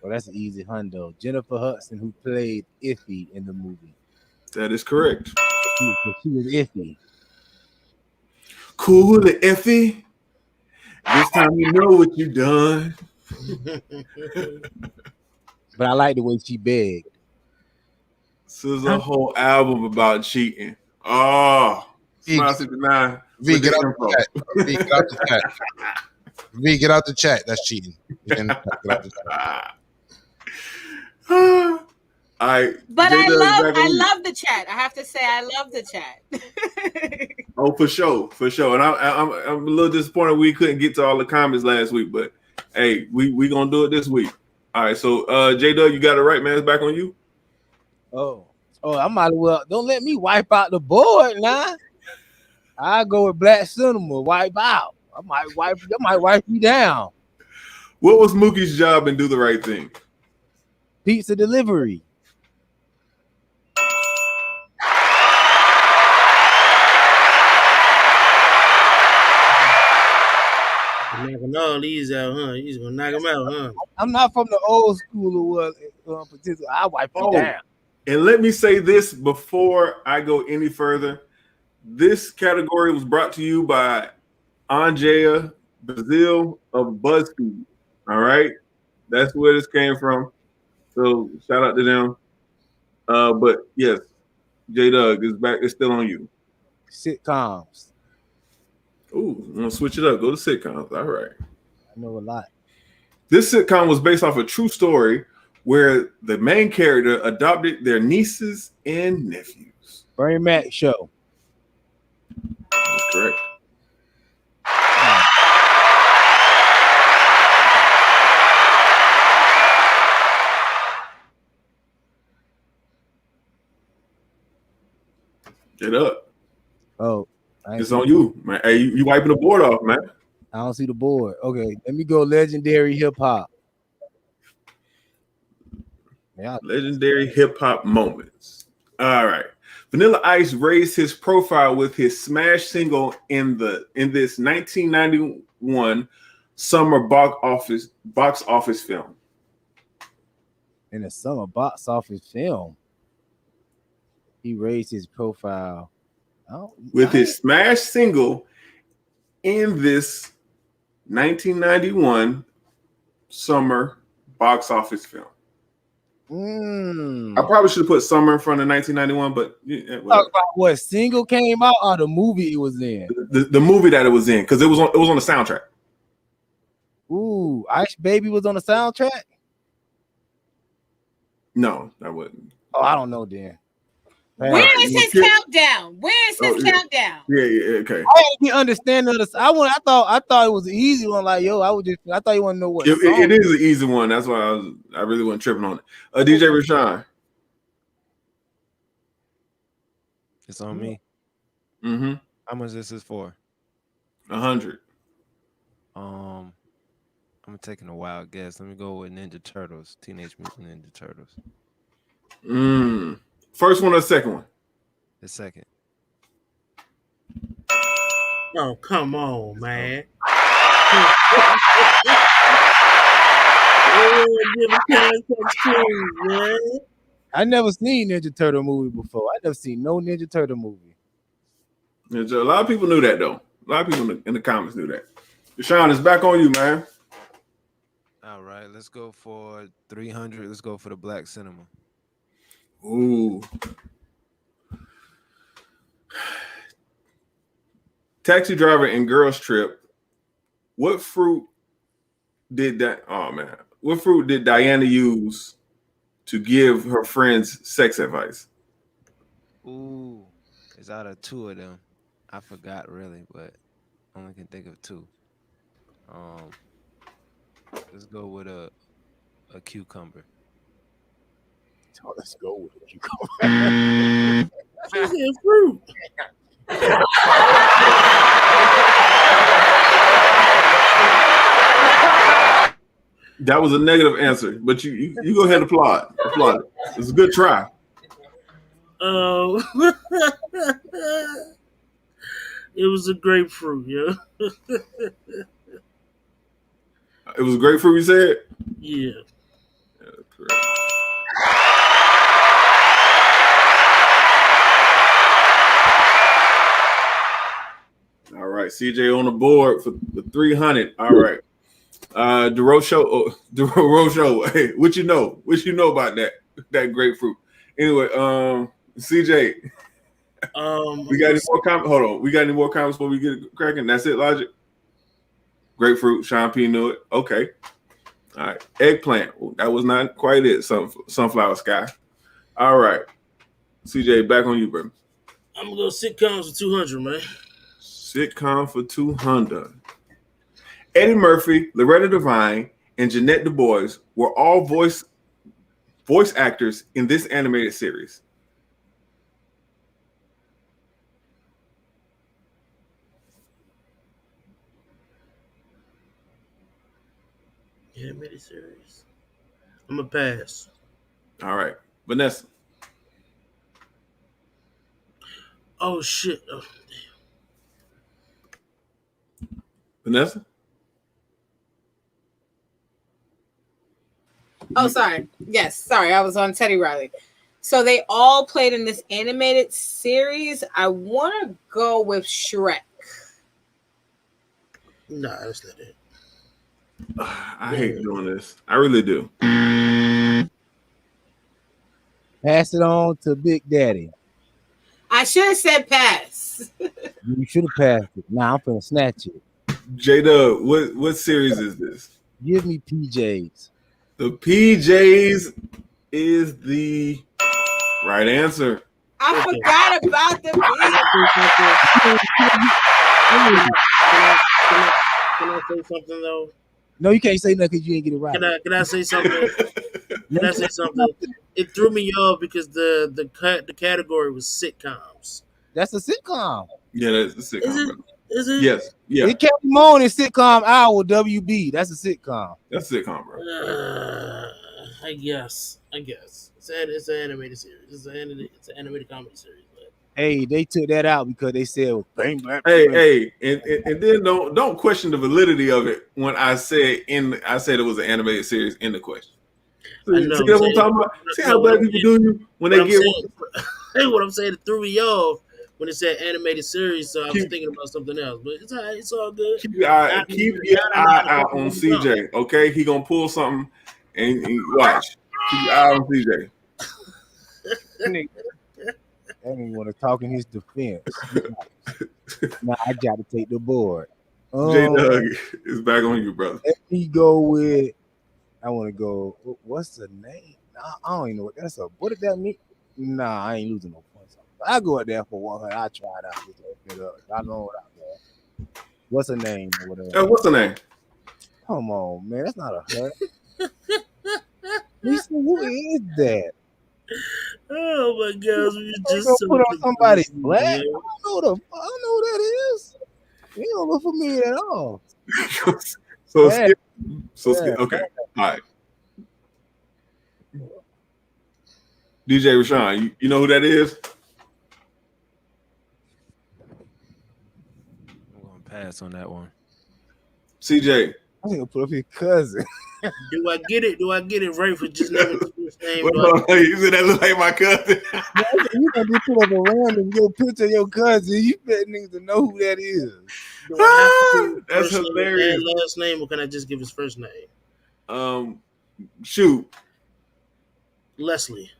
Well, that's an easy hundo. Jennifer Hudson, who played Iffy in the movie. That is correct. She was Iffy. Cool, the Effie. This time you know what you done. But I like the way she begged. This is a whole album about cheating. Oh, Smile 69. V, get out the chat. V, get out the chat. V, get out the chat. That's cheating. Get out the chat. All right, But I love the chat. I have to say, I love the chat. Oh, for sure. And I'm a little disappointed we couldn't get to all the comments last week, but hey, we gonna do it this week. All right, so J Dub, you got it right, man. It's back on you. Oh, I might as well. Don't let me wipe out the board now. I go with black cinema. Wipe out. I might wipe you down. What was Mookie's job in Do the Right Thing? Pizza delivery. knocking all these out, huh? You just gonna knock them out, huh? I'm not from the old school of I wipe you down. And let me say this before I go any further. This category was brought to you by Andrea Brazil of BuzzFeed. All right. That's where this came from. So shout out to them. But yes, J Dub is back. It's still on you. Sitcoms. Ooh, I'm gonna switch it up. Go to sitcoms. All right. I know a lot. This sitcom was based off a true story where the main character adopted their nieces and nephews. Bernie Mac show. That's correct. Get up. Oh, it's on you, man. Hey, you wiping the board off, man. I don't see the board. Okay, let me go legendary hip hop. Legendary hip hop moments. All right. Vanilla Ice raised his profile with his smash single in this 1991 summer box office film. In a summer box office film, he raised his profile with his smash single in this 1991 summer box office film. I probably should have put summer in front of 1991, but talk about what single came out or the movie it was in. The movie that it was in, because it was on the soundtrack. Ooh, Ice Baby was on the soundtrack? No, that wasn't. Oh, I don't know then. Where is his countdown? Where is his countdown? Yeah, okay. I didn't understand this. I thought it was an easy one. Like, yo, I thought you want to know what it is an easy one. That's why I really wasn't tripping on it. DJ Rashawn. It's on me. Mm-hmm. How much this is for? 100. I'm taking a wild guess. Let me go with Ninja Turtles, Teenage Mutant Ninja Turtles. First one or second one? The second. Oh, come on, man. I never seen Ninja Turtle movie before. I never seen no Ninja Turtle movie. A lot of people knew that though. A lot of people in the comments knew that. Deshaun, it's back on you, man. All right, let's go for 300. Let's go for the black cinema. Ooh. Taxi Driver and Girls Trip. What fruit did that? Oh man, What fruit did Diana use to give her friends sex advice? Ooh, it's out of two of them. I forgot really, but only can think of two. Um, let's go with a cucumber. Oh, let's go with a cucumber. She said fruit. That was a negative answer, but you go ahead and applaud. Applaud it. It's a good try. It was a grapefruit, yeah. It was grapefruit, you said? Yeah. Correct. All right, CJ on the board for the 300. All right. DeRocho, hey, what you know? What you know about that grapefruit? Anyway, CJ, we got any more comments? Hold on, we got any more comments before we get it cracking? That's it, Logic. Grapefruit, Sean P knew it. Okay, all right. Eggplant, that was not quite it. Sunflower sky. All right, CJ, back on you, bro. I'm gonna go sitcoms for 200, man. Sitcom for 200. Eddie Murphy, Loretta Devine, and Jeanette Du Bois were all voice actors in this animated series. Animated series. I'm gonna pass. All right, Vanessa. Oh shit. Oh, Vanessa? Oh, sorry. Yes, sorry. I was on Teddy Riley. So they all played in this animated series. I want to go with Shrek. Nah, that's not it. I hate doing this. I really do. Pass it on to Big Daddy. I should have said pass. You should have passed it. Now I'm finna snatch it. J-Dub, what series is this? Give me PJs. The PJs is the right answer. I forgot about the Can I say something though? No, you can't say nothing because you ain't get it right. Can I say something? Can I say something? It threw me off because the category was sitcoms. That's a sitcom. Yeah, that's a sitcom. Is it? Yes. Yeah. It kept on in sitcom hour WB. That's a sitcom. That's a sitcom, bro. I guess. It's an animated series. It's an animated comedy series. But. Hey, they took that out because they said it was bang black. Hey, and then don't question the validity of it when I said it was an animated series in the question. I know. See what I'm talking about? See how black people do you when they get Hey, what I'm saying, it threw me off when it said animated series, so I was thinking about something else. But it's all right, it's all good. Keep your eye out on CJ, okay? He gonna pull something and watch. Keep your eye on CJ. I don't want to talk in his defense. Now I got to take the board. J-Dug is back on you, brother. Let me go with. I want to go. What's the name? I don't even know what that's. What did that mean? Nah, I ain't losing no points. I go out there for 100. I try it out. Just open it up. I know what I'm doing. What's her name or whatever? What's her name? Come on, man. That's not a her. Lisa, who is that? Oh my gosh, we just so put on somebody black. I don't know who that is. He don't look familiar at all. Skip. Okay, all right. DJ Rashawn, you know who that is? I'm gonna pass on that one. CJ. I'm gonna put up his cousin. Do I get it right for just knowing his name? You said that look like my cousin. You gonna just put up a random your picture of your cousin. You bet niggas to know who that is. Do I have to That's hilarious. And last name, or can I just give his first name? Shoot. Leslie.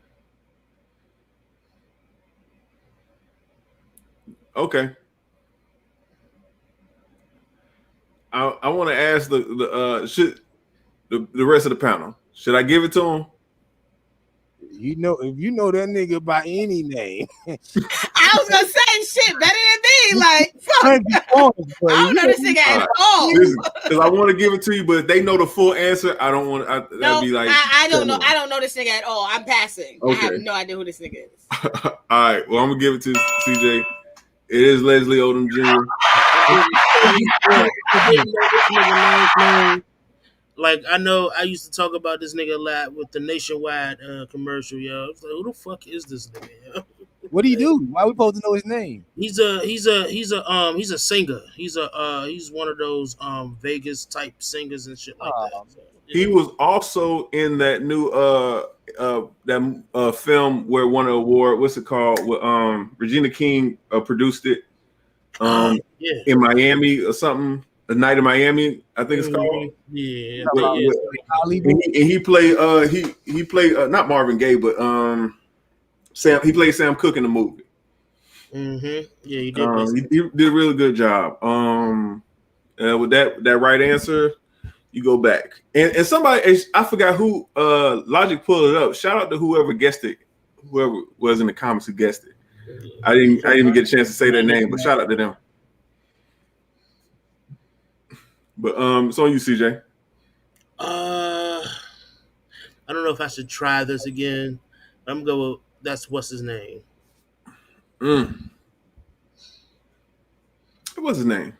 Okay. I want to ask the the rest of the panel. Should I give it to him? You know, if you know that nigga by any name, I was gonna say shit better than me. Like, fuck. I don't know this nigga at all. Because I want to give it to you, but if they know the full answer, I don't want. That'd be like I don't know. I don't know this nigga at all. I'm passing. Okay. I have no idea who this nigga is. All right. Well, I'm gonna give it to CJ. It is Leslie Odom Jr. Like, I know I used to talk about this nigga a lot with the Nationwide commercial, yo. I was like, who the fuck is this nigga, yo? What do you do? Why we supposed to know his name? He's a singer. He's one of those Vegas type singers and shit like that. So, He was also in that new film where won an award. What's it called? With, Regina King produced it. In Miami or something. The Night in Miami, I think it's called. Yeah. And he played he played not Marvin Gaye, but Sam. He played Sam Cooke in the movie. Mm-hmm. Yeah, he did. He did a really good job. With that right answer, you go back. And somebody, I forgot who Logic pulled it up. Shout out to whoever guessed it, whoever was in the comments who guessed it. I didn't even get a chance to say their name, but shout out to them. But it's on you, CJ. I don't know if I should try this again. I'm gonna go with what's his name. What's his name?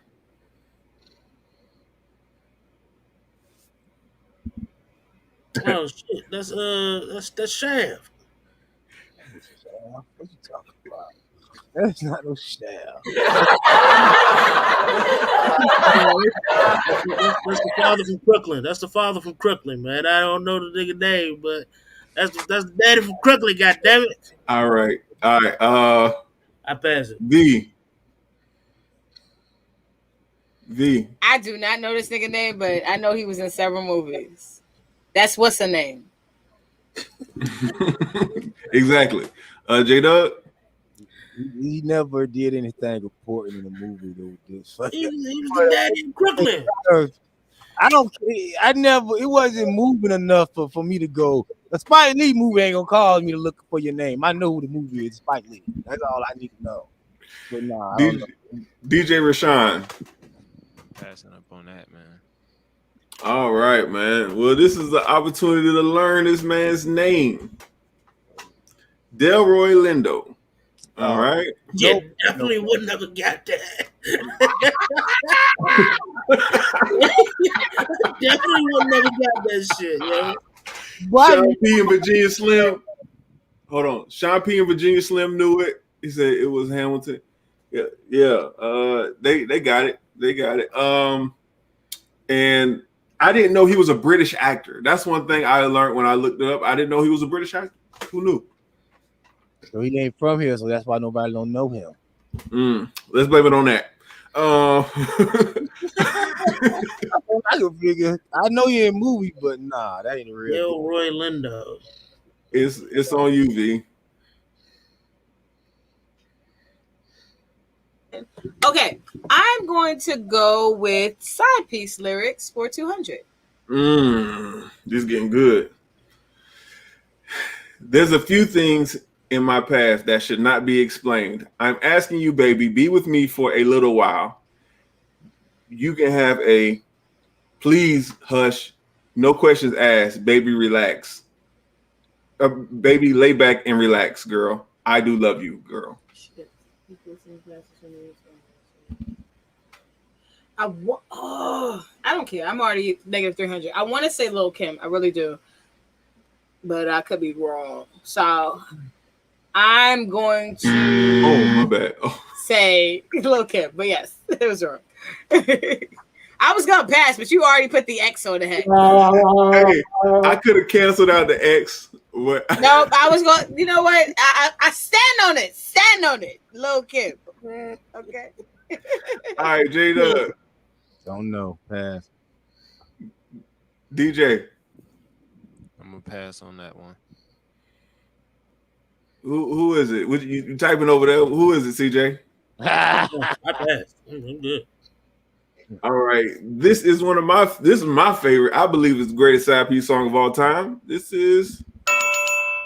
Oh shit! That's Shaft. What you talking about? That's not no Shaft. That's the father from Crooklyn. That's the father from Crooklyn, man. I don't know the nigga name, but that's the daddy from Crooklyn. God damn it! All right. I pass it. V. I do not know this nigga name, but I know he was in several movies. That's what's her name. Exactly. J Dub. He never did anything important in the movie though. He was the daddy in Crooklyn. I don't. I never. It wasn't moving enough for me to go. The Spike Lee movie ain't gonna cause me to look for your name. I know who the movie is. Spike Lee. That's all I need to know. But nah, I don't know. DJ Rashawn. Passing up on that, man. All right, man. Well, this is the opportunity to learn this man's name. Delroy Lindo. All right. Yeah, definitely wouldn't have got that. Definitely wouldn't have got that shit, yo. Sean P and Virginia Slim. Hold on. Sean P and Virginia Slim knew it. He said it was Hamilton. Yeah. They got it. They got it. And I didn't know he was a British actor. That's one thing I learned when I looked it up. I didn't know he was a British actor. Who knew? So he ain't from here, so that's why nobody don't know him. Let's blame it on that. I can figure. I know you're in movie, but nah, that ain't real. Delroy Lindo. It's on you, V. Okay, I'm going to go with Side Piece Lyrics for 200. This is getting good. There's a few things in my past that should not be explained. I'm asking you, baby, be with me for a little while. You can have a please hush, no questions asked, baby, relax. Baby, lay back and relax, girl. I do love you, girl. I don't care. I'm already negative 300. I want to say Lil' Kim. I really do. But I could be wrong. So I'm going to my bad. say Lil' Kim. But yes, it was wrong. I was going to pass, but you already put the X on the head. Hey, I could have canceled out the X. Nope, I was going, you know what? I stand on it. Stand on it. Lil' Kim. Okay. All right, J-Dub. Don't know. Pass. DJ. I'm going to pass on that one. Who is it? What you typing over there? Who is it, CJ? I passed. I'm good. All right, this is my favorite. I believe it's the greatest side piece song of all time. This is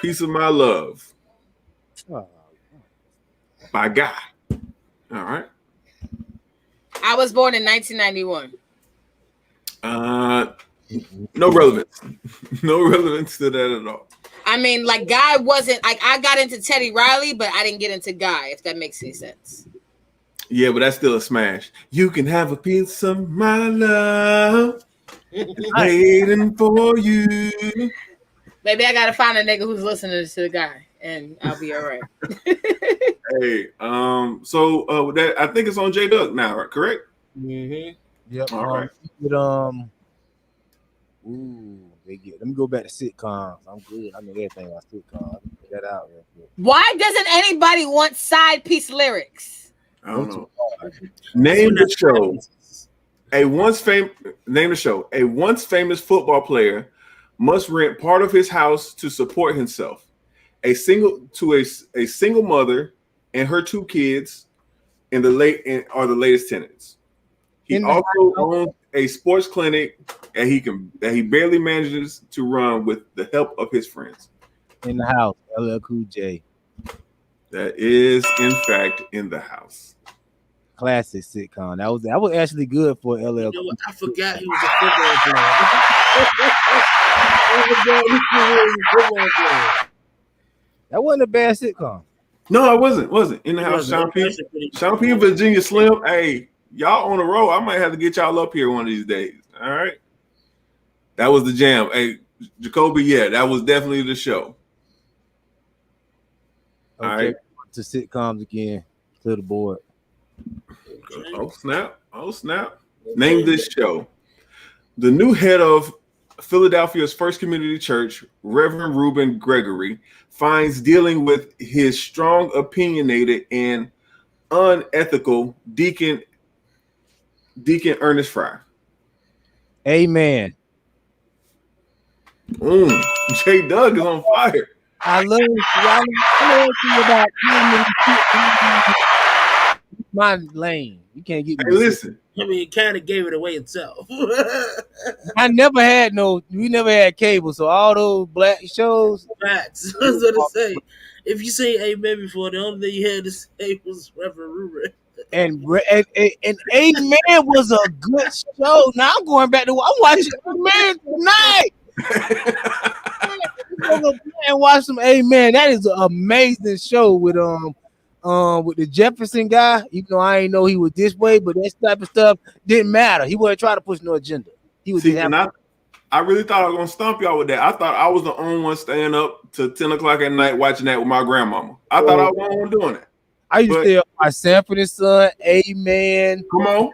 "Piece of My Love" by Guy. All right. I was born in 1991. No relevance. No relevance to that at all. I mean, like Guy wasn't like I got into Teddy Riley, but I didn't get into Guy. If that makes any sense. Yeah, but that's still a smash. You can have a piece of my love. It's waiting for you. Maybe I gotta find a nigga who's listening to the Guy, and I'll be all right. Hey, so that I think it's on J Duck now, right? Correct? Mm-hmm. Yep. All right. Let me go back to sitcoms. I'm good. I know everything about sitcoms. Get that out real quick. Why doesn't anybody want side piece lyrics? I don't know. Name the show. Name the show. A once famous football player must rent part of his house to support himself. A single mother and her two kids are the latest tenants. He also owns a sports clinic that he barely manages to run with the help of his friends. In the House, LL Cool J. That is, in fact, In the House. Classic sitcom. That was actually good for LL. You know what? I forgot he was a football player. That wasn't a bad sitcom. No, it wasn't. In the House, Sean P. and Virginia Slim. Hey, y'all on the road. I might have to get y'all up here one of these days. All right. That was the jam. Hey, Jacoby, yeah, that was definitely the show. Okay, all right. To sitcoms again. To the board. Oh, snap. Name this show. The new head of Philadelphia's First Community Church, Reverend Reuben Gregory, finds dealing with his strong, opinionated, and unethical Deacon Ernest Fry. Amen. J Doug is on fire. I love about my lane. You can't get me. Hey, listen. I mean, it kind of gave it away itself. We never had cable, so all those black shows. Facts. That's what I say. If you say amen before, the only thing you had to say was Reverend Reuben. And Amen was a good show. Now I'm going back to I'm watching Amen tonight. And watch some Amen. That is an amazing show with the Jefferson guy. Even though I ain't know he was this way, but that type of stuff didn't matter. He wasn't trying to push no agenda. He was I really thought I was gonna stomp y'all with that. I thought I was the only one staying up to 10 o'clock at night watching that with my grandmama. I thought I was the only one doing it. I used to stay up by Sanford and Son, Amen. Come on.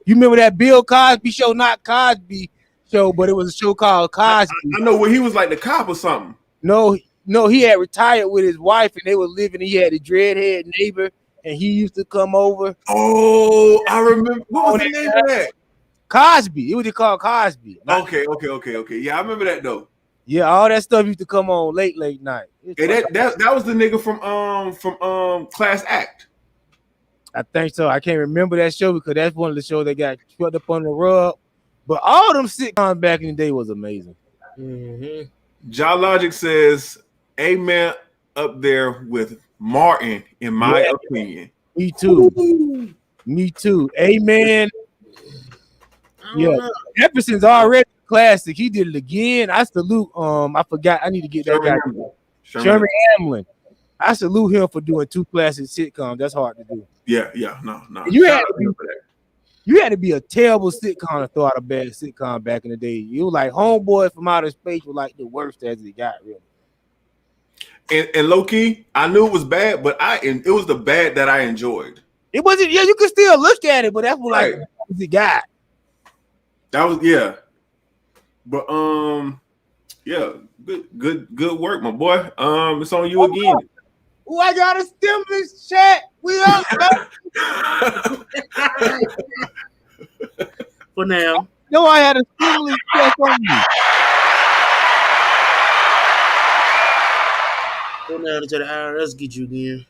You remember that Bill Cosby show? Not Cosby show, but it was a show called Cosby. I know where he was like the cop or something. No, he had retired with his wife and they were living. He had a dreadhead neighbor and he used to come over. Oh, I remember. What was the name of that? Cosby. It was called Cosby. Okay. Yeah, I remember that though. Yeah, all that stuff used to come on late night. Hey, that was the nigga from Class Act. I think so. I can't remember that show because that's one of the shows that got swept up on the rug. But all them sitcoms back in the day was amazing. Mm-hmm. John Logic says, "Amen" up there with Martin, in my opinion. Me too. Ooh. Me too. Amen. Yeah, Jefferson's already a classic. He did it again. I salute. I forgot. I need to get that guy. Sherman Hamlin. I salute him for doing two classic sitcoms. That's hard to do. Yeah, no. You had to be a terrible sitcom to throw out a bad sitcom back in the day. You were like Homeboy from Outer Space was like the worst as it got, really. And low key, I knew it was bad, but it was the bad that I enjoyed. It wasn't. Yeah, you could still look at it, but that's what like it got. That was but yeah, good work, my boy. It's on you again. Oh, I got a stimulus check. We up. For now. No, I had a stimulus check on me. For now, to the IRS get you again.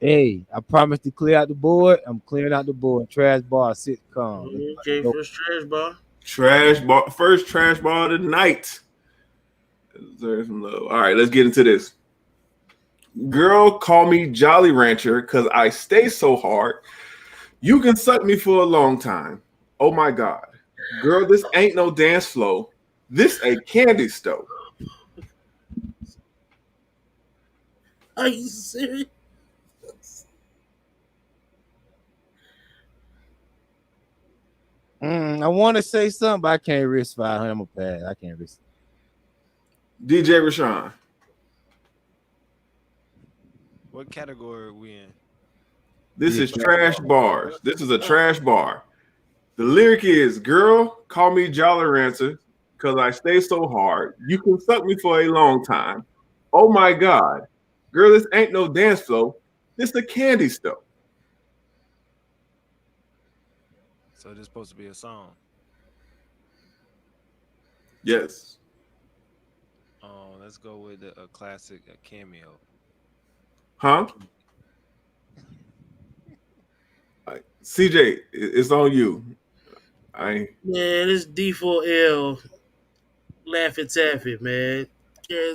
Hey, I promised to clear out the board. I'm clearing out the board. Trash bar sitcom. Okay, first trash bar. Trash bar. First trash bar of the night. Deserve some love. All right, let's get into this. Girl, call me Jolly Rancher because I stay so hard. You can suck me for a long time. Oh my God. Girl, this ain't no dance flow. This a candy store. Are you serious? I want to say something, but I can't risk 500. I'm gonna pass. I can't risk. DJ Rashawn. What category are we in? This is trash bars. This is a trash bar. The lyric is, girl, call me Jolly Rancher because I stay so hard. You can suck me for a long time. Oh my God. Girl, this ain't no dance flow. This a candy store. So this is supposed to be a song. Yes. Let's go with a classic, a cameo. Huh? CJ, it's on you. Man, this D4L Laffy Taffy, man.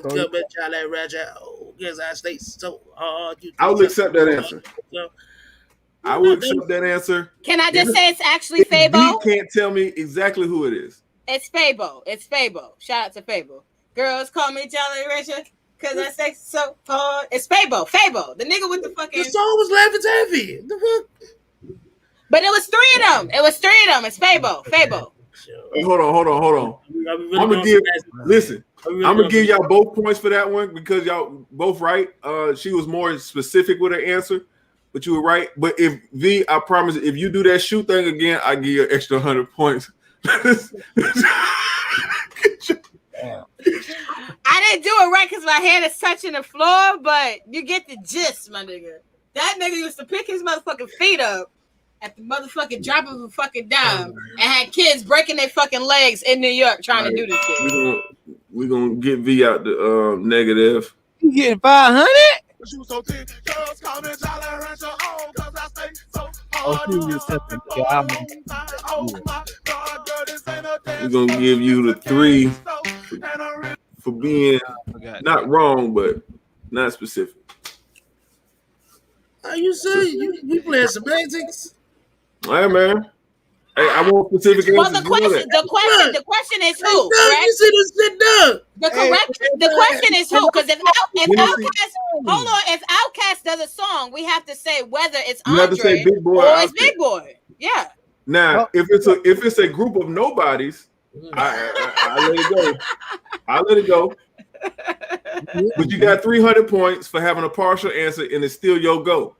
Come at y'all like Roger. Oh, guess I stay so hard. I will accept that answer. I will accept that answer. Can I just say it's actually Fabo? You can't tell me exactly who it is. It's Fabo. It's Fabo. Shout out to Fabo. Girls call me Jolly Rancher because I say so hard. It's Fabo. Fabo. The nigga with the fucking. The song was Laffy Taffy. The fuck? But it was three of them. It's Fabo. Fabo. Hey, hold on. I'm gonna give. Listen, I'm gonna give y'all both points for that one because y'all both right. She was more specific with her answer, but you were right. But if V, I promise, if you do that shoot thing again, I give you an extra 100 points. I didn't do it right because my hand is touching the floor, but you get the gist, my nigga. That nigga used to pick his motherfucking feet up at the motherfucking drop of a fucking dime and had kids breaking their fucking legs in New York trying to do this shit. We're gonna get V out the negative. You getting 500? We're gonna give you the 3 for being not wrong, but not specific. Are you serious? You playing semantics? All right, man. Hey, I want specific answers. Well, the question is who? Correct? You see this shit done. The question is who? Because if Outkast does a song, we have to say whether it's Andre have to say Big Boy or it's Big Boy. Yeah. Now, if it's a group of nobodies, I let it go. I let it go. But you got 300 points for having a partial answer, and it's still your go.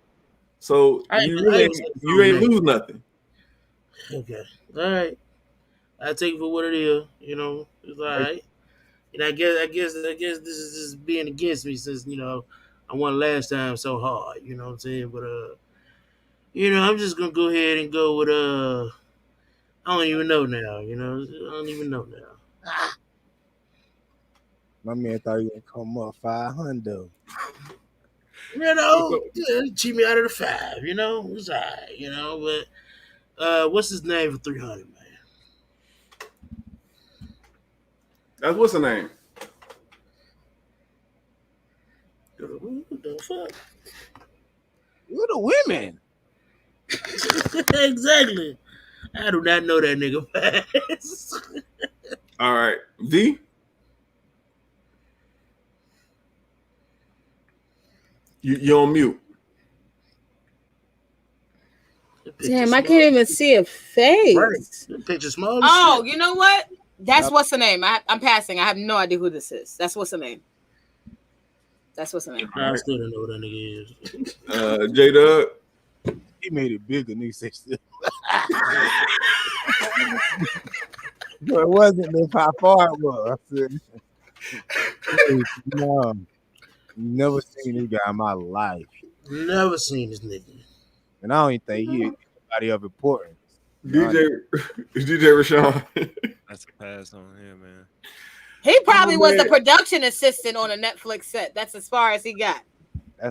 So you ain't lose nothing. Okay. All right. I take it for what it is. You know, it's all right. And I guess this is just being against me since, you know, I won last time so hard. You know what I'm saying? But you know, I'm just gonna go ahead and go with I don't even know now. You know, I don't even know now. My man thought he would come up 500. You know, cheat me out of the 5. You know, it's all right. You know, but what's his name for 300, man? That's what's the name? What the fuck? You're the women. Exactly. I do not know that nigga fast. All right, V. You're on mute. Damn, I can't even see a face. Right. Picture small. Oh, you know what? That's what's the name. I'm passing. I have no idea who this is. That's what's the name. That's what's the name. I still don't know what that nigga is. J-Dub. He made it bigger than he said. But it wasn't if how far it was. I said, no, never seen this guy in my life. Never seen this nigga. And I don't even think he anybody of importance. DJ Rashawn. That's a pass on him, man. He probably was the production assistant on a Netflix set. That's as far as he got.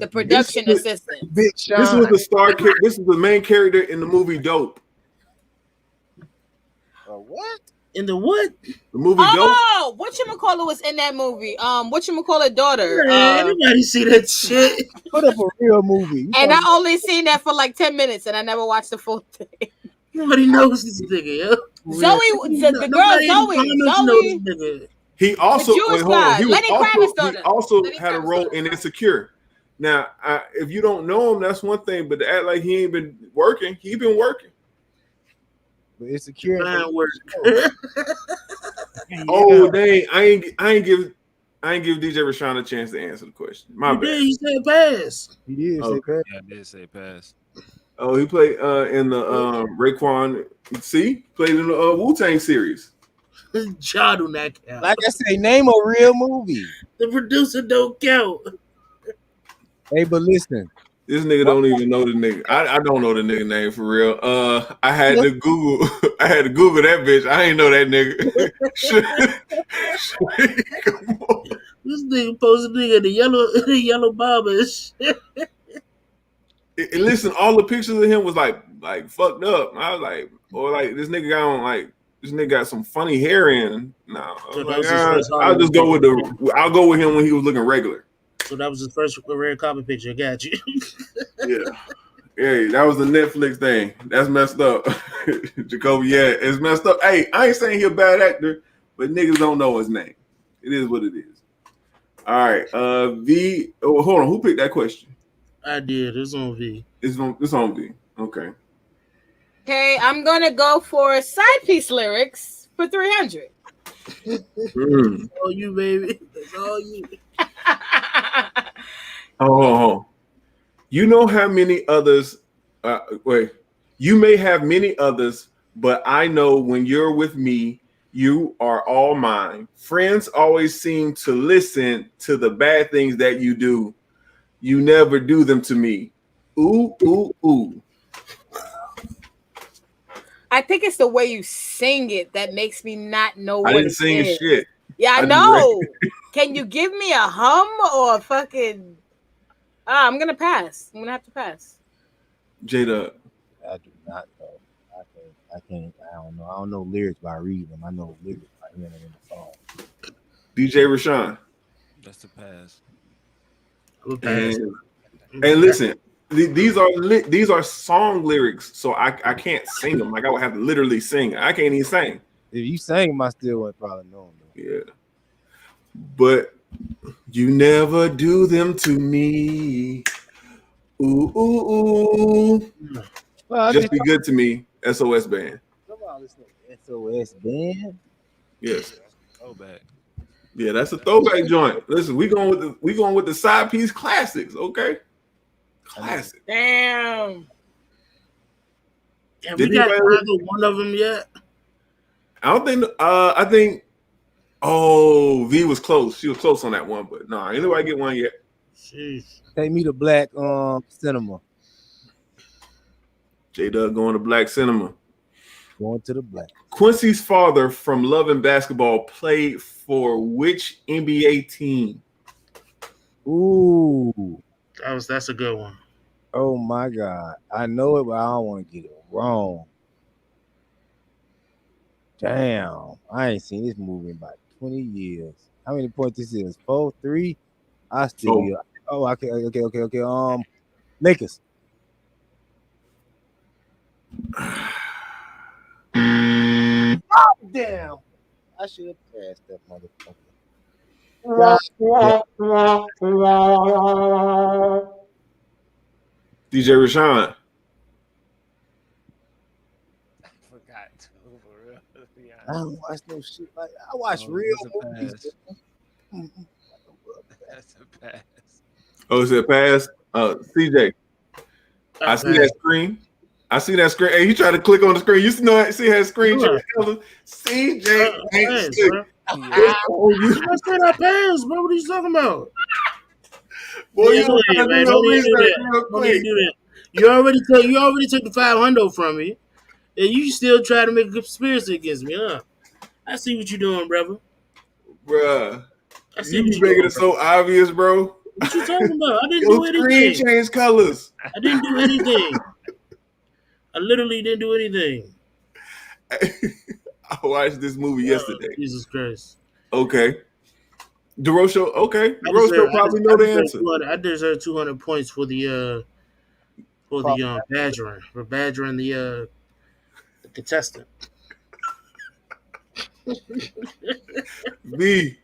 The production assistant. Big Sean. This was the star. This is the main character in the movie Dope. What? In the what? The movie Dope. Oh, whatchamacallit was in that movie? Whatchamacallit daughter? Anybody see that shit? Put up a real movie. And I only seen that for like 10 minutes, and I never watched the full thing. Nobody knows this nigga, yo. Zoe, the girl Zoe. He also Jewish hold on. guy, He Lenny Kravitz also had a role in Insecure. Now, if you don't know him, that's one thing. But to act like he ain't been working, he been working. But Insecure work. Oh dang! I ain't give DJ Rashawn a chance to answer the question. My bad. He said pass. He did say pass. Yeah, I did say pass. Oh, he played in the Raekwon. See, played in the Wu-Tang series. John do not count. Like I say, name a real movie. The producer don't count. Hey, but listen. This nigga don't even know the nigga. I don't know the nigga name for real. I had to Google. I had to Google that bitch. I ain't know that nigga. This nigga posted nigga the yellow bomber and shit. And listen, all the pictures of him was like fucked up. I was like, or like this nigga got some funny hair in. No, I'll just go with I'll go with him when he was looking regular. So that was his first red carpet picture. I got you. Yeah, that was the Netflix thing. That's messed up. Jacoby, yeah, it's messed up. Hey, I ain't saying he a bad actor, but niggas don't know his name. It is what it is. All right, V. Oh, hold on. Who picked that question? I did. It's on V. It's on V. Okay. Okay, I'm gonna go for side piece lyrics for 300. That's all you, baby. That's all you. Oh, you know how many others? You may have many others, but I know when you're with me, you are all mine. Friends always seem to listen to the bad things that you do. You never do them to me. Ooh, ooh, ooh. I think it's the way you sing it that makes me not know what I didn't sing a shit. Yeah, I know. Can you give me a hum or a fucking? I'm gonna pass. I'm gonna have to pass. Jada. I do not know. I can't. I don't know. I don't know lyrics by reading them. I know lyrics by hearing them in the song. DJ Rashawn. That's a pass. And listen, these are song lyrics, so I can't sing them. Like I would have to literally sing. I can't even sing. If you sang them, I still would probably know them. Yeah, but you never do them to me. Ooh, ooh, ooh. Well, just be good to me. SOS Band. Come on, listen to SOS Band. Yes. Throwback. Yeah, that's a throwback joint. Listen, we going with the side piece classics. Okay. Classic. Damn. Have we got either one of them yet? I don't think. I think. Oh, V was close. She was close on that one, but no, ain't nobody get one yet. Jeez. Take me to Black Cinema. J-Dub going to Black Cinema. Going to the Black. Quincy's father from Love and Basketball played for which NBA team? Ooh. That's a good one. Oh my God. I know it, but I don't want to get it wrong. Damn. I ain't seen this movie in about 20 years. How many points this is? 4, 3? I still be. Oh, okay. Lakers. Oh, damn. I should have passed that motherfucker. DJ Rashawn. I forgot to, for real. I don't watch no shit like that. I watch real movies. That's a pass. Oh, is it a pass? CJ. I see that screen. Hey, you try to click on the screen. You see that screen? CJ ain't sick. I said I passed, bro. What are you talking about? Boy, You already took the 500 from me, and you still try to make a conspiracy against me, huh? I see what you're doing, brother. Bruh. You making it so obvious, bro. What you talking about? I didn't Your do screen anything. changed colors. I didn't do anything. I literally didn't do anything. I watched this movie yesterday. Jesus Christ. Okay. DeRoche, okay. I DeRoche probably know the answer. I deserve 200 points for the badgering, for badgering the contestant. V,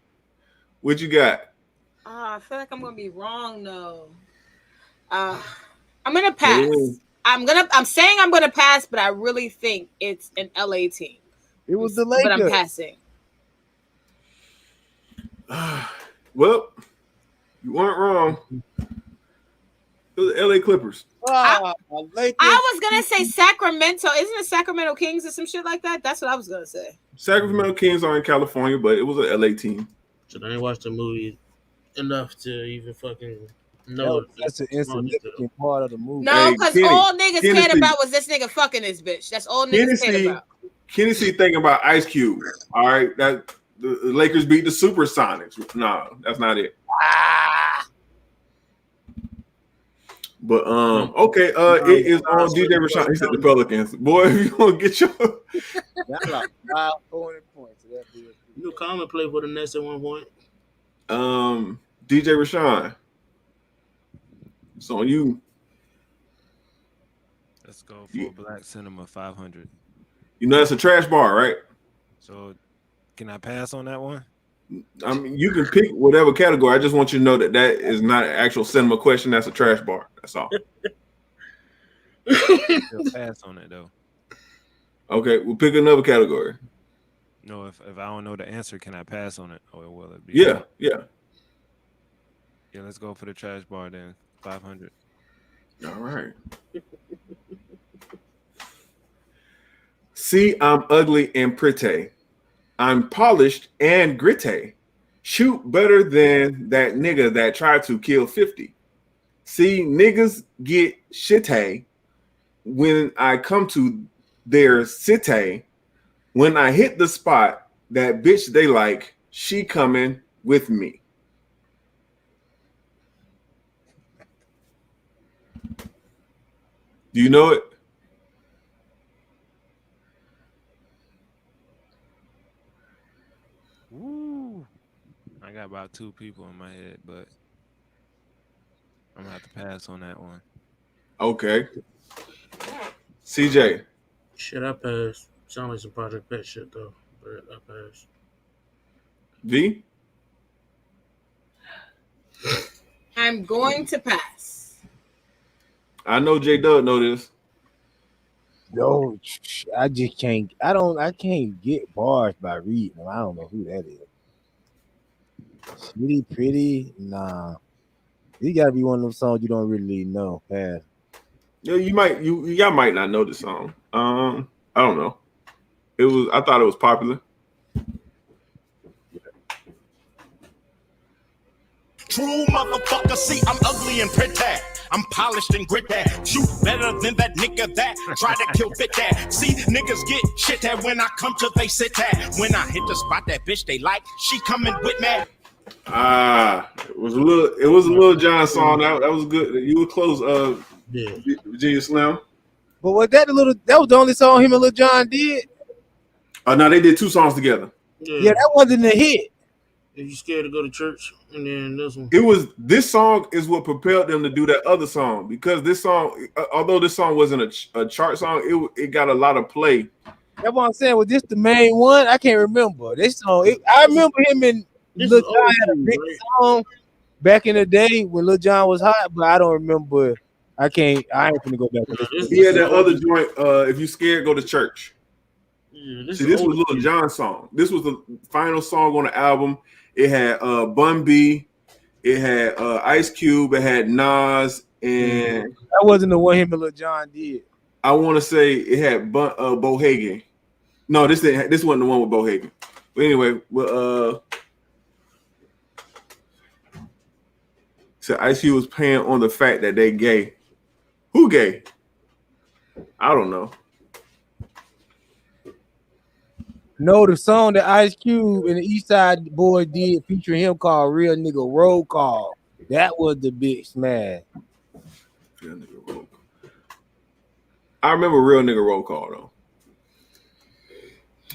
what you got? I feel like I'm gonna be wrong though. I'm gonna pass. I'm saying I'm gonna pass, but I really think it's an LA team. It was the Lakers. But I'm passing. Well, you weren't wrong. It was the LA Clippers. I was gonna say Sacramento. Isn't it Sacramento Kings or some shit like that? That's what I was gonna say. Sacramento Kings are in California, but it was an LA team. So I didn't watch the movie enough to even fucking know. That's an insignificant part of the movie. No, because all niggas cared about was this nigga fucking this bitch. That's all niggas cared about. Tennessee thinking about Ice Cube. All right, that the Lakers beat the Supersonics. No, that's not it. But okay, it is on DJ Rashawn. He said the Pelicans. Boy, if you want to get your That's like 500 points. You know, Common played for the Nets at one point. DJ Rashawn. It's on you. Let's go for Black Cinema 500. You know that's a trash bar, right? So can I pass on that one? I mean, you can pick whatever category. I just want you to know that that is not an actual cinema question. That's a trash bar. That's all. I'll pass on it though. Okay, we'll pick another category. No, if I don't know the answer, can I pass on it, or will it be? Yeah. Yeah. Let's go for the trash bar then. 500. All right. See, I'm ugly and pretty. I'm polished and gritty. Shoot better than that nigga that tried to kill 50. See, niggas get shitty when I come to their city. When I hit the spot, that bitch they like, she coming with me. Do you know it? Woo. I got about 2 people in my head, but I'm gonna have to pass on that one. Okay. CJ. Shit, I pass. Sound like some Project Pet shit though, but I pass. V. I'm going to pass. I know J Dub know this. Yo, I just can't. I can't get bars by reading them. I don't know who that is. Shitty Pretty, nah. It gotta be one of those songs you don't really know. Pass. Yeah, y'all might not know the song. I don't know. I thought it was popular. True motherfucker, see, I'm ugly and pretty. I'm polished and gritty. Shoot better than that nigga that try to kill bitch ass. See, niggas get shit at when I come to they sit at. When I hit the spot, that bitch they like, she coming with me. It was a little John song. That was good. You were close, Virginia Slim. But was that was the only song him and Lil Jon did? Oh no, they did 2 songs together. Yeah, that wasn't a hit. If you scared to go to church, and then this one. This song is what propelled them to do that other song, because this song, although this song wasn't a chart song, it got a lot of play. That's what I'm saying. Was this the main one? I can't remember. This song, I remember him and Lil Jon had a big song back in the day when Lil Jon was hot, but I don't remember. I ain't gonna go back to this. He had that other joint, if you scared, go to church. Yeah, See, this was Lil Jon's song. This was the final song on the album. It had Bun B, it had Ice Cube, it had Nas, and that wasn't the one him and Lil Jon did. I want to say it had Bo Hagen. No, this wasn't the one with Bo Hagen. But anyway, so Ice Cube was playing on the fact that they gay. Who gay? I don't know. No, the song that Ice Cube and the East Side Boys did featuring him called Real Nigga Roll Call. That was the big smash. I remember Real Nigga Roll Call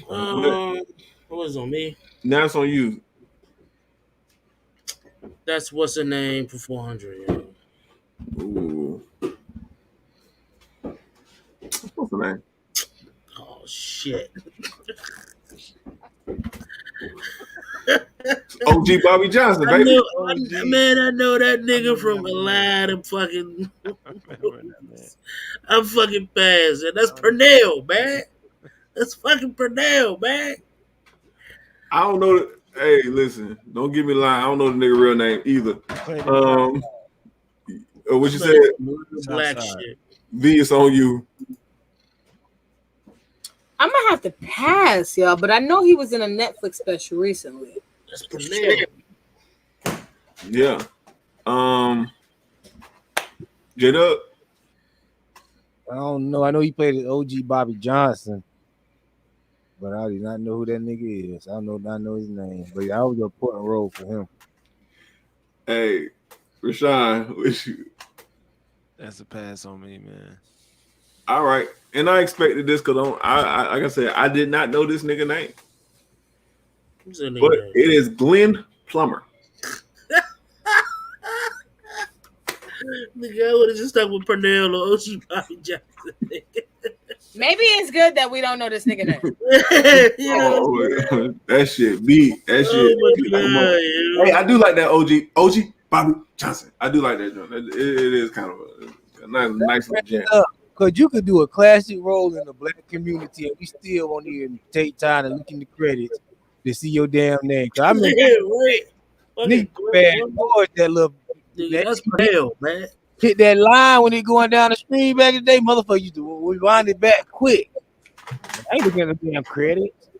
What was on me? Now it's on you. That's what's her name for 400. Yeah. Ooh. What's her name? Oh shit. OG Bobby Johnson, baby. I know that nigga from a lot of fucking. I'm fucking fast, and that's Pernell, man. That's fucking Pernell, man. I don't know. Hey, listen, don't give me a line. I don't know the nigga real name either. What you said? Black shit. V, it's on you. I'm gonna have to pass, y'all, but I know he was in a Netflix special recently. That's Pernell. Yeah. J-Dub? I don't know. I know he played as OG Bobby Johnson, but I do not know who that nigga is. I don't know his name, but I was an important role for him. Hey, Rashawn, wish you. That's a pass on me, man. All right, and I expected this because like I said, I did not know this nigga name, but it is Glenn Plummer. Nigga, I would have just stuck with Pernell or OG Bobby Johnson. Maybe it's good that we don't know this nigga name. That shit beat. That shit. Hey, I do like that OG Bobby Johnson. I do like that joint. It is kind of a nice little jam. Because you could do a classic role in the black community and we still won't even take time to look in the credits to see your damn name. Because I remember bad boys that little. That's Pernell, man. Hit that line when it going down the stream back in the day, motherfucker used to rewind it back quick. I ain't looking at the damn credits.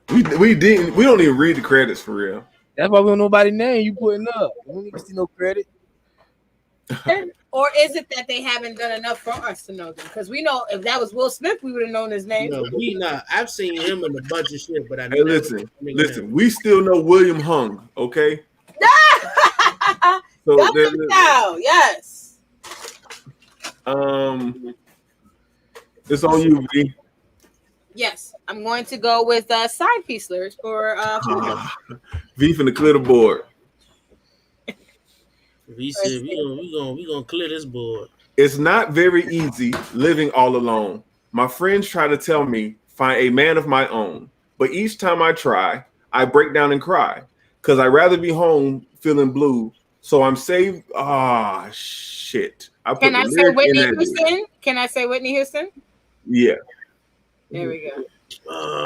We don't even read the credits for real. That's why we don't know nobody's name you putting up. We don't need to see no credit. Or is it that they haven't done enough for us to know them? Because we know if that was Will Smith, we would have known his name. No, we not. I've seen him in a bunch of shit, but I Hey, listen. We still know William Hung, okay? So yes. It's on you, V. Yes, I'm going to go with side piece lyrics for V finna clear the board. V said we gonna clear this board. It's not very easy living all alone. My friends try to tell me find a man of my own, but each time I try, I break down and cry because I'd rather be home feeling blue. So I'm saved. Shit. Can I say Whitney Houston? Can I say Whitney Houston? Yeah. There we go.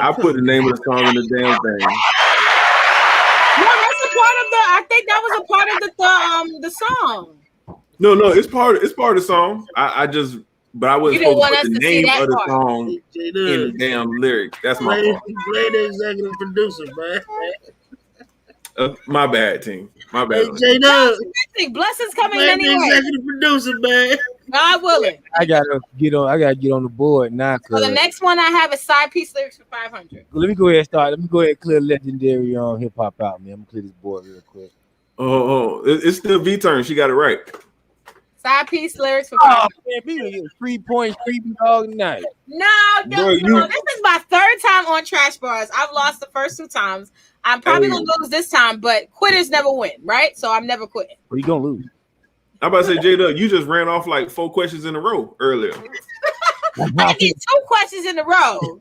I put the name of the song in the damn thing. No, that's a part of the. I think that was a part of the song. No, it's part of the song. I wasn't supposed to put the name of the song in the damn lyric. That's my fault. Play the executive producer, man. My bad, team. My bad. Hey, blessings coming anyway. Executive producer, man. God willing. I gotta get on the board now. So the next one I have is side piece lyrics for 500. Let me go ahead and start. Let me go ahead and clear legendary hip hop out, man. I'm gonna clear this board real quick. It's still V turn. She got it right. Side piece lyrics for 500. Man, people get 3 points, creepy dog night. No. This is my third time on Trash Bars. I've lost the first 2 times. I'm probably gonna lose this time, but quitters never win, right? So I'm never quitting. What are you gonna lose? I'm about to say, J-Dub, you just ran off like 4 questions in a row earlier. I did 2 questions in a row.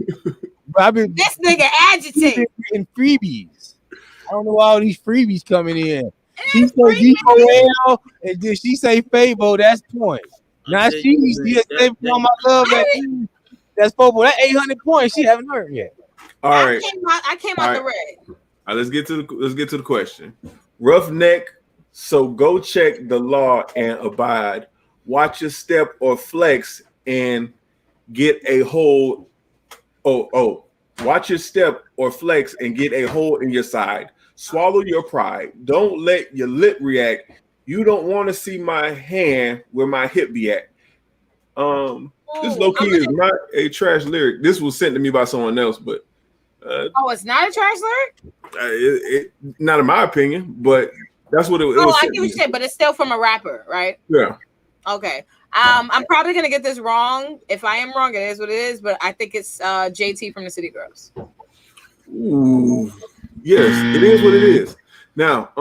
This nigga agitated. In freebies. I don't know why all these freebies coming in. She said D-O-L, and then she say Fabo, that's points. Now she say for my love that's Fabo. That 800 points she haven't heard yet. All right. I came out the red. All right, let's get to the question. Roughneck, so go check the law and abide. Watch your step or flex and get a hold. Watch your step or flex and get a hole in your side. Swallow your pride. Don't let your lip react. You don't want to see my hand where my hip be at. This low key is not a trash lyric. This was sent to me by someone else, but it's not a trash lyric? Not in my opinion, but That's what it Oh, was. I get what you said, but it's still from a rapper, right? Yeah. Okay. I'm probably gonna get this wrong. If I am wrong, it is what it is. But I think it's JT from the City Girls. Ooh. Yes, it is what it is. Now,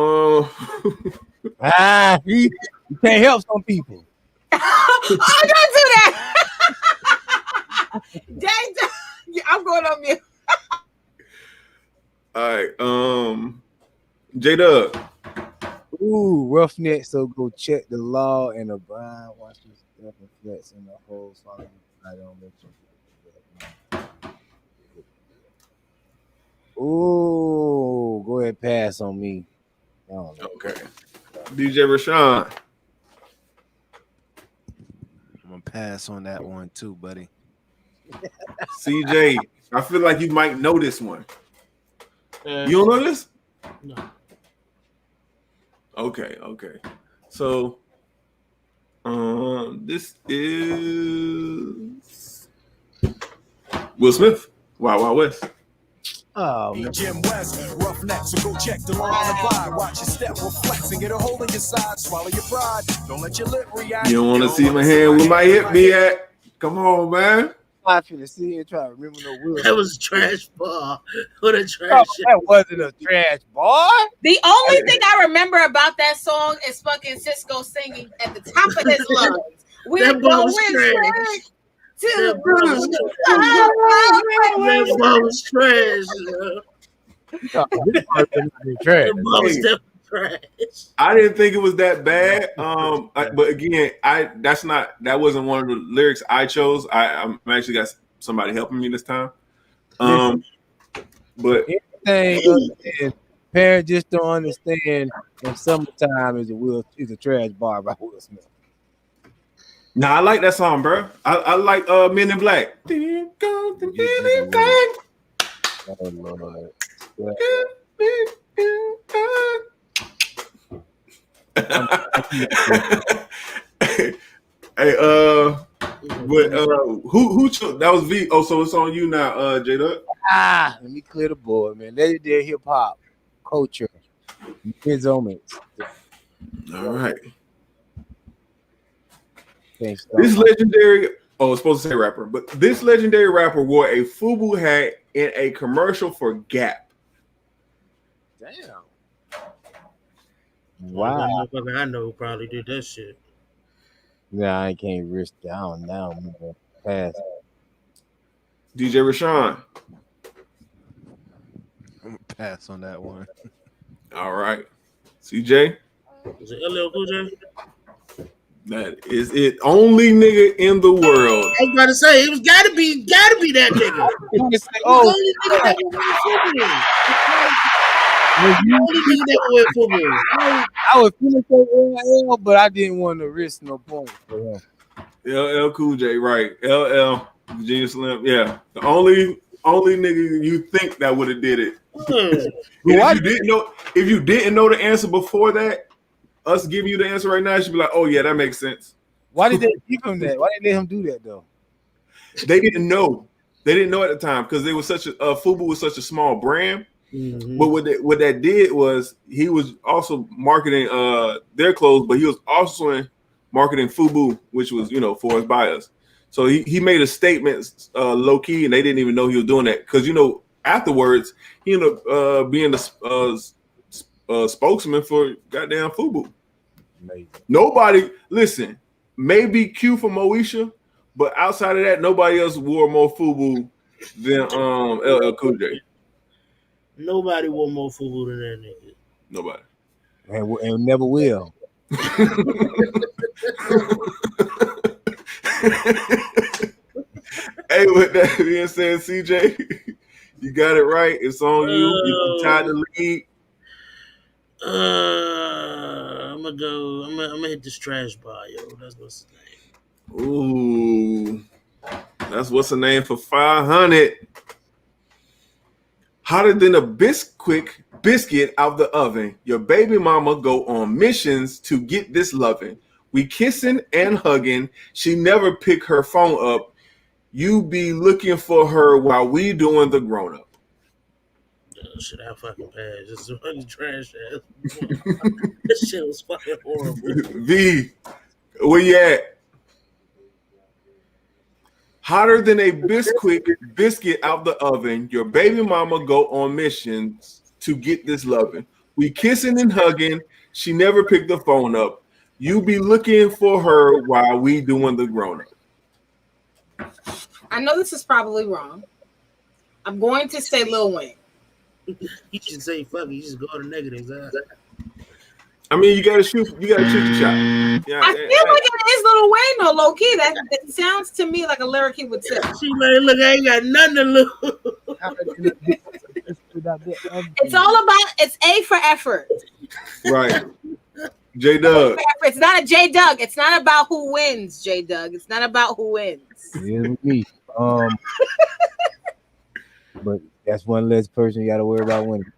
you can't help some people. Oh, don't do that. Dang, I'm going on mute. all right. J-Dub. Ooh, roughneck. So go check the law and the bride. Watch this stuff and flex in the whole. I don't mention. Ooh, go ahead, pass on me. Okay. DJ Rashawn. I'm gonna pass on that one too, buddy. CJ, I feel like you might know this one. You don't know this? No. Okay. So, this is Will Smith. Wild Wild West. Oh, Jim West, roughneck, so go check the law and abide. Watch your step, reflex, and get a hold in your side. Swallow your pride. Don't let your lip react. You don't want to see my hand where my hip be at? Come on, man. I finna sit here and try to remember no Will. That was a trash bar. What a trash shit. That wasn't a trash bar. The only thing I remember about that song is fucking Cisco singing at the top of his lungs. That bar was trash. That bar was trash. That bar was definitely trash. I didn't think it was that bad. But again, that wasn't one of the lyrics I chose. I'm actually got somebody helping me this time. But anything parents just don't understand. In summertime is a trash bar by Will Smith. Nah, I like that song, bro. I like Men in Black. There goes the Men in Black. Oh Lord. Hey, but who chose? That was V. Oh, so it's on you now, J-Dub. Let me clear the board, man. Legendary hip hop culture. His moments. All right. This legendary, it's supposed to say rapper, but this legendary rapper wore a FUBU hat in a commercial for Gap. Damn. Wow. I know probably did that shit. Nah, I can't risk down now. Pass. DJ Rashawn. I'm gonna pass on that one. All right. CJ. Is it LL Cool J? That is it. Only nigga in the world. I was about to say it was gotta be that nigga. The only nigga that went FUBU. I was feeling so LL, but I didn't want to risk no points for him. LL Cool J, right? LL, Virginia Slim, yeah. The only nigga you think that would have did it. If you didn't know the answer before that, us giving you the answer right now, you should be like, oh yeah, that makes sense. Why did they give him that? Why didn't they let him do that though? They didn't know. They didn't know at the time because they was such a FUBU was such a small brand. Mm-hmm. But what that did was he was also marketing their clothes, but he was also marketing FUBU, which was Forced by Us. So he made a statement low key, and they didn't even know he was doing that because afterwards he ended up being the spokesman for goddamn FUBU. Amazing. Nobody listen. Maybe Q for Moesha, but outside of that, nobody else wore more FUBU than LL Cool J. Nobody wore more FUBU than that nigga. Nobody. And never will. Hey, with that being said, CJ, you got it right. It's on you. You tied the lead. I'm gonna hit this trash bar, yo. That's what's his name. Ooh, that's what's the name for 500. Hotter than a biscuit out the oven. Your baby mama go on missions to get this loving. We kissing and hugging. She never pick her phone up. You be looking for her while we doing the grown up. Shit, I fucking passed. This is fucking trash ass. This shit was fucking horrible. V, where you at? Hotter than a biscuit out the oven. Your baby mama go on missions to get this loving. We kissing and hugging. She never picked the phone up. You be looking for her while we doing the grown up. I know this is probably wrong. I'm going to say Lil Wayne. You should say fuck it. You just go to negatives. I mean, you gotta shoot your shot. Yeah, I feel like it is Lil Wayne though, low key. That sounds to me like a lyric he would say. She like, look, I ain't got nothing to lose. It's all about it's A for effort. Right. J Doug. It's not a J Doug. It's not about who wins, J Doug. It's not about who wins. Yeah, with me. But that's one less person you got to worry about winning.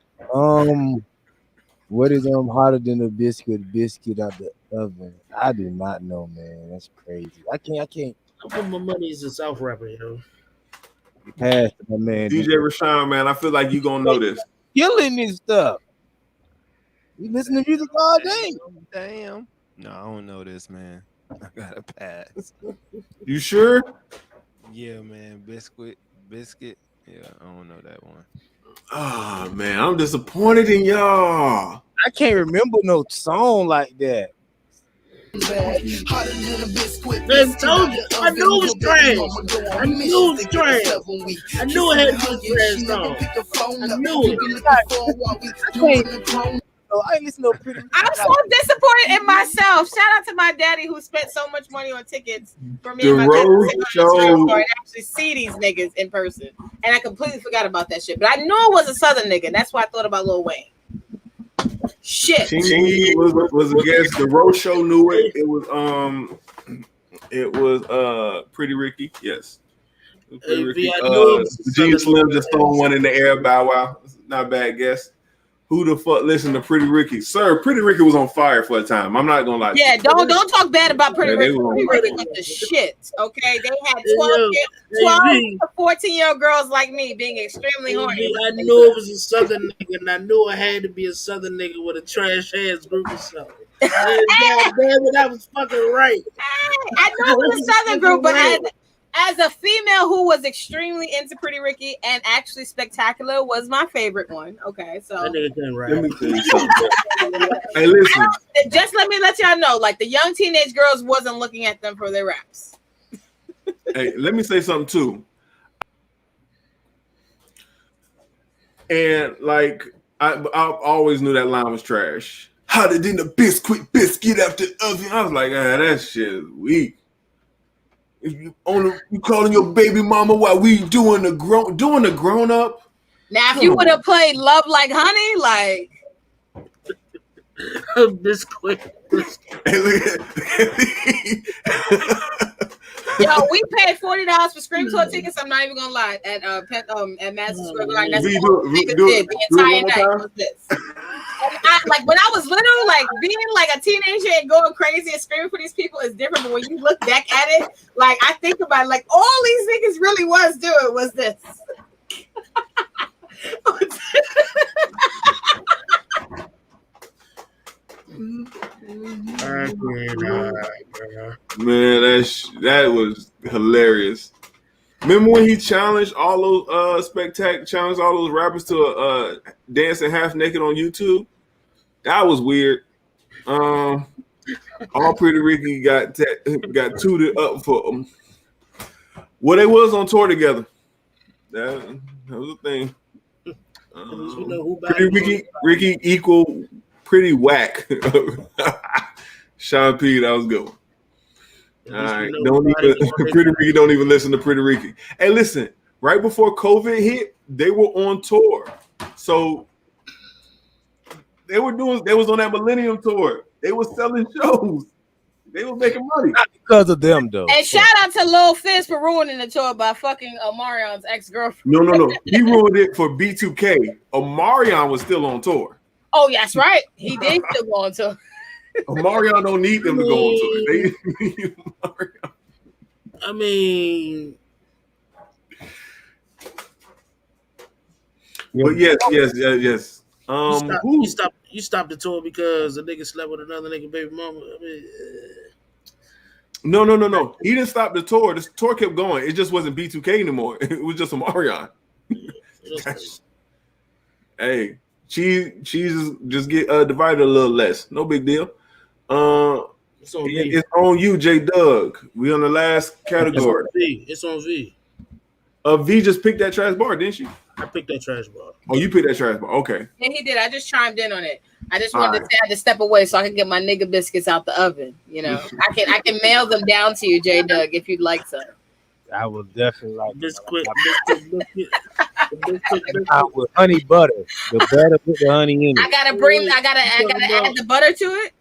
What is hotter than a biscuit out the oven? I do not know, man. That's crazy. I can't. I put my money as a South rapper, You passed my man. DJ Rashawn, man. I feel like you gonna know this. Killing this stuff. We listen to music all day. Damn. No, I don't know this, man. I gotta pass. You sure? Yeah, man. Biscuit. Yeah, I don't know that one. Oh man, I'm disappointed in y'all. I can't remember no song like that. I told you. I knew it was trash. I knew it was trash. I knew it had to be trash song. I knew it. I ain't listen to pretty. I'm so disappointed in myself. Shout out to my daddy who spent so much money on tickets for me and my cousin to actually see these niggas in person. And I completely forgot about that shit. But I knew it was a Southern nigga. That's why I thought about Lil Wayne. Shit. Chingy was a guest. The Rose Show knew it. It was Pretty Ricky. Yes. Pretty Ricky. Gene Slim just throwing one in the air. Bow Wow. Not a bad guess. Who the fuck listened to Pretty Ricky? Sir, Pretty Ricky was on fire for a time. I'm not gonna lie. Yeah, don't talk bad about Pretty Ricky. Pretty Ricky was the shit. Okay, they had 12 to 14-year-old girls like me being extremely horny. I knew it was a Southern nigga, and I knew it had to be a Southern nigga with a trash ass group of something. God damn it, I was fucking right. I know it was a Southern group, but as a female who was extremely into Pretty Ricky and actually Spectacular was my favorite one. Okay, so that nigga can rap. Let me tell you something. Hey, listen. Just let me let y'all know, like the young teenage girls wasn't looking at them for their raps. Hey, let me say something too. And like I always knew that line was trash. How did the biscuit after oven? I was like, that shit is weak. If you calling your baby mama while we doing the grown up. Now, if you would have played Love Like Honey, like biscuit. Yo, we paid $40 for Scream Tour tickets. I'm not even gonna lie. At Madison Square Garden, that's all niggas did the entire night. Was this? Like when I was little, like being like a teenager and going crazy and screaming for these people is different. But when you look back at it, like I think about it, like all these niggas really was doing was this. Man, that was hilarious. Remember when he challenged all those challenged all those rappers to dancing half naked on YouTube? That was weird. All Pretty Ricky got tooted up for them. Well, they was on tour together. That was a thing. Pretty Ricky equal Pretty Whack. Sean P, that was good. All right, Pretty Ricky don't even listen to Pretty Ricky. Hey, listen, right before COVID hit, they were on tour. So they was on that Millennium tour. They were selling shows. They were making money. Not because of them, though. And shout out to Lil Fizz for ruining the tour by fucking Omarion's ex-girlfriend. No. He ruined it for B2K. Omarion was still on tour. Oh, that's right. He did still go on tour. Omarion don't need them to go on tour. They need Omarion. I mean, But yes. You stopped the tour because the nigga slept with another nigga baby mama. I mean, No. He didn't stop the tour. The tour kept going. It just wasn't B2K anymore. It was just Omarion. Hey, cheese just get divided a little less. No big deal. It's on V. It's on you, J Doug. We on the last category. It's on V. V just picked that trash bar, didn't she? I picked that trash bar. Oh, you picked that trash bar. Okay. Yeah, he did. I just chimed in on it. I just wanted to say I had to step away so I can get my nigga biscuits out the oven. You know, I can mail them down to you, J Doug, if you'd like some. I would definitely like biscuit. Out with honey butter. The butter with the honey in it. I gotta add the butter to it.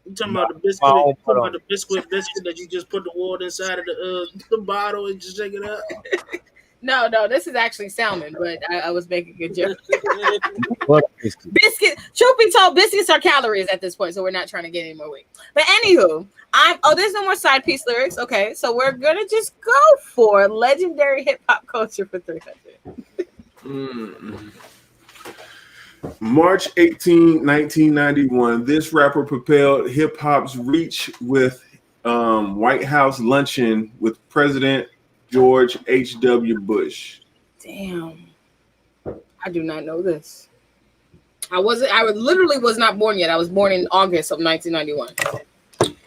You talking about the biscuit? You talking about the biscuit that you just put the water inside of the bottle and just shake it up? No, this is actually salmon, but I was making a joke. Biscuit. Truth be told, biscuits are calories at this point, so we're not trying to get any more weight. But anywho, there's no more side piece lyrics. Okay, so we're gonna just go for legendary hip hop culture for 300. March 18, 1991, this rapper propelled hip hop's reach with White House luncheon with President George H.W. Bush. Damn, I do not know this. I literally was not born yet. I was born in August of 1991.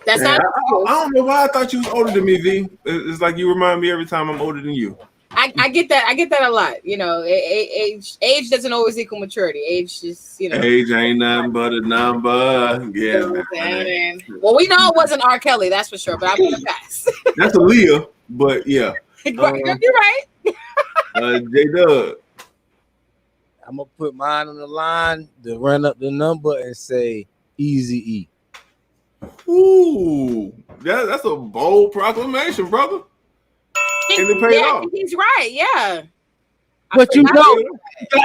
That's not. I don't know why I thought you was older than me, V. It's like you remind me every time I'm older than you. I get that. I get that a lot. You know, age doesn't always equal maturity. Age just, you know. Age ain't nothing but a number. Yeah. Well, we know it wasn't R. Kelly, that's for sure. But I'm gonna pass. That's Aaliyah, but yeah. You're right. J Dub. I'm gonna put mine on the line to run up the number and say Easy E. Ooh, that's a bold proclamation, brother. And it paid off. He's right, yeah. But you got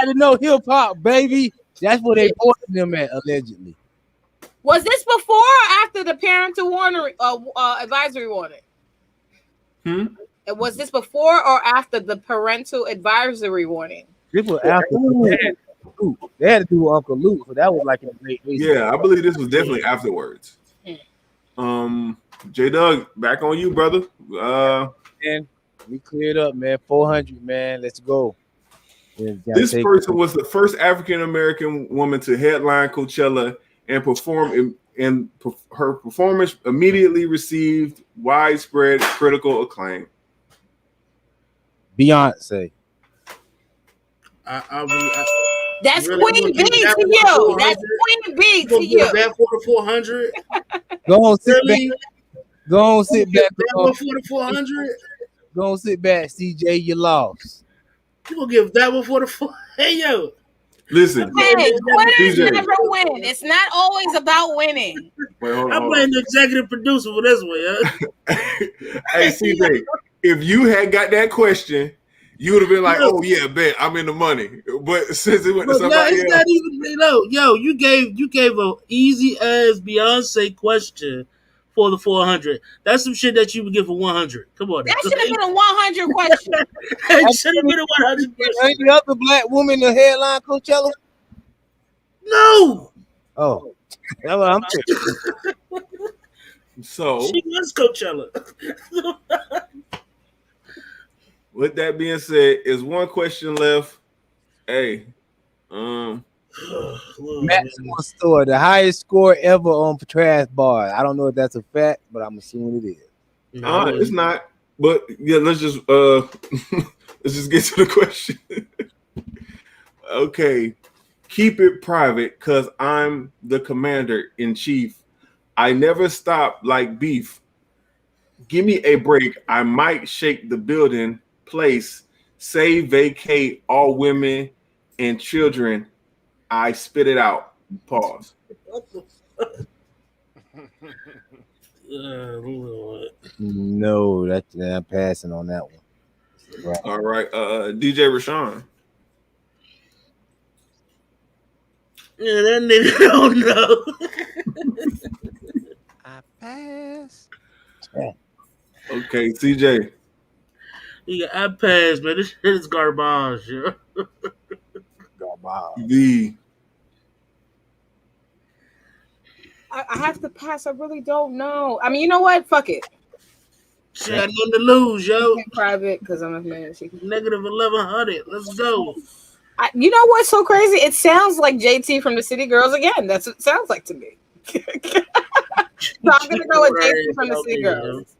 to know hip hop, baby. That's where they ordered them at, allegedly. Was this before or after the parental warning, advisory warning? Was this before or after the parental advisory warning? This was after. They had to do Uncle Luke, so that was like in the late 80s. Yeah, I believe this was definitely afterwards. J Doug, back on you, brother. And we cleared up, man. 400, man. Let's go. This person was the first African American woman to headline Coachella and perform and her performance immediately received widespread critical acclaim. Beyonce. That's Queen B to you. That's Queen B to you. That for the 400. Go on, sit back. Go on, sit back. That for the 400. Go on, sit back, CJ. You lost. You gonna give that one for the 400? Hey yo. Listen, hey, winners never win. It's not always about winning. I'm playing the executive producer for this one, yeah. Hey, CJ, if you had got that question, you would have been like, "Oh yeah, bet I'm in the money." But since it went to somebody else, not even, you gave a easy ass Beyonce question for the 400. That's some shit that you would give for 100. Come on, that should have been a 100 question. It should have been a 100 question. Ain't the other black woman the headline Coachella? No. Oh, that's what I'm saying. So she was Coachella. With that being said, is one question left. Hey, maximum score, the highest score ever on trash bar. I don't know if that's a fact, but I'm assuming it is. It's not. But yeah, let's just get to the question. Okay, keep it private, cause I'm the commander in chief. I never stop like beef. Give me a break. I might shake the building. Place, say vacate all women and children. I spit it out. Pause. No, I'm passing on that one. Right. All right, DJ Rashawn. Yeah, that nigga don't know. I pass. Okay, CJ. Yeah, I pass, man. This shit is garbage. Yeah. Wow. I have to pass. I really don't know. I mean, you know what? Fuck it. She had nothing to lose, yo. Private, because I'm a man. Negative 1100. Let's go. You know what's so crazy? It sounds like JT from the City Girls again. That's what it sounds like to me. So I'm gonna go with JT from the City Girls.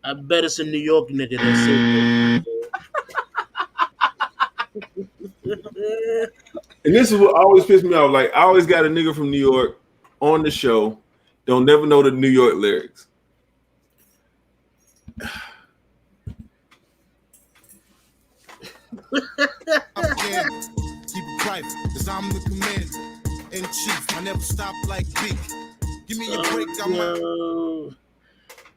I bet it's a New York nigga that said that. And this is what always pissed me off. Like, I always got a nigga from New York on the show, don't never know the New York lyrics. Keep it private, cause I'm the commander in chief. I never stop like Big. Give me a break, I'm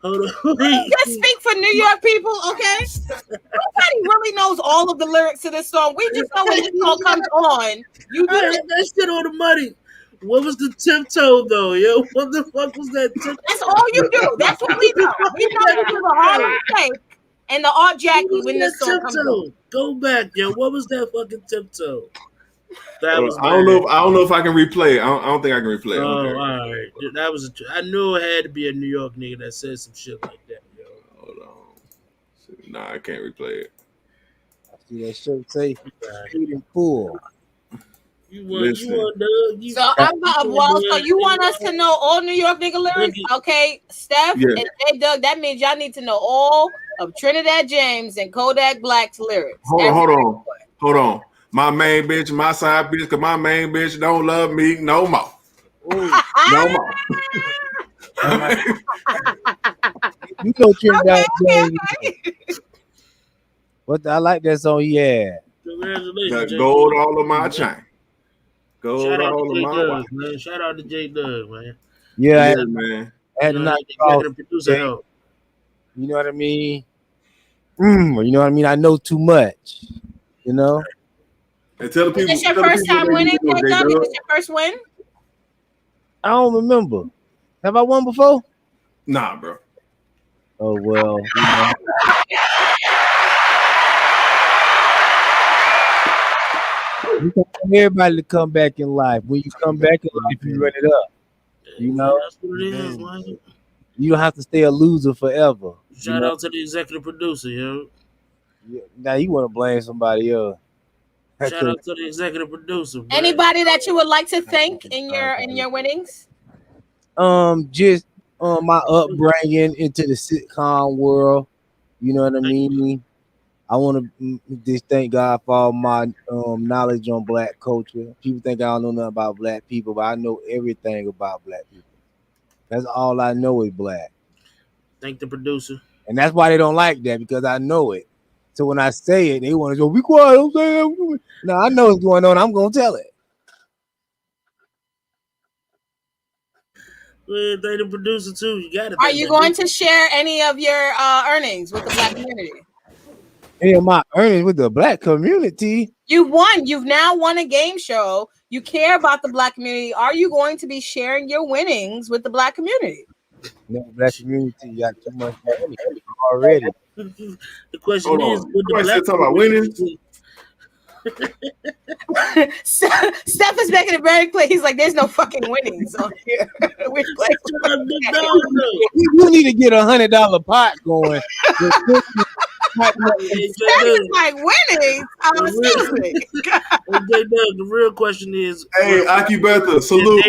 Hold on. Just speak for New York people, okay? Nobody really knows all of the lyrics to this song. We just know when this song comes on. You I had that shit on the money. What was the tiptoe though, yo? What the fuck was that tiptoe? That's all you do. That's what we know. We know you do the Harlem Shake and the Art Jackie when this song comes on. Go back, yo. What was that fucking tiptoe? That was. I don't know if I can replay it. I don't think I can replay it. Oh, all right. That was. I knew it had to be a New York nigga that said some shit like that, yo. Hold on. Nah, I can't replay it. I see that shirt say "Feeding Pool." You want, So you want us to know all New York nigga lyrics? Okay, Steph and J Doug, that means y'all need to know all of Trinidad James and Kodak Black's lyrics. Hold on. My main bitch, my side bitch, cause my main bitch don't love me no more. No more. You know Trinidad James. What I like that song. Yeah. Congratulations, Got gold all of my chain. Gold Shout out all to of J my Doug, watch. man. Shout out to J Doug, man. Yeah, man. I had to knock it off. Producer help. You know what I mean? You know what I mean? I know too much. You know. And tell the people. Is this your first time winning, J Doug? Is this your first win? I don't remember. Have I won before? Nah, bro. Oh well. You know. We want everybody to come back in life. When you come back in life, you run it up. You know. That's what it is, man. You don't have to stay a loser forever. Shout out to the executive producer, yo. Yeah, now you want to blame somebody else. Shout out to the executive producer. Bro. Anybody that you would like to thank in your winnings? Just my upbringing into the sitcom world. You know what I mean? I want to just thank God for all my knowledge on Black culture. People think I don't know nothing about Black people, but I know everything about Black people. That's all I know is Black. Thank the producer. And that's why they don't like that, because I know it. So when I say it, they want to go, be quiet. Don't say it. No, I know what's going on. I'm going to tell it. Well, thank the producer, too. You got it. Are you going to share any of your earnings with the Black community? Yeah, my earnings with the Black community. You won. You've now won a game show. You care about the Black community. Are you going to be sharing your winnings with the Black community? No, Black community got too much money already. The question is, would the Black talking about winnings? Steph is making it very clear. He's like, "There's no fucking winnings on here." We're like, you need to get $100 pot going. Steph is like, "Winnings." The real question is, hey, Akibertha, salute.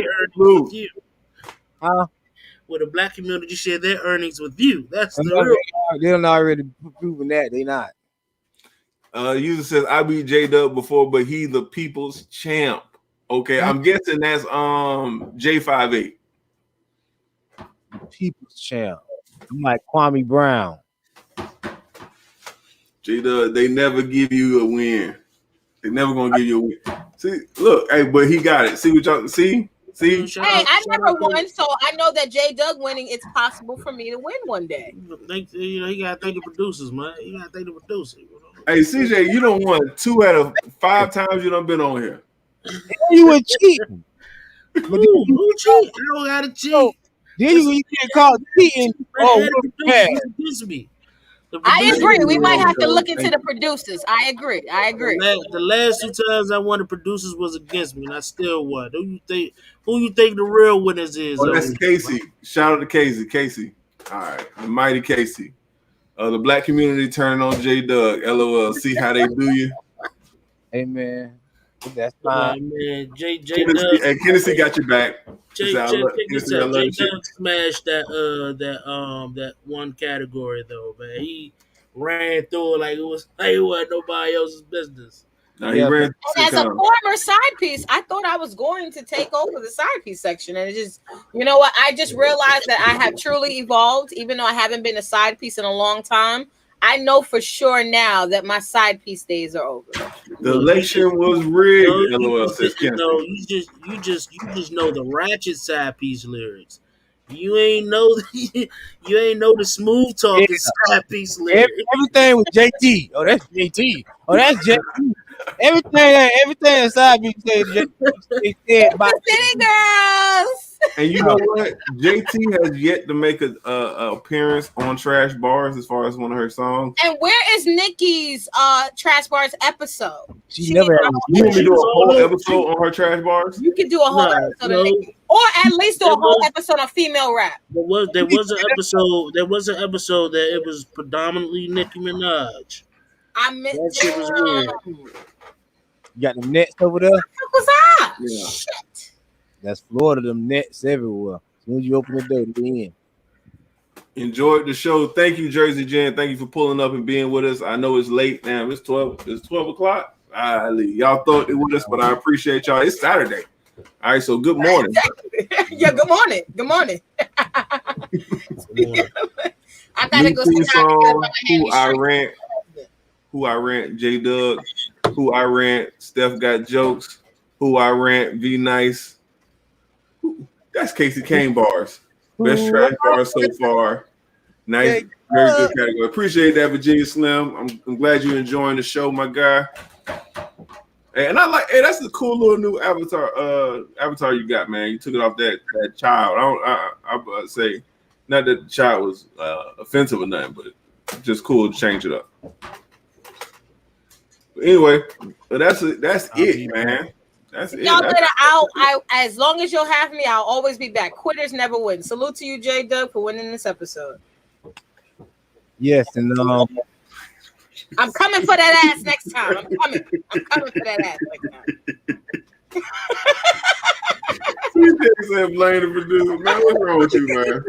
Will the Black community share their earnings with you? That's the real. They don't already proven that. They not. User says I beat J Dub before, but he the people's champ. Okay, I'm guessing that's J58. People's champ. I'm like Kwame Brown. J Dub, they never give you a win. They never gonna give you a win. See, look, hey, but he got it. See what y'all see? See? Hey, I never won, so I know that J Doug winning, it's possible for me to win one day. He gotta thank the producers, man. You gotta thank the producers. Hey, CJ, you done won 2 out of 5 times you done been on here. You were cheating. Who cheat? I don't gotta cheat. Then you get caught cheating. Oh, against me. I agree. We might have to So, look into thank the producers. I agree. The last 2 times I won, the producers was against me, and I still won. Who you think the real winners is? Oh, that's Casey. Shout out to Casey. Casey. All right. The mighty Casey. The black community turning on J Doug. LOL. See how they do you. Hey man. That's fine. Man, J Tennessee, Doug. and Tennessee got your back. Check I love, this Tennessee, I out. love J the shit. Doug smashed that one category though, man. He ran through it like it wasn't nobody else's business. No, he ran. And as a former side piece, I thought I was going to take over the side piece section, and it just, you know what? I just realized that I have truly evolved, even though I haven't been a side piece in a long time. I know for sure now that my side piece days are over. The election was rigged. LOL says Kennedy. No, you just know the ratchet side piece lyrics. You ain't know the smooth talking side piece lyrics. Everything with JT. Oh, that's JT. Oh, that's JT. Everything side piece said about City Girls. And you know what? JT has yet to make a appearance on Trash Bars as far as one of her songs. And where is Nikki's Trash Bars episode? She never. You want me to do a whole episode on her Trash Bars? You can do a whole episode of Nikki, or at least do a whole episode of female rap. There was an episode that it was predominantly Nicki Minaj. I meant that shit was weird. You got the nets over there. What was that? Yeah. Shit. That's Florida. Them nets everywhere. As soon as you open the door, they in. Enjoyed the show. Thank you, Jersey Jen. Thank you for pulling up and being with us. I know it's late now. It's 12 o'clock. Y'all thought it was us, but I appreciate y'all. It's Saturday. All right, so good morning. Yeah, good morning. Good morning. I gotta go sit down. Who I rant, J Doug. Who I rant, Steph got jokes. Who I rant, V Nice. That's Casey Kane bars. Best trash bars so far. Nice, very good category. Appreciate that, Virginia Slim. I'm glad you're enjoying the show, my guy. And I like, hey, that's the cool little new avatar you got, man. You took it off that child. I say, not that the child was offensive or nothing, but just cool to change it up. But anyway, that's it, man. That's it. Y'all better as long as you'll have me, I'll always be back. Quitters never win. Salute to you, J Doug, for winning this episode. Yes, and I'm coming for that ass next time. I'm coming for that ass next time. You said blame the producer, man. What's wrong with you, man?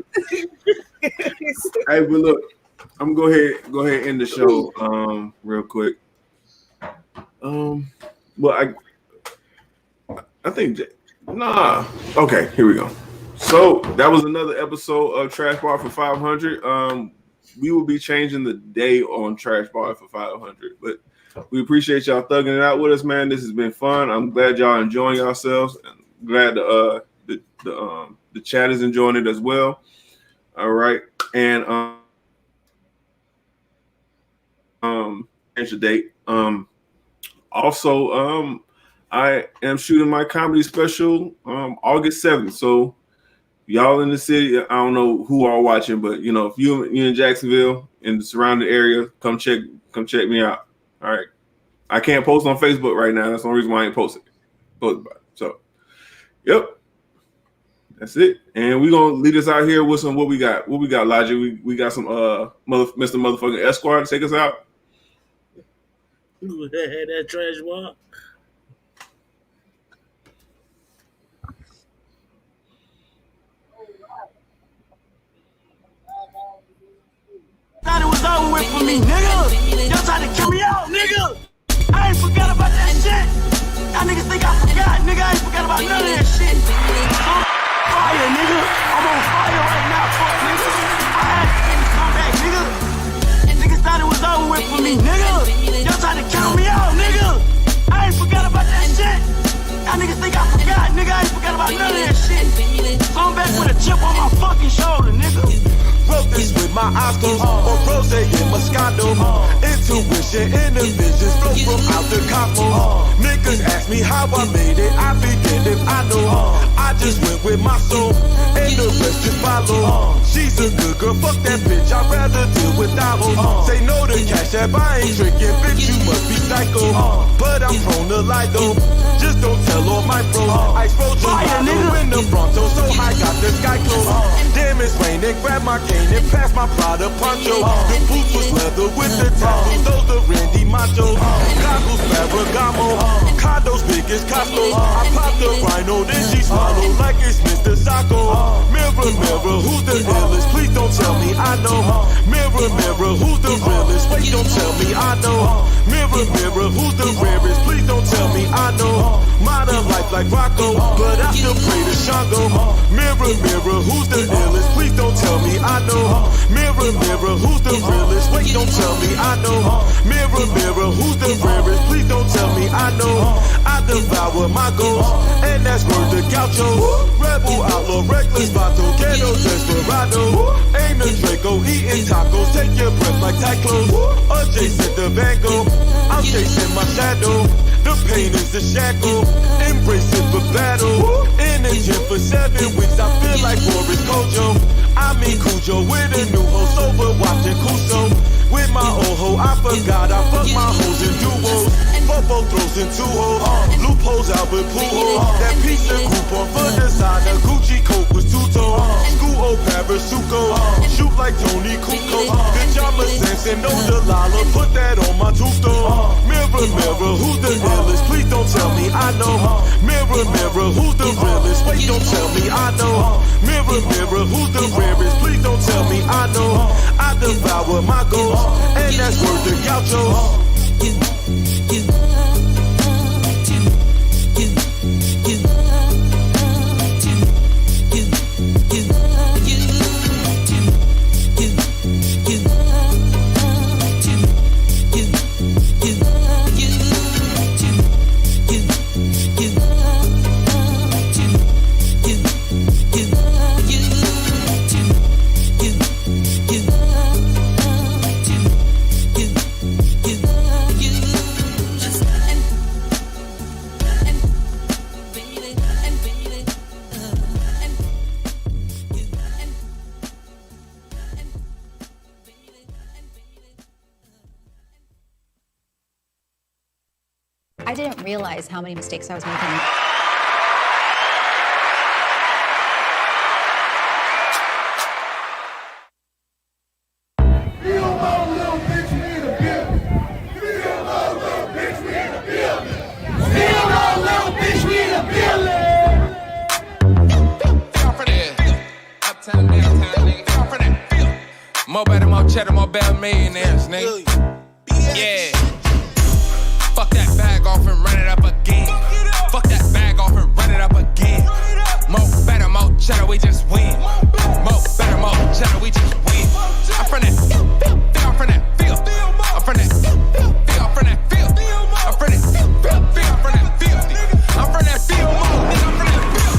Hey, but look, I'm gonna go ahead and end the show real quick. Well, I think okay, here we go. So that was another episode of Trash Bar for 500. We will be changing the day on Trash Bar for 500, but we appreciate y'all thugging it out with us, man. This has been fun. I'm glad y'all enjoying yourselves. I'm glad the chat is enjoying it as well. All right, and change the date. Also, I am shooting my comedy special August 7th. So y'all in the city, I don't know who are watching, but you know, if you in Jacksonville and the surrounding area, come check me out. All right. I can't post on Facebook right now. That's the only reason why I ain't posted about it. So yep. That's it. And we're gonna lead us out here with some what we got, Logic. We got some Mr. Motherfucking Esquire to take us out. That trash walk. Thought it was over with for me, nigga. Y'all tried to kill me out, nigga. I ain't forgot about that shit. Y'all niggas think I forgot, nigga. I ain't forgot about none of that shit. I'm on fire, nigga. I'm on fire right now, fuck, nigga. I had to come back, nigga. Niggas thought it was over with for me, nigga. Y'all tried to kill me out, nigga. I ain't forgot about that shit. Y'all niggas think I forgot, nigga. I ain't forgot about none of that shit. So I'm back with a chip on my fucking shoulder, nigga. Wrote this with my eyes closed, or rose in Moscato. Intuition, inner visions, flow from out the cosmos. Niggas ask me how I made it, I be damned if I know. I just went with my soul, and the rest just follow. She's a good girl, fuck that bitch, I'd rather deal without her. Say no to cash app, I ain't tricking, bitch, you must be psycho. But I'm prone to lie though, just don't tell all my bros. Ice road gelato in the Bronto, so I got the sky clothes. Damn, it's raining, grab my cane and pass my Prada poncho. The boots was leather with the tattoos, those the Randy Machos. Goggles, Ferragamo, condos big as Costco. I popped the rhino, then she swallowed like it's Mr. Sacco. Mirror, mirror, who's the illest? Please don't tell me I know. Mirror, mirror, who's the realest? Wait, don't tell me I know. Mirror, mirror, who's the rarest? Please don't tell me I know. Modern life like Rocco, but I still pray to Shango. Mirror, mirror, who's the illest? Please don't tell me I know. Mirror, mirror, who's the realest? Wait, don't tell me I know. Mirror, mirror, who's the rarest? Please don't tell me I know. I devour my goals, and that's word to Gaucho. Rebel, outlaw, reckless, vato, ghetto, desperado. Aim the Draco, eating tacos, take your breath like Tyclos. Adjacent to Van Gogh, I'm chasing my shadow. The pain is the shackle, embrace it for battle. In the gym for 7 weeks, I feel like Boris Kojo. I mean Cujo with a new hoe, sober watching Kuso. With my old hoe, I forgot I fuck my hoes in duos. Fofo throws in 2 hoes, loopholes Albert Pujols. That pizza coupon for designer, Gucci coat was 2-tone. School old Parasuco, shoot like Tony Kukoc. Pajama Sanson, no Delilah, put that on my tombstone. Mirror, mirror, who's the illest? Please don't tell me I know. Mirror, mirror, who's the realest? Wait, don't tell me I know. Mirror, mirror, who's the rarest? Please don't tell me I know. I devour my goals, and that's word to Gaucho. I didn't realize how many mistakes I was making. More better, more cheddar, more better millionaires, nigga. Yeah. Fuck that bag off and run it up again. Fuck that bag off and run it up again. More better, more cheddar, we just win. More better, more cheddar, we just win. I'm from that field, I'm from that field. I'm from that field, I'm from that field. I'm from that field, I'm from that field. I'm from that field mode, nigga, I'm from that field.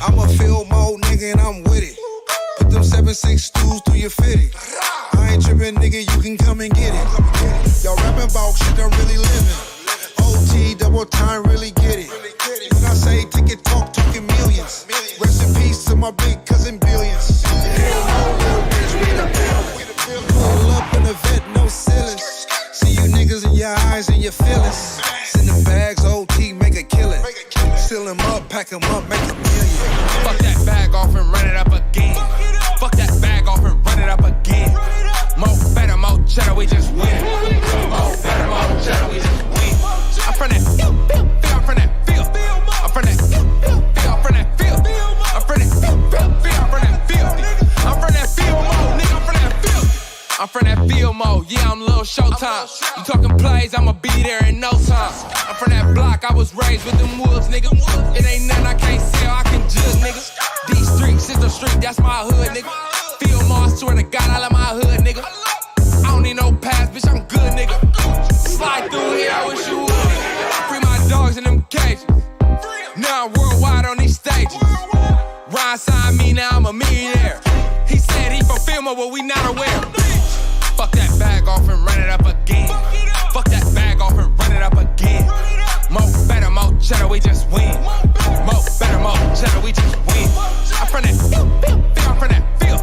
I'm a field mode nigga and I'm with it. Put them 7-6 stools through your fitty. I ain't trippin', nigga, you can come and get it. Y'all rapping about shit I'm really living. OT, double time, really get it. When I say ticket talk, talking millions. Rest in peace to my big cousin Billions. Pull up in a vet, no ceilings. See you niggas in your eyes and your feelings. Send them bags, OT, make a killing. Seal them up, pack them up, make a million. Fuck that bag off and run it up again. Fuck that bag off and run it up again. More better, more cheddar, we just win. More better, more cheddar, we just win. I'm from that field, I'm from that field. I'm from that field, I'm from that field. I'm from that field, I'm from that field. I'm from that field mode, nigga, I'm from that field. I'm from that field mode, yeah, I'm Lil Showtime. You talking plays, I'ma be there in no time. I'm from that block, I was raised with them wolves, nigga. It ain't nothing I can't sell, I can judge, nigga. These streets is the street, that's my hood, nigga. Field mode, I swear to God, I love my hood, nigga. I don't need no pass, bitch, I'm good, nigga. Slide through here, I wish you would. Free my dogs in them cages. Now I'm worldwide on these stages. Ryan signed me, now I'm a millionaire. He said he from Filmo, but we not aware. Fuck that bag off and run it up again. Fuck that bag off and run it up again. More better, more cheddar, we just win. More better, more cheddar, we just win. I'm from that field, I'm from that field.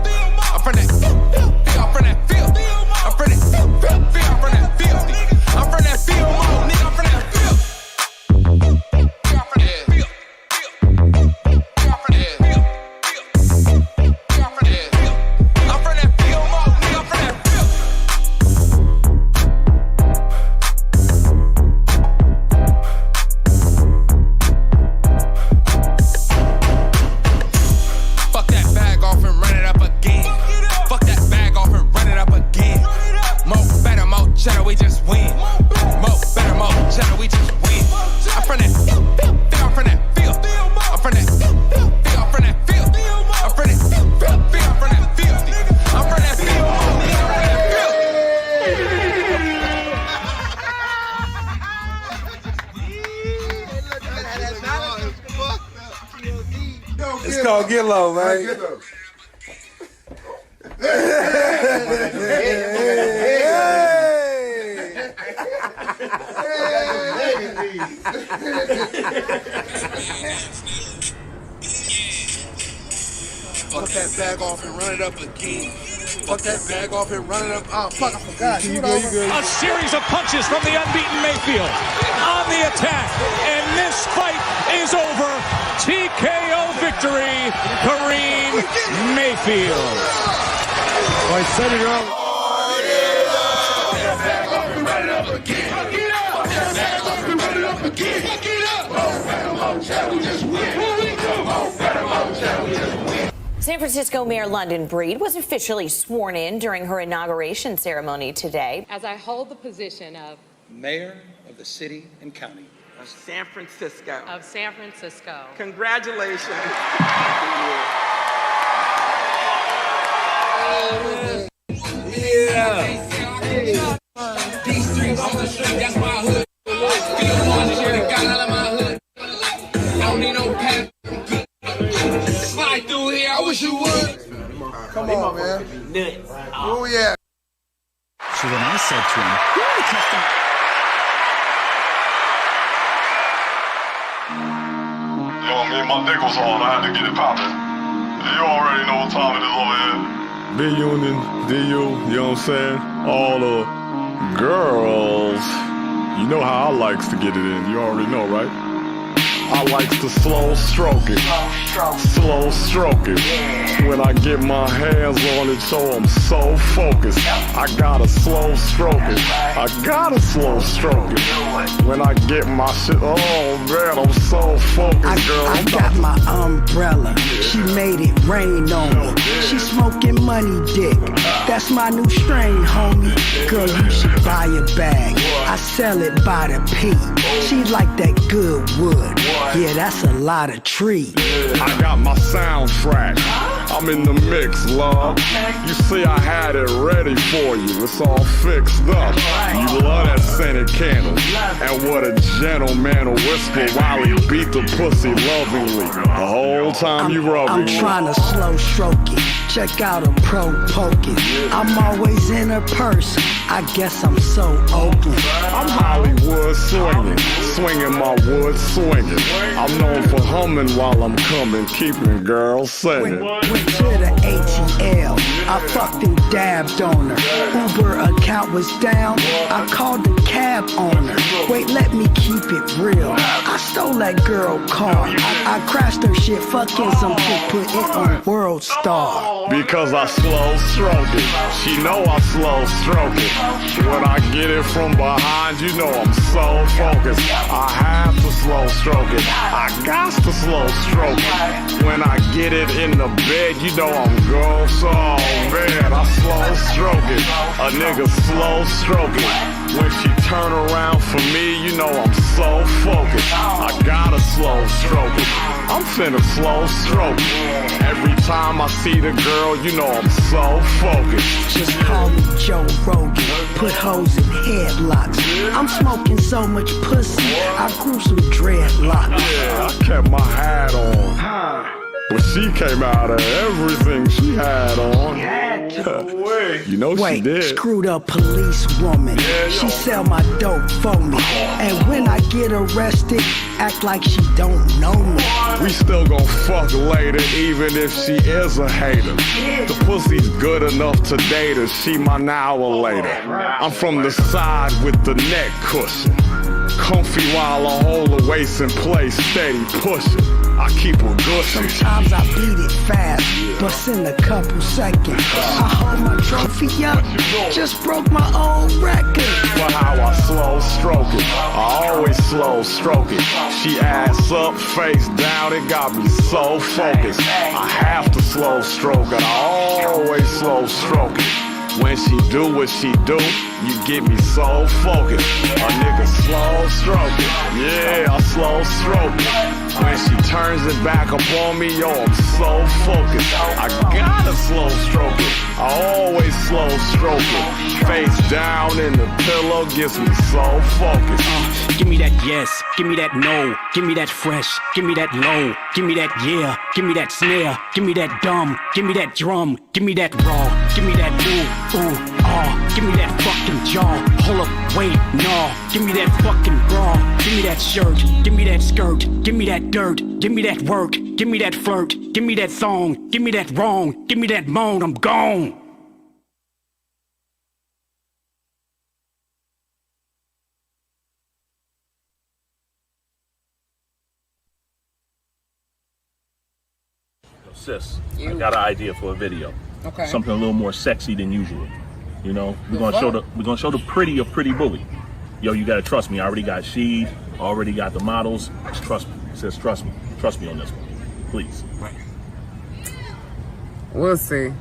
get low, man. Get low. Fuck that bag off and run it up again. Fuck that bag off and run it up. Oh, fuck, I forgot. You good. A series of punches from the unbeaten Mayfield on the attack. And this fight is over. TKO victory, Kareem Mayfield. I said it earlier. San Francisco Mayor London Breed was officially sworn in during her inauguration ceremony today. As I hold the position of Mayor of the City and County of San Francisco. Congratulations. Yeah. These streets on the street, that's my hood. Be the one that got out of my hood. I don't need no pen. Slide through here, I wish you would. Come on, man. Oh, yeah. So then I said to him, "You want to touch that?" Yo, me and my dick was on. I had to get it poppin'. You already know what time it is over here. B-Union, DU, you know what I'm saying? All the girls. You know how I likes to get it in. You already know, right? I likes to slow stroke it. Slow stroke it. When I get my hands on it, so I'm so focused. I gotta slow stroke it. I gotta slow stroke it. When I get my shit, oh man, I'm so focused, girl. I got my umbrella. She made it rain on me. She smoking money dick. That's my new strain, homie. Girl, you should buy a bag. I sell it by the P. She like that good wood. Yeah, that's a lot of tree. I got my soundtrack. I'm in the mix, love. You see, I had it ready for you. It's all fixed up. You love that scented candle. And what a gentleman will whisper while he beat the pussy lovingly. The whole time you rubbing I'm trying to slow stroke it. Check out a pro poking. I'm always in her purse. I guess I'm so open. I'm Hollywood swinging. Swinging my wood swinging. I'm known for humming while I'm coming. Keeping girls singing. Went to the ATL. I fucked and dabbed on her. Uber account was down. I called the cab on her. Wait, let me keep it real. I stole that girl car. I crashed her shit. Fucking some chick, put it on World Star. Because I slow stroke it. She know I slow stroke it. When I get it from behind, you know I'm so focused. I have to slow stroke it. I got to slow stroke it. When I get it in the bed, you know I'm going so bad. I slow stroke it. A nigga slow stroke it. When she turn around for me, you know I'm so focused. I gotta slow stroke it. I'm finna slow stroke it. Every time I see the girl, you know I'm so focused. Just call me Joe Rogan. Put hoes in headlocks. I'm smoking so much pussy, I grew some dreadlocks. Yeah, I kept my hat on. But she came out of everything she had on. You know she did. Screwed up police woman. She sell my dope for me. And when I get arrested, act like she don't know me. We still gon' fuck later, even if she is a hater. The pussy's good enough to date her. She my now or later. I'm from the side with the neck cushion. Comfy while I hold the waist in place, steady pushing. I keep her gushing. Sometimes I beat it fast, bust in a couple seconds. I hold my trophy up, just broke my own record. For how I slow stroke it, I always slow stroke it. She ass up, face down, it got me so focused. I have to slow stroke it, I always slow stroke it. When she do what she do, you get me so focused. A nigga slow stroke it, yeah, I slow stroke it. When she turns it back up on me, yo, I'm so focused. I gotta slow stroke it, I always slow stroke it. Face down in the pillow gets me so focused. Give me me that yes, give me that no, give me that fresh, give me that low, give me that yeah, give me that snare, give me that dumb, give me that drum, give me that raw, give me that ooh, give me that fucking jaw, hold up, wait, no, give me that fucking bra, give me that shirt, give me that skirt, give me that dirt, give me that work, give me that flirt, give me that song, give me that wrong, give me that moan, I'm gone. Sis, I got an idea for a video. Okay. Something a little more sexy than usual. You know, we're gonna show the pretty of Pretty Bully. Yo, you gotta trust me. I already got Sheed, already got the models. Just trust me. Sis, trust me. Trust me on this one. Please. Right. We'll see.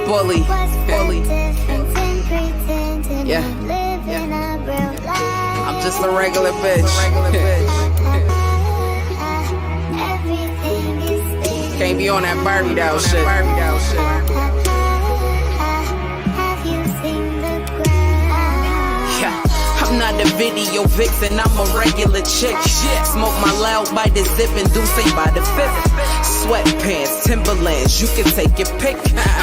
Bully. Yeah. I'm just a regular bitch. Can't be on that Barbie doll shit. I'm not a video vixen, I'm a regular chick. Smoke my loud by the zip and do say by the fifth. Sweatpants, Timberlands, you can take your pick.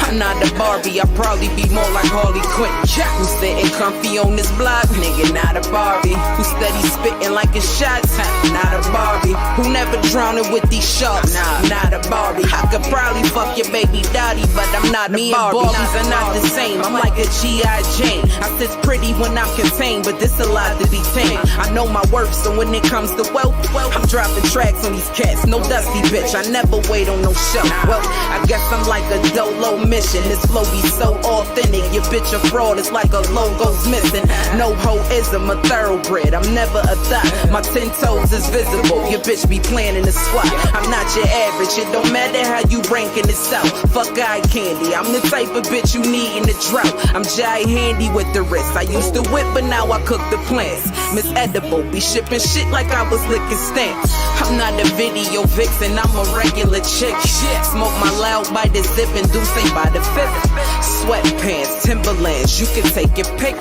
I'm not a Barbie, I'll probably be more like Harley Quinn. Who sitting comfy on this block? Nigga, not a Barbie. Who steady spitting like a shot? Not a Barbie. Who never drowning with these sharks? Not a Barbie. I could probably fuck your baby daddy, but I'm not a Barbie. Me and Barbies are not the same, I'm like a G.I. Jane. I sit pretty when I'm contained, but this a lot to be tamed. I know my worth, so when it comes to wealth, I'm dropping tracks on these cats. No dusty bitch, I never wait on no show. Well, I guess I'm like a dolo mission. This flow be so authentic. Your bitch a fraud, it's like a logo's missing. No hoism, a thoroughbred. I'm never a thot. My 10 toes is visible. Your bitch be playing in the squat. I'm not your average. It don't matter how you ranking this out. Fuck eye candy. I'm the type of bitch you need in the drought. I'm jai handy with the wrist. I used to whip, but now I cook the plants. Miss Edible be shipping shit like I was licking stamps. I'm not a video vixen, I'm a regular chick. Smoke my loud by the zip and do say by the fifth. Sweatpants, Timberlands, you can take your pick.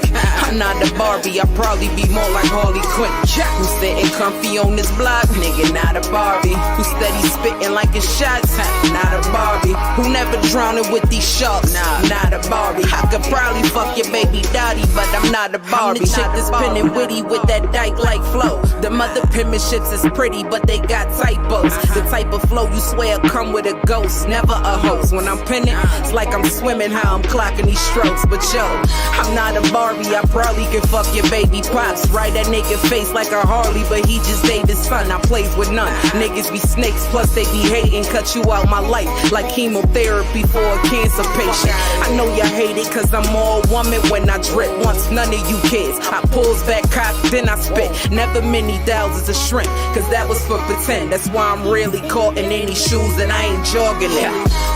I'm not a Barbie, I'll probably be more like Harley Quinn. Who sitting comfy on this block? Nigga, not a Barbie. Who steady spitting like a shot? Not a Barbie. Who never drowning with these sharks? Not a Barbie. I could probably fuck your baby daddy, but I'm not a Barbie. I'm the chick that's spinning witty with that dyke like flow. The mother penmanships is pretty, but they got typos. The type of flow you swear come with a ghost, never a host. When I'm pinning, it's like I'm swimming, how I'm clocking these strokes. But yo, I'm not a Barbie, I probably can fuck your baby pops. Ride that nigga face like a Harley, but he just dated his son. I plays with none. Niggas be snakes, plus they be hating. Cut you out my life like chemotherapy for a cancer patient. I know you hate it, cause I'm all woman when I drip. Once none of you kids, I pulls back cock, then I spit. Never many thousands of shrimp, cause that was for pretend. That's why I'm really caught in any shoes that I ain't jogging in.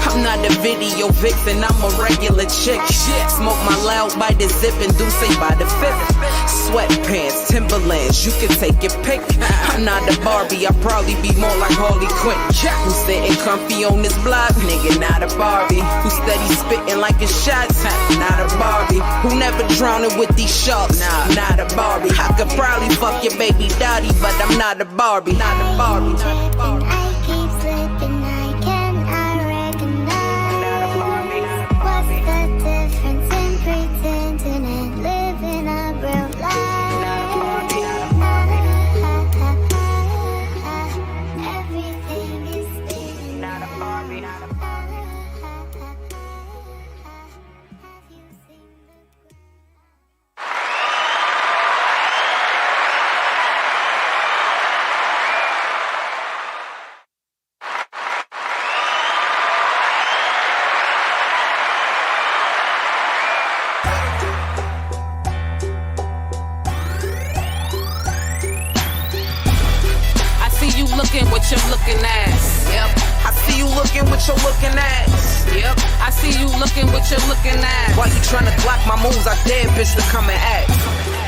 I'm not a video vixen, I'm a regular chick. Smoke my loud by the zip and do say by the fifth. Sweatpants, Timberlands, you can take your pick. I'm not a Barbie, I'll probably be more like Harley Quinn. Who sitting comfy on this block? Nigga, not a Barbie. Who steady spitting like a shot? Not a Barbie. Who never drowning with these sharks? Not a Barbie. I could probably fuck your baby daddy, but I'm not a Barbie. Not a Barbie. Not a Barbie. I keep slipping, I cannot recognize. What's the difference in pretending and living a real life? Everything is big. Not a Barbie. Not a Barbie. with your looking ass. Yep. I see you looking with your looking ass. Yep. I see you looking with your looking ass. Why you tryna block my moves? I dare bitch to come and ask.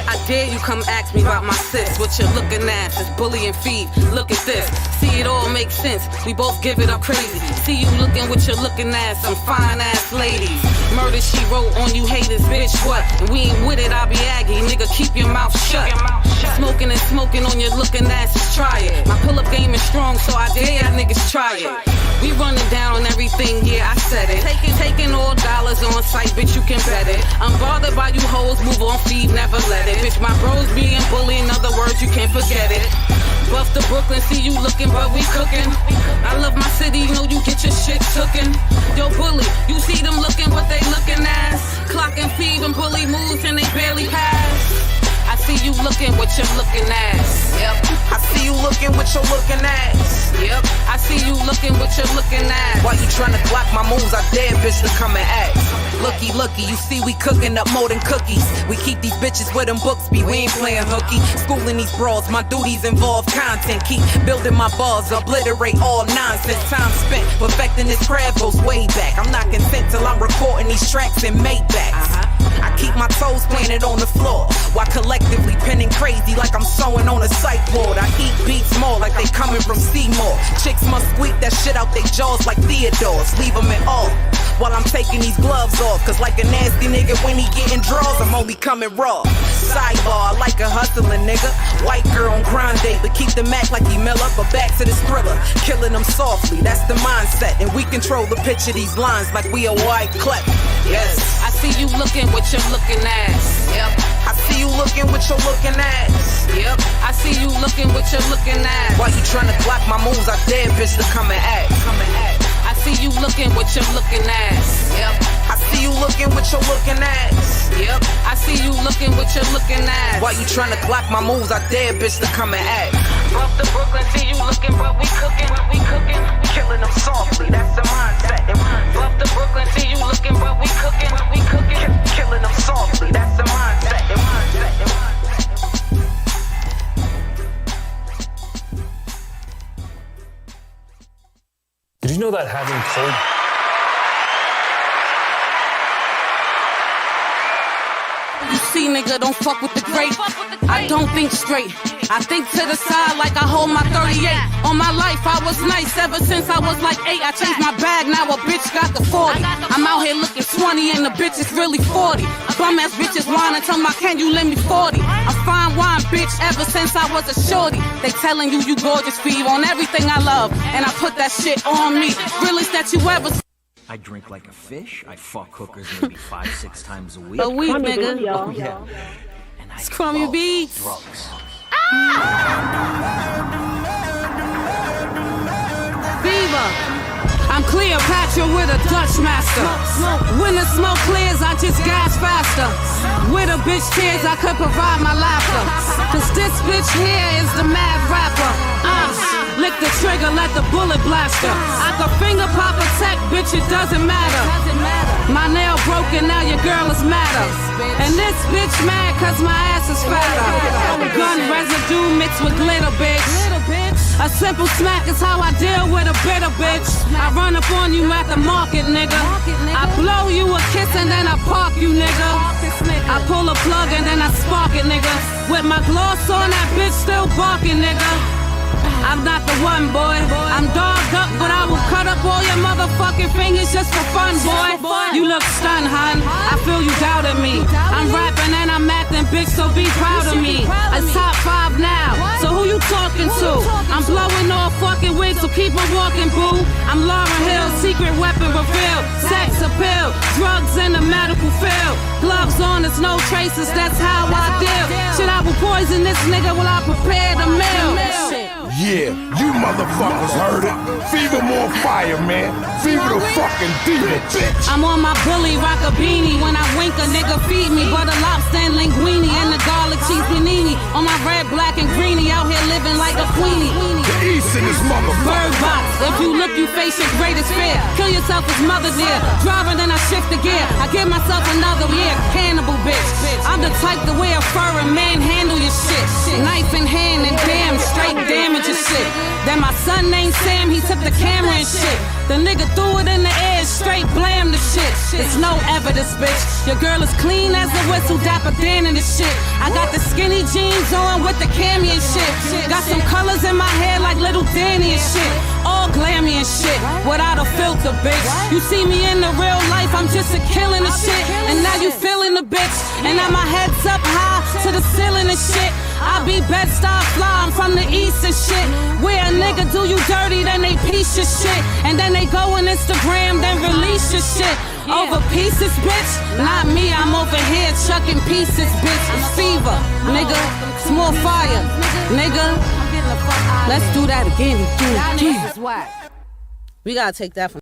I dare you come ask me about my sis. What you looking at? It's bully and feed. Look at this. See it all makes sense. We both give it up crazy. See you looking with your looking at some fine ass ladies. Murder she wrote on you haters, bitch. What? And we ain't with it. I'll be aggy. Nigga, keep your mouth shut. Smoking and smoking on your looking ass. Just try it. My pull up game is strong, so I dare y'all niggas try it. We running down on everything. Yeah, I said it. Taking all dollars on sight, bitch. You can bet it. I'm bothered by you hoes. Move on, feed, never let it. Bitch, my bros being bullied, in other words, you can't forget it. Buff to Brooklyn, see you looking, but we cooking. I love my city, you know you get your shit tookin'. Yo, bully, you see them looking, what they looking ass. Clock and feed and bully moves and they barely pass. I see you looking with your looking ass. Yep. I see you looking with your looking ass. Yep. I see you looking with your looking ass. Why you tryna block my moves? I dare bitch to come and ask. Looky, looky, you see we cooking up more than cookies. We keep these bitches where them books be. We ain't playing hooky. Schooling these bras, my duties involve content. Keep building my bars, obliterate all nonsense. Time spent perfecting this craft goes way back. I'm not content till I'm recording these tracks in Maybachs. I keep my toes planted on the floor while collectively penning crazy like I'm sewing on a sideboard. I eat beats more like they coming from Seymour. Chicks must squeak that shit out they jaws like Theodore's. Leave them in awe while I'm taking these gloves off. Cause like a nasty nigga when he getting draws, I'm only coming raw. Sidebar, I like a hustling nigga. White girl on crime date, but keep the Mac like he Miller. But back to this thriller, killing them softly, that's the mindset. And we control the pitch of these lines like we a white clef. Yes, I see you looking with your looking ass. Yep. I see you looking with your looking ass. Yep. I see you looking with your looking ass. Why you tryna block my moves? I dare bitch to come and ask. I see you looking with your looking ass. Yep. I see you looking with your looking ass. Yep. I see you looking with your looking ass. Why you tryna block my moves? I dare bitch to come and ask. Buff to Brooklyn, see you looking, but we cooking. We killing them softly, that's the mindset. Buff to Brooklyn, see you looking, but we cooking. We killing them softly, that's the mindset. Did you know that having cold... You see, nigga, don't fuck with the great. I don't think straight. I think to the side like I hold my 38. On my life, I was nice ever since I was like 8. I changed my bag, now a bitch got the 40. I'm out here looking 20 and the bitch is really 40. Bum ass bitches whine and tell me, can you lend me 40? A fine wine bitch ever since I was a shorty. They telling you gorgeous, feed on everything I love. And I put that shit on me. Realest that you ever seen. I drink like a fish. I fuck hookers maybe 5-6 times a week. A week, nigga. Oh, yeah. And I Scrummy beats. Drugs. Beaver. I'm Cleopatra with a Dutch master. When the smoke clears, I just gas faster. With a bitch tears, I could provide my laughter. Cause this bitch here is the mad rapper. Lick the trigger, let the bullet blast her. I can finger pop a tech, bitch, it doesn't matter. My nail broken, now your girl is madder. And this bitch mad cause my ass is fatter. Gun residue mixed with glitter, bitch. A simple smack is how I deal with a bitter bitch. I run up on you at the market, nigga. I blow you a kiss and then I park you, nigga. I pull a plug and then I spark it, nigga. With my gloss on, that bitch still barking, nigga. I'm not the one, boy. I'm dogged up, but I will cut up all your motherfucking fingers just for fun, boy. You look stunned, hun. I feel you doubted me. I'm rapping and I'm acting, bitch, so be proud of me. It's top 5 now, so who you talking to? I'm blowing all fucking wigs, so keep on walking, boo. I'm Lauryn Hill, secret weapon revealed. Sex appeal, drugs in the medical field. Gloves on, there's no traces, that's how I deal. Shit, I will poison this nigga while I prepare the meal. Yeah, you motherfuckers heard it. Fever more fire, man. Fever the fucking diva, bitch. I'm on my bully, rock a beanie. When I wink, a nigga feed me. Butter lobster and linguine and the garlic cheese panini. On my red, black, and greenie. Out here living like a queenie. The East in this motherfucker. Bird box. If you look, you face your greatest fear. Kill yourself as mother dear. Driving, then I shift the gear. I give myself another year. Cannibal bitch. I'm the type to wear fur and manhandle your shit. Knife in hand and damn straight damages. and shit. Then my son named Sam, he took the camera and shit. The nigga threw it in the air, straight blam the shit. It's no evidence, bitch. Your girl is clean as a whistle, Dapper Dan in the shit. I got the skinny jeans on with the cami and shit. Got some colors in my hair like little Danny and shit. All glammy and shit, without a filter, bitch. You see me in the real life, I'm just a killing the shit. And now you feeling the bitch. And now my head's up high to the ceiling and shit. I be Bed-Stuy fly, I'm from the east and shit. Where a nigga do you dirty, then they piece your shit. And then they go on Instagram, then release your shit. Over pieces, bitch? Not me, I'm over here chucking pieces, bitch. It's fever, nigga. It's more fire, nigga. Let's do that again. We gotta take that from